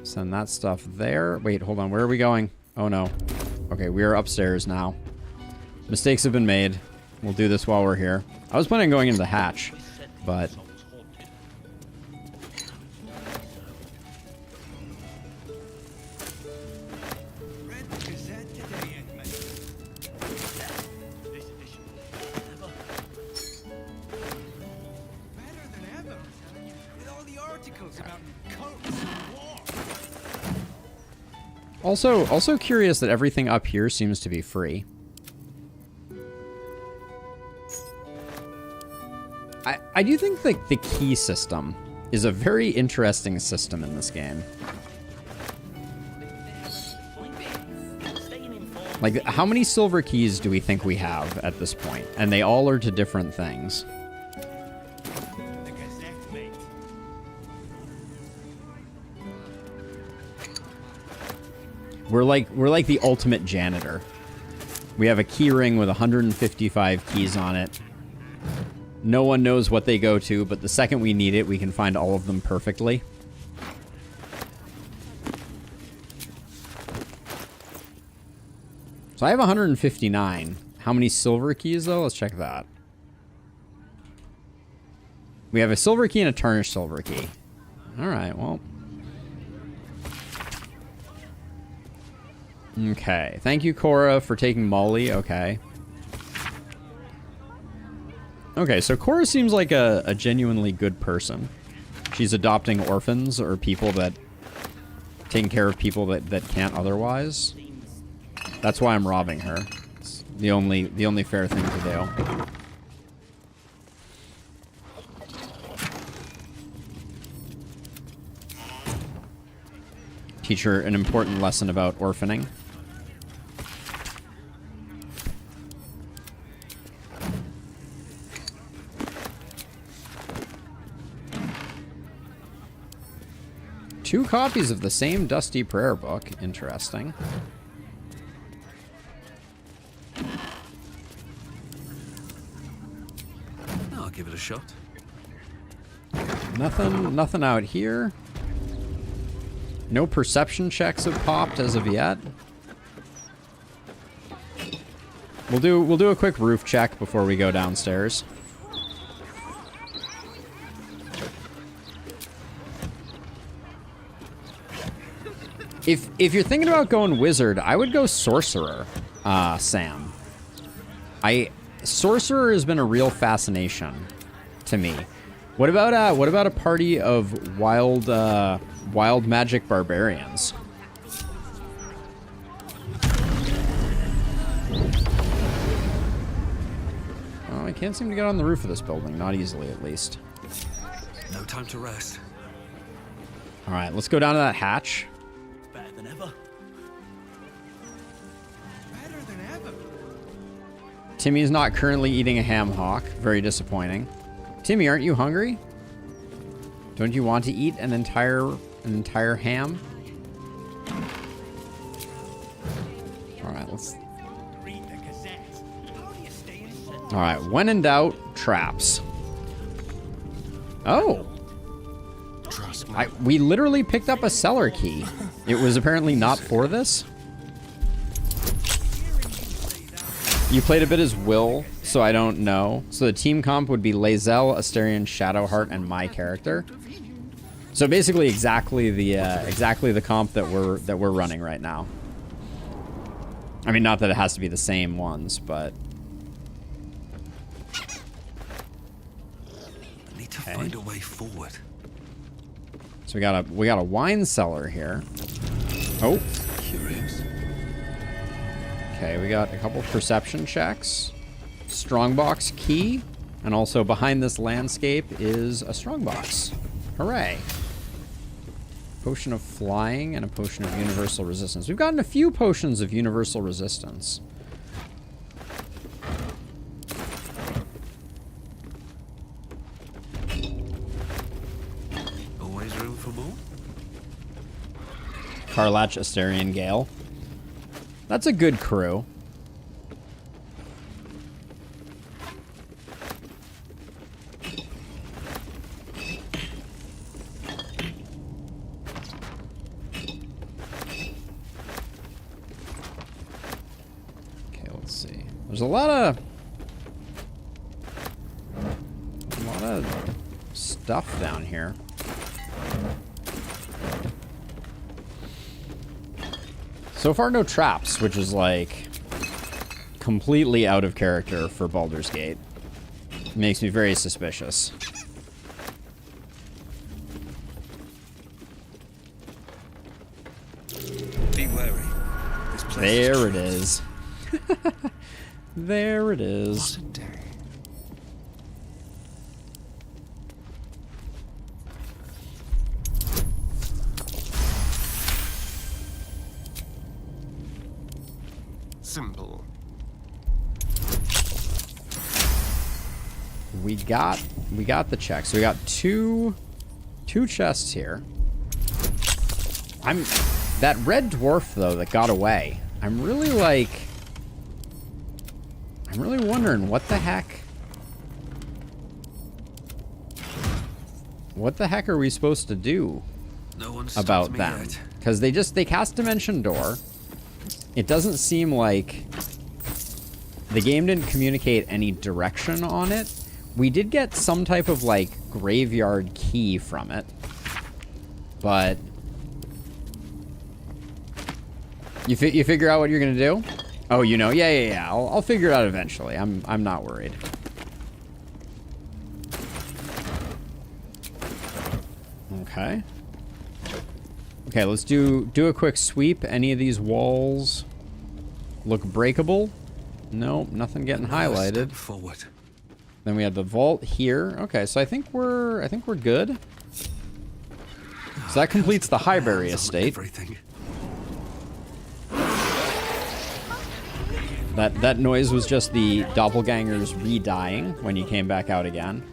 send that stuff there. Wait, hold on. Where are we going? Oh no. Okay, we are upstairs now. Mistakes have been made. We'll do this while we're here. I was planning on going into the hatch, but... Also curious that everything up here seems to be free. I do think that the key system is a very interesting system in this game. Like, how many silver keys do we think we have at this point? And they all are to different things. We're like the ultimate janitor. We have a key ring with 155 keys on it. No one knows what they go to, but the second we need it, we can find all of them perfectly. So I have 159. How many silver keys, though? Let's check that. We have a silver key and a tarnished silver key. All right, well... Okay. Thank you, Cora, for taking Molly. Okay. Okay, so Cora seems like a genuinely good person. She's adopting orphans or people that... taking care of people that can't otherwise. That's why I'm robbing her. It's the only fair thing to do. Teach her an important lesson about orphaning. Two copies of the same dusty prayer book. Interesting. I'll give it a shot. Nothing out here. No perception checks have popped as of yet. We'll do a quick roof check before we go downstairs. If you're thinking about going wizard, I would go sorcerer, Sam. Sorcerer has been a real fascination to me. What about a party of wild magic barbarians? Can't seem to get on the roof of this building. Not easily, at least. No time to rest. All right, let's go down to that hatch. Better than ever. Timmy's not currently eating a ham hock. Very disappointing. Timmy, aren't you hungry? Don't you want to eat an entire ham? All right, let's... All right, when in doubt, traps. Oh. We literally picked up a cellar key. It was apparently not for this. You played a bit as Will, so I don't know. So the team comp would be Lae'zel, Asterion, Shadowheart, and my character. So basically exactly the comp that we're running right now. I mean, not that it has to be the same ones, but I need to find a way forward. So we got a wine cellar here. Oh, curious. Okay, we got a couple perception checks. Strongbox key, and also behind this landscape is a strongbox. Hooray! Potion of flying and a potion of universal resistance. We've gotten a few potions of universal resistance. Always room for more? Karlach, Asterion, Gale. That's a good crew. Okay, let's see. There's a lot of stuff down here. So far, no traps, which is like completely out of character for Baldur's Gate. Makes me very suspicious. Be wary. This place There it is. There it is. What a day. Simple. We got the check. So we got two chests here. That red dwarf though that got away. I'm really wondering what the heck are we supposed to do about them? Because they cast Dimension Door. It doesn't seem like the game didn't communicate any direction on it. We did get some type of like graveyard key from it, but you figure out what you're gonna do? Oh, you know, yeah. I'll figure it out eventually. I'm not worried. Okay. Okay, let's do a quick sweep. Any of these walls look breakable? No, nothing getting highlighted. Forward. Then we have the vault here. Okay, so I think we're good. So that completes the Highbury estate. That noise was just the doppelgangers re-dying when you came back out again.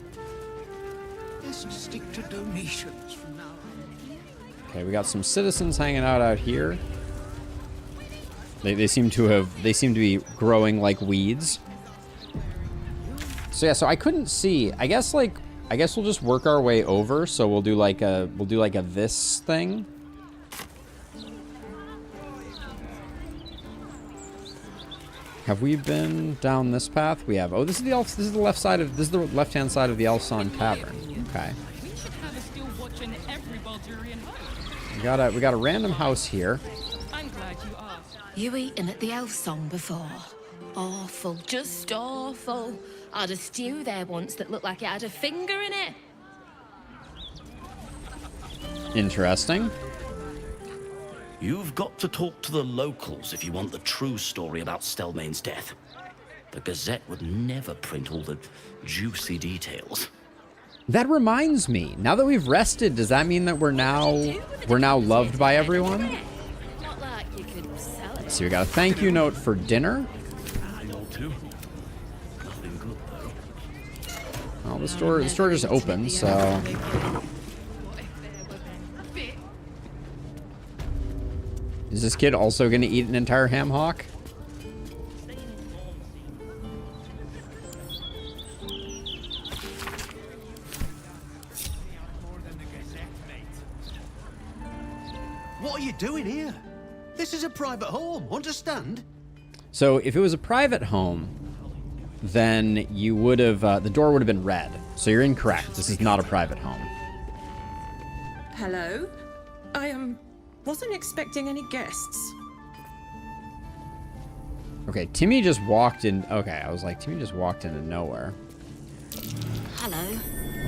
Let's stick to donations from now on. Okay, we got some citizens hanging out here. They seem to be growing like weeds. So yeah, so I couldn't see. I guess we'll just work our way over. So we'll do like a this thing. Have we been down this path? We have. Oh, this is the elf. This is the left-hand side of the Elfson Tavern. Okay. We should have a still watching every Baldurian home. We got a random house here. I'm glad you asked. You eaten at the elf song before? Awful, just awful. I had a stew there once that looked like it had a finger in it. Interesting. You've got to talk to the locals if you want the true story about Stelmane's death. The Gazette would never print all the juicy details. That reminds me. Now that we've rested, does that mean that we're now loved by everyone? Not like you could sell it. So we got a thank you note for dinner. Nothing good though. Well, the store just opened, so. Is this kid also going to eat an entire ham hock? What are you doing here? This is a private home, understand? So if it was a private home, then you would have, the door would have been red. So you're incorrect. This is not a private home. Hello? I wasn't expecting any guests. Okay, Timmy just walked in. Okay, I was like, Timmy just walked into nowhere. Hello.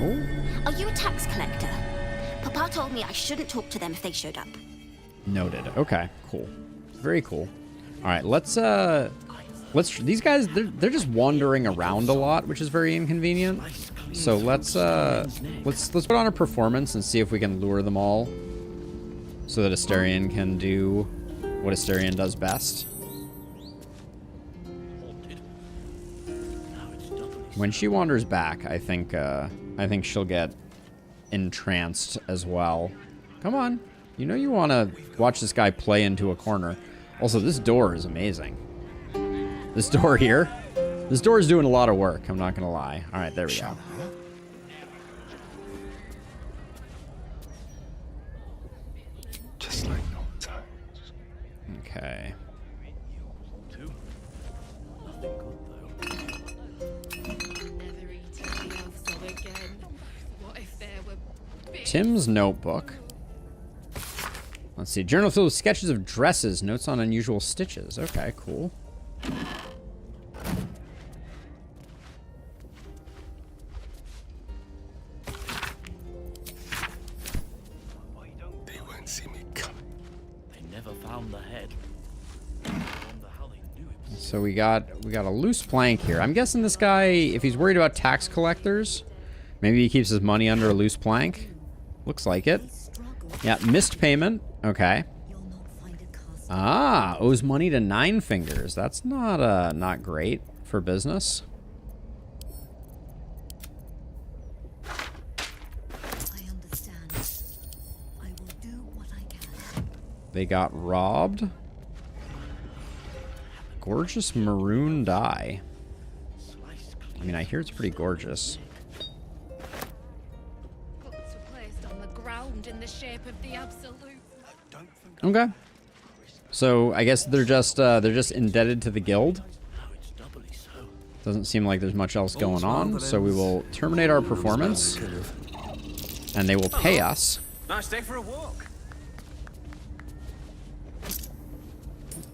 Oh. Are you a tax collector? Papa told me I shouldn't talk to them if they showed up. Noted. Okay, cool. Very cool. All right, let's these guys, they're just wandering around a lot, which is very inconvenient. So let's put on a performance and see if we can lure them all so that Asterion can do what Asterion does best. When she wanders back, I think she'll get entranced as well. Come on. You know you want to watch this guy play into a corner. Also, this door is amazing. This door here. This door is doing a lot of work, I'm not going to lie. All right, there we go. Just like old times. Okay. Tim's notebook. Let's see. Journal filled with sketches of dresses, notes on unusual stitches. Okay, cool. They won't see me coming. They never found the head. So we got a loose plank here. I'm guessing this guy, if he's worried about tax collectors, maybe he keeps his money under a loose plank. Looks like it. Yeah, missed payment. Okay. Ah, owes money to Nine Fingers. That's not great for business. They got robbed. Gorgeous maroon dye. I mean, I hear it's pretty gorgeous. In the shape of the absolute. Okay. So I guess they're just indebted to the guild. Doesn't seem like there's much else going on, so we will terminate our performance, and they will pay us. Nice day for a walk.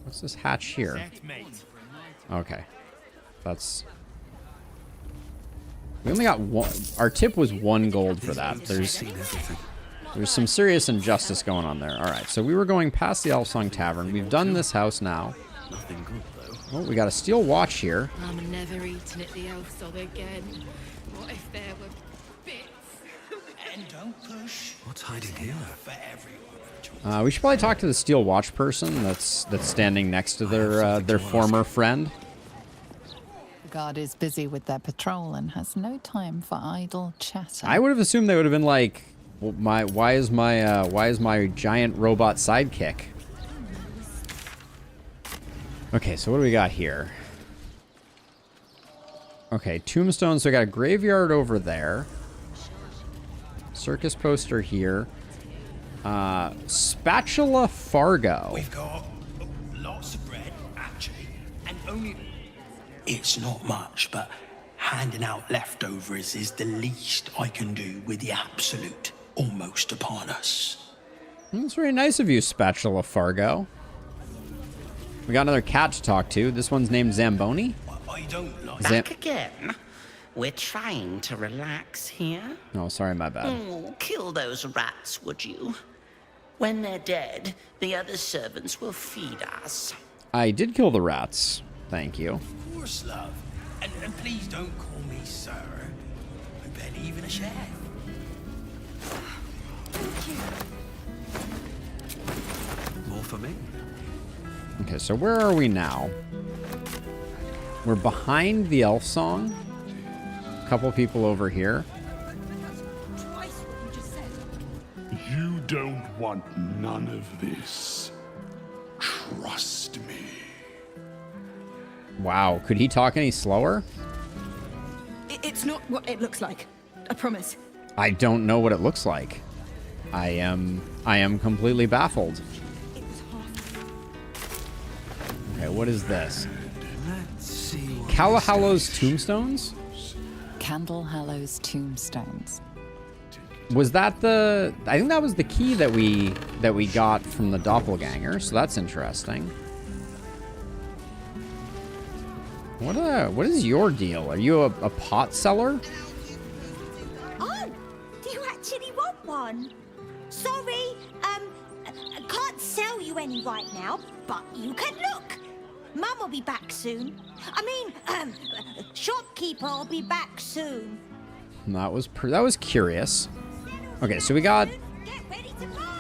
What's this hatch here? Okay, that's. We only got one. Our tip was 1 gold for that. There's some serious injustice going on there. All right, so we were going past the Elfsong Tavern. We've done this house now. Nothing good though. Oh, we got a steel watch here. I'm never eating at the Elfsong again. What if there were bits? And don't push. What's hiding here? For everyone. We should probably talk to the steel watch person that's standing next to their former friend. The guard is busy with their patrol and has no time for idle chatter. I would have assumed they would have been like, well, why is my giant robot sidekick? Okay, so what do we got here? Okay, tombstones. So we got a graveyard over there. Circus poster here. Spatula Fargo. We've got lots of bread, actually, and only. It's not much, but handing out leftovers is the least I can do with the absolute almost upon us. That's very nice of you, Spatula Fargo. We got another cat to talk to. This one's named Zamboni. I don't like Back again. We're trying to relax here. Oh, sorry, my bad. Oh, kill those rats, would you? When they're dead, the other servants will feed us. I did kill the rats. Thank you. course, love. And please don't call me sir. I barely even a chef. More for me. Okay, so where are we now? We're behind the elf song. A couple people over here. You don't want none of this. Trust me. Wow, could he talk any slower? It's not what it looks like. I promise. I don't know what it looks like. I am completely baffled. Okay, what is this? Let's see. Callahallow's tombstones? Candlehallow's tombstones. Was that the... I think that was the key that we got from the doppelganger, so that's interesting. What is your deal? Are you a pot seller? Oh, do you actually want one? Sorry, I can't sell you any right now, but you can look. Mum will be back soon. I mean, shopkeeper will be back soon. That was curious. Okay, so we got... Get ready to buy.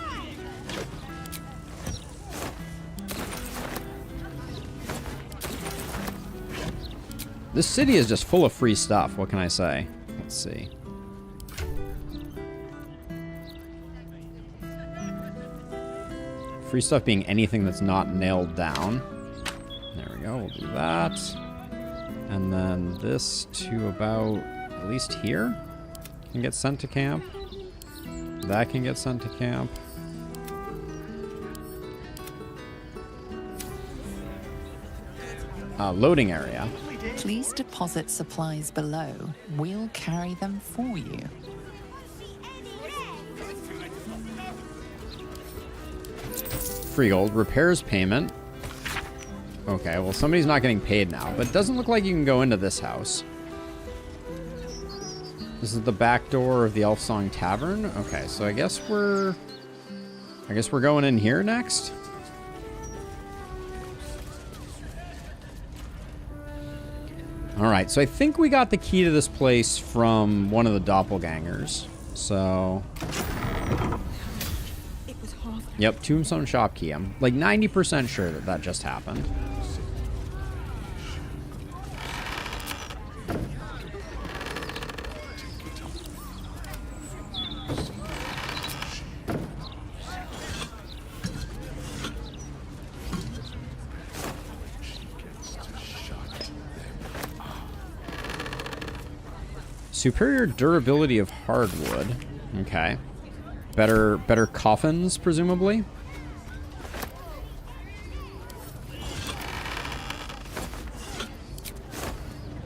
This city is just full of free stuff. What can I say? Let's see. Free stuff being anything that's not nailed down. There we go. We'll do that. And then this to about at least here can get sent to camp. That can get sent to camp. Loading area. Please deposit supplies below. We'll carry them for you. Free gold. Repairs payment. Okay, well, somebody's not getting paid now, but it doesn't look like you can go into this house. This is the back door of the Elf Song Tavern. Okay, so I guess we're going in here next. All right, so I think we got the key to this place from one of the doppelgangers. So, yep, Tombstone shop key. I'm like 90% sure that that just happened. Superior durability of hardwood. Okay. Better coffins, presumably.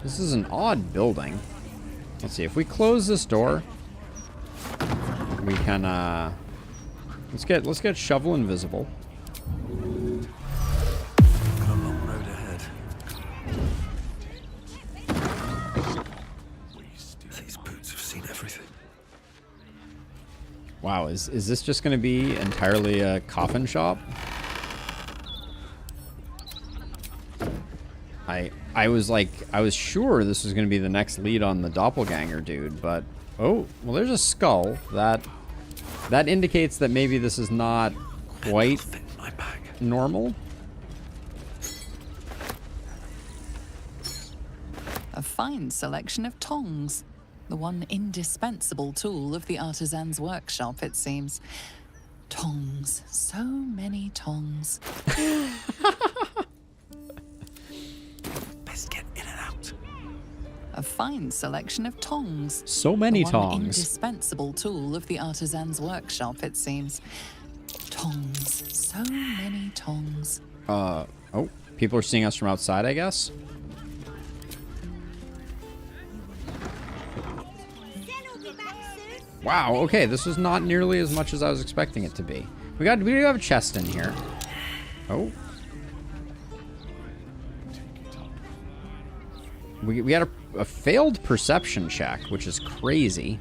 This is an odd building. Let's see, if we close this door, we can let's get shovel invisible. Got a long road ahead. These boots have seen everything. Wow, is this just going to be entirely a coffin shop? I was sure this was going to be the next lead on the doppelganger dude, but oh, well, there's a skull. That indicates that maybe this is not quite normal. A fine selection of tongs. The one indispensable tool of the artisan's workshop, it seems. Tongs. So many tongs. Best get in and out. A fine selection of tongs. So many the one tongs. Indispensable tool of the artisan's workshop, it seems. Tongs. So many tongs. Oh, people are seeing us from outside, I guess. Wow, okay, this was not nearly as much as I was expecting it to be. We do have a chest in here. Oh. We had a failed perception check, which is crazy.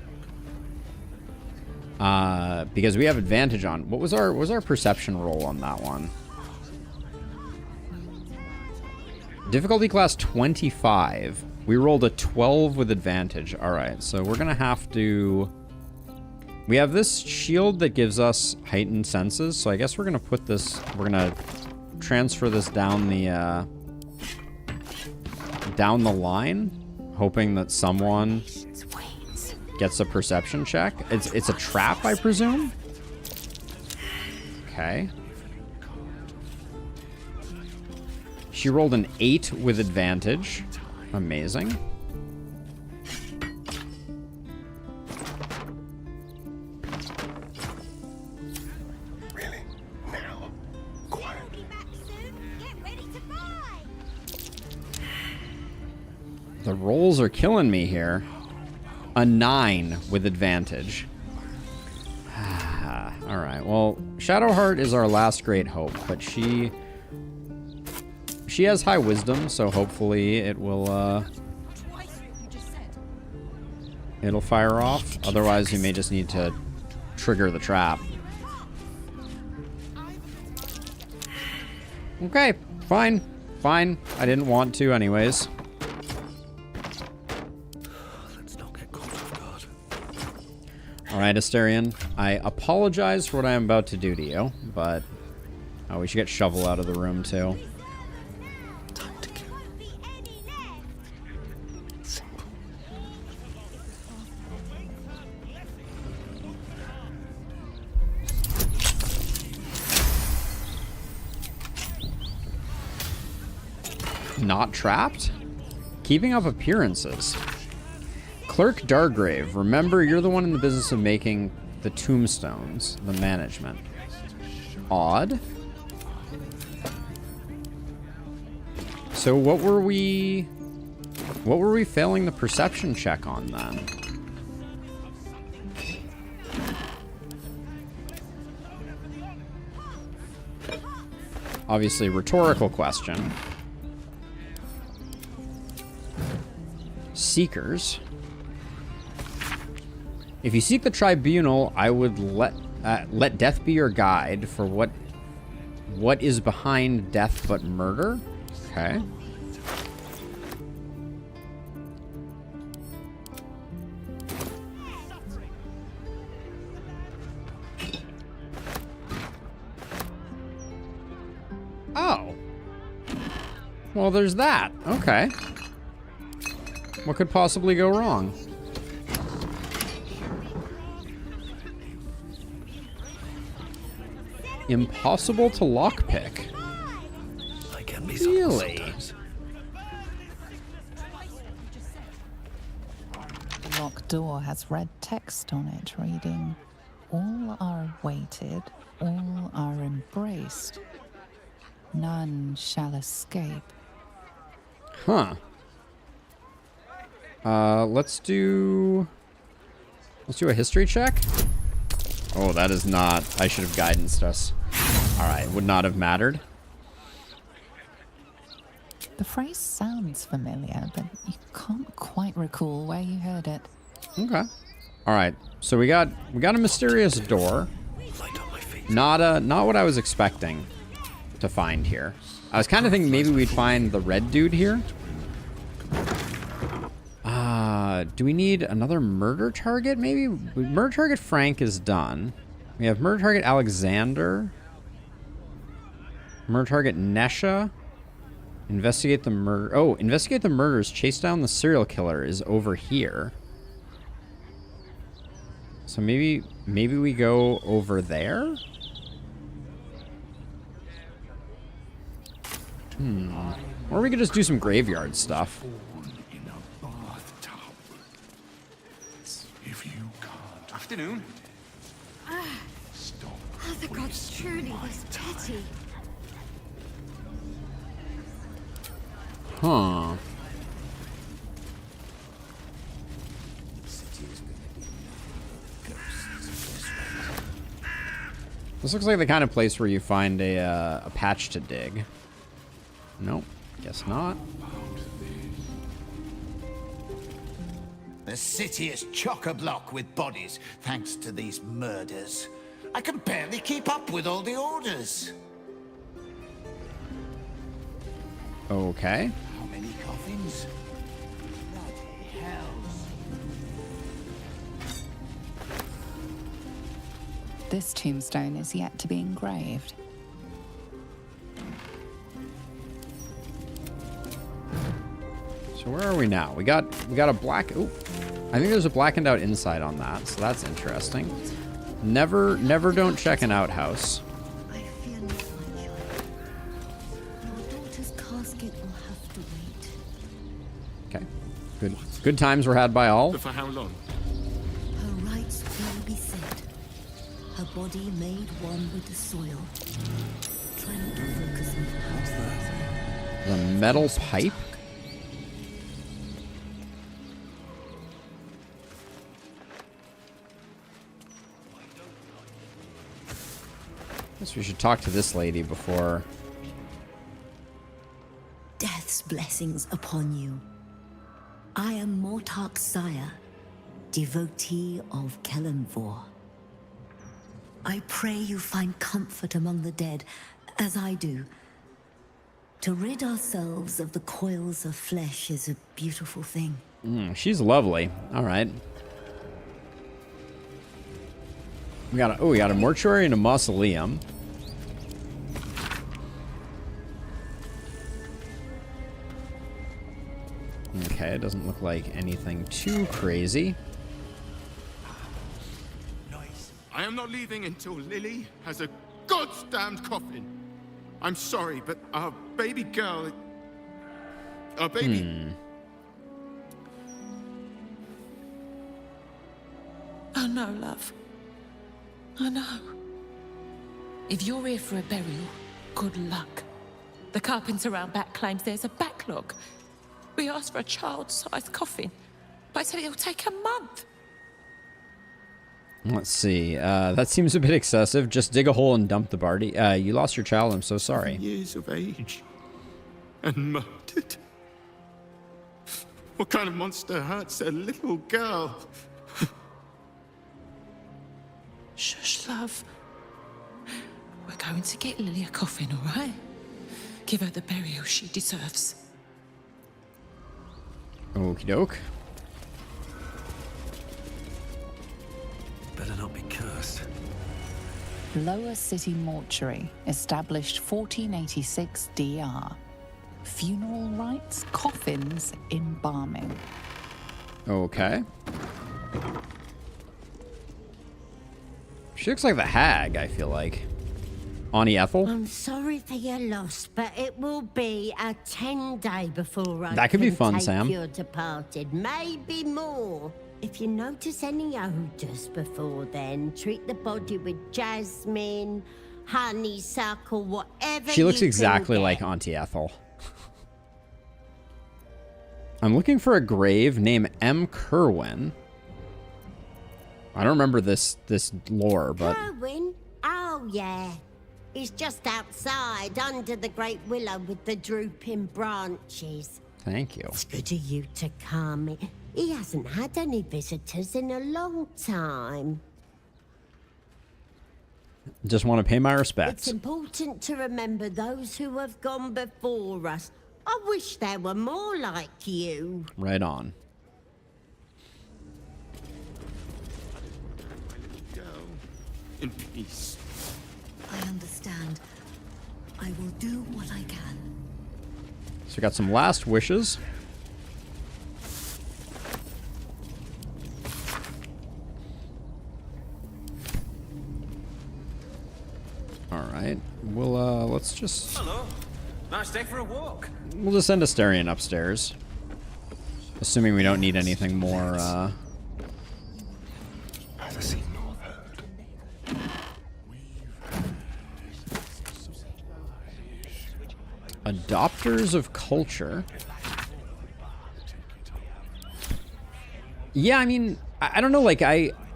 Because we have advantage on... What was our perception roll on that one? Difficulty class 25. We rolled a 12 with advantage. All right, so we're gonna have to... We have this shield that gives us heightened senses, so I guess we're gonna put this... We're gonna transfer this down the line, hoping that someone gets a perception check. It's a trap, I presume? Okay. She rolled an 8 with advantage. Amazing. Really? Now? Quiet. The rolls are killing me here. A 9 with advantage. Alright, well, Shadowheart is our last great hope, but she has high wisdom, so hopefully it will, it'll fire off. Otherwise, you may just need to trigger the trap. Okay, fine. Fine. I didn't want to anyways. Alright, Asterion. I apologize for what I am about to do to you, but... Oh, we should get Shovel out of the room, too. Time to kill. Simple. Not trapped? Keeping up appearances. Clerk Dargrave, remember you're the one in the business of making the tombstones, the management. Odd. So what were we failing the perception check on then? Obviously, rhetorical question. Seekers. If you seek the tribunal, I would let death be your guide for what is behind death but murder. Okay. Oh. Well, there's that. Okay. What could possibly go wrong? Impossible to lockpick. I can be really? Sometimes. The locked door has red text on it reading, "All are weighted, all are embraced. None shall escape." Huh. Let's do a history check. Oh, that is not... I should have guidanced us. Alright, would not have mattered. The phrase sounds familiar, but you can't quite recall where you heard it. Okay. Alright, so we got a mysterious door. Not what I was expecting to find here. I was kind of thinking maybe we'd find the red dude here. Do we need another murder target, maybe? Murder target Frank is done. We have murder target Alexander. Murder target Nesha. Investigate the murder. Oh, investigate the murders. Chase down the serial killer is over here. So maybe we go over there? Or we could just do some graveyard stuff. Afternoon. Oh, the gods truly was petty. Huh. This looks like the kind of place where you find a patch to dig. Nope, guess not. The city is chock-a-block with bodies, thanks to these murders. I can barely keep up with all the orders. Okay. How many coffins? Bloody hell. This tombstone is yet to be engraved. So where are we now? We got a black. Ooh, I think there's a blackened out inside on that, so that's interesting. Never don't check an outhouse. I fear not, my child. Your daughter's casket will have to wait. Okay. Good times were had by all. For how long? Her rights will be said. Her body made one with the soil. Try not to focus on the The metal pipe. Guess we should talk to this lady before. Death's blessings upon you. I am Mortark's sire, devotee of Kelenvor. I pray you find comfort among the dead, as I do. To rid ourselves of the coils of flesh is a beautiful thing. She's lovely. All right. We got a mortuary and a mausoleum. Okay, it doesn't look like anything too crazy. I am not leaving until Lily has a goddamned coffin. I'm sorry, but our baby girl... Our baby... I know, love. I know. If you're here for a burial, good luck. The carpenter around back claims there's a backlog. We asked for a child-sized coffin, but I said it'll take a month. Let's see. That seems a bit excessive. Just dig a hole and dump the body. You lost your child. I'm so sorry. Years of age. And murdered. What kind of monster hurts a little girl? Shush, love. We're going to get Lily a coffin, all right? Give her the burial she deserves. Okie doke. Better not be cursed. Lower City Mortuary, established 1486 DR. Funeral rites, coffins, embalming. Okay. She looks like the hag, I feel like. Ani Ethel? I'm sorry for your loss, but it will be a 10-day before I That could be can fun, take Sam. your departed. Maybe more. If you notice any odors before then, treat the body with jasmine, honeysuckle, whatever. She looks you exactly can like get. Auntie Ethel. I'm looking for a grave named M. Kerwin. I don't remember this lore, but Kerwin? Oh, yeah. He's just outside, under the great willow with the drooping branches. thank you. It's good of you to come. He hasn't had any visitors in a long time. Just want to pay my It's respects. important to remember those who have gone before us. I wish there were more like you. Right on. Go in peace. I understand. I will do what I can. So we got some last wishes. All right. We'll let's just Hello. Nice day for a walk. we'll just send Asterion upstairs. Assuming we don't need anything more Neither seen nor heard. adopters of culture. Yeah, I mean, I don't know, like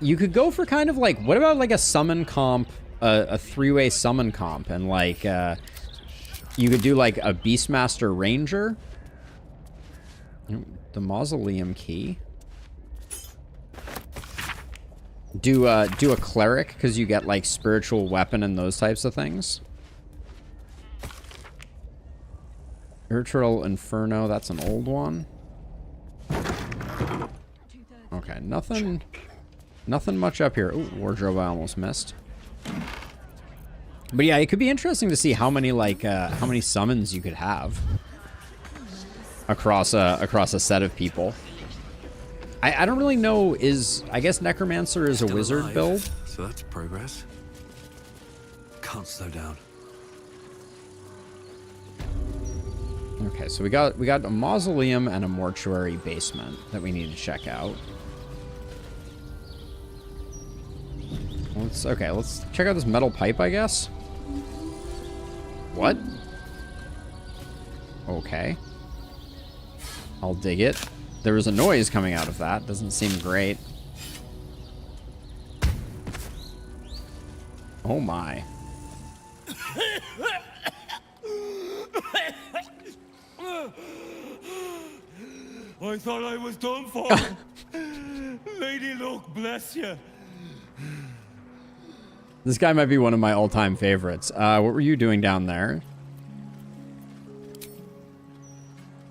you could go for kind of like, what about like a summon comp, a three-way summon comp, and like you could do like a Beastmaster Ranger. The Mausoleum Key. Do a cleric because you get like spiritual weapon and those types of things. Turtle Inferno, that's an old one. Okay, nothing much up here. Ooh, wardrobe I almost missed. But yeah, it could be interesting to see how many how many summons you could have across a set of people. I don't really know. I guess Necromancer is a wizard alive, build. So that's progress. Can't slow down. Okay, so we got a mausoleum and a mortuary basement that we need to check out. Let's check out this metal pipe, I guess. What? Okay. I'll dig it. There was a noise coming out of that. Doesn't seem great. Oh my. I thought I was done for. Lady Luck, bless you. This guy might be one of my all-time favorites. What were you doing down there?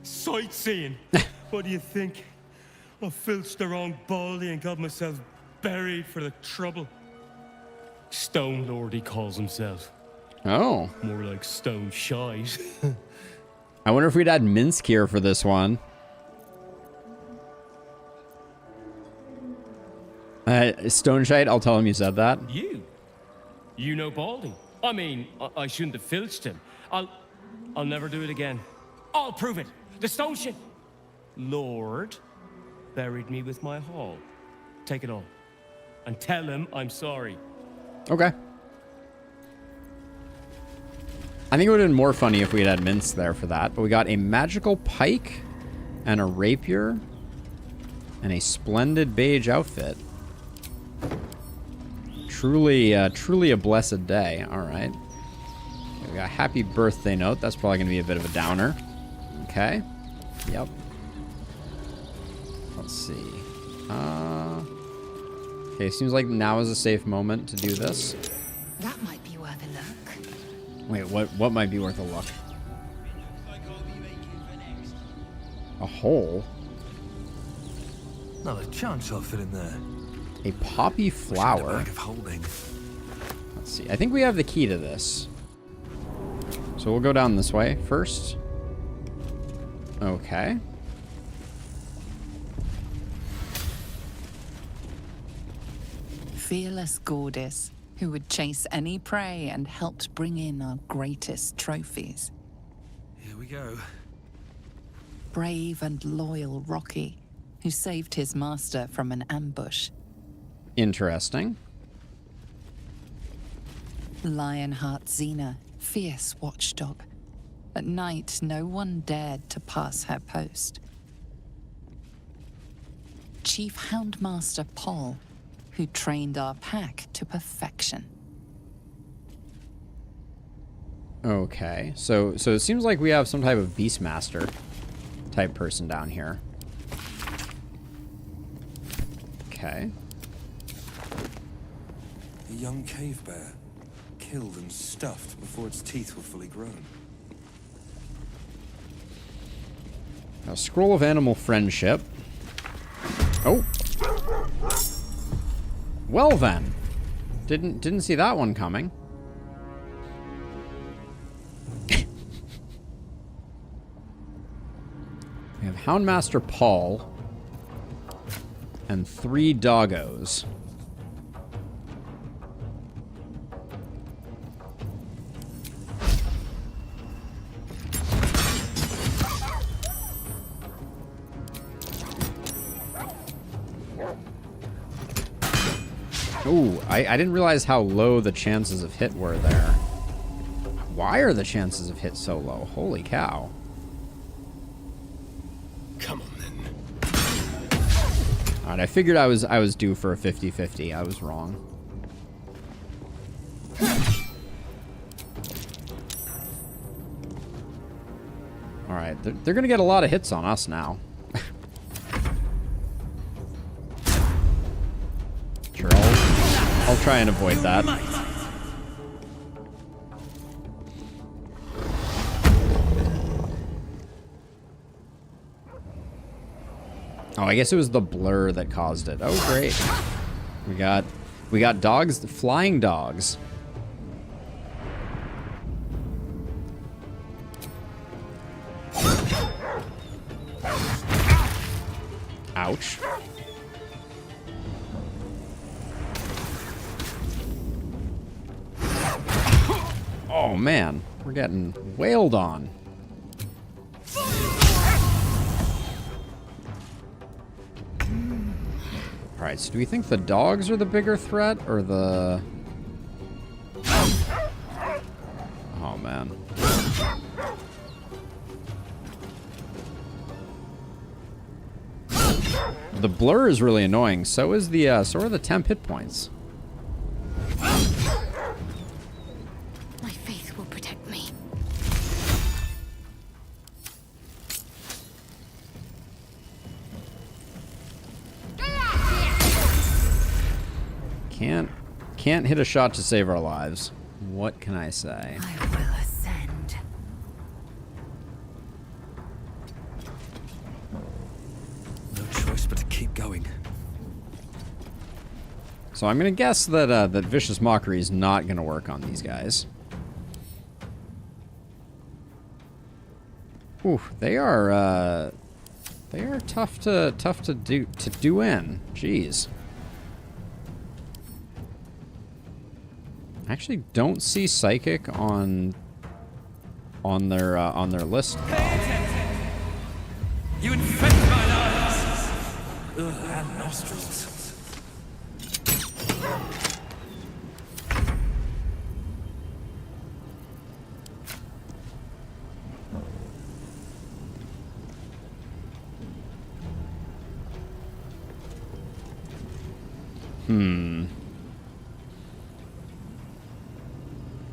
Sightseeing. What do you think? I filched the wrong baldy and got myself buried for the trouble. Stone Lord, he calls himself. Oh. More like Stone Shite. I wonder if we'd had Minsk here for this one. Stone Shite, I'll tell him you said that. You know Baldy. I mean, I shouldn't have filched him. I'll never do it again. I'll prove it. The Stone Shit Lord buried me with my haul. Take it on. And tell him I'm sorry. Okay. I think it would have been more funny if we had Minsk there for that. But we got a magical pike and a rapier and a splendid beige outfit. Truly a blessed day. All right. Okay, we got a happy birthday note. That's probably going to be a bit of a downer. Okay. Yep. Let's see. Okay, seems like now is a safe moment to do this. That might be worth a look. Wait, what might be worth a look? A hole? Not a chance I'll fit in there. A poppy flower. Bag of holding. Let's see. I think we have the key to this. So we'll go down this way first. Okay. Fearless goddess who would chase any prey and helped bring in our greatest trophies. Here we go. Brave and loyal Rocky, who saved his master from an ambush. Interesting. Lionheart Xena, fierce watchdog. At night, no one dared to pass her post. Chief Houndmaster Paul, who trained our pack to perfection. Okay, so it seems like we have some type of Beastmaster type person down here. Okay. A young cave bear, killed and stuffed before its teeth were fully grown. A scroll of animal friendship. Oh. Well then. Didn't see that one coming. We have Houndmaster Paul and 3 doggos. Ooh, I didn't realize how low the chances of hit were there. Why are the chances of hit so low? Holy cow. Come on then. Alright, I figured I was due for a 50-50. I was wrong. Alright, they're gonna get a lot of hits on us now. Sure, I'll try and avoid that. Oh, I guess it was the blur that caused it. Oh, great. We got dogs, flying dogs. Ouch. Oh man, we're getting wailed on. Alright, so do we think the dogs are the bigger threat or the... Oh man. The blur is really annoying. So is the so are the temp hit points. My faith will protect me. Can't hit a shot to save our lives. What can I say? I will ascend. No choice but to keep going. So I'm gonna guess that that Vicious Mockery is not gonna work on these guys. Ooh, they are tough to do in. Jeez. I actually don't see Psychic on their list. You infect my eyes! Ugh, and nostrils.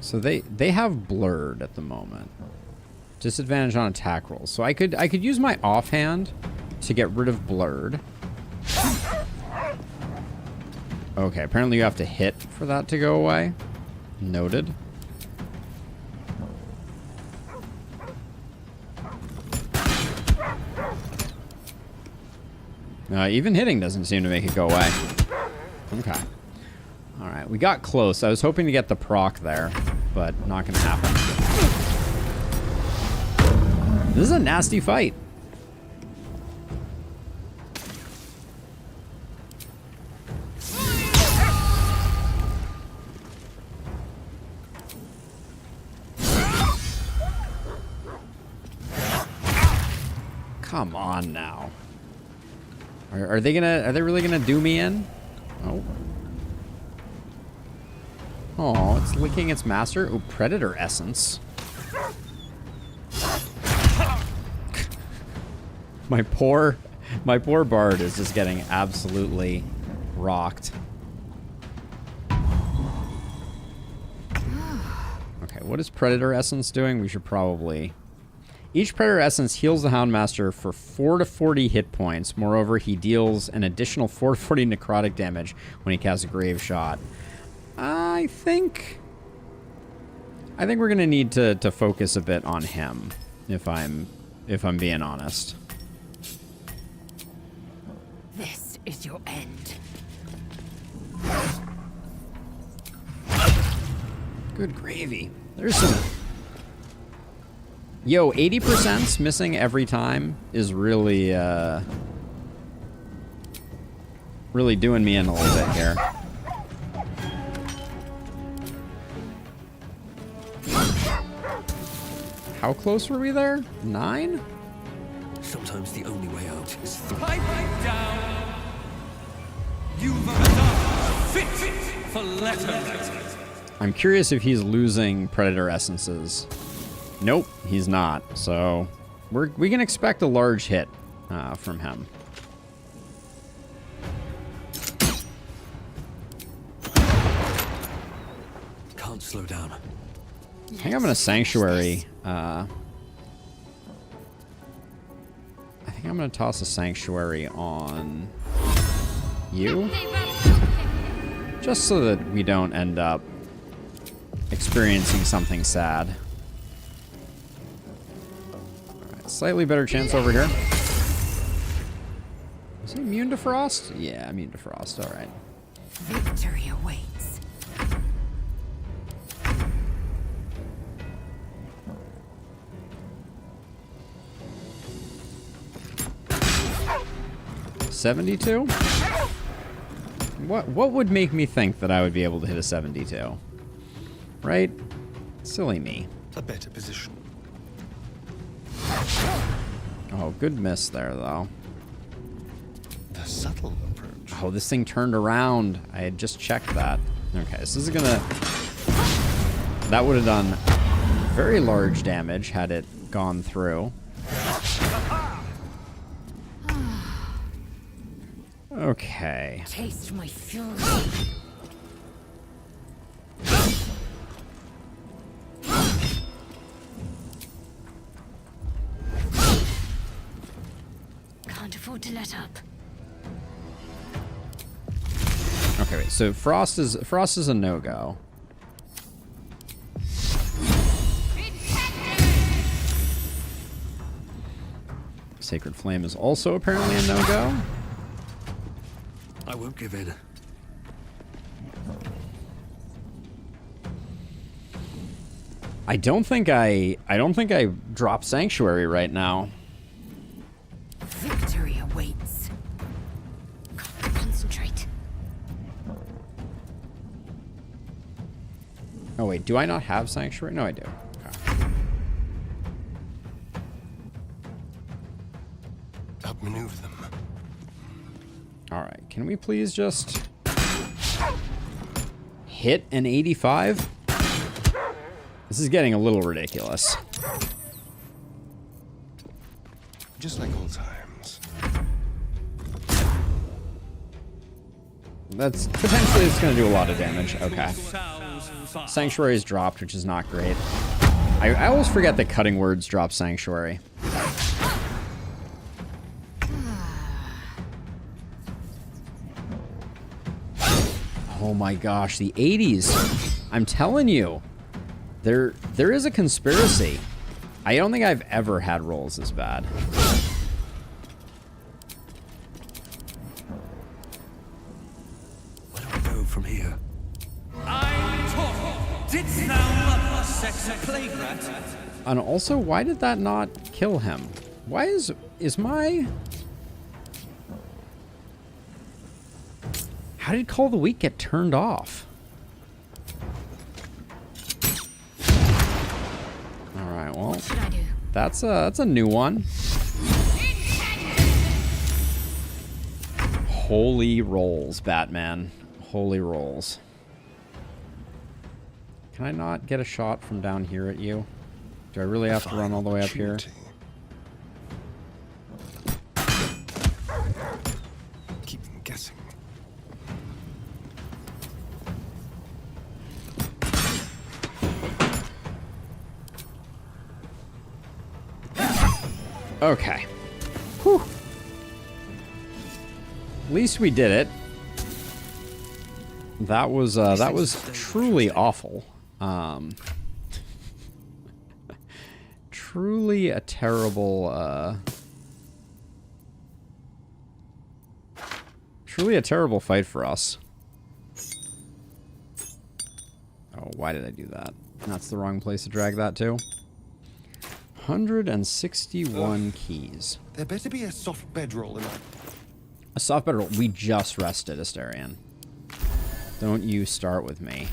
So they have blurred at the moment. Disadvantage on attack rolls. So I could use my offhand to get rid of blurred. Okay, apparently you have to hit for that to go away. Noted. Even hitting doesn't seem to make it go away. Okay. Alright, we got close. I was hoping to get the proc there, but not gonna happen. This is a nasty fight. Come on now. Are they really gonna do me in? Oh. Oh, it's licking its master. Oh, Predator Essence. My poor bard is just getting absolutely rocked. Okay, what is Predator Essence doing? We should probably... Each Predator Essence heals the Houndmaster for 4 to 40 hit points. Moreover, he deals an additional 4 to 40 necrotic damage when he casts a Grave Shot. I think we're gonna need to focus a bit on him, if I'm being honest. This is your end. Good gravy. There's some... Yo, 80% missing every time is really, really doing me in a little bit here. How close were we there? 9? Sometimes the only way out is through. Pipe down! You've done fit for letter. I'm curious if he's losing Predator Essences. Nope, he's not. So we can expect a large hit from him. Can't slow down. I think I'm gonna Sanctuary. I think I'm gonna toss a Sanctuary on you, just so that we don't end up experiencing something sad. Slightly better chance over here. Is he immune to frost? Yeah, immune to frost. All right. Victory awaits. $72? What would make me think that I would be able to hit a 72? Right? Silly me. A better position. Oh, good miss there, though. The subtle approach. Oh, this thing turned around. I had just checked that. Okay, so this is gonna... That would have done very large damage had it gone through. Okay. Taste my fury. Can't afford to let up. Okay, wait. So frost is a no-go. Sacred Flame is also apparently a no-go. I won't give in. I don't think I drop Sanctuary right now. Victory awaits. Concentrate. Oh wait, do I not have Sanctuary? No, I do. Okay. Outmaneuver them. Alright, can we please just hit an 85? This is getting a little ridiculous. Just like old times. That's potentially it's going to do a lot of damage. Okay. Sanctuary is dropped, which is not great. I always forget that cutting words drop Sanctuary. Oh my gosh, the 80s. I'm telling you. There is a conspiracy. I don't think I've ever had rolls this bad. Where do I go from here? I'm taught. Didst thou love a sex plague rat? And also, why did that not kill him? Why is my... How did Call the Weak get turned off? Alright, well, What should I do? that's a new one. Holy rolls, Batman. Holy rolls. Can I not get a shot from down here at you? Do I really have to run all the way up here? Keep them guessing. Okay. Whew. At least we did it. That was truly awful. Truly a terrible fight for us. Oh, why did I do that? That's the wrong place to drag that to. 161 keys. There better be a soft bedroll in that. A soft bedroll. We just rested, Asterion. Don't you start with me.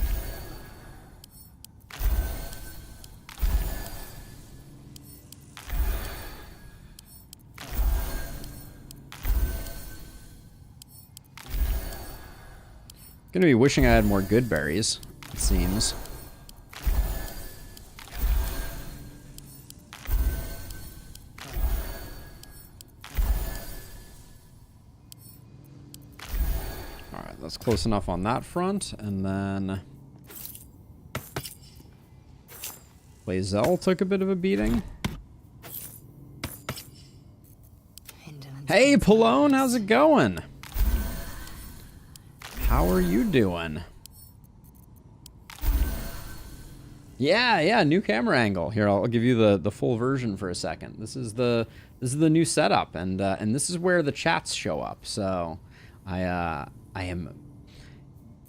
Gonna be wishing I had more good berries, it seems. Alright, that's close enough on that front, and then Lae'zel took a bit of a beating. Hey, Pallone, how's it going? How are you doing? Yeah, new camera angle. Here, I'll give you the full version for a second. This is the new setup, and this is where the chats show up. So, I am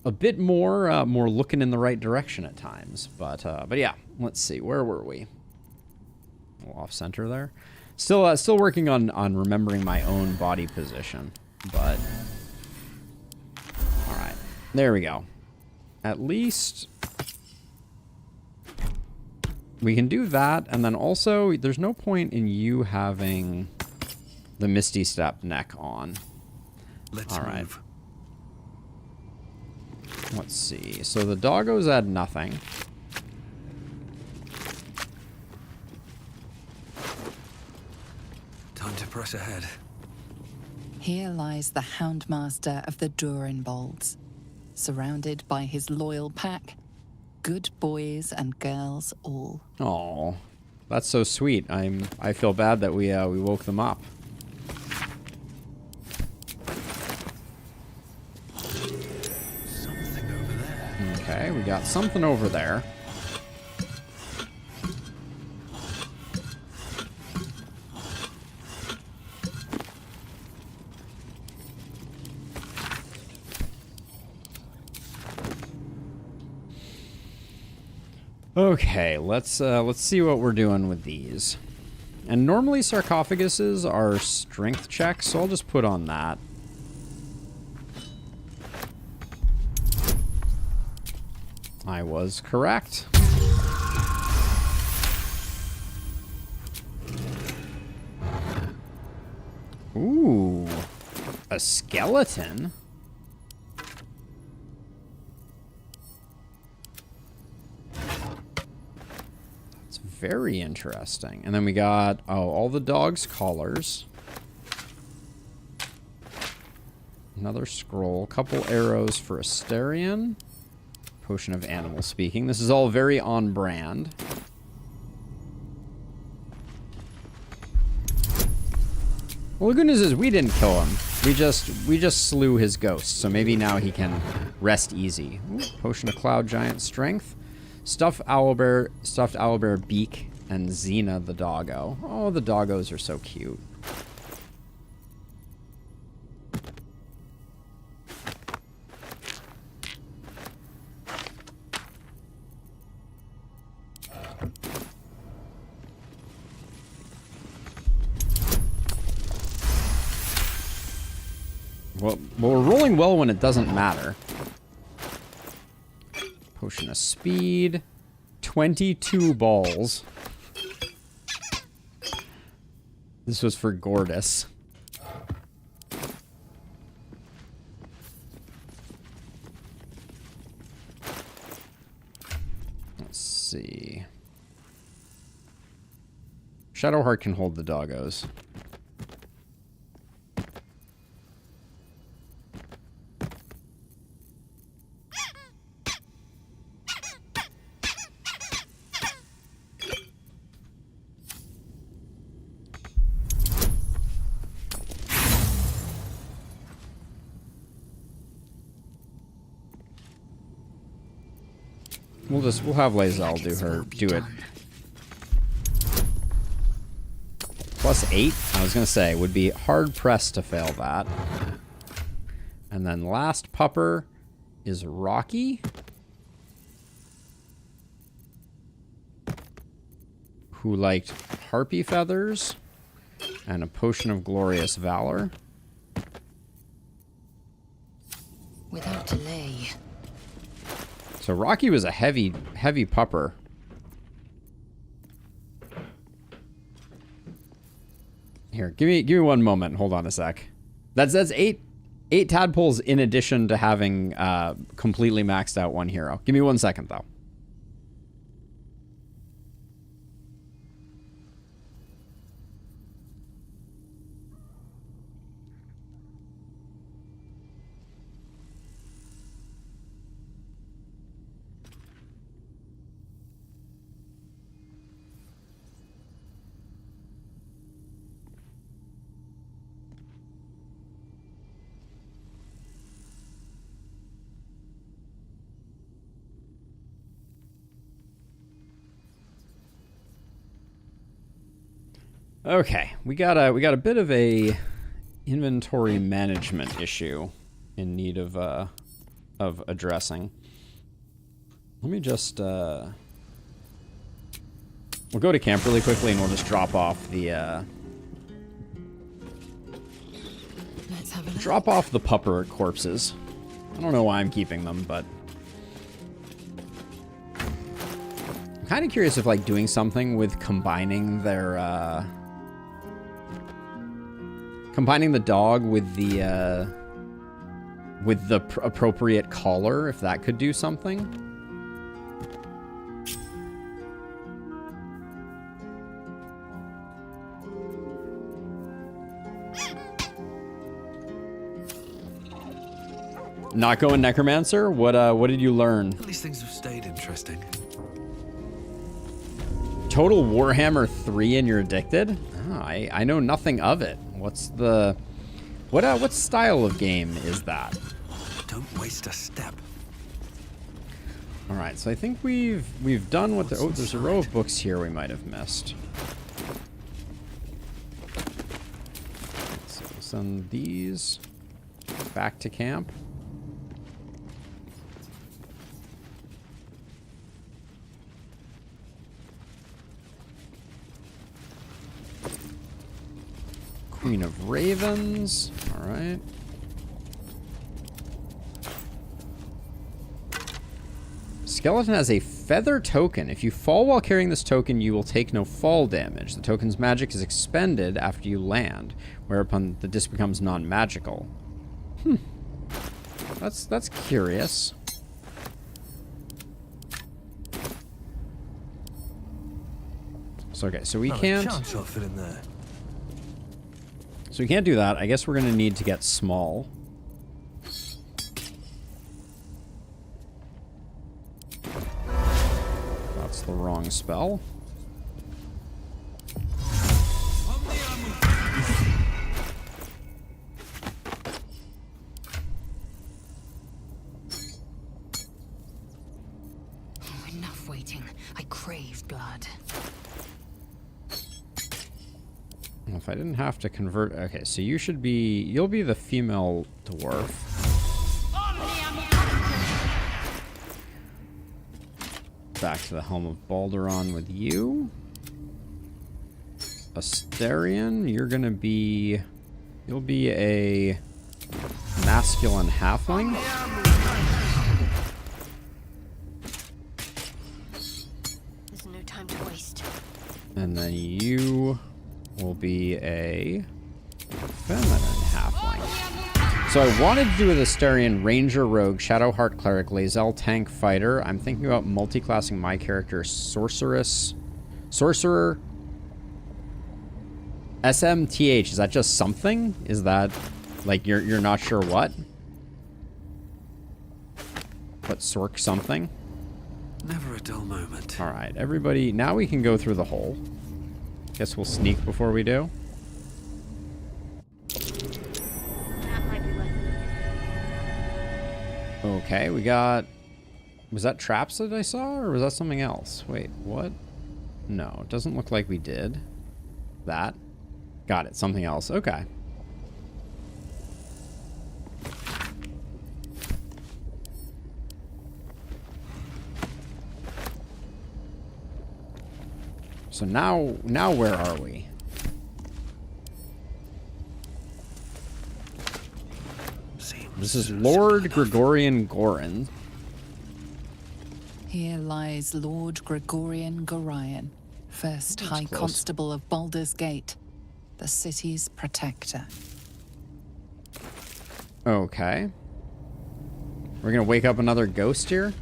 a bit more looking in the right direction at times, but yeah. Let's see, where were we? A little off center there. Still working on remembering my own body position, but all right, there we go. At least we can do that, and then also there's no point in you having the Misty Step neck on. Let's move. Let's see. So the doggos add nothing. Time to press ahead. Here lies the Houndmaster of the Durinbolds, surrounded by his loyal pack, good boys and girls all. Oh, that's so sweet. I feel bad that we woke them up. Something over there. Okay, we got something over there. Okay, let's see what we're doing with these. And normally sarcophaguses are strength checks, so I'll just put on that. I was correct. Ooh, a skeleton? Very interesting. And then we got, all the dogs' collars. Another scroll. Couple arrows for Asterion. Potion of animal speaking. This is all very on brand. Well, the good news is we didn't kill him. We just slew his ghost. So maybe now he can rest easy. Ooh, Potion of Cloud Giant Strength. Stuffed owlbear beak, and Xena the doggo. Oh, the doggos are so cute. Well, we're rolling well when it doesn't matter. Potion of speed. 22 balls. This was for Gortys. Let's see. Shadowheart can hold the doggos. We'll have Lae'zel do it. +8, I was gonna say, would be hard pressed to fail that. And then last pupper is Rocky, who liked harpy feathers and a potion of glorious valor. Without delay. So Rocky was a heavy pupper. Here, give me 1 moment. Hold on a sec. That's eight tadpoles in addition to having completely maxed out one hero. Give me 1 second though. Okay, we got a bit of a inventory management issue in need of addressing. Let me just we'll go to camp really quickly and we'll just drop off the pupper corpses. I don't know why I'm keeping them, but I'm kind of curious if like doing something with combining their combining the dog with the appropriate collar, if that could do something. Not going necromancer? What did you learn? At least things have stayed interesting. Total Warhammer 3 and you're addicted? Oh, I know nothing of it. What's the... What style of game is that? Don't waste a step. Alright, so I think we've done what the... Oh, there's a row of books here we might have missed. So we'll send these back to camp. Queen of Ravens. All right. Skeleton has a feather token. If you fall while carrying this token, you will take no fall damage. The token's magic is expended after you land, whereupon the disc becomes non-magical. That's curious. So okay, so we can't. Chance I'll fit in there. So we can't do that. I guess we're gonna need to get small. That's the wrong spell. Enough waiting. I crave blood. If I didn't have to convert... Okay, so you'll be the female dwarf. Back to the Helm of Baldur with you. Asterion, you'll be a masculine halfling. There's no time to waste. And then you will be a feminine halfling. So I wanted to do with Asterion, Ranger, Rogue, Shadowheart, Cleric, Lae'zel, Tank, Fighter. I'm thinking about multi-classing my character Sorcerer, SMTH. Is that just something? Is that like you're not sure what? But Sork something? Never a dull moment. All right, everybody. Now we can go through the hole. Guess we'll sneak before we do. Okay, we got... Was that traps that I saw, or was that something else? Wait, what? No, it doesn't look like we did. That. Got it, something else. Okay. So now where are we? This is Lord Gregorian Gorin. Here lies Lord Gregorian Gorion, first High close. Constable of Baldur's Gate, the city's protector. Okay. We're gonna wake up another ghost here?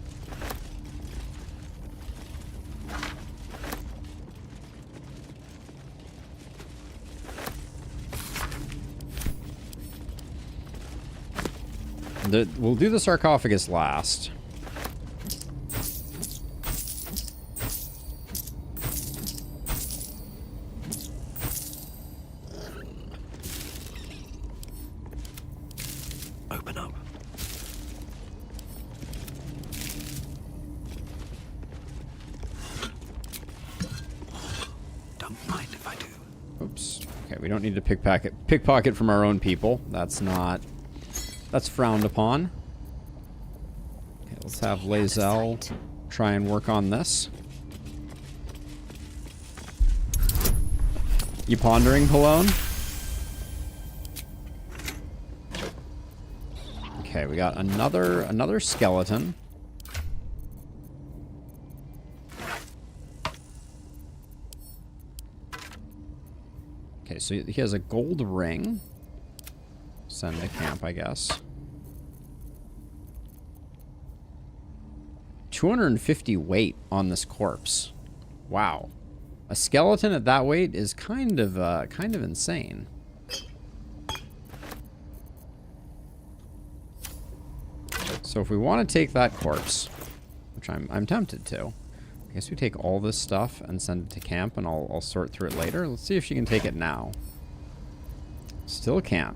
We'll do the sarcophagus last. Open up. Don't mind if I do. we don't need to pickpocket from our own people. That's frowned upon. Okay, let's have Lae'zel try and work on this. You pondering, Palone? Okay, we got another skeleton. Okay, so he has a gold ring. Send to camp, I guess. 250 weight on this corpse. Wow. A skeleton at that weight is kind of insane. So if we want to take that corpse, which I'm tempted to, I guess we take all this stuff and send it to camp, and I'll sort through it later. Let's see if she can take it now. Still can't.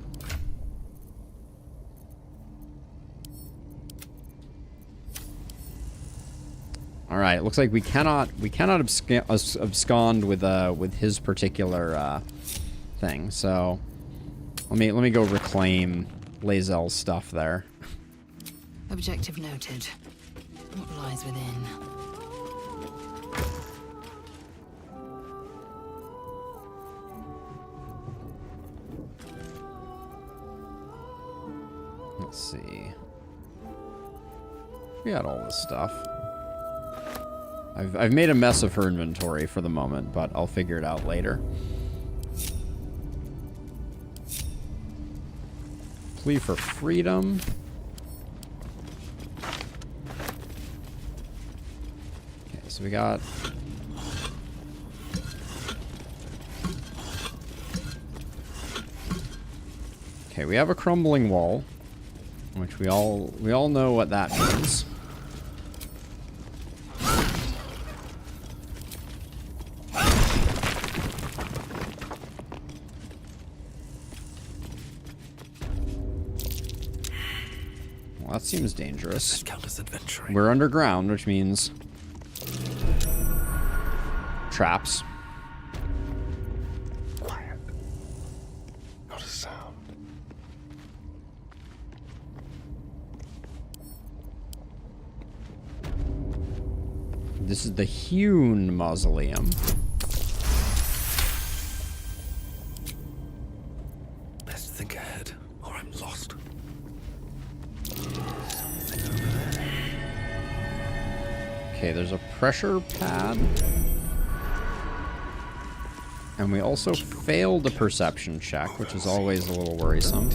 All right, it looks like we cannot abscond with his particular thing. So let me go reclaim Lae'zel's stuff there. Objective noted. What lies within? Let's see. We got all this stuff. I've made a mess of her inventory for the moment, but I'll figure it out later. Plea for freedom. Okay, so we got... Okay, we have a crumbling wall, which we all know what that means. Well, that seems dangerous. We're underground, which means traps. Quiet. Not a sound. This is the hewn mausoleum. Best think ahead, or I'm lost. Okay, there's a pressure pad. And we also failed a perception check, which is always a little worrisome.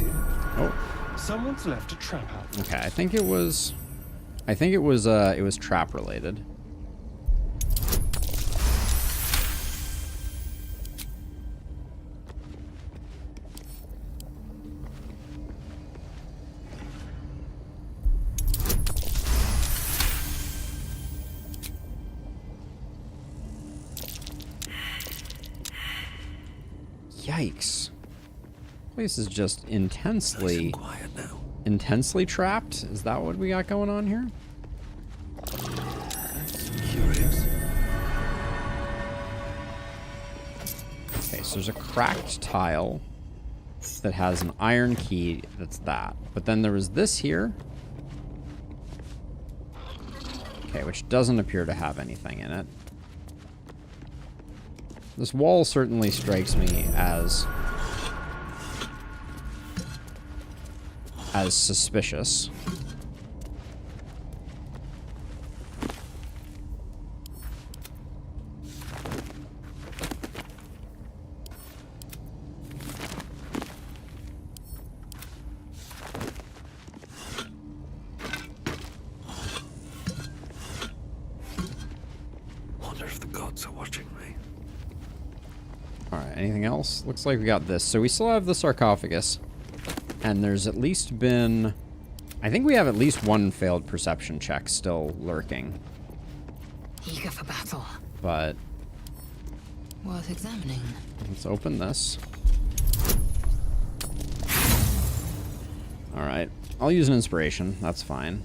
Oh. Someone's left a trap out. Okay, I think it was trap related. Yikes. Place is just intensely trapped. Is that what we got going on here? Curious. Okay, so there's a cracked tile that has an iron key that's that. But then there was this here. Okay, which doesn't appear to have anything in it. This wall certainly strikes me as suspicious. Wonder if the gods are watching me. Alright, anything else? Looks like we got this. So we still have the sarcophagus. And there's at least been... I think we have at least one failed perception check still lurking. Eager for battle. But... worth examining. Let's open this. Alright. I'll use an inspiration. That's fine.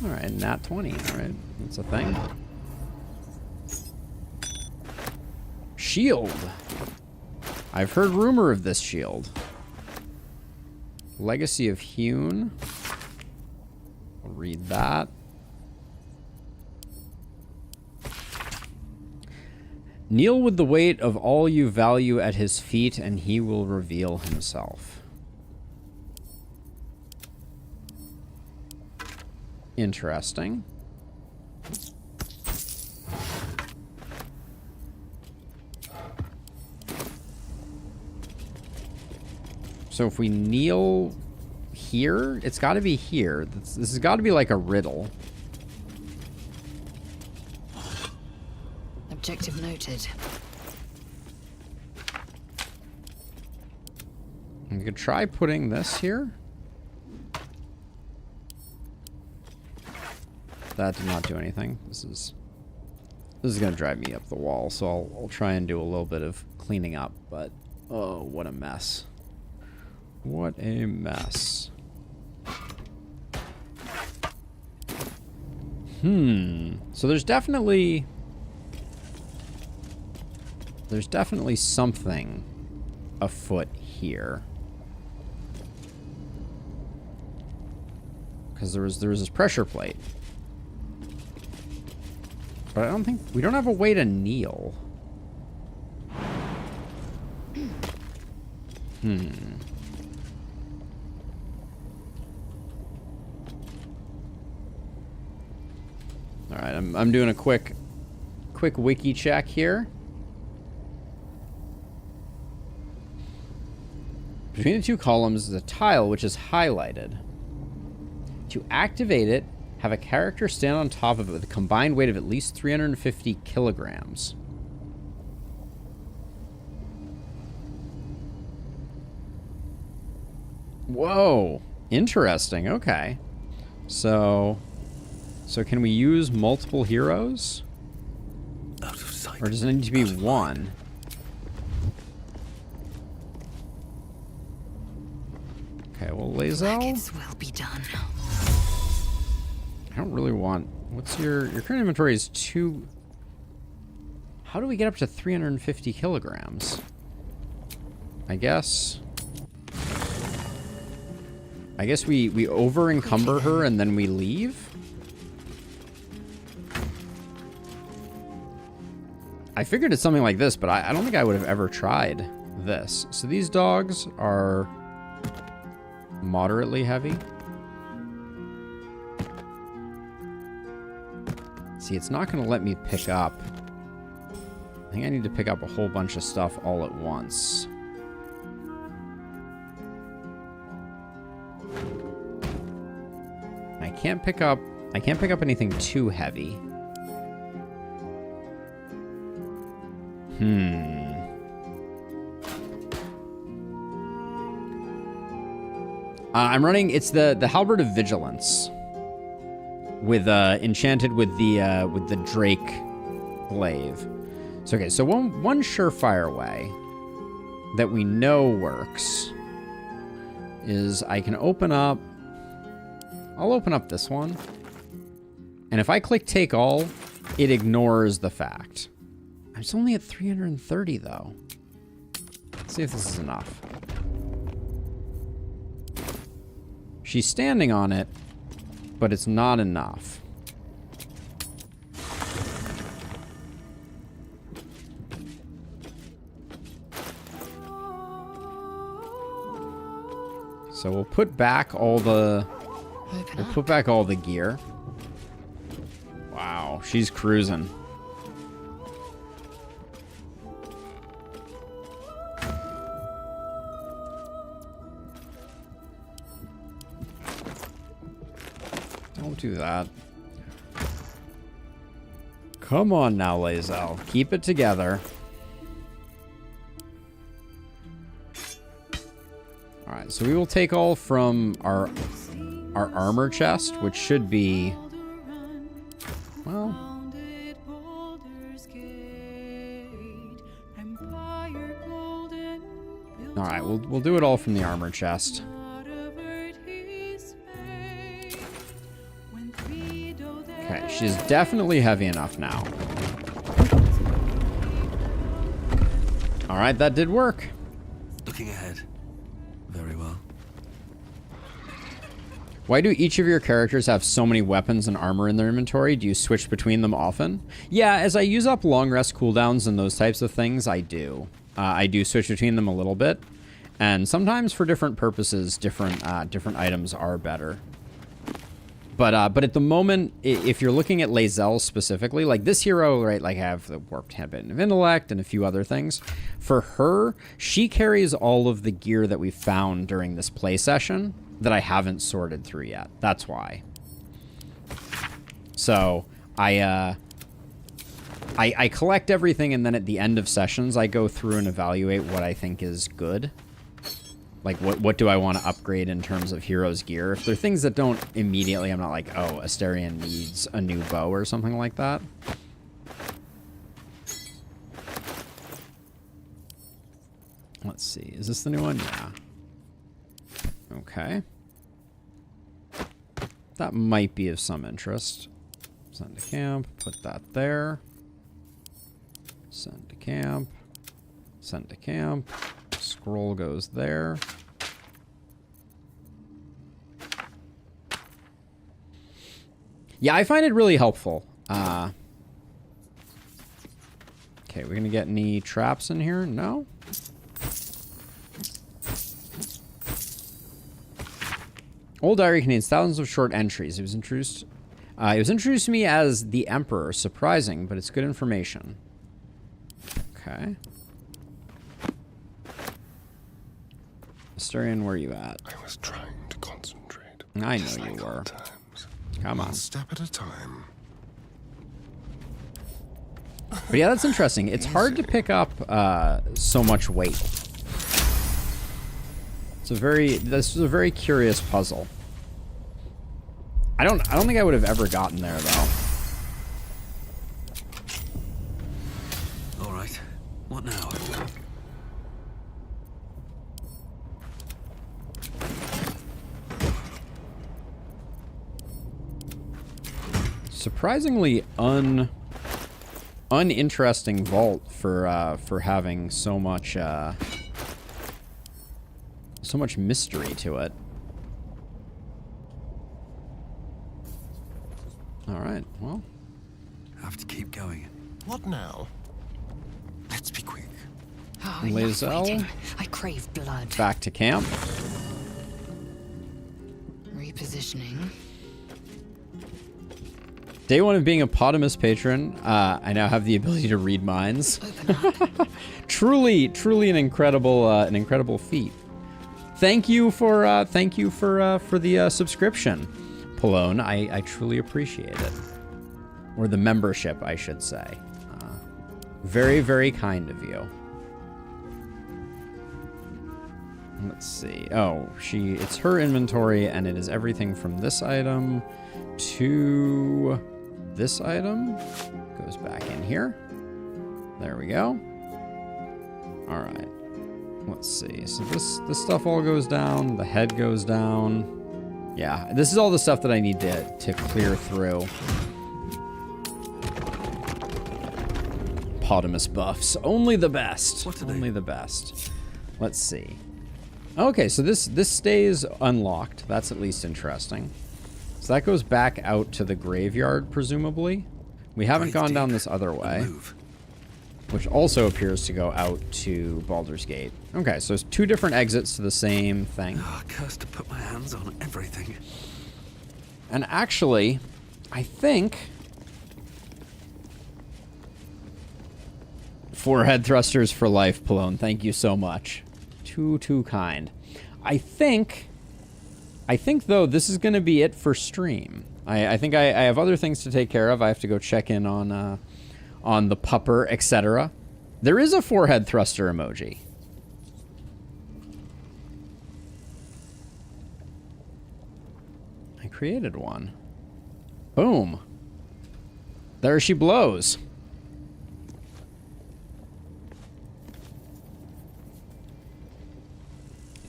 Alright, nat 20. Alright, that's a thing. shield. I've heard rumor of this shield. Legacy of Hewn. I'll read that. Kneel with the weight of all you value at his feet, and he will reveal himself. Interesting. So if we kneel here, it's got to be here. This has got to be like a riddle. Objective noted. We could try putting this here. That did not do anything. This is gonna drive me up the wall, so I'll try and do a little bit of cleaning up, but oh, what a mess. What a mess. So there's definitely something afoot here. Because there was this pressure plate. But I don't think... We don't have a way to kneel. Alright, I'm doing a quick wiki check here. Between the two columns is a tile which is highlighted. To activate it, have a character stand on top of it with a combined weight of at least 350 kilograms. Whoa. Interesting. Okay. So can we use multiple heroes? Out of sight. Or does it need to be one? Okay, well, Lae'zel. Will be done. I don't really want... What's your current inventory is 2... How do we get up to 350 kilograms? I guess we over-encumber her and then we leave? I figured it's something like this, but I don't think I would have ever tried this. So these dogs are moderately heavy. See, it's not going to let me pick up. I think I need to pick up a whole bunch of stuff all at once. I can't pick up anything too heavy. I'm running, it's the Halberd of Vigilance. With enchanted with the Drake glaive. So okay, so one surefire way that we know works is I can open up. I'll open up this one, and if I click take all, it ignores the fact. I'm only at 330 though. Let's see if this is enough. She's standing on it, but it's not enough. So we'll put back all the gear. Wow, she's cruising. Don't do that. Come on now, Lae'zel. Keep it together. Alright, so we will take all from our armor chest, which should be... Well... Alright, we'll do it all from the armor chest. Okay, she's definitely heavy enough now. All right, that did work. Looking ahead. Very well. Why do each of your characters have so many weapons and armor in their inventory? Do you switch between them often? Yeah, as I use up long rest cooldowns and those types of things, I do. I do switch between them a little bit. And sometimes for different purposes, different items are better. But at the moment, if you're looking at Lae'zel specifically, like this hero, right, like I have the Warped Habit of Intellect and a few other things. For her, she carries all of the gear that we found during this play session that I haven't sorted through yet. That's why. So I collect everything, and then at the end of sessions, I go through and evaluate what I think is good. Like, what do I want to upgrade in terms of hero's gear? If they're things that don't immediately, I'm not like, oh, Asterion needs a new bow or something like that. Let's see. Is this the new one? Yeah. Okay. That might be of some interest. Send to camp. Put that there. Send to camp. Send to camp. Scroll goes there. Yeah, I find it really helpful. Okay, we're gonna get any traps in here? No? Old diary contains thousands of short entries. It was introduced to me as the Emperor. Surprising, but it's good information. Okay. Asterion, where are you at? I was trying to concentrate. I know you were. Come on. One step at a time. But yeah, that's interesting. It's hard to pick up so much weight. This is a very curious puzzle. I don't think I would have ever gotten there though. All right. What now? Surprisingly uninteresting vault for having so much mystery to it. All right, well, have to keep going. What now? Let's be quick. Oh, Lae'zel, I crave blood. back to camp. Repositioning. Day one of being a Potamus patron, I now have the ability to read minds. truly an incredible feat. Thank you for the subscription, Pallone. I truly appreciate it, or the membership, I should say. Very, very kind of you. Let's see. Oh, it's her inventory, and it is everything from this item to this item. Goes back in here. There we go. All right. Let's see. So this stuff all goes down. The head goes down. Yeah, this is all the stuff that I need to clear through. Potamus buffs. Only the best. Only the best. Let's see. Okay, so this stays unlocked. That's at least interesting. So that goes back out to the graveyard, presumably. We haven't gone down this other way, which also appears to go out to Baldur's Gate. Okay, so it's two different exits to the same thing. Oh, cursed to put my hands on everything. And actually, I think forehead thrusters for life, Pallone. Thank you so much. Too kind. I think though this is going to be it for stream. I think I have other things to take care of. I have to go check in on the pupper, etc. There is a forehead thruster emoji. I created one. Boom. There she blows.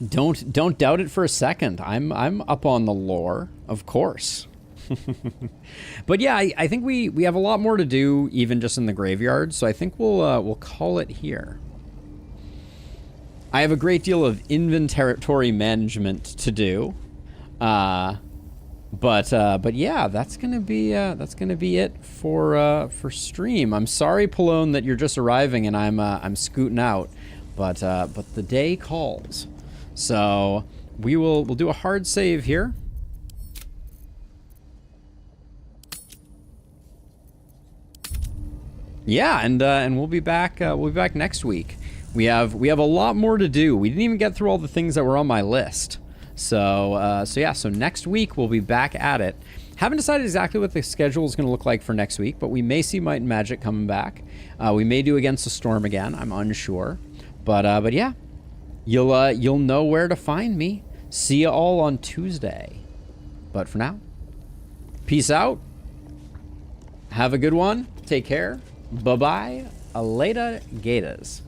Don't doubt it for a second. I'm up on the lore, of course. But yeah, I think we have a lot more to do, even just in the graveyard. So I think we'll call it here. I have a great deal of inventory management to do. But yeah, that's gonna be it for stream. I'm sorry, Pallone, that you're just arriving and I'm scooting out, but the day calls, so we'll do a hard save here. Yeah, and we'll be back. We'll be back next week. We have a lot more to do. We didn't even get through all the things that were on my list. So yeah. So next week we'll be back at it. Haven't decided exactly what the schedule is going to look like for next week, but we may see Might and Magic coming back. We may do Against the Storm again. I'm unsure, but yeah, you'll know where to find me. See you all on Tuesday. But for now, peace out. Have a good one. Take care. Bye-bye. Later, Gators.